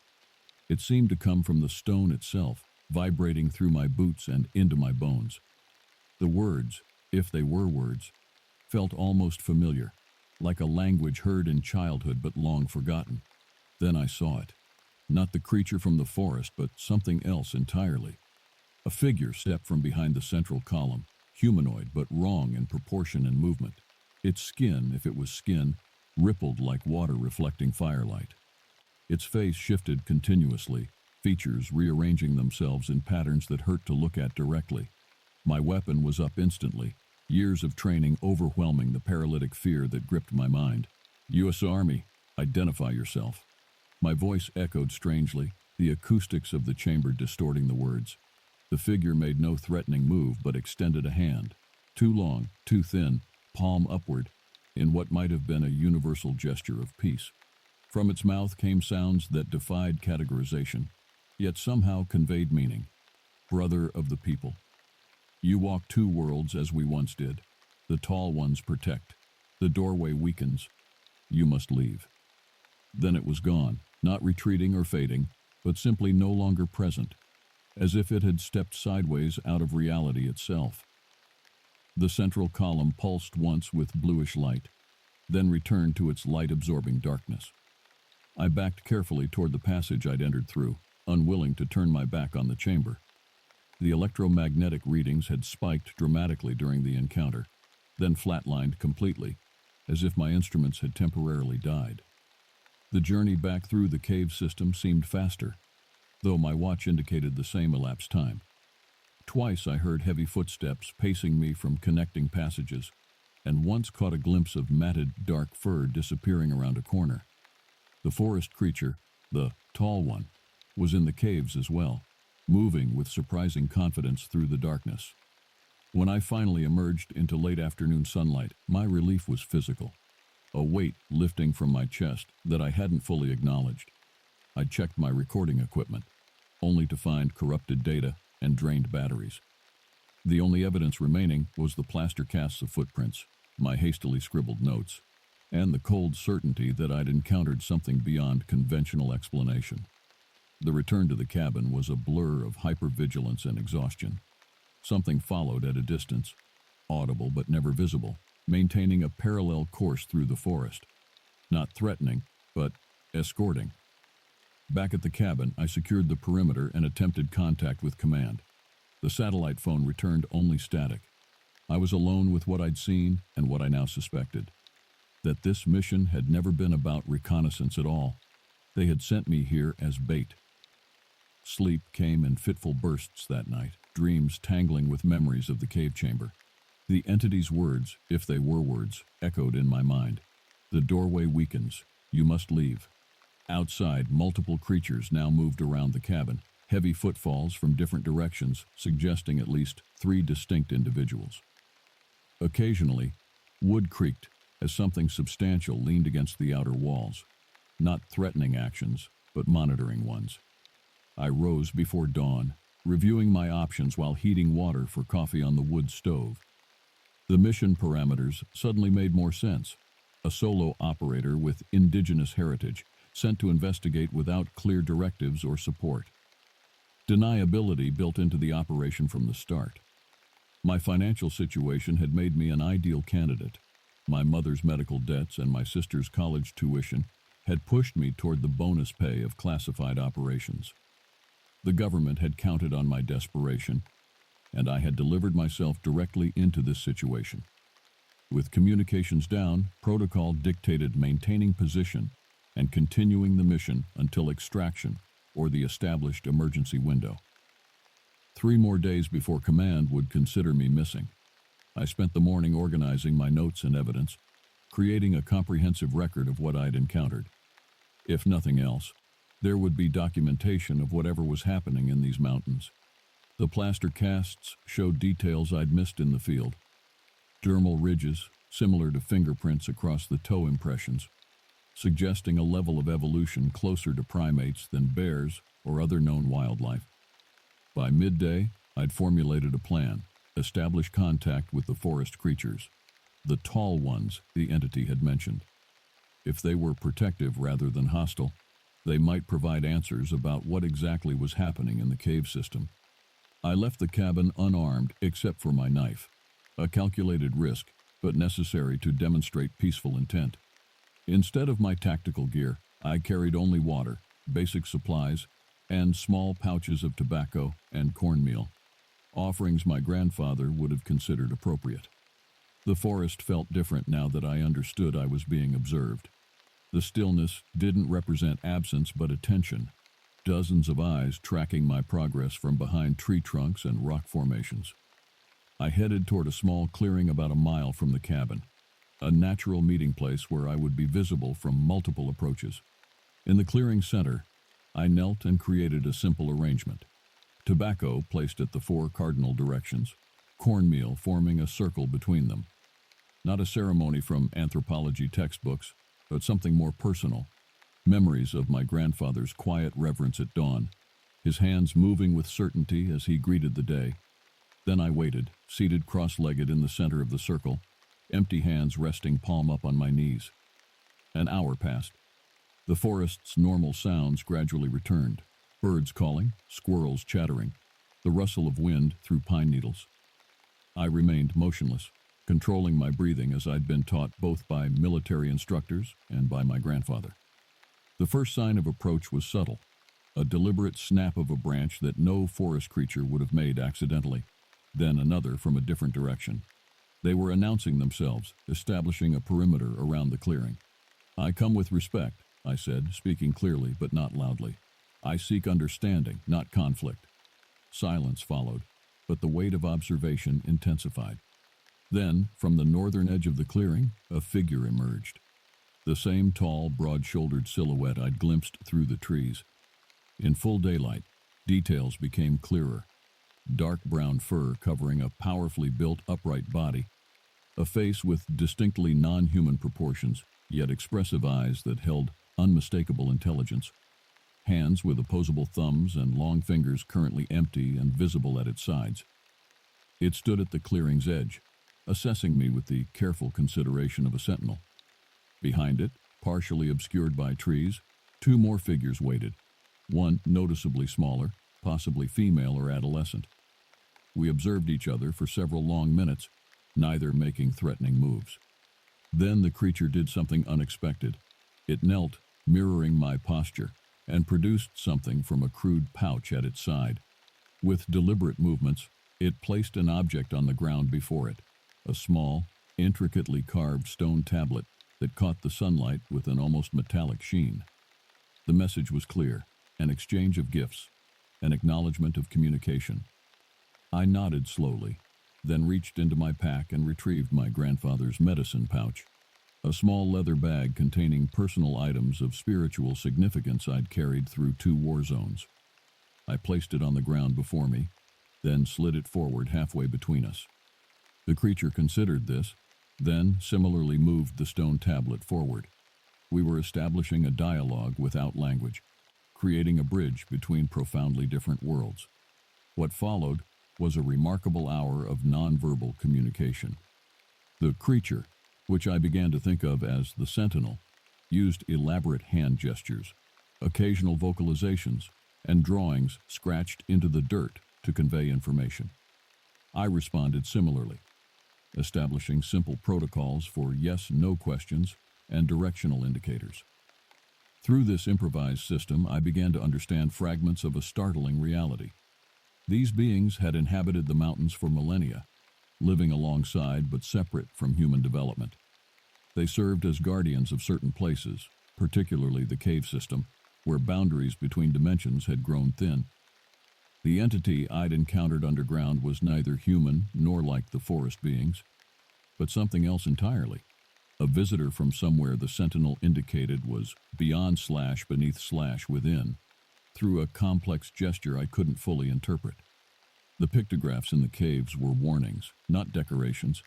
It seemed to come from the stone itself, vibrating through my boots and into my bones. The words, if they were words, felt almost familiar, like a language heard in childhood but long forgotten. Then I saw it. Not the creature from the forest, but something else entirely. A figure stepped from behind the central column, humanoid but wrong in proportion and movement. Its skin, if it was skin, rippled like water reflecting firelight. Its face shifted continuously, features rearranging themselves in patterns that hurt to look at directly. My weapon was up instantly, years of training overwhelming the paralytic fear that gripped my mind. U.S. Army, identify yourself. My voice echoed strangely, the acoustics of the chamber distorting the words. The figure made no threatening move but extended a hand, too long, too thin, palm upward, in what might have been a universal gesture of peace. From its mouth came sounds that defied categorization, yet somehow conveyed meaning. Brother of the people. You walk two worlds as we once did. The tall ones protect. The doorway weakens. You must leave. Then it was gone, not retreating or fading, but simply no longer present, as if it had stepped sideways out of reality itself. The central column pulsed once with bluish light, then returned to its light-absorbing darkness. I backed carefully toward the passage I'd entered through, unwilling to turn my back on the chamber. The electromagnetic readings had spiked dramatically during the encounter, then flatlined completely, as if my instruments had temporarily died. The journey back through the cave system seemed faster, though my watch indicated the same elapsed time. Twice I heard heavy footsteps pacing me from connecting passages, and once caught a glimpse of matted, dark fur disappearing around a corner. The forest creature, the tall one, was in the caves as well, moving with surprising confidence through the darkness. When I finally emerged into late afternoon sunlight, my relief was physical, a weight lifting from my chest that I hadn't fully acknowledged. I checked my recording equipment, only to find corrupted data and drained batteries. The only evidence remaining was the plaster casts of footprints, my hastily scribbled notes, and the cold certainty that I'd encountered something beyond conventional explanation. The return to the cabin was a blur of hypervigilance and exhaustion. Something followed at a distance, audible but never visible, maintaining a parallel course through the forest. Not threatening, but escorting. Back at the cabin, I secured the perimeter and attempted contact with command. The satellite phone returned only static. I was alone with what I'd seen and what I now suspected. That this mission had never been about reconnaissance at all. They had sent me here as bait. Sleep came in fitful bursts that night, dreams tangling with memories of the cave chamber. The entity's words, if they were words, echoed in my mind. The doorway weakens. You must leave. Outside, multiple creatures now moved around the cabin, heavy footfalls from different directions, suggesting at least 3 distinct individuals. Occasionally, wood creaked as something substantial leaned against the outer walls. Not threatening actions, but monitoring ones. I rose before dawn, reviewing my options while heating water for coffee on the wood stove. The mission parameters suddenly made more sense. A solo operator with indigenous heritage, sent to investigate without clear directives or support. Deniability built into the operation from the start. My financial situation had made me an ideal candidate. My mother's medical debts and my sister's college tuition had pushed me toward the bonus pay of classified operations. The government had counted on my desperation, and I had delivered myself directly into this situation. With communications down, protocol dictated maintaining position and continuing the mission until extraction or the established emergency window. 3 more days before command would consider me missing. I spent the morning organizing my notes and evidence, creating a comprehensive record of what I'd encountered. If nothing else, there would be documentation of whatever was happening in these mountains. The plaster casts showed details I'd missed in the field. Dermal ridges, similar to fingerprints across the toe impressions, suggesting a level of evolution closer to primates than bears or other known wildlife. By midday, I'd formulated a plan, established contact with the forest creatures, the tall ones the entity had mentioned. If they were protective rather than hostile, they might provide answers about what exactly was happening in the cave system. I left the cabin unarmed except for my knife, a calculated risk, but necessary to demonstrate peaceful intent. Instead of my tactical gear, I carried only water, basic supplies, and small pouches of tobacco and cornmeal, offerings my grandfather would have considered appropriate. The forest felt different now that I understood I was being observed. The stillness didn't represent absence but attention, dozens of eyes tracking my progress from behind tree trunks and rock formations. I headed toward a small clearing about a mile from the cabin, a natural meeting place where I would be visible from multiple approaches. In the clearing center, I knelt and created a simple arrangement. Tobacco placed at the four cardinal directions, cornmeal forming a circle between them. Not a ceremony from anthropology textbooks, but something more personal. Memories of my grandfather's quiet reverence at dawn, his hands moving with certainty as he greeted the day. Then I waited, seated cross-legged in the center of the circle, empty hands resting palm up on my knees. An hour passed. The forest's normal sounds gradually returned. Birds calling, squirrels chattering, the rustle of wind through pine needles. I remained motionless, controlling my breathing as I'd been taught both by military instructors and by my grandfather. The first sign of approach was subtle, a deliberate snap of a branch that no forest creature would have made accidentally, then another from a different direction. They were announcing themselves, establishing a perimeter around the clearing. "I come with respect," I said, speaking clearly but not loudly. "I seek understanding, not conflict." Silence followed, but the weight of observation intensified. Then, from the northern edge of the clearing, a figure emerged. The same tall, broad-shouldered silhouette I'd glimpsed through the trees. In full daylight, details became clearer. Dark brown fur covering a powerfully built, upright body, a face with distinctly non-human proportions, yet expressive eyes that held unmistakable intelligence. Hands with opposable thumbs and long fingers currently empty and visible at its sides. It stood at the clearing's edge, assessing me with the careful consideration of a sentinel. Behind it, partially obscured by trees, two more figures waited, one noticeably smaller, possibly female or adolescent. We observed each other for several long minutes, neither making threatening moves. Then the creature did something unexpected. It knelt, mirroring my posture, and produced something from a crude pouch at its side. With deliberate movements, it placed an object on the ground before it, a small, intricately carved stone tablet that caught the sunlight with an almost metallic sheen. The message was clear, an exchange of gifts, an acknowledgement of communication. I nodded slowly, then reached into my pack and retrieved my grandfather's medicine pouch, a small leather bag containing personal items of spiritual significance I'd carried through 2 war zones. I placed it on the ground before me, then slid it forward halfway between us. The creature considered this, then similarly moved the stone tablet forward. We were establishing a dialogue without language, creating a bridge between profoundly different worlds. What followed was a remarkable hour of nonverbal communication. The creature, which I began to think of as the sentinel, used elaborate hand gestures, occasional vocalizations, and drawings scratched into the dirt to convey information. I responded similarly, establishing simple protocols for yes-no questions and directional indicators. Through this improvised system, I began to understand fragments of a startling reality. These beings had inhabited the mountains for millennia, living alongside but separate from human development. They served as guardians of certain places, particularly the cave system, where boundaries between dimensions had grown thin. The entity I'd encountered underground was neither human nor like the forest beings, but something else entirely. A visitor from somewhere the sentinel indicated was beyond/beneath/within, through a complex gesture I couldn't fully interpret. The pictographs in the caves were warnings, not decorations,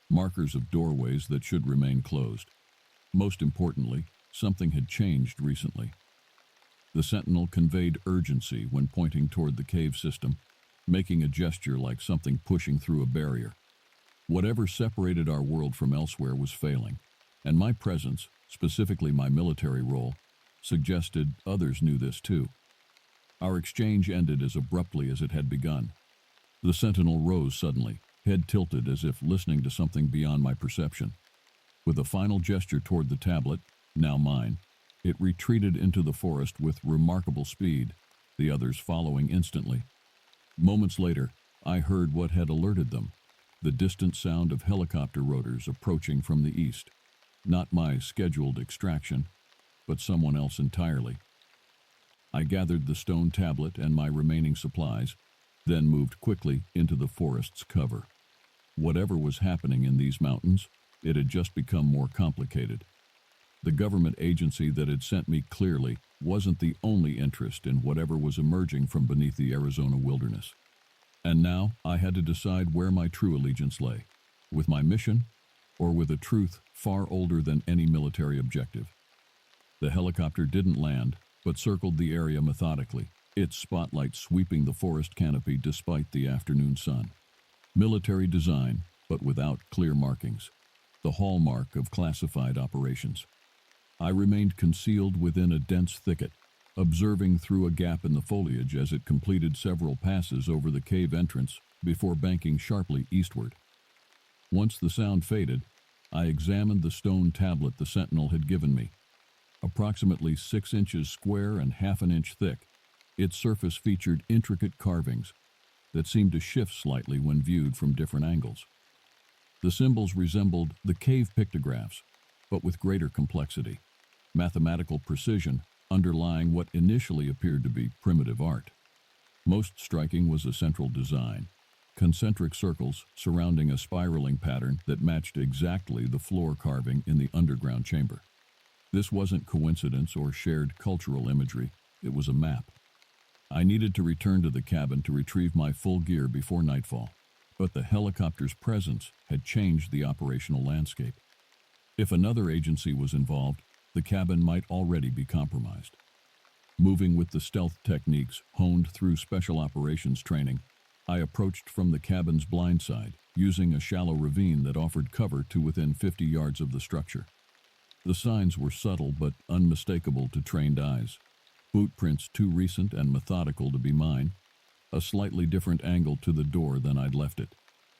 markers of doorways that should remain closed. Most importantly, something had changed recently. The sentinel conveyed urgency when pointing toward the cave system, making a gesture like something pushing through a barrier. Whatever separated our world from elsewhere was failing, and my presence, specifically my military role, suggested others knew this too. Our exchange ended as abruptly as it had begun. The sentinel rose suddenly, head tilted as if listening to something beyond my perception. With a final gesture toward the tablet, now mine, it retreated into the forest with remarkable speed, the others following instantly. Moments later, I heard what had alerted them, the distant sound of helicopter rotors approaching from the east. Not my scheduled extraction, but someone else entirely. I gathered the stone tablet and my remaining supplies, then moved quickly into the forest's cover. Whatever was happening in these mountains, it had just become more complicated. The government agency that had sent me clearly wasn't the only interest in whatever was emerging from beneath the Arizona wilderness. And now I had to decide where my true allegiance lay, with my mission or with a truth far older than any military objective. The helicopter didn't land, but circled the area methodically, its spotlight sweeping the forest canopy despite the afternoon sun. Military design, but without clear markings, the hallmark of classified operations. I remained concealed within a dense thicket, observing through a gap in the foliage as it completed several passes over the cave entrance before banking sharply eastward. Once the sound faded, I examined the stone tablet the sentinel had given me. Approximately 6 inches square and half an inch thick, its surface featured intricate carvings that seemed to shift slightly when viewed from different angles. The symbols resembled the cave pictographs, but with greater complexity, mathematical precision underlying what initially appeared to be primitive art. Most striking was a central design, concentric circles surrounding a spiraling pattern that matched exactly the floor carving in the underground chamber. This wasn't coincidence or shared cultural imagery, it was a map. I needed to return to the cabin to retrieve my full gear before nightfall, but the helicopter's presence had changed the operational landscape. If another agency was involved, the cabin might already be compromised. Moving with the stealth techniques honed through special operations training, I approached from the cabin's blind side, using a shallow ravine that offered cover to within 50 yards of the structure. The signs were subtle but unmistakable to trained eyes. Boot prints too recent and methodical to be mine, a slightly different angle to the door than I'd left it,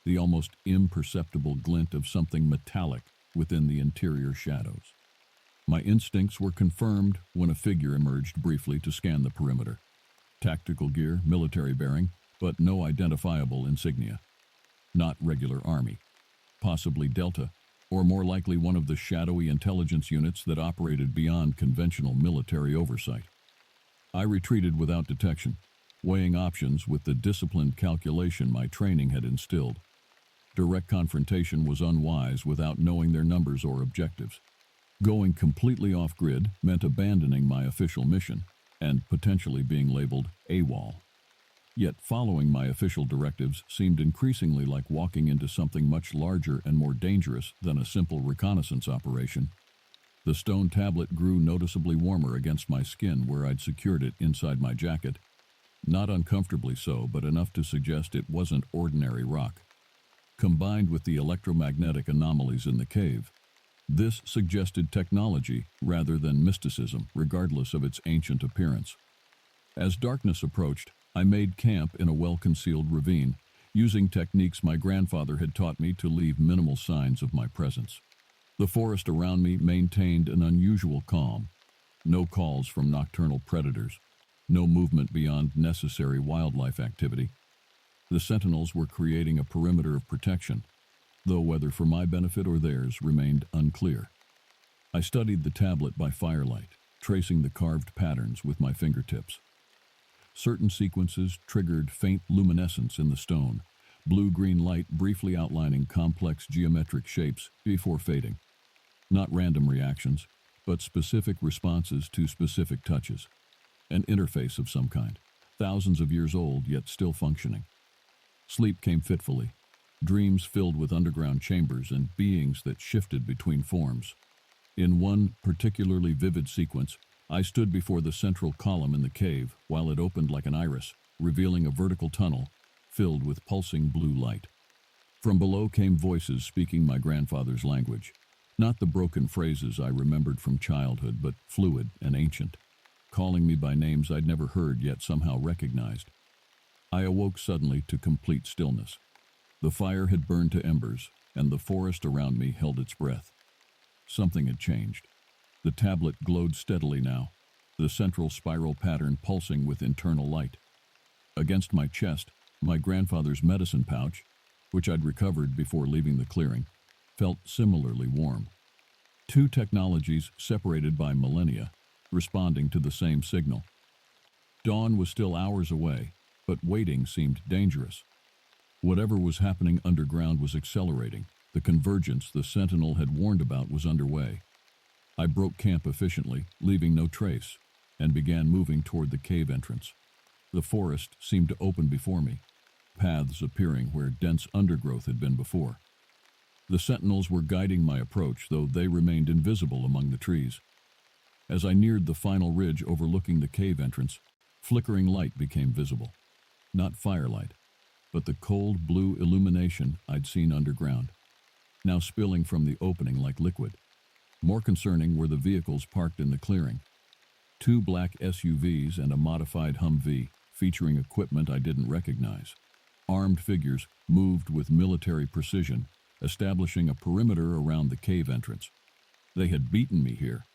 the almost imperceptible glint of something metallic within the interior shadows. My instincts were confirmed when a figure emerged briefly to scan the perimeter. Tactical gear, military bearing, but no identifiable insignia. Not regular army. Possibly Delta, or more likely one of the shadowy intelligence units that operated beyond conventional military oversight. I retreated without detection, weighing options with the disciplined calculation my training had instilled. Direct confrontation was unwise without knowing their numbers or objectives. Going completely off-grid meant abandoning my official mission and potentially being labeled AWOL. Yet following my official directives seemed increasingly like walking into something much larger and more dangerous than a simple reconnaissance operation. The stone tablet grew noticeably warmer against my skin where I'd secured it inside my jacket. Not uncomfortably so, but enough to suggest it wasn't ordinary rock. Combined with the electromagnetic anomalies in the cave, this suggested technology rather than mysticism, regardless of its ancient appearance. As darkness approached, I made camp in a well-concealed ravine, using techniques my grandfather had taught me to leave minimal signs of my presence. The forest around me maintained an unusual calm. No calls from nocturnal predators, no movement beyond necessary wildlife activity. The sentinels were creating a perimeter of protection, though whether for my benefit or theirs remained unclear. I studied the tablet by firelight, tracing the carved patterns with my fingertips. Certain sequences triggered faint luminescence in the stone, blue-green light briefly outlining complex geometric shapes before fading. Not random reactions, but specific responses to specific touches. An interface of some kind, thousands of years old yet still functioning. Sleep came fitfully, dreams filled with underground chambers and beings that shifted between forms. In one particularly vivid sequence, I stood before the central column in the cave while it opened like an iris, revealing a vertical tunnel filled with pulsing blue light. From below came voices speaking my grandfather's language, not the broken phrases I remembered from childhood, but fluid and ancient, calling me by names I'd never heard yet somehow recognized. I awoke suddenly to complete stillness. The fire had burned to embers, and the forest around me held its breath. Something had changed. The tablet glowed steadily now, the central spiral pattern pulsing with internal light. Against my chest, my grandfather's medicine pouch, which I'd recovered before leaving the clearing, felt similarly warm. Two technologies separated by millennia, responding to the same signal. Dawn was still hours away, but waiting seemed dangerous. Whatever was happening underground was accelerating. The convergence the sentinel had warned about was underway. I broke camp efficiently, leaving no trace, and began moving toward the cave entrance. The forest seemed to open before me, paths appearing where dense undergrowth had been before. The sentinels were guiding my approach, though they remained invisible among the trees. As I neared the final ridge overlooking the cave entrance, flickering light became visible. Not firelight, but the cold blue illumination I'd seen underground, now spilling from the opening like liquid. More concerning were the vehicles parked in the clearing. 2 black SUVs and a modified Humvee, featuring equipment I didn't recognize. Armed figures moved with military precision, establishing a perimeter around the cave entrance. They had beaten me here,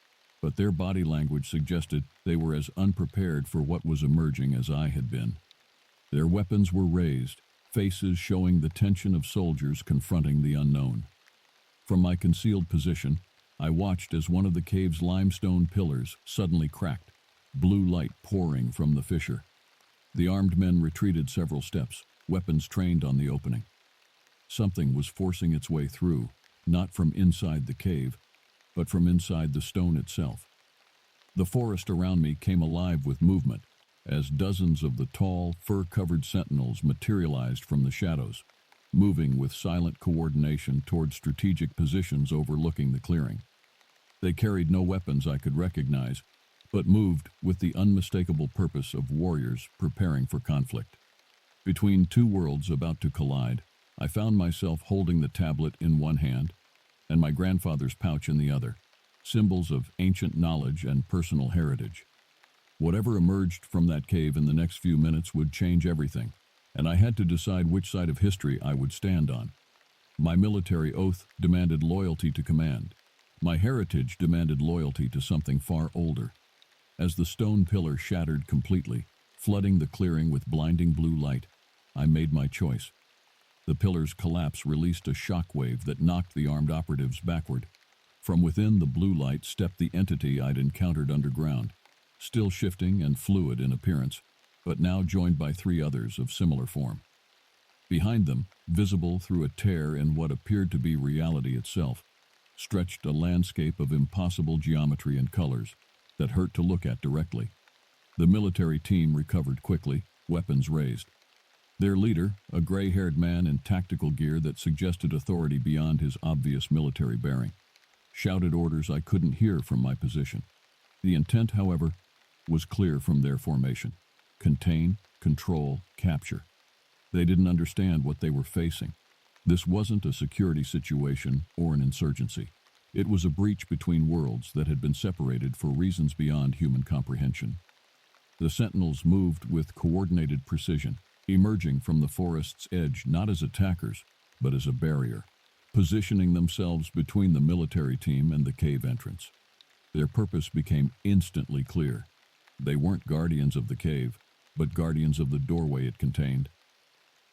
but their body language suggested they were as unprepared for what was emerging as I had been. Their weapons were raised, faces showing the tension of soldiers confronting the unknown. From my concealed position, I watched as one of the cave's limestone pillars suddenly cracked, blue light pouring from the fissure. The armed men retreated several steps, weapons trained on the opening. Something was forcing its way through, not from inside the cave, but from inside the stone itself. The forest around me came alive with movement, as dozens of the tall, fur-covered sentinels materialized from the shadows, moving with silent coordination toward strategic positions overlooking the clearing. They carried no weapons I could recognize, but moved with the unmistakable purpose of warriors preparing for conflict. Between 2 worlds about to collide, I found myself holding the tablet in one hand and my grandfather's pouch in the other, symbols of ancient knowledge and personal heritage. Whatever emerged from that cave in the next few minutes would change everything, and I had to decide which side of history I would stand on. My military oath demanded loyalty to command. My heritage demanded loyalty to something far older. As the stone pillar shattered completely, flooding the clearing with blinding blue light, I made my choice. The pillar's collapse released a shock wave that knocked the armed operatives backward. From within the blue light stepped the entity I'd encountered underground, still shifting and fluid in appearance, but now joined by 3 others of similar form. Behind them, visible through a tear in what appeared to be reality itself, stretched a landscape of impossible geometry and colors that hurt to look at directly. The military team recovered quickly, weapons raised. Their leader, a gray-haired man in tactical gear that suggested authority beyond his obvious military bearing, shouted orders I couldn't hear from my position. The intent, however, was clear from their formation: contain, control, capture. They didn't understand what they were facing. This wasn't a security situation or an insurgency. It was a breach between worlds that had been separated for reasons beyond human comprehension. The sentinels moved with coordinated precision, emerging from the forest's edge not as attackers, but as a barrier, positioning themselves between the military team and the cave entrance. Their purpose became instantly clear. They weren't guardians of the cave, but guardians of the doorway it contained.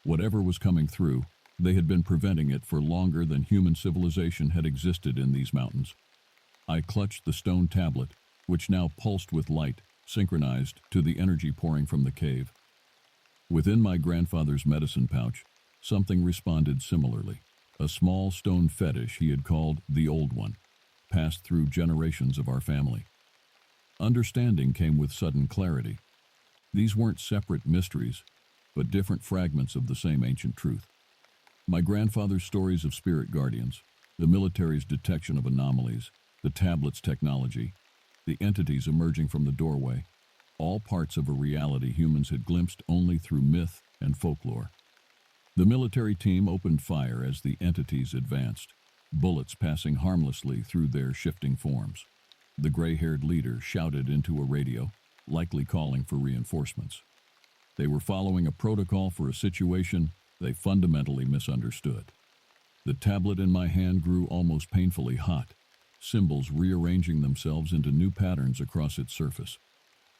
Whatever was coming through, they had been preventing it for longer than human civilization had existed in these mountains. I clutched the stone tablet, which now pulsed with light, synchronized to the energy pouring from the cave. Within my grandfather's medicine pouch, something responded similarly. A small stone fetish he had called the Old One, passed through generations of our family. Understanding came with sudden clarity. These weren't separate mysteries, but different fragments of the same ancient truth. My grandfather's stories of spirit guardians, the military's detection of anomalies, the tablet's technology, the entities emerging from the doorway, all parts of a reality humans had glimpsed only through myth and folklore. The military team opened fire as the entities advanced, bullets passing harmlessly through their shifting forms. The gray-haired leader shouted into a radio, likely calling for reinforcements. They were following a protocol for a situation they fundamentally misunderstood. The tablet in my hand grew almost painfully hot, symbols rearranging themselves into new patterns across its surface.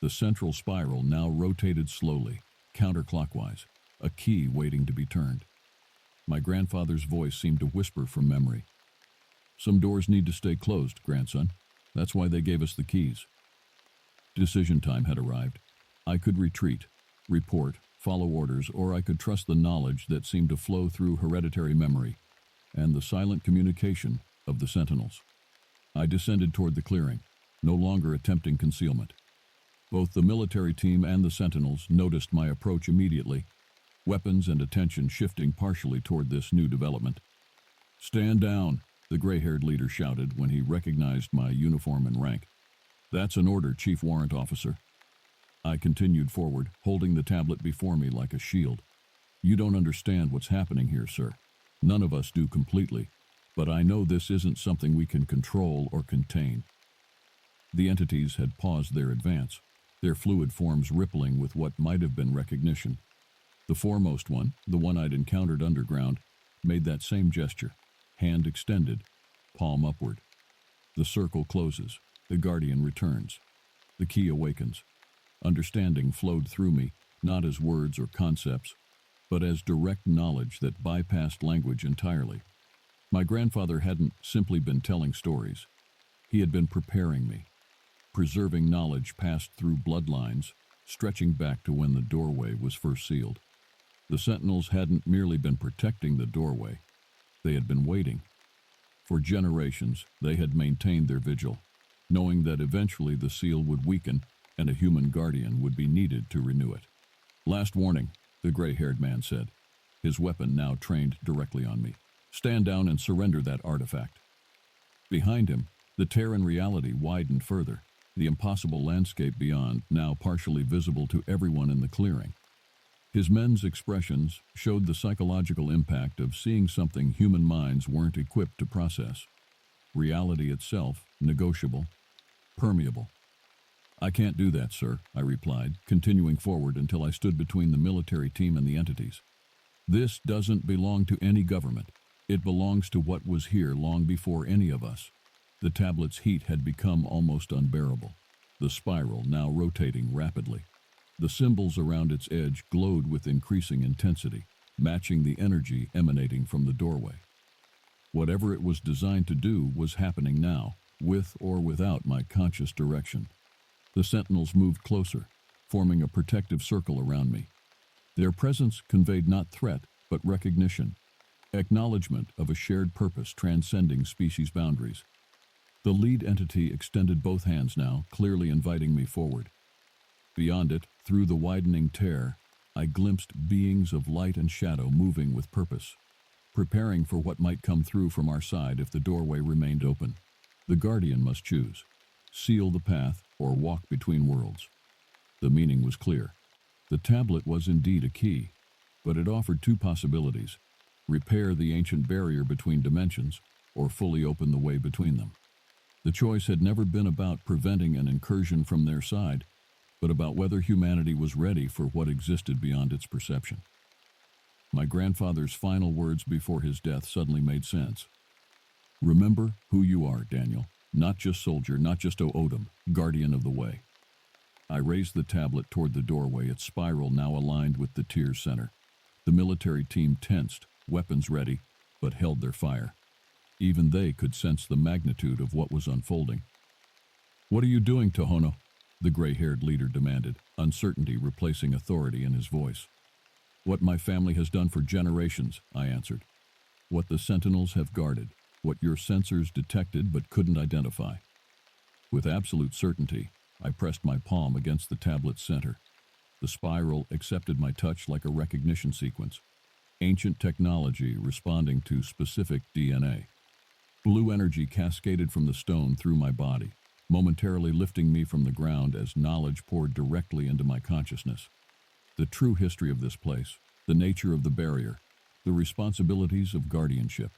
The central spiral now rotated slowly, counterclockwise, a key waiting to be turned. My grandfather's voice seemed to whisper from memory. "Some doors need to stay closed, grandson. That's why they gave us the keys." Decision time had arrived. I could retreat, report, follow orders, or I could trust the knowledge that seemed to flow through hereditary memory and the silent communication of the sentinels. I descended toward the clearing, no longer attempting concealment. Both the military team and the sentinels noticed my approach immediately, weapons and attention shifting partially toward this new development. "Stand down," the gray-haired leader shouted when he recognized my uniform and rank. "That's an order, Chief Warrant Officer." I continued forward, holding the tablet before me like a shield. "You don't understand what's happening here, sir. None of us do completely, but I know this isn't something we can control or contain." The entities had paused their advance, their fluid forms rippling with what might have been recognition. The foremost one, the one I'd encountered underground, made that same gesture, hand extended, palm upward. The circle closes, the guardian returns. The key awakens. Understanding flowed through me, not as words or concepts, but as direct knowledge that bypassed language entirely. My grandfather hadn't simply been telling stories. He had been preparing me, preserving knowledge passed through bloodlines, stretching back to when the doorway was first sealed. The sentinels hadn't merely been protecting the doorway. They had been waiting. For generations, they had maintained their vigil, knowing that eventually the seal would weaken and a human guardian would be needed to renew it. "Last warning," the gray-haired man said, his weapon now trained directly on me. "Stand down and surrender that artifact." Behind him, the tear in reality widened further, the impossible landscape beyond now partially visible to everyone in the clearing. His men's expressions showed the psychological impact of seeing something human minds weren't equipped to process. Reality itself, negotiable, permeable. "I can't do that, sir," I replied, continuing forward until I stood between the military team and the entities. "This doesn't belong to any government. It belongs to what was here long before any of us." The tablet's heat had become almost unbearable, the spiral now rotating rapidly. The symbols around its edge glowed with increasing intensity, matching the energy emanating from the doorway. Whatever it was designed to do was happening now, with or without my conscious direction. The sentinels moved closer, forming a protective circle around me. Their presence conveyed not threat, but recognition, acknowledgement of a shared purpose transcending species boundaries. The lead entity extended both hands now, clearly inviting me forward. Beyond it, through the widening tear, I glimpsed beings of light and shadow moving with purpose, preparing for what might come through from our side if the doorway remained open. The guardian must choose, seal the path, or walk between worlds. The meaning was clear. The tablet was indeed a key, but it offered two possibilities: repair the ancient barrier between dimensions, or fully open the way between them. The choice had never been about preventing an incursion from their side, but about whether humanity was ready for what existed beyond its perception. My grandfather's final words before his death suddenly made sense. "Remember who you are, Daniel. Not just soldier, not just Odom, guardian of the way." I raised the tablet toward the doorway, its spiral now aligned with the tier's center. The military team tensed, weapons ready, but held their fire. Even they could sense the magnitude of what was unfolding. "What are you doing, Tohono?" the gray-haired leader demanded, uncertainty replacing authority in his voice. "What my family has done for generations," I answered. "What the sentinels have guarded, what your sensors detected but couldn't identify." With absolute certainty, I pressed my palm against the tablet's center. The spiral accepted my touch like a recognition sequence, ancient technology responding to specific DNA. Blue energy cascaded from the stone through my body, momentarily lifting me from the ground as knowledge poured directly into my consciousness. The true history of this place, the nature of the barrier, the responsibilities of guardianship.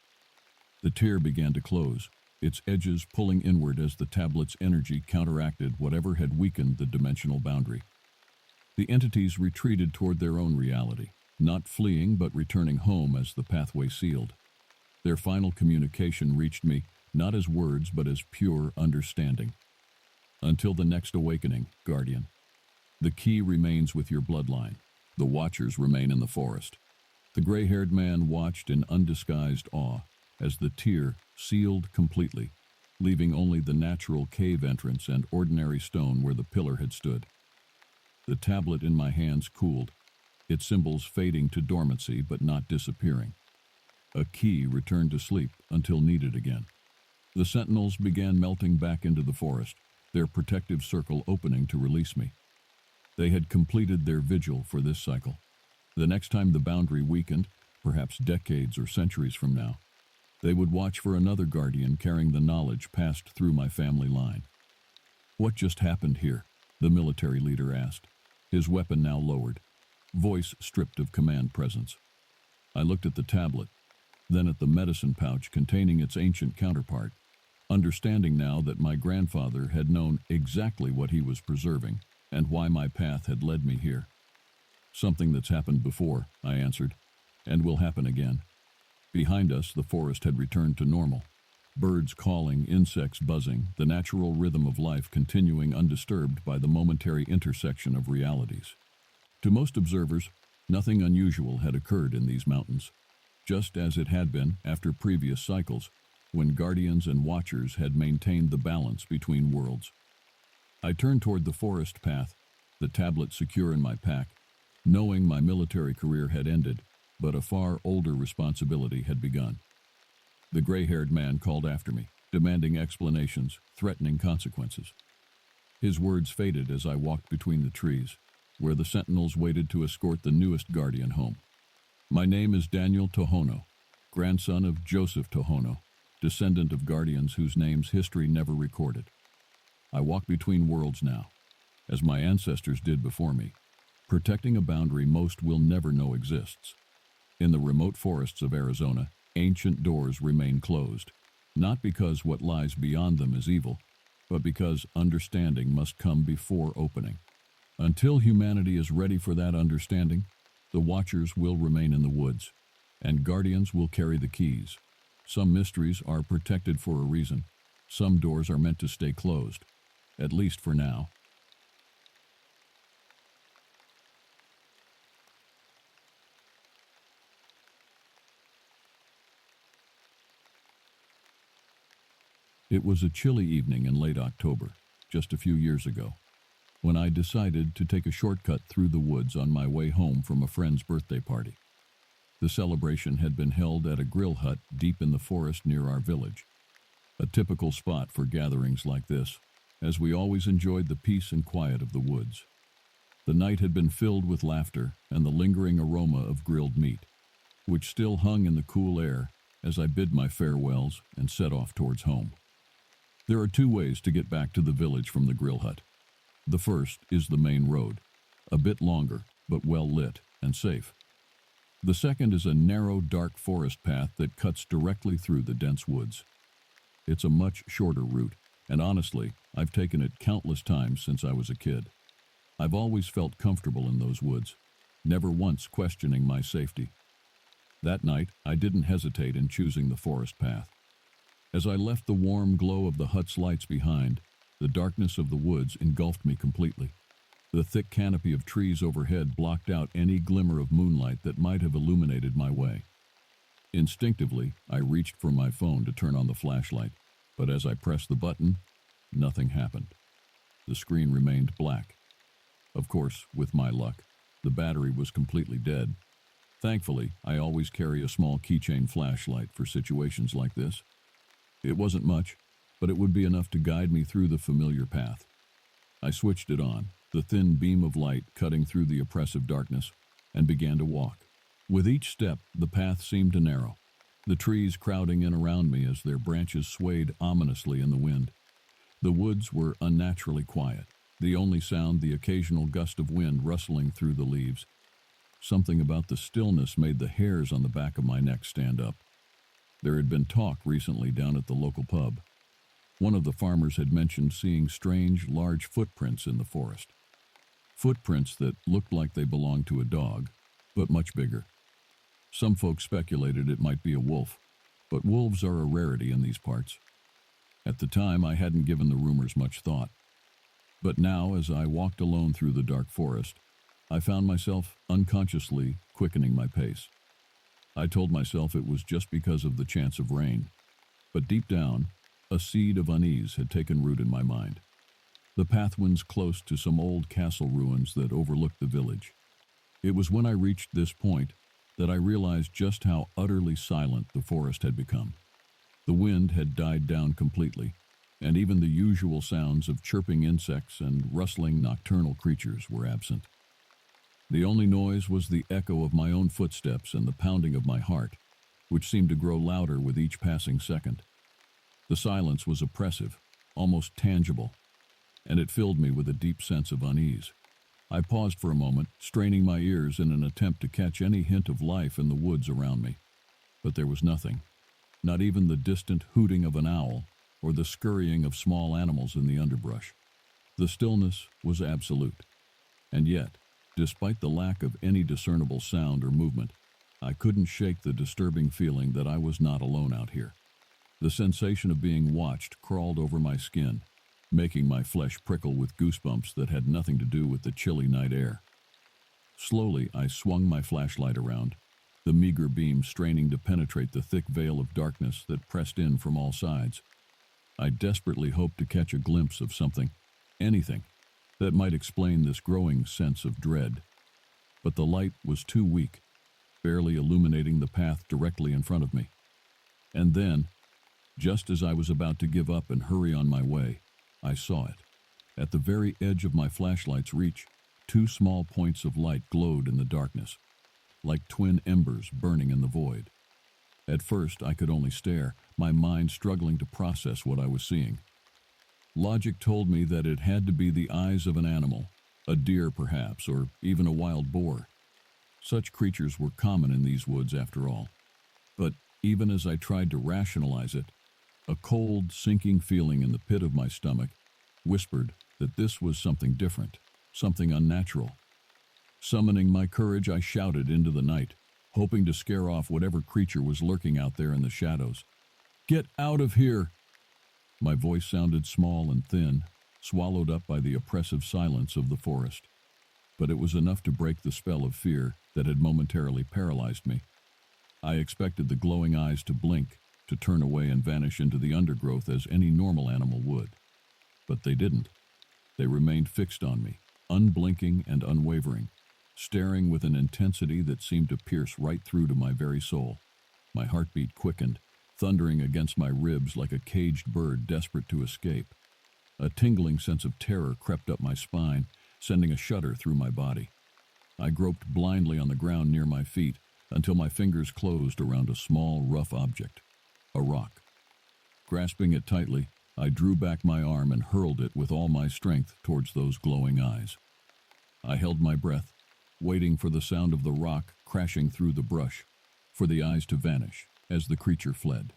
The tear began to close, its edges pulling inward as the tablet's energy counteracted whatever had weakened the dimensional boundary. The entities retreated toward their own reality, not fleeing but returning home as the pathway sealed. Their final communication reached me not as words but as pure understanding. "Until the next awakening, Guardian. The key remains with your bloodline. The watchers remain in the forest." The gray-haired man watched in undisguised awe as the tier sealed completely, leaving only the natural cave entrance and ordinary stone where the pillar had stood. The tablet in my hands cooled, its symbols fading to dormancy but not disappearing. A key returned to sleep until needed again. The sentinels began melting back into the forest, their protective circle opening to release me. They had completed their vigil for this cycle. The next time the boundary weakened, perhaps decades or centuries from now, they would watch for another guardian carrying the knowledge passed through my family line. "What just happened here?" the military leader asked, his weapon now lowered, voice stripped of command presence. I looked at the tablet, then at the medicine pouch containing its ancient counterpart, understanding now that my grandfather had known exactly what he was preserving and why my path had led me here. "Something that's happened before," I answered, "and will happen again." Behind us, the forest had returned to normal. Birds calling, insects buzzing, the natural rhythm of life continuing undisturbed by the momentary intersection of realities. To most observers, nothing unusual had occurred in these mountains, just as it had been after previous cycles, when guardians and watchers had maintained the balance between worlds. I turned toward the forest path, the tablet secure in my pack, knowing my military career had ended, but a far older responsibility had begun. The gray-haired man called after me, demanding explanations, threatening consequences. His words faded as I walked between the trees, where the sentinels waited to escort the newest guardian home. "My name is Daniel Tohono, grandson of Joseph Tohono, descendant of guardians whose names history never recorded. I walk between worlds now, as my ancestors did before me, protecting a boundary most will never know exists. In the remote forests of Arizona, ancient doors remain closed, not because what lies beyond them is evil, but because understanding must come before opening. Until humanity is ready for that understanding, the watchers will remain in the woods, and guardians will carry the keys. Some mysteries are protected for a reason. Some doors are meant to stay closed, at least for now." It was a chilly evening in late October, just a few years ago, when I decided to take a shortcut through the woods on my way home from a friend's birthday party. The celebration had been held at a grill hut deep in the forest near our village, a typical spot for gatherings like this, as we always enjoyed the peace and quiet of the woods. The night had been filled with laughter and the lingering aroma of grilled meat, which still hung in the cool air as I bid my farewells and set off towards home. There are two ways to get back to the village from the grill hut. The first is the main road, a bit longer, but well lit and safe. The second is a narrow, dark forest path that cuts directly through the dense woods. It's a much shorter route, and honestly, I've taken it countless times since I was a kid. I've always felt comfortable in those woods, never once questioning my safety. That night, I didn't hesitate in choosing the forest path. As I left the warm glow of the hut's lights behind, the darkness of the woods engulfed me completely. The thick canopy of trees overhead blocked out any glimmer of moonlight that might have illuminated my way. Instinctively, I reached for my phone to turn on the flashlight, but as I pressed the button, nothing happened. The screen remained black. Of course, with my luck, the battery was completely dead. Thankfully, I always carry a small keychain flashlight for situations like this. It wasn't much, but it would be enough to guide me through the familiar path. I switched it on, the thin beam of light cutting through the oppressive darkness, and began to walk. With each step, the path seemed to narrow, the trees crowding in around me as their branches swayed ominously in the wind. The woods were unnaturally quiet, the only sound the occasional gust of wind rustling through the leaves. Something about the stillness made the hairs on the back of my neck stand up. There had been talk recently down at the local pub. One of the farmers had mentioned seeing strange, large footprints in the forest. Footprints that looked like they belonged to a dog, but much bigger. Some folks speculated it might be a wolf, but wolves are a rarity in these parts. At the time, I hadn't given the rumors much thought. But now, as I walked alone through the dark forest, I found myself unconsciously quickening my pace. I told myself it was just because of the chance of rain, but deep down, a seed of unease had taken root in my mind. The path winds close to some old castle ruins that overlooked the village. It was when I reached this point that I realized just how utterly silent the forest had become. The wind had died down completely, and even the usual sounds of chirping insects and rustling nocturnal creatures were absent. The only noise was the echo of my own footsteps and the pounding of my heart, which seemed to grow louder with each passing second. The silence was oppressive, almost tangible, and it filled me with a deep sense of unease. I paused for a moment, straining my ears in an attempt to catch any hint of life in the woods around me. But there was nothing, not even the distant hooting of an owl or the scurrying of small animals in the underbrush. The stillness was absolute. And yet, despite the lack of any discernible sound or movement, I couldn't shake the disturbing feeling that I was not alone out here. The sensation of being watched crawled over my skin, making my flesh prickle with goosebumps that had nothing to do with the chilly night air. Slowly, I swung my flashlight around, the meager beam straining to penetrate the thick veil of darkness that pressed in from all sides. I desperately hoped to catch a glimpse of something, anything, that might explain this growing sense of dread. But the light was too weak, barely illuminating the path directly in front of me. And then, just as I was about to give up and hurry on my way, I saw it. At the very edge of my flashlight's reach, two small points of light glowed in the darkness, like twin embers burning in the void. At first, I could only stare, my mind struggling to process what I was seeing. Logic told me that it had to be the eyes of an animal, a deer perhaps, or even a wild boar. Such creatures were common in these woods after all. But even as I tried to rationalize it, a cold, sinking feeling in the pit of my stomach whispered that this was something different, something unnatural. Summoning my courage, I shouted into the night, hoping to scare off whatever creature was lurking out there in the shadows. "Get out of here!" My voice sounded small and thin, swallowed up by the oppressive silence of the forest. But it was enough to break the spell of fear that had momentarily paralyzed me. I expected the glowing eyes to blink, to turn away and vanish into the undergrowth as any normal animal would. But they didn't. They remained fixed on me, unblinking and unwavering, staring with an intensity that seemed to pierce right through to my very soul. My heartbeat quickened, thundering against my ribs like a caged bird desperate to escape. A tingling sense of terror crept up my spine, sending a shudder through my body. I groped blindly on the ground near my feet until my fingers closed around a small, rough object, a rock. Grasping it tightly, I drew back my arm and hurled it with all my strength towards those glowing eyes. I held my breath, waiting for the sound of the rock crashing through the brush, for the eyes to vanish as the creature fled.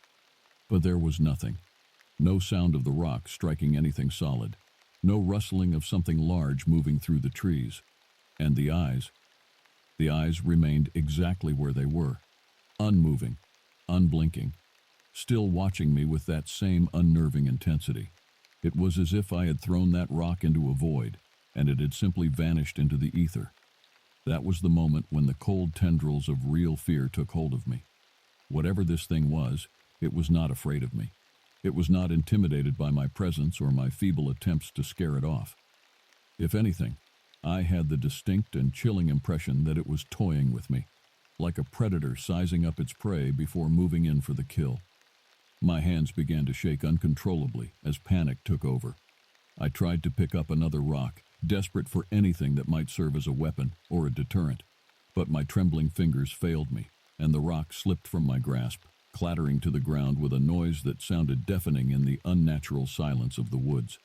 But there was nothing. No sound of the rock striking anything solid, no rustling of something large moving through the trees. And the eyes remained exactly where they were, unmoving, unblinking, still watching me with that same unnerving intensity. It was as if I had thrown that rock into a void, and it had simply vanished into the ether. That was the moment when the cold tendrils of real fear took hold of me. Whatever this thing was, it was not afraid of me. It was not intimidated by my presence or my feeble attempts to scare it off. If anything, I had the distinct and chilling impression that it was toying with me, like a predator sizing up its prey before moving in for the kill. My hands began to shake uncontrollably as panic took over. I tried to pick up another rock, desperate for anything that might serve as a weapon or a deterrent, but my trembling fingers failed me, and the rock slipped from my grasp, clattering to the ground with a noise that sounded deafening in the unnatural silence of the woods.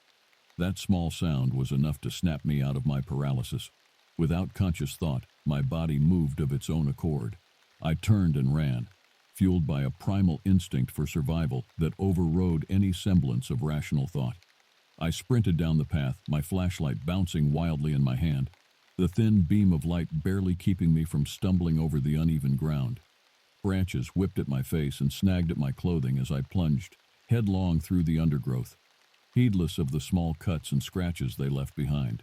That small sound was enough to snap me out of my paralysis. Without conscious thought, my body moved of its own accord. I turned and ran, fueled by a primal instinct for survival that overrode any semblance of rational thought. I sprinted down the path, my flashlight bouncing wildly in my hand, the thin beam of light barely keeping me from stumbling over the uneven ground. Branches whipped at my face and snagged at my clothing as I plunged headlong through the undergrowth, heedless of the small cuts and scratches they left behind.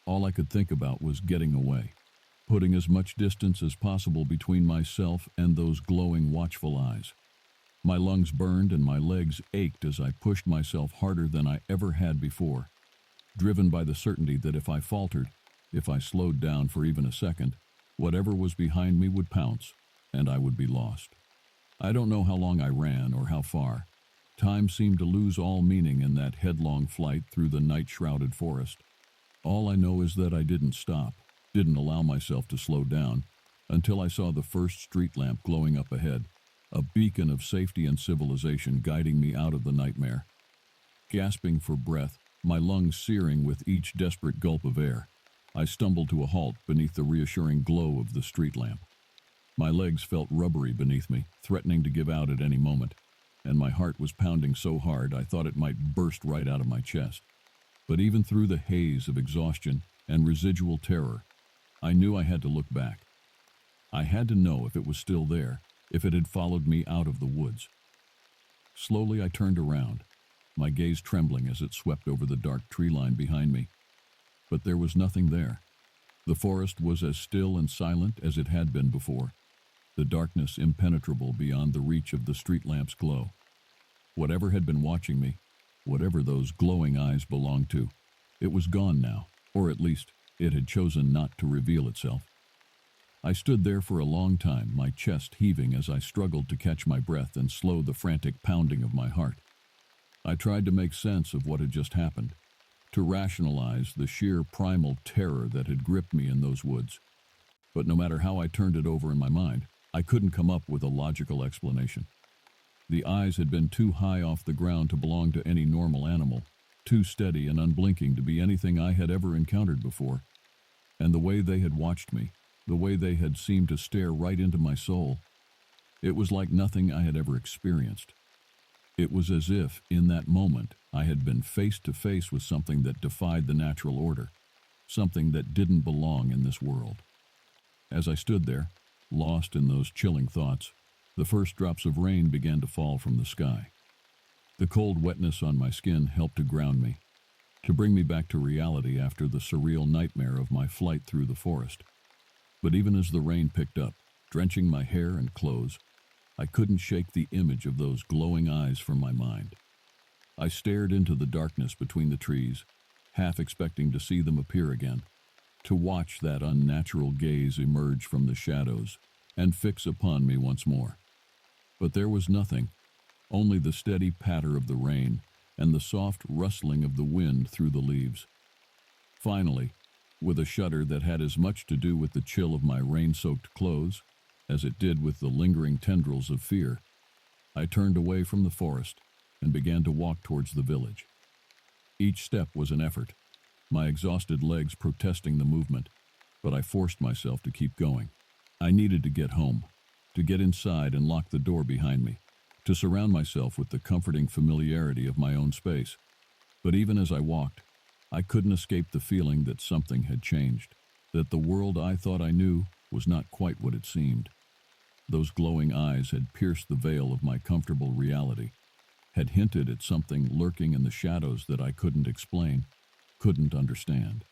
All I could think about was getting away, putting as much distance as possible between myself and those glowing, watchful eyes. My lungs burned and my legs ached as I pushed myself harder than I ever had before. driven by the certainty that if I faltered, if I slowed down for even a second, whatever was behind me would pounce, and I would be lost. I don't know how long I ran or how far. Time seemed to lose all meaning in that headlong flight through the night-shrouded forest. All I know is that I didn't stop, didn't allow myself to slow down, until I saw the first street lamp glowing up ahead, a beacon of safety and civilization guiding me out of the nightmare. Gasping for breath, my lungs searing with each desperate gulp of air, I stumbled to a halt beneath the reassuring glow of the street lamp. My legs felt rubbery beneath me, threatening to give out at any moment, and my heart was pounding so hard I thought it might burst right out of my chest. But even through the haze of exhaustion and residual terror, I knew I had to look back. I had to know if it was still there, if it had followed me out of the woods. Slowly I turned around, my gaze trembling as it swept over the dark tree line behind me. But there was nothing there. The forest was as still and silent as it had been before, the darkness impenetrable beyond the reach of the street lamp's glow. Whatever had been watching me, whatever those glowing eyes belonged to, it was gone now, or at least it had chosen not to reveal itself. I stood there for a long time, my chest heaving as I struggled to catch my breath and slow the frantic pounding of my heart. I tried to make sense of what had just happened, to rationalize the sheer primal terror that had gripped me in those woods. But no matter how I turned it over in my mind, I couldn't come up with a logical explanation. The eyes had been too high off the ground to belong to any normal animal, too steady and unblinking to be anything I had ever encountered before. And the way they had watched me, the way they had seemed to stare right into my soul, it was like nothing I had ever experienced. It was as if, in that moment, I had been face to face with something that defied the natural order, something that didn't belong in this world. As I stood there, lost in those chilling thoughts, the first drops of rain began to fall from the sky. The cold wetness on my skin helped to ground me, to bring me back to reality after the surreal nightmare of my flight through the forest. But even as the rain picked up, drenching my hair and clothes, I couldn't shake the image of those glowing eyes from my mind. I stared into the darkness between the trees, half expecting to see them appear again, to watch that unnatural gaze emerge from the shadows and fix upon me once more. But there was nothing, only the steady patter of the rain and the soft rustling of the wind through the leaves. Finally, with a shudder that had as much to do with the chill of my rain-soaked clothes as it did with the lingering tendrils of fear, I turned away from the forest and began to walk towards the village. Each step was an effort, my exhausted legs protesting the movement, but I forced myself to keep going. I needed to get home, to get inside and lock the door behind me, to surround myself with the comforting familiarity of my own space. But even as I walked, I couldn't escape the feeling that something had changed, that the world I thought I knew was not quite what it seemed. Those glowing eyes had pierced the veil of my comfortable reality, had hinted at something lurking in the shadows that I couldn't explain, couldn't understand.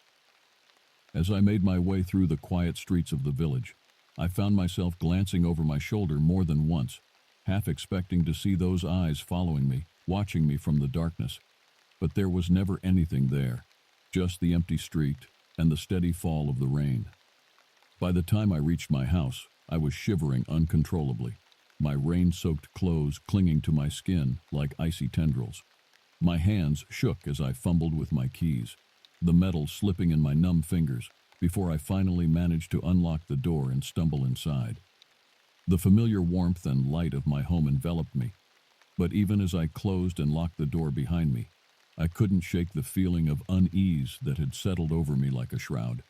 As I made my way through the quiet streets of the village, I found myself glancing over my shoulder more than once, half expecting to see those eyes following me, watching me from the darkness. But there was never anything there, just the empty street and the steady fall of the rain. By the time I reached my house, I was shivering uncontrollably, my rain-soaked clothes clinging to my skin like icy tendrils. My hands shook as I fumbled with my keys, the metal slipping in my numb fingers, before I finally managed to unlock the door and stumble inside. The familiar warmth and light of my home enveloped me, but even as I closed and locked the door behind me, I couldn't shake the feeling of unease that had settled over me like a shroud.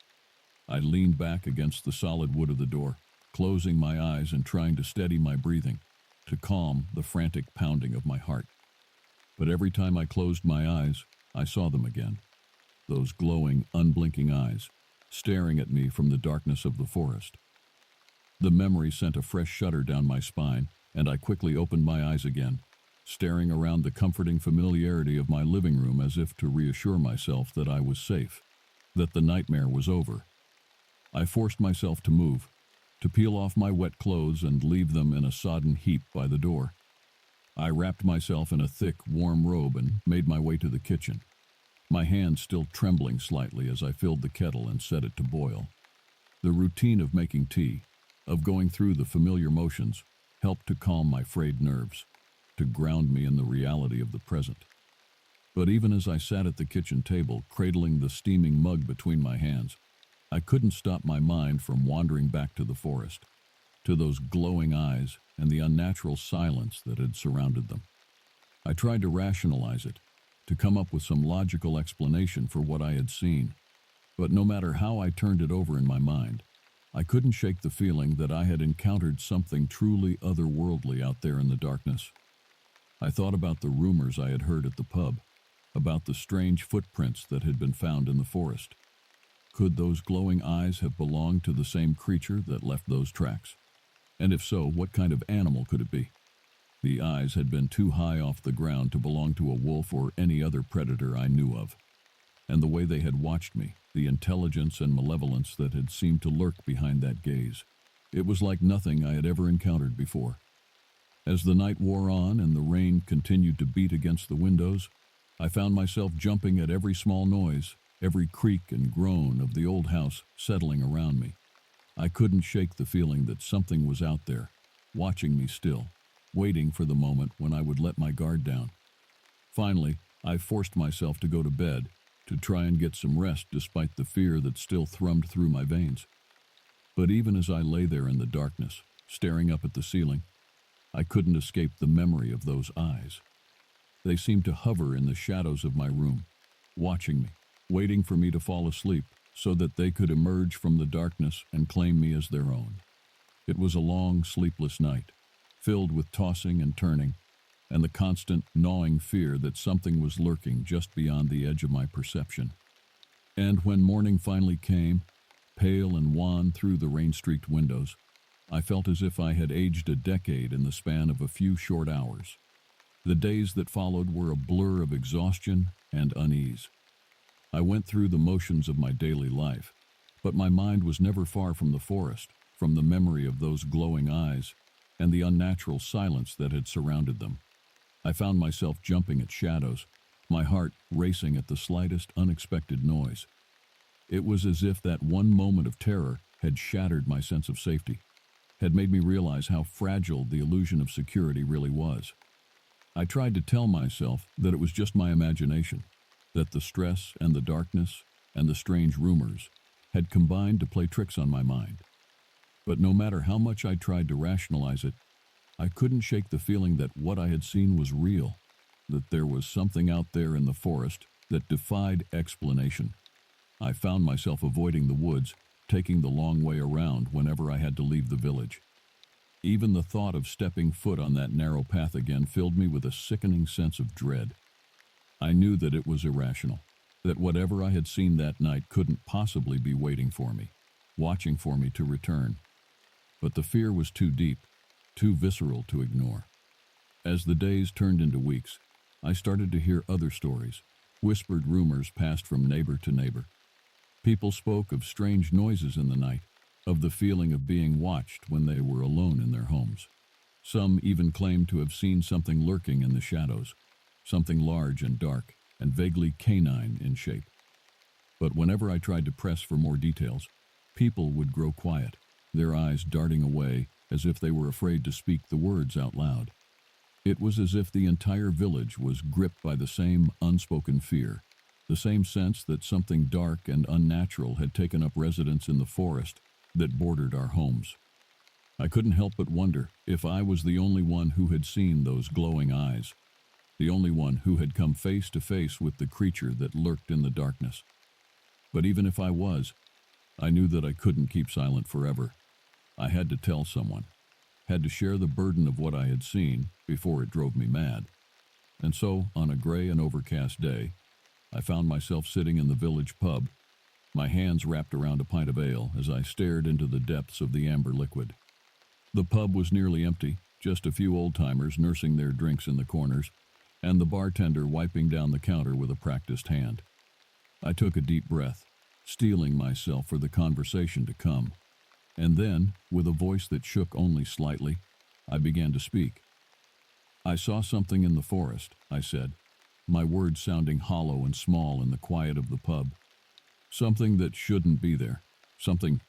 I leaned back against the solid wood of the door, closing my eyes and trying to steady my breathing, to calm the frantic pounding of my heart. But every time I closed my eyes, I saw them again, those glowing, unblinking eyes, staring at me from the darkness of the forest. The memory sent a fresh shudder down my spine, and I quickly opened my eyes again, staring around the comforting familiarity of my living room as if to reassure myself that I was safe, that the nightmare was over. I forced myself to move, to peel off my wet clothes and leave them in a sodden heap by the door. I wrapped myself in a thick, warm robe and made my way to the kitchen. my hand still trembling slightly as I filled the kettle and set it to boil. The routine of making tea, of going through the familiar motions, helped to calm my frayed nerves, to ground me in the reality of the present. But even as I sat at the kitchen table, cradling the steaming mug between my hands, I couldn't stop my mind from wandering back to the forest, to those glowing eyes and the unnatural silence that had surrounded them. I tried to rationalize it, to come up with some logical explanation for what I had seen, but no matter how I turned it over in my mind, I couldn't shake the feeling that I had encountered something truly otherworldly out there in the darkness. I thought about the rumors I had heard at the pub, about the strange footprints that had been found in the forest. Could those glowing eyes have belonged to the same creature that left those tracks? And if so, what kind of animal could it be? The eyes had been too high off the ground to belong to a wolf or any other predator I knew of. And the way they had watched me, the intelligence and malevolence that had seemed to lurk behind that gaze, it was like nothing I had ever encountered before. As the night wore on and the rain continued to beat against the windows, I found myself jumping at every small noise, every creak and groan of the old house settling around me. I couldn't shake the feeling that something was out there, watching me still, waiting for the moment when I would let my guard down. Finally, I forced myself to go to bed, to try and get some rest despite the fear that still thrummed through my veins. But even as I lay there in the darkness, staring up at the ceiling, I couldn't escape the memory of those eyes. They seemed to hover in the shadows of my room, watching me, waiting for me to fall asleep so that they could emerge from the darkness and claim me as their own. It was a long, sleepless night, filled with tossing and turning, and the constant, gnawing fear that something was lurking just beyond the edge of my perception. And when morning finally came, pale and wan through the rain-streaked windows, I felt as if I had aged a decade in the span of a few short hours. The days that followed were a blur of exhaustion and unease. I went through the motions of my daily life, but my mind was never far from the forest, from the memory of those glowing eyes, and the unnatural silence that had surrounded them. I found myself jumping at shadows, my heart racing at the slightest unexpected noise. It was as if that one moment of terror had shattered my sense of safety, had made me realize how fragile the illusion of security really was. I tried to tell myself that it was just my imagination, that the stress and the darkness and the strange rumors had combined to play tricks on my mind. But no matter how much I tried to rationalize it, I couldn't shake the feeling that what I had seen was real, that there was something out there in the forest that defied explanation. I found myself avoiding the woods, taking the long way around whenever I had to leave the village. Even the thought of stepping foot on that narrow path again filled me with a sickening sense of dread. I knew that it was irrational, that whatever I had seen that night couldn't possibly be waiting for me, watching for me to return. But the fear was too deep, too visceral to ignore. As the days turned into weeks, I started to hear other stories. Whispered rumors passed from neighbor to neighbor. People spoke of strange noises in the night, of the feeling of being watched when they were alone in their homes. Some even claimed to have seen something lurking in the shadows, something large and dark and vaguely canine in shape. But whenever I tried to press for more details, people would grow quiet, their eyes darting away as if they were afraid to speak the words out loud. It was as if the entire village was gripped by the same unspoken fear, the same sense that something dark and unnatural had taken up residence in the forest that bordered our homes. I couldn't help but wonder if I was the only one who had seen those glowing eyes, the only one who had come face to face with the creature that lurked in the darkness. But even if I was, I knew that I couldn't keep silent forever. I had to tell someone, had to share the burden of what I had seen before it drove me mad. And so, on a gray and overcast day, I found myself sitting in the village pub, my hands wrapped around a pint of ale as I stared into the depths of the amber liquid. The pub was nearly empty, just a few old-timers nursing their drinks in the corners, and the bartender wiping down the counter with a practiced hand. I took a deep breath, steeling myself for the conversation to come. And then, with a voice that shook only slightly, I began to speak. "I saw something in the forest," I said. my words sounding hollow and small in the quiet of the pub. Something that shouldn't be there. Something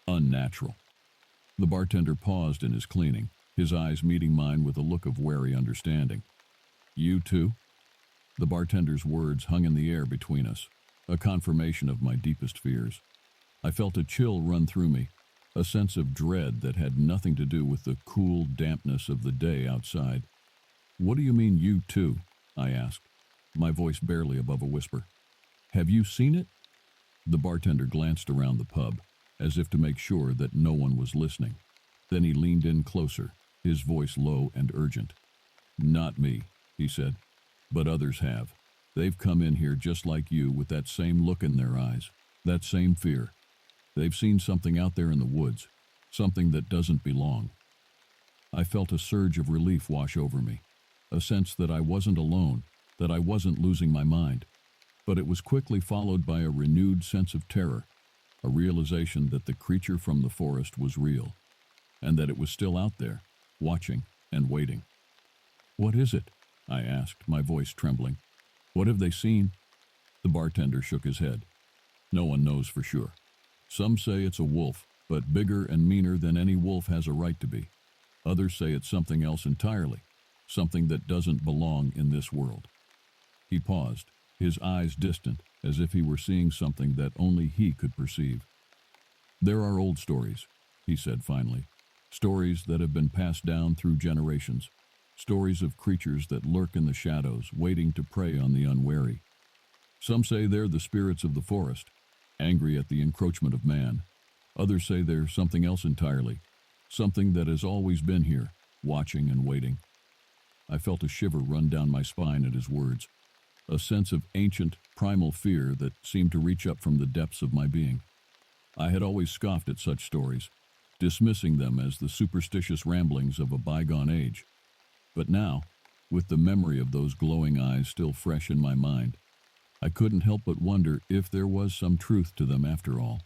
unnatural. The bartender paused in his cleaning, his eyes meeting mine with a look of wary understanding. You too? The bartender's words hung in the air between us, a confirmation of my deepest fears. I felt a chill run through me, a sense of dread that had nothing to do with the cool dampness of the day outside. What do you mean, you too? I asked, my voice barely above a whisper. Have you seen it? The bartender glanced around the pub, as if to make sure that no one was listening. Then he leaned in closer, his voice low and urgent. Not me, he said, but others have. They've come in here just like you with that same look in their eyes, that same fear. They've seen something out there in the woods, something that doesn't belong. I felt a surge of relief wash over me, a sense that I wasn't alone, that I wasn't losing my mind. But it was quickly followed by a renewed sense of terror, a realization that the creature from the forest was real, and that it was still out there, watching and waiting. What is it? I asked, my voice trembling. What have they seen? The bartender shook his head. No one knows for sure. Some say it's a wolf, but bigger and meaner than any wolf has a right to be. Others say it's something else entirely, something that doesn't belong in this world. He paused, his eyes distant, as if he were seeing something that only he could perceive. There are old stories, he said finally, stories that have been passed down through generations, stories of creatures that lurk in the shadows, waiting to prey on the unwary. Some say they're the spirits of the forest, angry at the encroachment of man. Others say they're something else entirely, something that has always been here, watching and waiting. I felt a shiver run down my spine at his words, a sense of ancient, primal fear that seemed to reach up from the depths of my being. I had always scoffed at such stories, dismissing them as the superstitious ramblings of a bygone age. But now, with the memory of those glowing eyes still fresh in my mind, I couldn't help but wonder if there was some truth to them after all.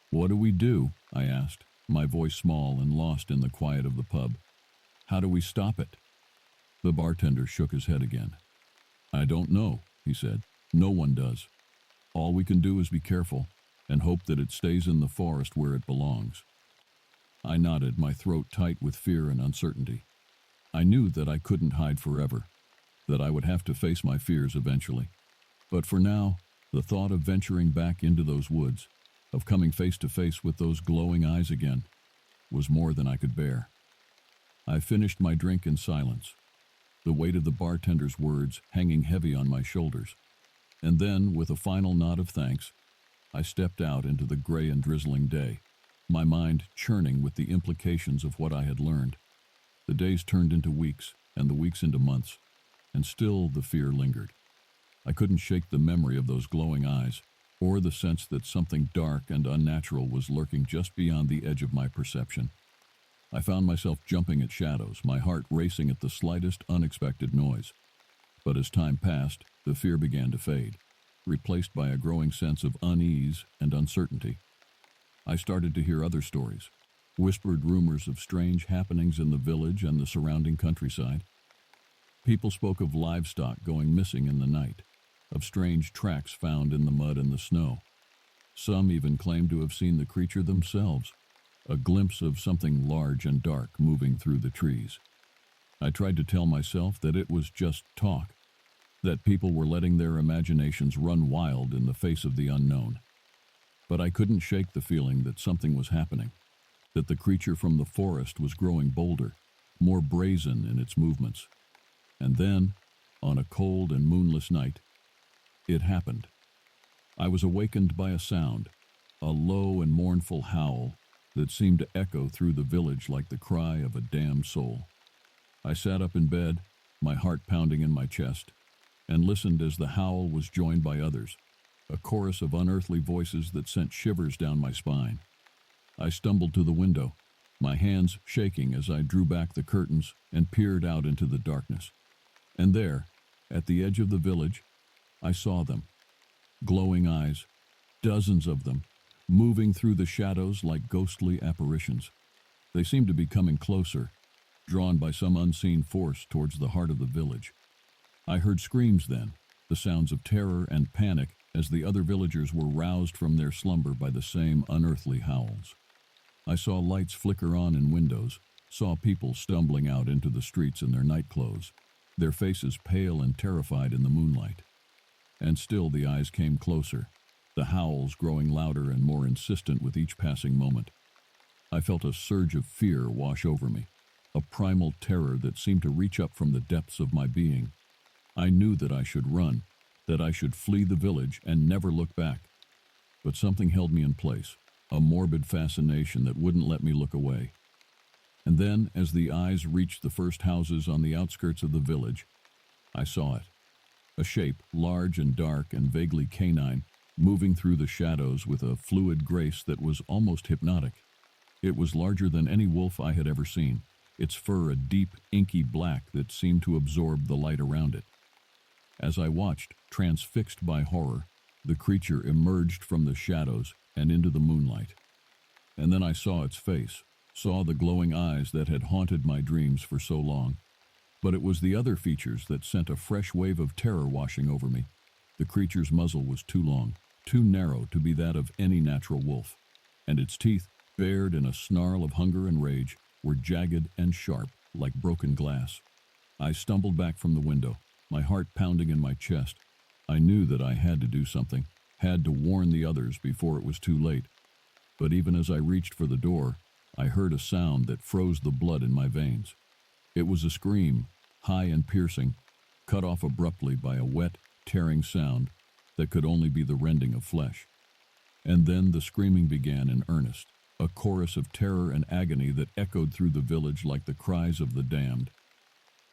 What do we do? I asked, my voice small and lost in the quiet of the pub. How do we stop it? The bartender shook his head again. I don't know, he said. No one does. All we can do is be careful and hope that it stays in the forest where it belongs. I nodded, my throat tight with fear and uncertainty. I knew that I couldn't hide forever, that I would have to face my fears eventually. But for now, the thought of venturing back into those woods, of coming face to face with those glowing eyes again, was more than I could bear. I finished my drink in silence, the weight of the bartender's words hanging heavy on my shoulders. And then, with a final nod of thanks, I stepped out into the gray and drizzling day, my mind churning with the implications of what I had learned. The days turned into weeks, and the weeks into months, and still the fear lingered. I couldn't shake the memory of those glowing eyes, or the sense that something dark and unnatural was lurking just beyond the edge of my perception. I found myself jumping at shadows, my heart racing at the slightest unexpected noise. But as time passed, the fear began to fade, replaced by a growing sense of unease and uncertainty. I started to hear other stories, whispered rumors of strange happenings in the village and the surrounding countryside. People spoke of livestock going missing in the night, of strange tracks found in the mud and the snow. Some even claimed to have seen the creature themselves, a glimpse of something large and dark moving through the trees. I tried to tell myself that it was just talk, that people were letting their imaginations run wild in the face of the unknown. But I couldn't shake the feeling that something was happening, that the creature from the forest was growing bolder, more brazen in its movements. And then, on a cold and moonless night, it happened. I was awakened by a sound, a low and mournful howl that seemed to echo through the village like the cry of a damned soul. I sat up in bed, my heart pounding in my chest, and listened as the howl was joined by others, a chorus of unearthly voices that sent shivers down my spine. I stumbled to the window, my hands shaking as I drew back the curtains and peered out into the darkness. And there, at the edge of the village, I saw them. Glowing eyes, dozens of them, moving through the shadows like ghostly apparitions. They seemed to be coming closer, drawn by some unseen force towards the heart of the village. I heard screams then, the sounds of terror and panic as the other villagers were roused from their slumber by the same unearthly howls. I saw lights flicker on in windows, saw people stumbling out into the streets in their night clothes, their faces pale and terrified in the moonlight. And still the eyes came closer, the howls growing louder and more insistent with each passing moment. I felt a surge of fear wash over me, a primal terror that seemed to reach up from the depths of my being. I knew that I should run, that I should flee the village and never look back. But something held me in place, a morbid fascination that wouldn't let me look away. And then, as the eyes reached the first houses on the outskirts of the village, I saw it. A shape, large and dark and vaguely canine, moving through the shadows with a fluid grace that was almost hypnotic. It was larger than any wolf I had ever seen, its fur a deep, inky black that seemed to absorb the light around it. As I watched, transfixed by horror, the creature emerged from the shadows and into the moonlight. And then I saw its face, saw the glowing eyes that had haunted my dreams for so long. But it was the other features that sent a fresh wave of terror washing over me. The creature's muzzle was too long, too narrow to be that of any natural wolf, and its teeth, bared in a snarl of hunger and rage, were jagged and sharp, like broken glass. I stumbled back from the window, my heart pounding in my chest. I knew that I had to do something, had to warn the others before it was too late. But even as I reached for the door, I heard a sound that froze the blood in my veins. It was a scream, high and piercing, cut off abruptly by a wet, tearing sound that could only be the rending of flesh. And then the screaming began in earnest, a chorus of terror and agony that echoed through the village like the cries of the damned.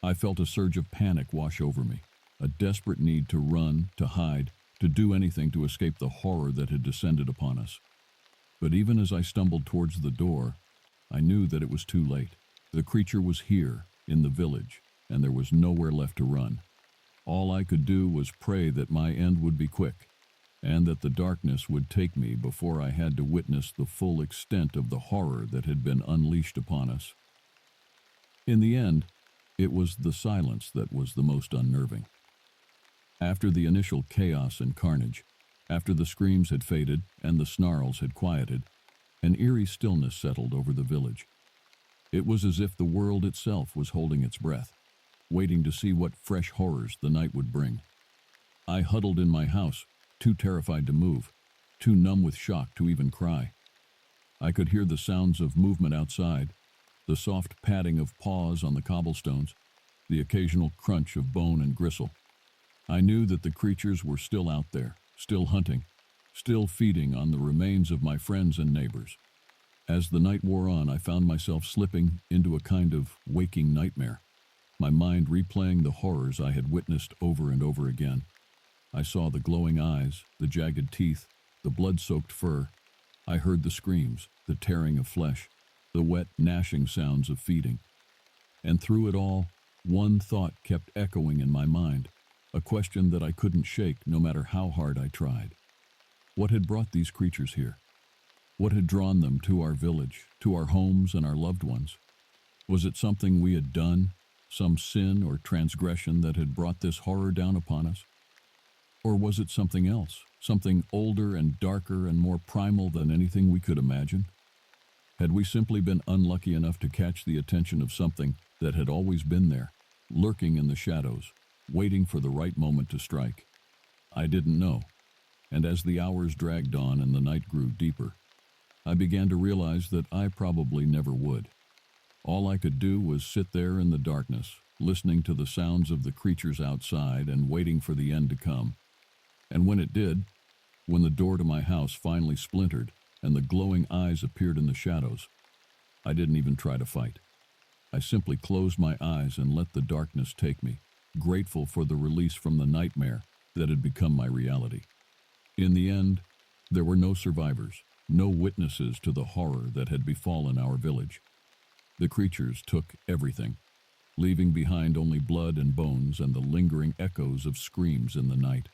I felt a surge of panic wash over me, a desperate need to run, to hide, to do anything to escape the horror that had descended upon us. But even as I stumbled towards the door, I knew that it was too late. The creature was here, in the village, and there was nowhere left to run. All I could do was pray that my end would be quick, and that the darkness would take me before I had to witness the full extent of the horror that had been unleashed upon us. In the end, it was the silence that was the most unnerving. After the initial chaos and carnage, after the screams had faded and the snarls had quieted, an eerie stillness settled over the village. It was as if the world itself was holding its breath, waiting to see what fresh horrors the night would bring. I huddled in my house, too terrified to move, too numb with shock to even cry. I could hear the sounds of movement outside, the soft padding of paws on the cobblestones, the occasional crunch of bone and gristle. I knew that the creatures were still out there, still hunting, still feeding on the remains of my friends and neighbors. As the night wore on, I found myself slipping into a kind of waking nightmare, my mind replaying the horrors I had witnessed over and over again. I saw the glowing eyes, the jagged teeth, the blood-soaked fur. I heard the screams, the tearing of flesh, the wet, gnashing sounds of feeding. And through it all, one thought kept echoing in my mind, a question that I couldn't shake no matter how hard I tried. What had brought these creatures here? What had drawn them to our village, to our homes and our loved ones? Was it something we had done, some sin or transgression that had brought this horror down upon us? Or was it something else, something older and darker and more primal than anything we could imagine? Had we simply been unlucky enough to catch the attention of something that had always been there, lurking in the shadows, waiting for the right moment to strike? I didn't know, and as the hours dragged on and the night grew deeper, I began to realize that I probably never would. All I could do was sit there in the darkness, listening to the sounds of the creatures outside and waiting for the end to come. And when it did, when the door to my house finally splintered and the glowing eyes appeared in the shadows, I didn't even try to fight. I simply closed my eyes and let the darkness take me, grateful for the release from the nightmare that had become my reality. In the end, there were no survivors, no witnesses to the horror that had befallen our village. The creatures took everything, leaving behind only blood and bones and the lingering echoes of screams in the night.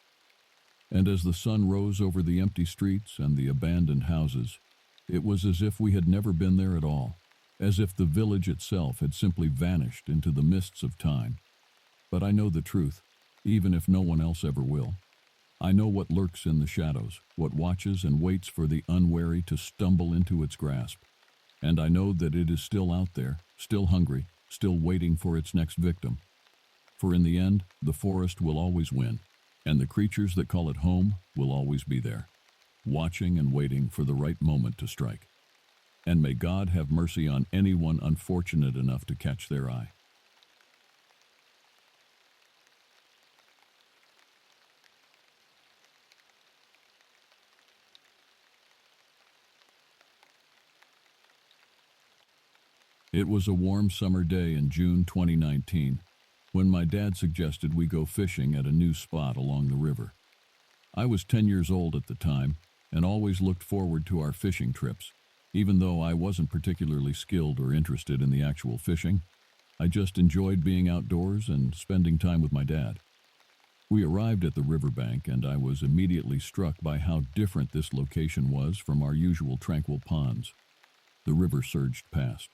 And as the sun rose over the empty streets and the abandoned houses, it was as if we had never been there at all, as if the village itself had simply vanished into the mists of time. But I know the truth. even if no one else ever will. I know what lurks in the shadows, what watches and waits for the unwary to stumble into its grasp. And I know that it is still out there, still hungry, still waiting for its next victim. For in the end, the forest will always win, and the creatures that call it home will always be there, watching and waiting for the right moment to strike. And may God have mercy on anyone unfortunate enough to catch their eye. It was a warm summer day in June 2019 when my dad suggested we go fishing at a new spot along the river. I was 10 years old at the time and always looked forward to our fishing trips. Even though I wasn't particularly skilled or interested in the actual fishing, I just enjoyed being outdoors and spending time with my dad. We arrived at the riverbank and I was immediately struck by how different this location was from our usual tranquil ponds. The river surged past,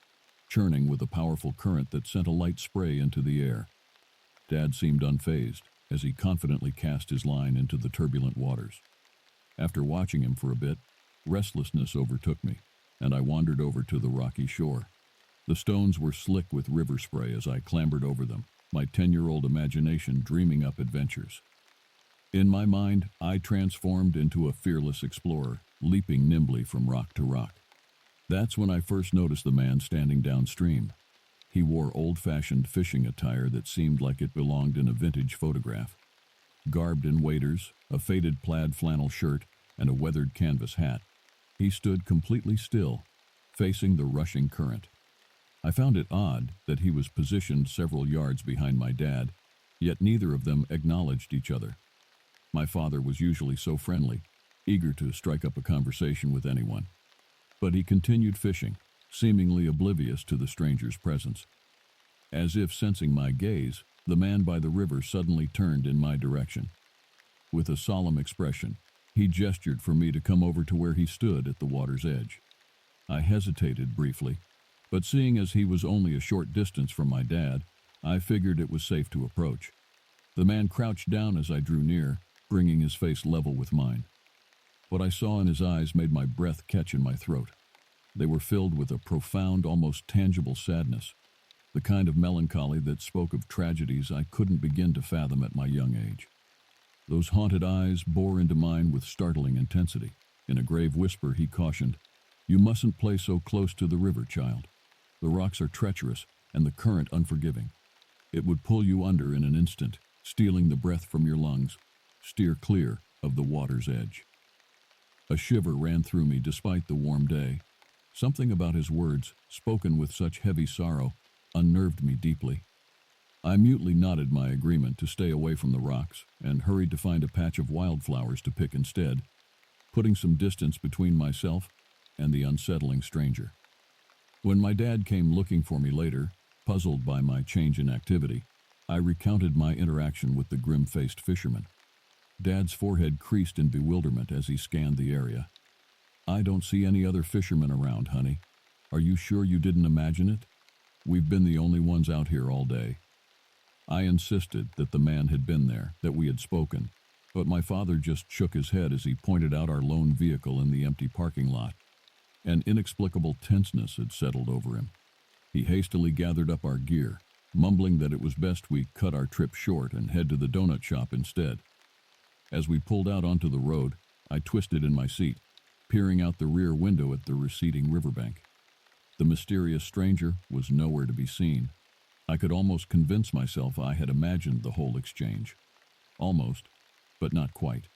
churning with a powerful current that sent a light spray into the air. Dad seemed unfazed as he confidently cast his line into the turbulent waters. After watching him for a bit, restlessness overtook me, and I wandered over to the rocky shore. The stones were slick with river spray as I clambered over them, my 10-year-old imagination dreaming up adventures. In my mind, I transformed into a fearless explorer, leaping nimbly from rock to rock. That's when I first noticed the man standing downstream. He wore old-fashioned fishing attire that seemed like it belonged in a vintage photograph. Garbed in waders, a faded plaid flannel shirt, and a weathered canvas hat, he stood completely still, facing the rushing current. I found it odd that he was positioned several yards behind my dad, yet neither of them acknowledged each other. My father was usually so friendly, eager to strike up a conversation with anyone. But he continued fishing, seemingly oblivious to the stranger's presence. As if sensing my gaze, the man by the river suddenly turned in my direction. With a solemn expression, he gestured for me to come over to where he stood at the water's edge. I hesitated briefly, but seeing as he was only a short distance from my dad, I figured it was safe to approach. The man crouched down as I drew near, bringing his face level with mine. What I saw in his eyes made my breath catch in my throat. They were filled with a profound, almost tangible sadness, the kind of melancholy that spoke of tragedies I couldn't begin to fathom at my young age. Those haunted eyes bore into mine with startling intensity. In a grave whisper, he cautioned, "You mustn't play so close to the river, child. The rocks are treacherous and the current unforgiving. It would pull you under in an instant, stealing the breath from your lungs. Steer clear of the water's edge." A shiver ran through me despite the warm day. Something about his words, spoken with such heavy sorrow, unnerved me deeply. I mutely nodded my agreement to stay away from the rocks and hurried to find a patch of wildflowers to pick instead, putting some distance between myself and the unsettling stranger. When my dad came looking for me later, puzzled by my change in activity, I recounted my interaction with the grim-faced fisherman. Dad's forehead creased in bewilderment as he scanned the area. "I don't see any other fishermen around, honey. Are you sure you didn't imagine it? We've been the only ones out here all day." I insisted that the man had been there, that we had spoken, but my father just shook his head as he pointed out our lone vehicle in the empty parking lot. An inexplicable tenseness had settled over him. He hastily gathered up our gear, mumbling that it was best we cut our trip short and head to the donut shop instead. As we pulled out onto the road, I twisted in my seat, peering out the rear window at the receding riverbank. The mysterious stranger was nowhere to be seen. I could almost convince myself I had imagined the whole exchange. Almost, but not quite.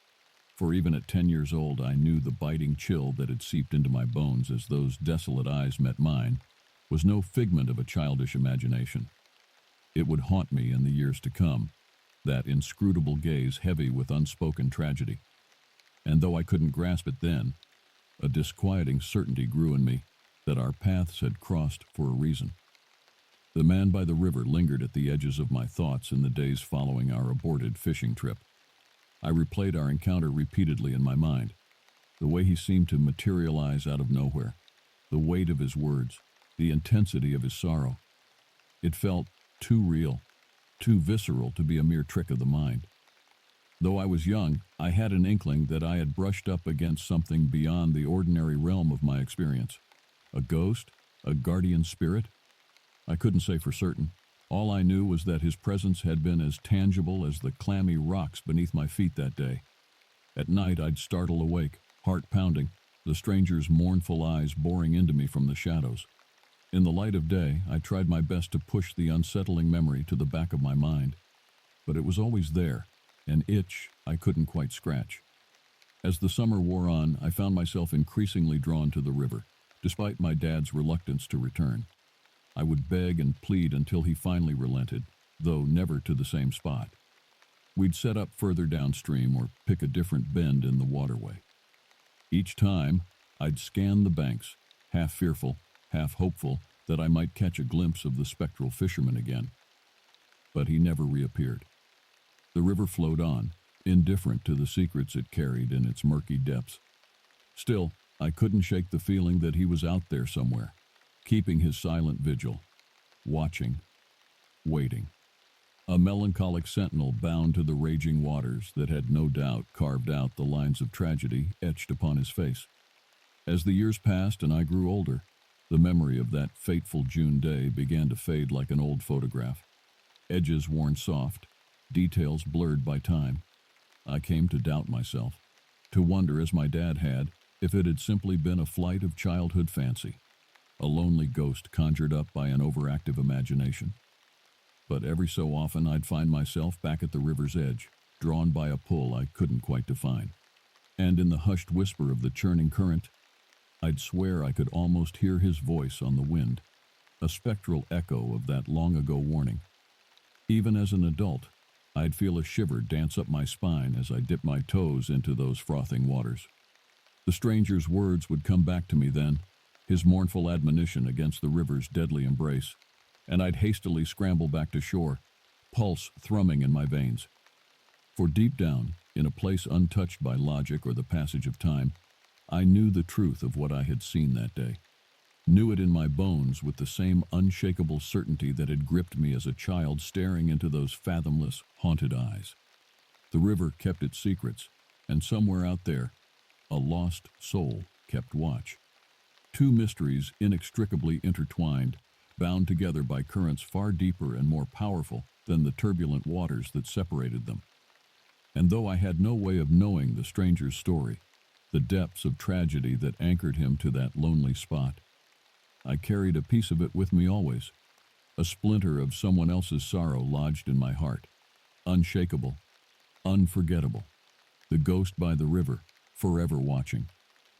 For even at 10 years old, I knew the biting chill that had seeped into my bones as those desolate eyes met mine was no figment of a childish imagination. It would haunt me in the years to come, that inscrutable gaze heavy with unspoken tragedy. And though I couldn't grasp it then, a disquieting certainty grew in me that our paths had crossed for a reason. The man by the river lingered at the edges of my thoughts in the days following our aborted fishing trip. I replayed our encounter repeatedly in my mind, the way he seemed to materialize out of nowhere, the weight of his words, the intensity of his sorrow. It felt too real. too visceral to be a mere trick of the mind. Though I was young, I had an inkling that I had brushed up against something beyond the ordinary realm of my experience. A ghost? A guardian spirit? I couldn't say for certain. All I knew was that his presence had been as tangible as the clammy rocks beneath my feet that day. At night I'd startle awake, heart pounding, the stranger's mournful eyes boring into me from the shadows. In the light of day, I tried my best to push the unsettling memory to the back of my mind. But it was always there, an itch I couldn't quite scratch. As the summer wore on, I found myself increasingly drawn to the river, despite my dad's reluctance to return. I would beg and plead until he finally relented, though never to the same spot. We'd set up further downstream or pick a different bend in the waterway. Each time, I'd scan the banks, half fearful, half hopeful that I might catch a glimpse of the spectral fisherman again. But he never reappeared. The river flowed on, indifferent to the secrets it carried in its murky depths. Still, I couldn't shake the feeling that he was out there somewhere, keeping his silent vigil, watching, waiting. A melancholic sentinel bound to the raging waters that had no doubt carved out the lines of tragedy etched upon his face. As the years passed and I grew older, the memory of that fateful June day began to fade like an old photograph. Edges worn soft, details blurred by time. I came to doubt myself, to wonder, as my dad had, if it had simply been a flight of childhood fancy, a lonely ghost conjured up by an overactive imagination. But every so often I'd find myself back at the river's edge, drawn by a pull I couldn't quite define. And in the hushed whisper of the churning current, I'd swear I could almost hear his voice on the wind, a spectral echo of that long-ago warning. Even as an adult, I'd feel a shiver dance up my spine as I dipped my toes into those frothing waters. The stranger's words would come back to me then, his mournful admonition against the river's deadly embrace, and I'd hastily scramble back to shore, pulse thrumming in my veins. For deep down, in a place untouched by logic or the passage of time, I knew the truth of what I had seen that day. Knew it in my bones with the same unshakable certainty that had gripped me as a child staring into those fathomless, haunted eyes. The river kept its secrets, and somewhere out there, a lost soul kept watch. Two mysteries inextricably intertwined, bound together by currents far deeper and more powerful than the turbulent waters that separated them. And though I had no way of knowing the stranger's story, the depths of tragedy that anchored him to that lonely spot, I carried a piece of it with me always, a splinter of someone else's sorrow lodged in my heart, unshakable, unforgettable, the ghost by the river, forever watching,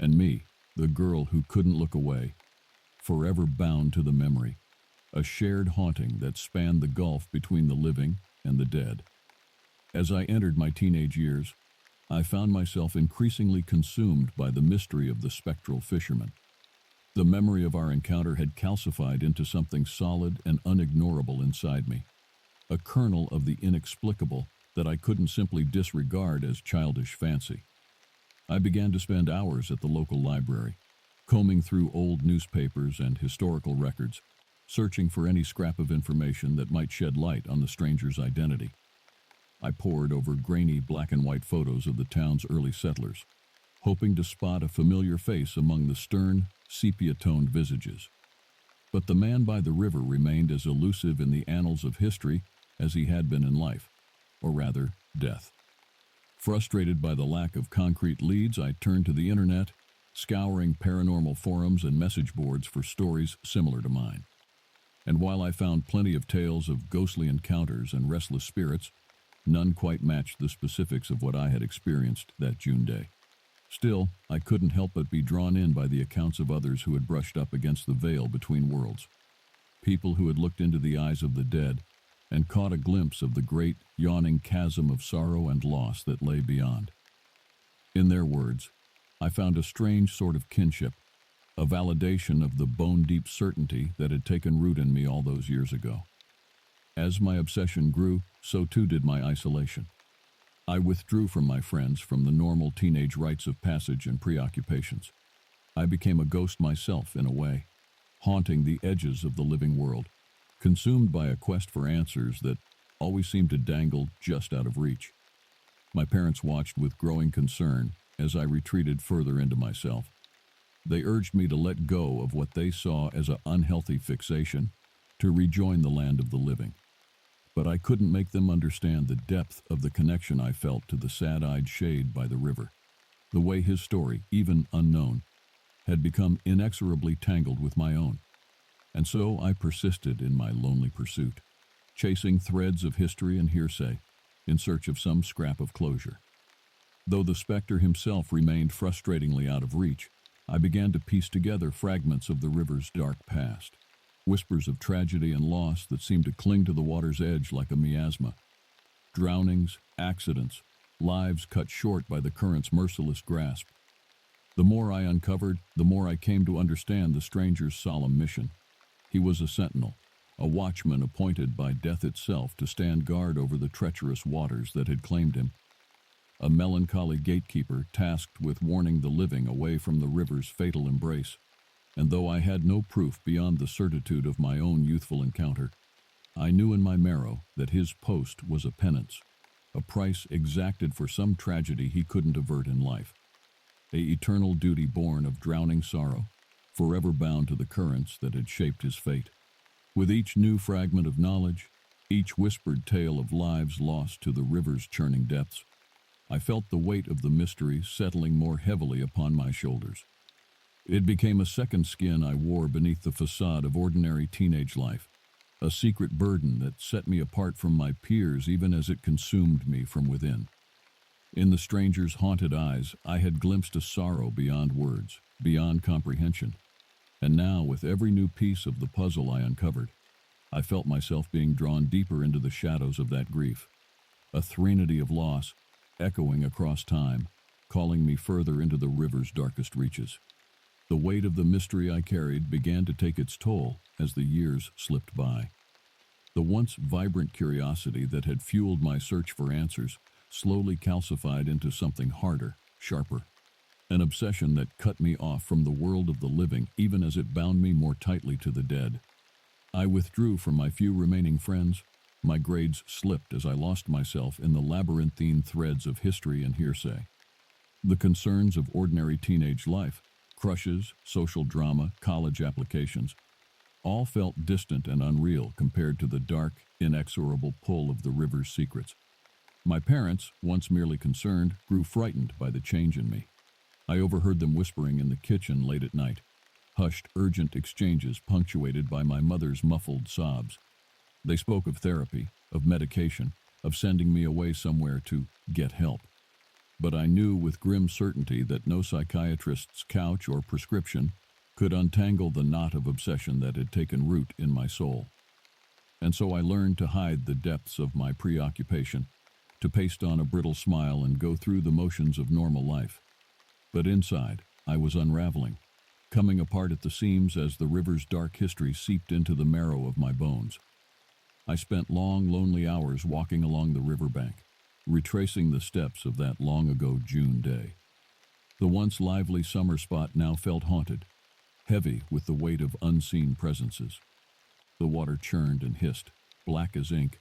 and me, the girl who couldn't look away, forever bound to the memory, a shared haunting that spanned the gulf between the living and the dead. As I entered my teenage years, I found myself increasingly consumed by the mystery of the spectral fisherman. The memory of our encounter had calcified into something solid and unignorable inside me, a kernel of the inexplicable that I couldn't simply disregard as childish fancy. I began to spend hours at the local library, combing through old newspapers and historical records, searching for any scrap of information that might shed light on the stranger's identity. I pored over grainy black and white photos of the town's early settlers, hoping to spot a familiar face among the stern, sepia-toned visages. But the man by the river remained as elusive in the annals of history as he had been in life, or rather, death. Frustrated by the lack of concrete leads, I turned to the internet, scouring paranormal forums and message boards for stories similar to mine. And while I found plenty of tales of ghostly encounters and restless spirits, none quite matched the specifics of what I had experienced that June day. Still, I couldn't help but be drawn in by the accounts of others who had brushed up against the veil between worlds. People who had looked into the eyes of the dead and caught a glimpse of the great, yawning chasm of sorrow and loss that lay beyond. In their words, I found a strange sort of kinship, a validation of the bone-deep certainty that had taken root in me all those years ago. As my obsession grew, so too did my isolation. I withdrew from my friends, from the normal teenage rites of passage and preoccupations. I became a ghost myself in a way, haunting the edges of the living world, consumed by a quest for answers that, always seemed to dangle just out of reach. My parents watched with growing concern as I retreated further into myself. They urged me to let go of what they saw as an unhealthy fixation, to rejoin the land of the living. But I couldn't make them understand the depth of the connection I felt to the sad-eyed shade by the river, the way his story, even unknown, had become inexorably tangled with my own. And so I persisted in my lonely pursuit, chasing threads of history and hearsay in search of some scrap of closure. Though the specter himself remained frustratingly out of reach, I began to piece together fragments of the river's dark past, whispers of tragedy and loss that seemed to cling to the water's edge like a miasma. Drownings, accidents, lives cut short by the current's merciless grasp. The more I uncovered, the more I came to understand the stranger's solemn mission. He was a sentinel, a watchman appointed by death itself to stand guard over the treacherous waters that had claimed him. A melancholy gatekeeper tasked with warning the living away from the river's fatal embrace. And though I had no proof beyond the certitude of my own youthful encounter, I knew in my marrow that his post was a penance, a price exacted for some tragedy he couldn't avert in life. A eternal duty born of drowning sorrow, forever bound to the currents that had shaped his fate. With each new fragment of knowledge, each whispered tale of lives lost to the river's churning depths, I felt the weight of the mystery settling more heavily upon my shoulders. It became a second skin I wore beneath the facade of ordinary teenage life, a secret burden that set me apart from my peers even as it consumed me from within. In the stranger's haunted eyes, I had glimpsed a sorrow beyond words, beyond comprehension. And now, with every new piece of the puzzle I uncovered, I felt myself being drawn deeper into the shadows of that grief, a threnody of loss, echoing across time, calling me further into the river's darkest reaches. The weight of the mystery I carried began to take its toll as the years slipped by. The once vibrant curiosity that had fueled my search for answers slowly calcified into something harder, sharper, an obsession that cut me off from the world of the living even as it bound me more tightly to the dead. I withdrew from my few remaining friends. My grades slipped as I lost myself in the labyrinthine threads of history and hearsay. The concerns of ordinary teenage life, crushes, social drama, college applications, all felt distant and unreal compared to the dark, inexorable pull of the river's secrets. My parents, once merely concerned, grew frightened by the change in me. I overheard them whispering in the kitchen late at night, hushed, urgent exchanges punctuated by my mother's muffled sobs. They spoke of therapy, of medication, of sending me away somewhere to get help. But I knew with grim certainty that no psychiatrist's couch or prescription could untangle the knot of obsession that had taken root in my soul. And so I learned to hide the depths of my preoccupation, to paste on a brittle smile and go through the motions of normal life. But inside, I was unraveling, coming apart at the seams as the river's dark history seeped into the marrow of my bones. I spent long, lonely hours walking along the riverbank, retracing the steps of that long-ago June day. The once lively summer spot now felt haunted, heavy with the weight of unseen presences. The water churned and hissed, black as ink,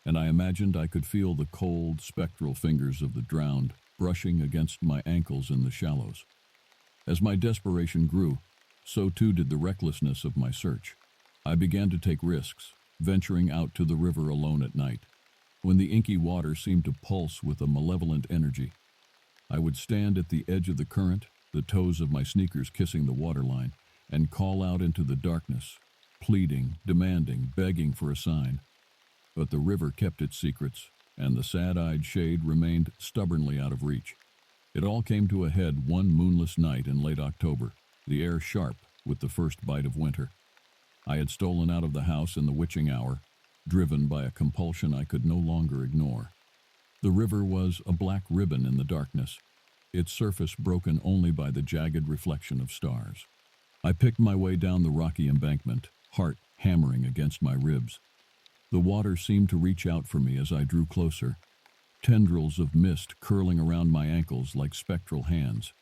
and I imagined I could feel the cold, spectral fingers of the drowned brushing against my ankles in the shallows. As my desperation grew, so too did the recklessness of my search. I began to take risks, venturing out to the river alone at night, when the inky water seemed to pulse with a malevolent energy. I would stand at the edge of the current, the toes of my sneakers kissing the waterline, and call out into the darkness, pleading, demanding, begging for a sign. But the river kept its secrets, and the sad-eyed shade remained stubbornly out of reach. It all came to a head one moonless night in late October, the air sharp with the first bite of winter. I had stolen out of the house in the witching hour, driven by a compulsion I could no longer ignore. The river was a black ribbon in the darkness, its surface broken only by the jagged reflection of stars. I picked my way down the rocky embankment, heart hammering against my ribs. The water seemed to reach out for me as I drew closer, tendrils of mist curling around my ankles like spectral hands.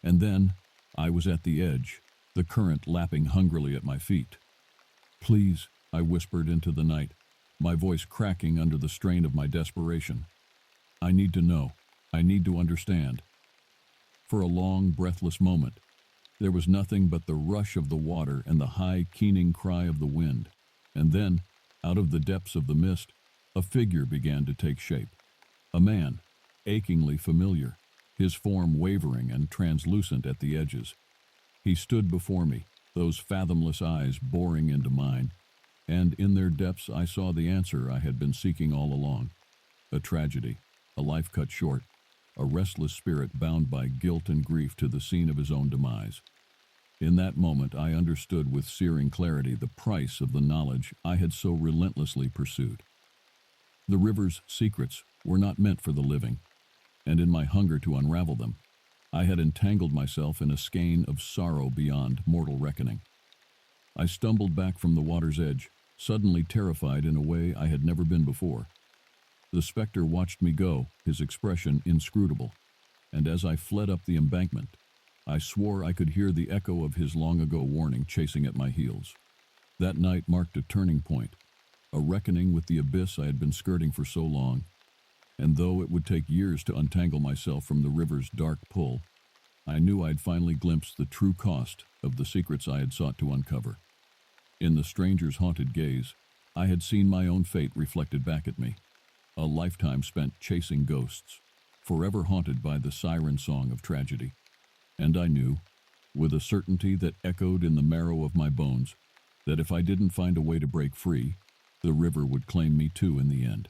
And then, I was at the edge, the current lapping hungrily at my feet. "Please," I whispered into the night, my voice cracking under the strain of my desperation. I need to know. I need to understand. For a long, breathless moment, there was nothing but the rush of the water and the high, keening cry of the wind. And then, out of the depths of the mist, a figure began to take shape. A man, achingly familiar, his form wavering and translucent at the edges. He stood before me, those fathomless eyes boring into mine, and in their depths I saw the answer I had been seeking all along. A tragedy, a life cut short, a restless spirit bound by guilt and grief to the scene of his own demise. In that moment I understood with searing clarity the price of the knowledge I had so relentlessly pursued. The river's secrets were not meant for the living, and in my hunger to unravel them, I had entangled myself in a skein of sorrow beyond mortal reckoning. I stumbled back from the water's edge, suddenly terrified in a way I had never been before. The specter watched me go, his expression inscrutable, and as I fled up the embankment, I swore I could hear the echo of his long-ago warning chasing at my heels. That night marked a turning point, a reckoning with the abyss I had been skirting for so long, and though it would take years to untangle myself from the river's dark pull, I knew I'd finally glimpsed the true cost of the secrets I had sought to uncover. In the stranger's haunted gaze, I had seen my own fate reflected back at me, a lifetime spent chasing ghosts, forever haunted by the siren song of tragedy. And I knew, with a certainty that echoed in the marrow of my bones, that if I didn't find a way to break free, the river would claim me too in the end.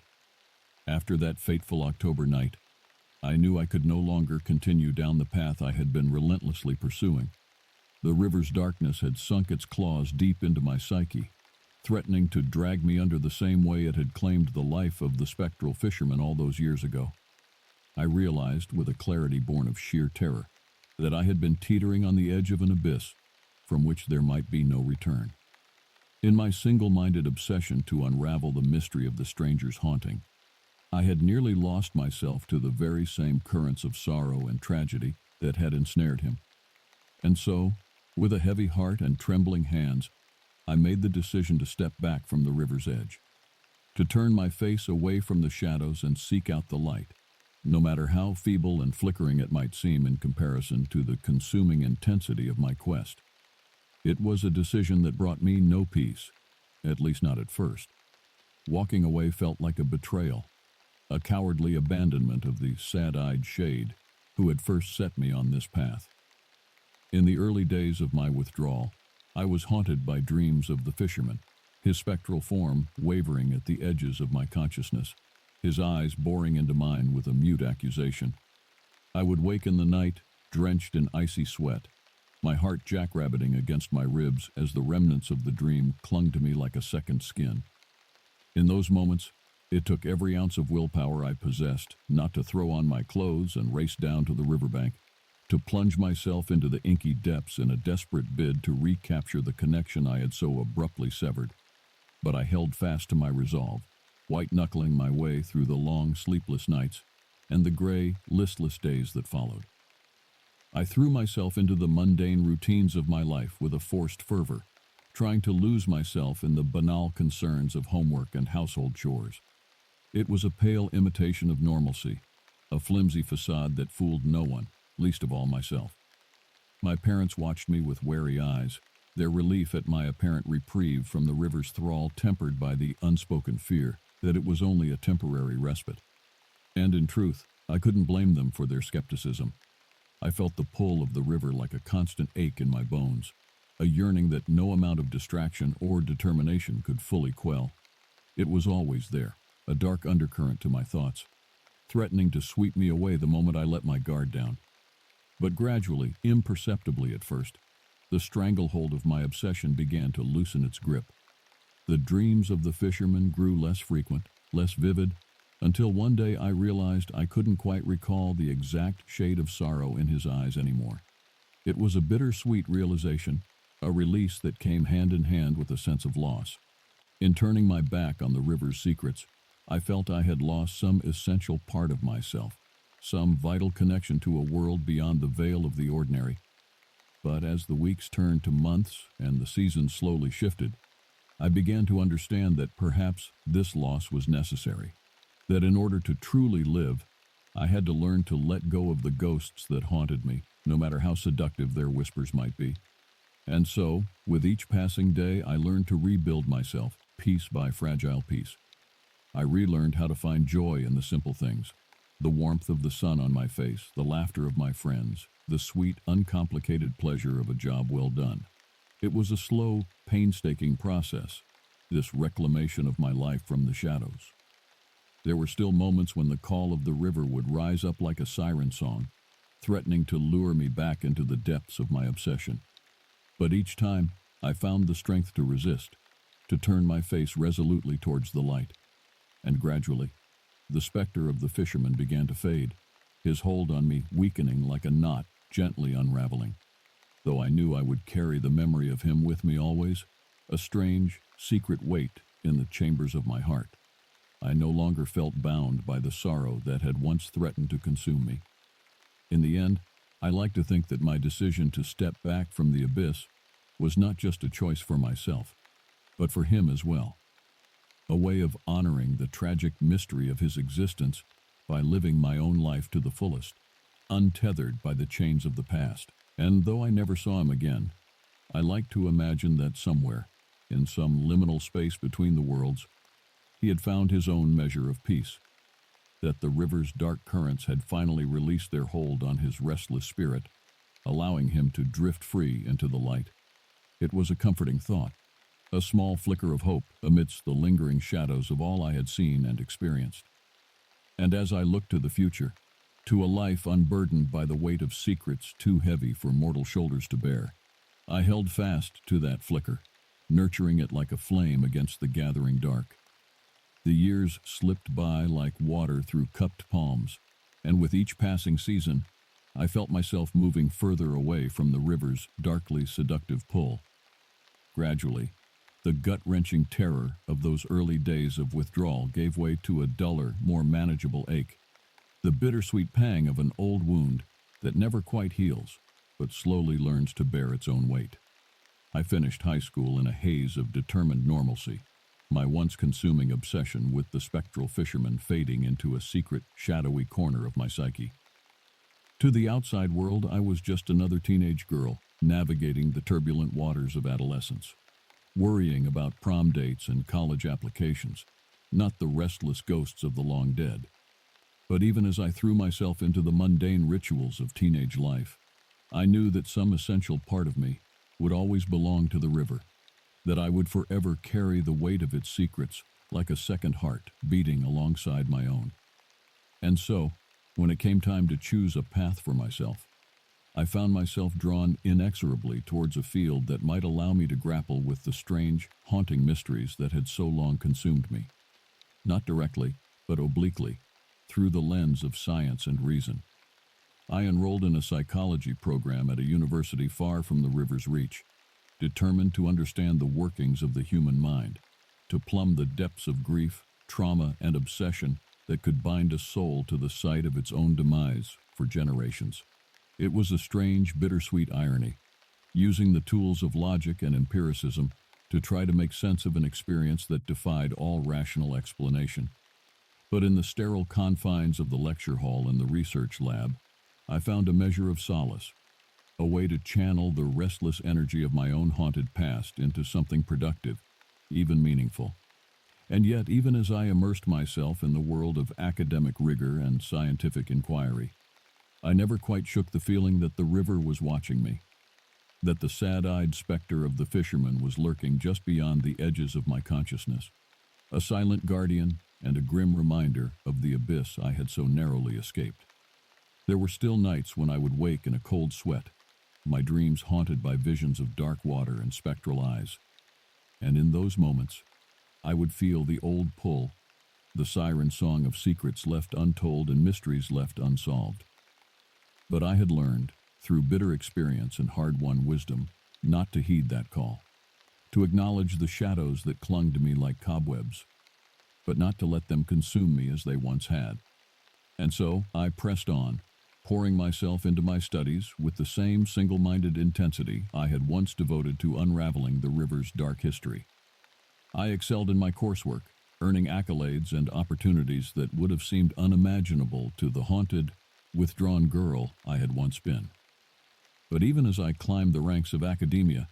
After that fateful October night, I knew I could no longer continue down the path I had been relentlessly pursuing. The river's darkness had sunk its claws deep into my psyche, threatening to drag me under the same way it had claimed the life of the spectral fisherman all those years ago. I realized, with a clarity born of sheer terror, that I had been teetering on the edge of an abyss from which there might be no return. In my single-minded obsession to unravel the mystery of the stranger's haunting, I had nearly lost myself to the very same currents of sorrow and tragedy that had ensnared him. And so, with a heavy heart and trembling hands, I made the decision to step back from the river's edge, to turn my face away from the shadows and seek out the light, no matter how feeble and flickering it might seem in comparison to the consuming intensity of my quest. It was a decision that brought me no peace, at least not at first. Walking away felt like a betrayal, a cowardly abandonment of the sad-eyed shade who had first set me on this path. In the early days of my withdrawal, I was haunted by dreams of the fisherman, his spectral form wavering at the edges of my consciousness, his eyes boring into mine with a mute accusation. I would wake in the night, drenched in icy sweat, my heart jackrabbiting against my ribs as the remnants of the dream clung to me like a second skin. In those moments, it took every ounce of willpower I possessed not to throw on my clothes and race down to the riverbank, to plunge myself into the inky depths in a desperate bid to recapture the connection I had so abruptly severed. But I held fast to my resolve, white-knuckling my way through the long, sleepless nights and the gray, listless days that followed. I threw myself into the mundane routines of my life with a forced fervor, trying to lose myself in the banal concerns of homework and household chores. It was a pale imitation of normalcy, a flimsy facade that fooled no one, least of all myself. My parents watched me with wary eyes, their relief at my apparent reprieve from the river's thrall tempered by the unspoken fear that it was only a temporary respite. And in truth, I couldn't blame them for their skepticism. I felt the pull of the river like a constant ache in my bones, a yearning that no amount of distraction or determination could fully quell. It was always there, a dark undercurrent to my thoughts, threatening to sweep me away the moment I let my guard down. But gradually, imperceptibly at first, the stranglehold of my obsession began to loosen its grip. The dreams of the fisherman grew less frequent, less vivid, until one day I realized I couldn't quite recall the exact shade of sorrow in his eyes anymore. It was a bittersweet realization, a release that came hand in hand with a sense of loss. In turning my back on the river's secrets, I felt I had lost some essential part of myself, some vital connection to a world beyond the veil of the ordinary. But as the weeks turned to months and the seasons slowly shifted, I began to understand that perhaps this loss was necessary, that in order to truly live, I had to learn to let go of the ghosts that haunted me, no matter how seductive their whispers might be. And so, with each passing day, I learned to rebuild myself, piece by fragile piece. I relearned how to find joy in the simple things, the warmth of the sun on my face, the laughter of my friends, the sweet, uncomplicated pleasure of a job well done. It was a slow, painstaking process, this reclamation of my life from the shadows. There were still moments when the call of the river would rise up like a siren song, threatening to lure me back into the depths of my obsession. But each time, I found the strength to resist, to turn my face resolutely towards the light. And gradually, the specter of the fisherman began to fade, his hold on me weakening like a knot gently unraveling. Though I knew I would carry the memory of him with me always, a strange, secret weight in the chambers of my heart. I no longer felt bound by the sorrow that had once threatened to consume me. In the end, I like to think that my decision to step back from the abyss was not just a choice for myself, but for him as well. A way of honoring the tragic mystery of his existence by living my own life to the fullest, untethered by the chains of the past. And though I never saw him again, I like to imagine that somewhere, in some liminal space between the worlds, he had found his own measure of peace, that the river's dark currents had finally released their hold on his restless spirit, allowing him to drift free into the light. It was a comforting thought, a small flicker of hope amidst the lingering shadows of all I had seen and experienced. And as I looked to the future, to a life unburdened by the weight of secrets too heavy for mortal shoulders to bear, I held fast to that flicker, nurturing it like a flame against the gathering dark. The years slipped by like water through cupped palms, and with each passing season, I felt myself moving further away from the river's darkly seductive pull. Gradually, the gut-wrenching terror of those early days of withdrawal gave way to a duller, more manageable ache, the bittersweet pang of an old wound that never quite heals, but slowly learns to bear its own weight. I finished high school in a haze of determined normalcy, my once consuming obsession with the spectral fisherman fading into a secret, shadowy corner of my psyche. To the outside world, I was just another teenage girl, navigating the turbulent waters of adolescence, worrying about prom dates and college applications, not the restless ghosts of the long dead. But even as I threw myself into the mundane rituals of teenage life, I knew that some essential part of me would always belong to the river, that I would forever carry the weight of its secrets like a second heart beating alongside my own. And so, when it came time to choose a path for myself, I found myself drawn inexorably towards a field that might allow me to grapple with the strange, haunting mysteries that had so long consumed me. Not directly, but obliquely, through the lens of science and reason. I enrolled in a psychology program at a university far from the river's reach, determined to understand the workings of the human mind, to plumb the depths of grief, trauma, and obsession that could bind a soul to the sight of its own demise for generations. It was a strange, bittersweet irony, using the tools of logic and empiricism to try to make sense of an experience that defied all rational explanation. But in the sterile confines of the lecture hall and the research lab, I found a measure of solace, a way to channel the restless energy of my own haunted past into something productive, even meaningful. And yet, even as I immersed myself in the world of academic rigor and scientific inquiry, I never quite shook the feeling that the river was watching me, that the sad-eyed specter of the fisherman was lurking just beyond the edges of my consciousness, a silent guardian and a grim reminder of the abyss I had so narrowly escaped. There were still nights when I would wake in a cold sweat, my dreams haunted by visions of dark water and spectral eyes. And in those moments, I would feel the old pull, the siren song of secrets left untold and mysteries left unsolved. But I had learned, through bitter experience and hard-won wisdom, not to heed that call, to acknowledge the shadows that clung to me like cobwebs, but not to let them consume me as they once had. And so I pressed on, pouring myself into my studies with the same single-minded intensity I had once devoted to unraveling the river's dark history. I excelled in my coursework, earning accolades and opportunities that would have seemed unimaginable to the haunted, withdrawn girl I had once been. But even as I climbed the ranks of academia,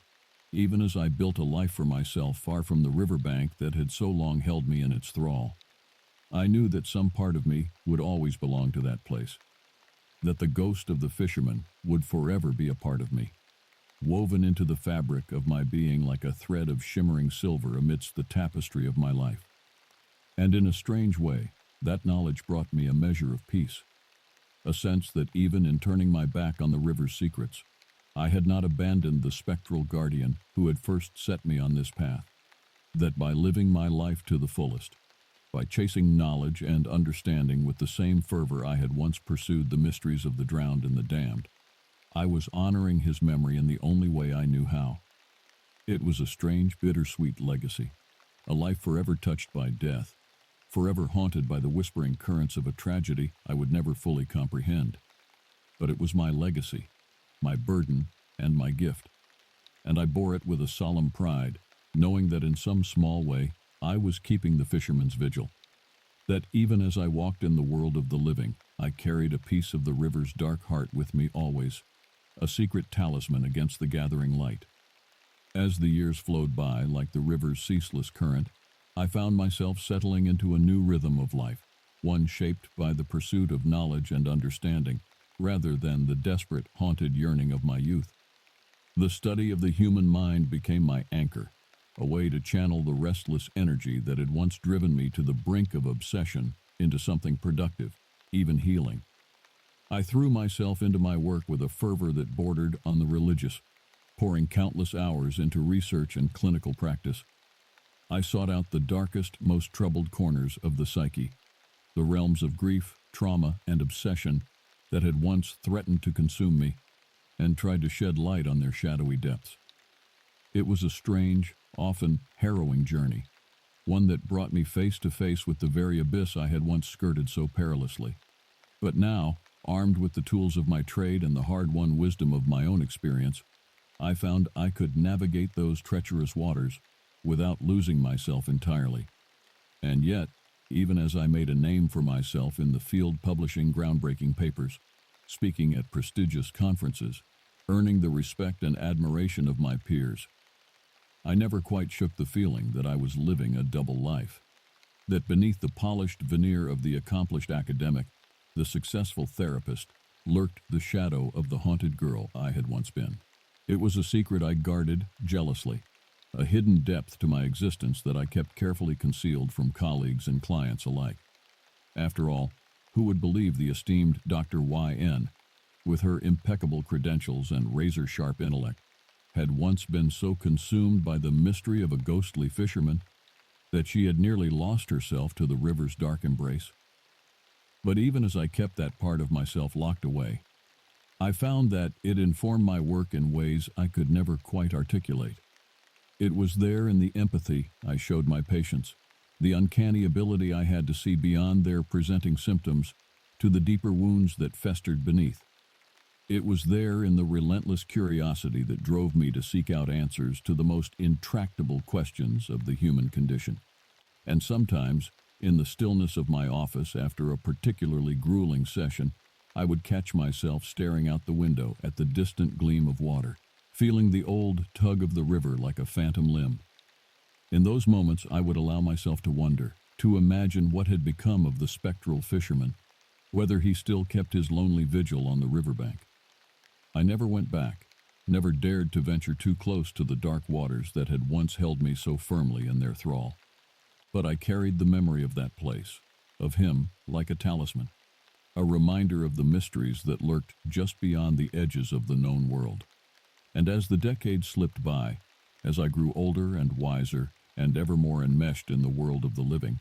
even as I built a life for myself far from the riverbank that had so long held me in its thrall, I knew that some part of me would always belong to that place, that the ghost of the fisherman would forever be a part of me, woven into the fabric of my being like a thread of shimmering silver amidst the tapestry of my life. And in a strange way, that knowledge brought me a measure of peace, a sense that even in turning my back on the river's secrets, I had not abandoned the spectral guardian who had first set me on this path, that by living my life to the fullest, by chasing knowledge and understanding with the same fervor I had once pursued the mysteries of the drowned and the damned, I was honoring his memory in the only way I knew how. It was a strange, bittersweet legacy, a life forever touched by death, forever haunted by the whispering currents of a tragedy I would never fully comprehend. But it was my legacy, my burden, and my gift, and I bore it with a solemn pride, knowing that in some small way I was keeping the fisherman's vigil, that even as I walked in the world of the living, I carried a piece of the river's dark heart with me always, a secret talisman against the gathering light. As the years flowed by, like the river's ceaseless current, I found myself settling into a new rhythm of life, one shaped by the pursuit of knowledge and understanding, rather than the desperate, haunted yearning of my youth. The study of the human mind became my anchor, a way to channel the restless energy that had once driven me to the brink of obsession into something productive, even healing. I threw myself into my work with a fervor that bordered on the religious, pouring countless hours into research and clinical practice. I sought out the darkest, most troubled corners of the psyche, the realms of grief, trauma, and obsession that had once threatened to consume me, and tried to shed light on their shadowy depths. It was a strange, often harrowing journey, one that brought me face to face with the very abyss I had once skirted so perilously. But now, armed with the tools of my trade and the hard-won wisdom of my own experience, I found I could navigate those treacherous waters without losing myself entirely. And yet, even as I made a name for myself in the field publishing groundbreaking papers, speaking at prestigious conferences, earning the respect and admiration of my peers, I never quite shook the feeling that I was living a double life, that beneath the polished veneer of the accomplished academic, the successful therapist, lurked the shadow of the haunted girl I had once been. It was a secret I guarded jealously, a hidden depth to my existence that I kept carefully concealed from colleagues and clients alike. After all, who would believe the esteemed Dr. Y.N., with her impeccable credentials and razor-sharp intellect, had once been so consumed by the mystery of a ghostly fisherman that she had nearly lost herself to the river's dark embrace? But even as I kept that part of myself locked away, I found that it informed my work in ways I could never quite articulate. It was there in the empathy I showed my patients, the uncanny ability I had to see beyond their presenting symptoms to the deeper wounds that festered beneath. It was there in the relentless curiosity that drove me to seek out answers to the most intractable questions of the human condition. And sometimes, in the stillness of my office after a particularly grueling session, I would catch myself staring out the window at the distant gleam of water, feeling the old tug of the river like a phantom limb. In those moments, I would allow myself to wonder, to imagine what had become of the spectral fisherman, whether he still kept his lonely vigil on the riverbank. I never went back, never dared to venture too close to the dark waters that had once held me so firmly in their thrall. But I carried the memory of that place, of him, like a talisman, a reminder of the mysteries that lurked just beyond the edges of the known world. And as the decades slipped by, as I grew older and wiser and ever more enmeshed in the world of the living,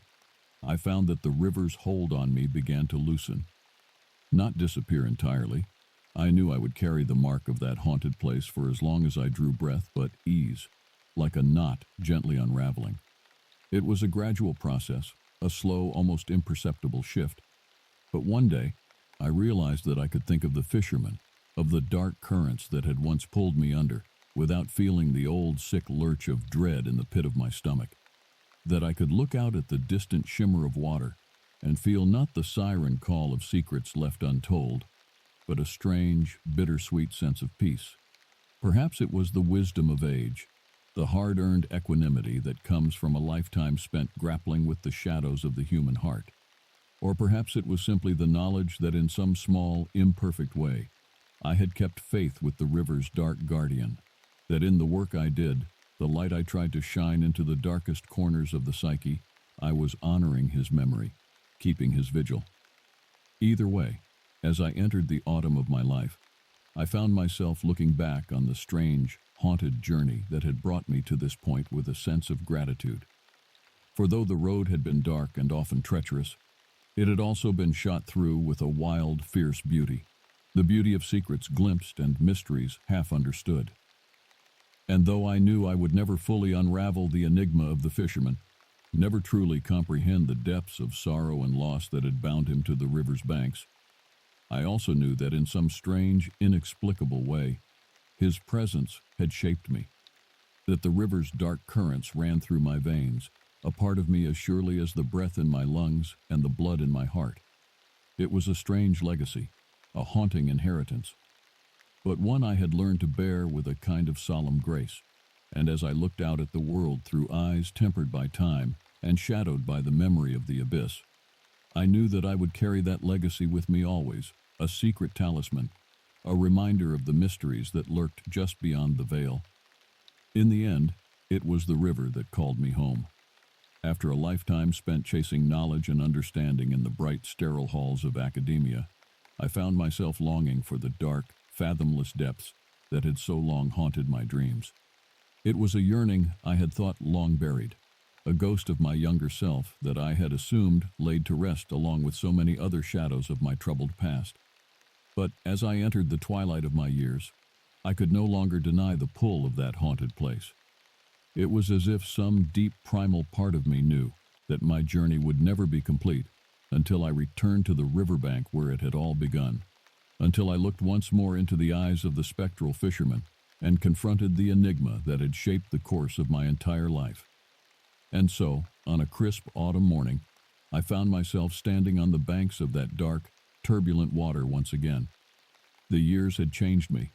I found that the river's hold on me began to loosen. Not disappear entirely. I knew I would carry the mark of that haunted place for as long as I drew breath, but ease, like a knot gently unraveling. It was a gradual process, a slow, almost imperceptible shift. But one day, I realized that I could think of the fisherman, of the dark currents that had once pulled me under, without feeling the old sick lurch of dread in the pit of my stomach. that I could look out at the distant shimmer of water and feel not the siren call of secrets left untold, but a strange, bittersweet sense of peace. Perhaps it was the wisdom of age, the hard-earned equanimity that comes from a lifetime spent grappling with the shadows of the human heart. Or perhaps it was simply the knowledge that in some small, imperfect way, I had kept faith with the river's dark guardian, that in the work I did, the light I tried to shine into the darkest corners of the psyche, I was honoring his memory, keeping his vigil. Either way, as I entered the autumn of my life, I found myself looking back on the strange, haunted journey that had brought me to this point with a sense of gratitude. For though the road had been dark and often treacherous, it had also been shot through with a wild, fierce beauty, the beauty of secrets glimpsed and mysteries half understood. And though I knew I would never fully unravel the enigma of the fisherman, never truly comprehend the depths of sorrow and loss that had bound him to the river's banks, I also knew that in some strange, inexplicable way, his presence had shaped me, that the river's dark currents ran through my veins, a part of me as surely as the breath in my lungs and the blood in my heart. It was a strange legacy, a haunting inheritance, but one I had learned to bear with a kind of solemn grace. And as I looked out at the world through eyes tempered by time and shadowed by the memory of the abyss, I knew that I would carry that legacy with me always, a secret talisman, a reminder of the mysteries that lurked just beyond the veil. In the end, it was the river that called me home. After a lifetime spent chasing knowledge and understanding in the bright, sterile halls of academia, I found myself longing for the dark, fathomless depths that had so long haunted my dreams. It was a yearning I had thought long buried, a ghost of my younger self that I had assumed laid to rest along with so many other shadows of my troubled past. But as I entered the twilight of my years, I could no longer deny the pull of that haunted place. It was as if some deep primal part of me knew that my journey would never be complete until I returned to the riverbank where it had all begun, until I looked once more into the eyes of the spectral fisherman and confronted the enigma that had shaped the course of my entire life. And so, on a crisp autumn morning, I found myself standing on the banks of that dark, turbulent water once again. The years had changed me,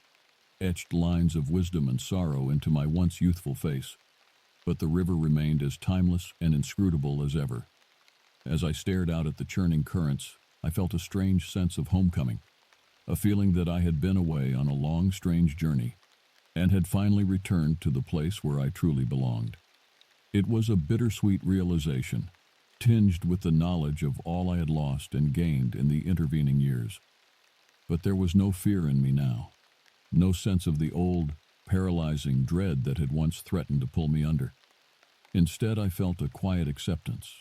etched lines of wisdom and sorrow into my once youthful face, but the river remained as timeless and inscrutable as ever. As I stared out at the churning currents, I felt a strange sense of homecoming, a feeling that I had been away on a long, strange journey and had finally returned to the place where I truly belonged. It was a bittersweet realization, tinged with the knowledge of all I had lost and gained in the intervening years. But there was no fear in me now, no sense of the old, paralyzing dread that had once threatened to pull me under. Instead, I felt a quiet acceptance,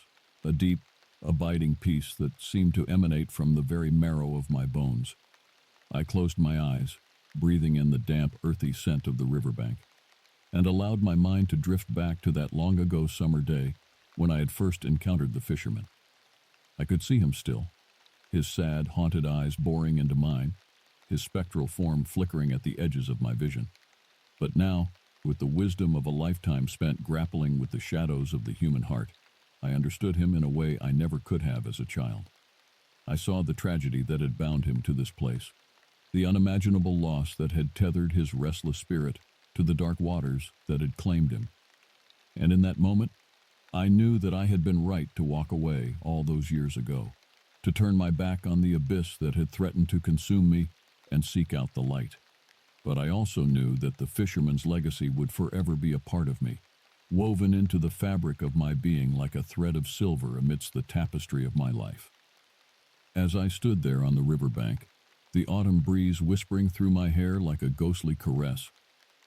a deep, abiding peace that seemed to emanate from the very marrow of my bones. I closed my eyes, breathing in the damp, earthy scent of the riverbank, and allowed my mind to drift back to that long-ago summer day when I had first encountered the fisherman. I could see him still, his sad, haunted eyes boring into mine, his spectral form flickering at the edges of my vision. But now, with the wisdom of a lifetime spent grappling with the shadows of the human heart, I understood him in a way I never could have as a child. I saw the tragedy that had bound him to this place, the unimaginable loss that had tethered his restless spirit to the dark waters that had claimed him. And in that moment, I knew that I had been right to walk away all those years ago, to turn my back on the abyss that had threatened to consume me and seek out the light. But I also knew that the fisherman's legacy would forever be a part of me, woven into the fabric of my being like a thread of silver amidst the tapestry of my life. As I stood there on the riverbank, the autumn breeze whispering through my hair like a ghostly caress,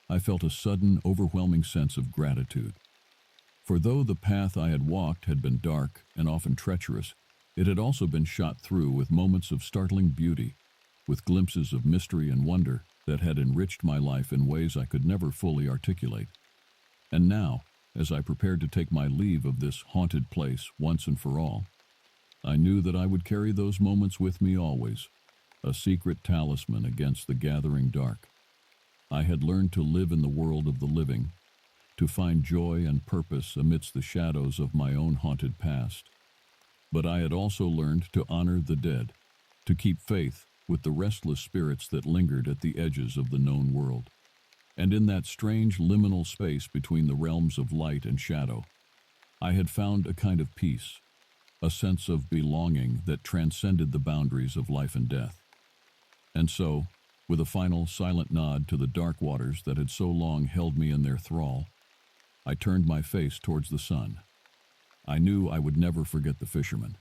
I felt a sudden, overwhelming sense of gratitude. For though the path I had walked had been dark and often treacherous, it had also been shot through with moments of startling beauty, with glimpses of mystery and wonder that had enriched my life in ways I could never fully articulate. And now, as I prepared to take my leave of this haunted place once and for all, I knew that I would carry those moments with me always, a secret talisman against the gathering dark. I had learned to live in the world of the living, to find joy and purpose amidst the shadows of my own haunted past. But I had also learned to honor the dead, to keep faith with the restless spirits that lingered at the edges of the known world. And in that strange liminal space between the realms of light and shadow, I had found a kind of peace, a sense of belonging that transcended the boundaries of life and death. And so, with a final silent nod to the dark waters that had so long held me in their thrall, I turned my face towards the sun. I knew I would never forget the fisherman,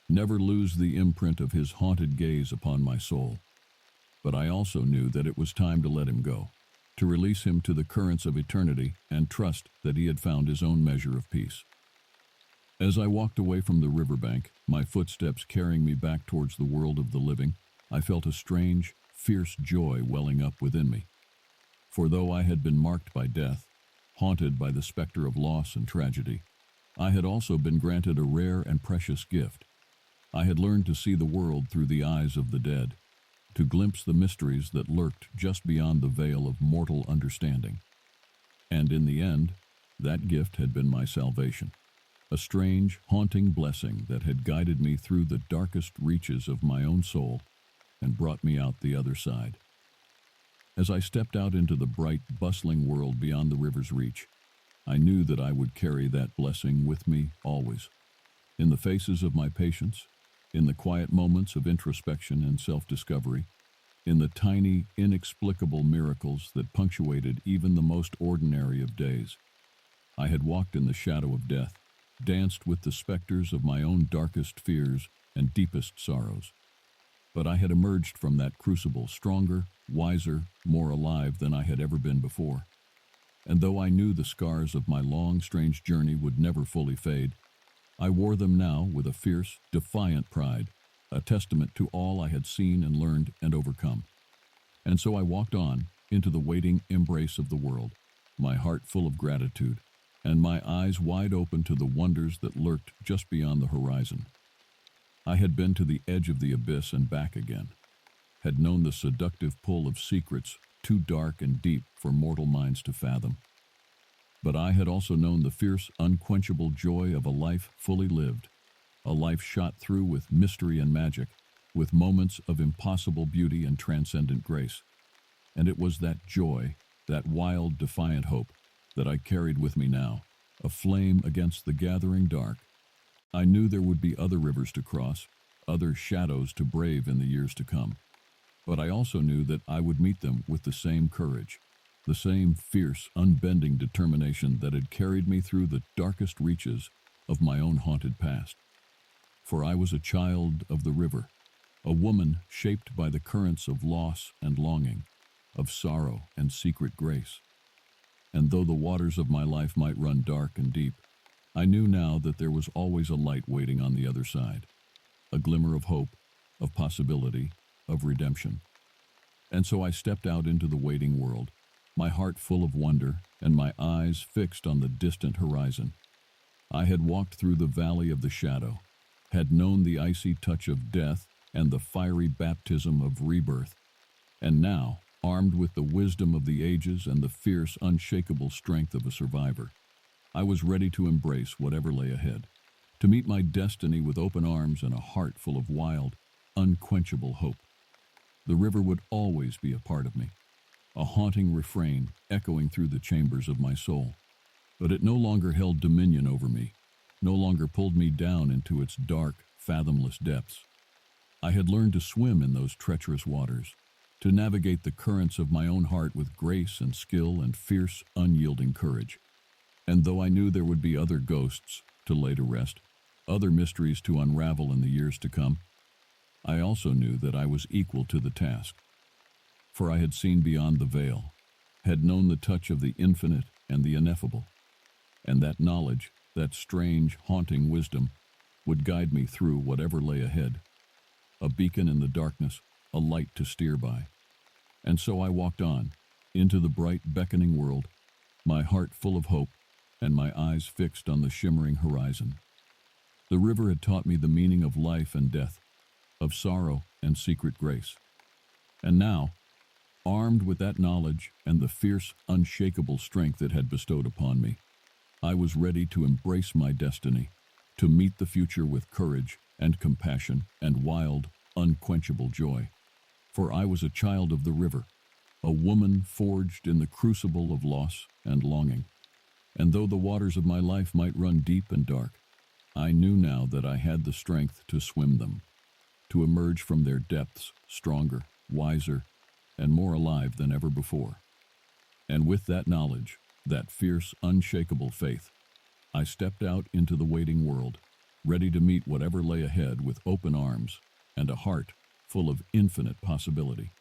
never lose the imprint of his haunted gaze upon my soul. But I also knew that it was time to let him go, to release him to the currents of eternity and trust that he had found his own measure of peace. As I walked away from the riverbank, my footsteps carrying me back towards the world of the living, I felt a strange, fierce joy welling up within me. For though I had been marked by death, haunted by the specter of loss and tragedy, I had also been granted a rare and precious gift. I had learned to see the world through the eyes of the dead, to glimpse the mysteries that lurked just beyond the veil of mortal understanding. And in the end, that gift had been my salvation, a strange, haunting blessing that had guided me through the darkest reaches of my own soul and brought me out the other side. As I stepped out into the bright, bustling world beyond the river's reach, I knew that I would carry that blessing with me always, in the faces of my patients, in the quiet moments of introspection and self-discovery, in the tiny, inexplicable miracles that punctuated even the most ordinary of days. I had walked in the shadow of death, danced with the specters of my own darkest fears and deepest sorrows. But I had emerged from that crucible stronger, wiser, more alive than I had ever been before. And though I knew the scars of my long, strange journey would never fully fade, I wore them now with a fierce, defiant pride, a testament to all I had seen and learned and overcome. And so I walked on into the waiting embrace of the world, my heart full of gratitude, and my eyes wide open to the wonders that lurked just beyond the horizon. I had been to the edge of the abyss and back again, had known the seductive pull of secrets too dark and deep for mortal minds to fathom. But I had also known the fierce, unquenchable joy of a life fully lived, a life shot through with mystery and magic, with moments of impossible beauty and transcendent grace. And it was that joy, that wild, defiant hope, that I carried with me now, a flame against the gathering dark. I knew there would be other rivers to cross, other shadows to brave in the years to come. But I also knew that I would meet them with the same courage, the same fierce, unbending determination that had carried me through the darkest reaches of my own haunted past. For I was a child of the river, a woman shaped by the currents of loss and longing, of sorrow and secret grace. And though the waters of my life might run dark and deep, I knew now that there was always a light waiting on the other side, a glimmer of hope, of possibility, of redemption. And so I stepped out into the waiting world, my heart full of wonder and my eyes fixed on the distant horizon. I had walked through the valley of the shadow, had known the icy touch of death and the fiery baptism of rebirth, and now, armed with the wisdom of the ages and the fierce, unshakable strength of a survivor, I was ready to embrace whatever lay ahead, to meet my destiny with open arms and a heart full of wild, unquenchable hope. The river would always be a part of me, a haunting refrain echoing through the chambers of my soul. But it no longer held dominion over me, no longer pulled me down into its dark, fathomless depths. I had learned to swim in those treacherous waters, to navigate the currents of my own heart with grace and skill and fierce, unyielding courage. And though I knew there would be other ghosts to lay to rest, other mysteries to unravel in the years to come, I also knew that I was equal to the task. For I had seen beyond the veil, had known the touch of the infinite and the ineffable, and that knowledge, that strange, haunting wisdom, would guide me through whatever lay ahead, a beacon in the darkness, a light to steer by. And so I walked on, into the bright, beckoning world, my heart full of hope, and my eyes fixed on the shimmering horizon. The river had taught me the meaning of life and death, of sorrow and secret grace. And now, Armed with that knowledge and the fierce, unshakable strength it had bestowed upon me, I was ready to embrace my destiny, to meet the future with courage and compassion and wild, unquenchable joy. For I was a child of the river, a woman forged in the crucible of loss and longing. And though the waters of my life might run deep and dark, I knew now that I had the strength to swim them, to emerge from their depths stronger, wiser, and more alive than ever before. And with that knowledge, that fierce, unshakable faith, I stepped out into the waiting world, ready to meet whatever lay ahead with open arms and a heart full of infinite possibility.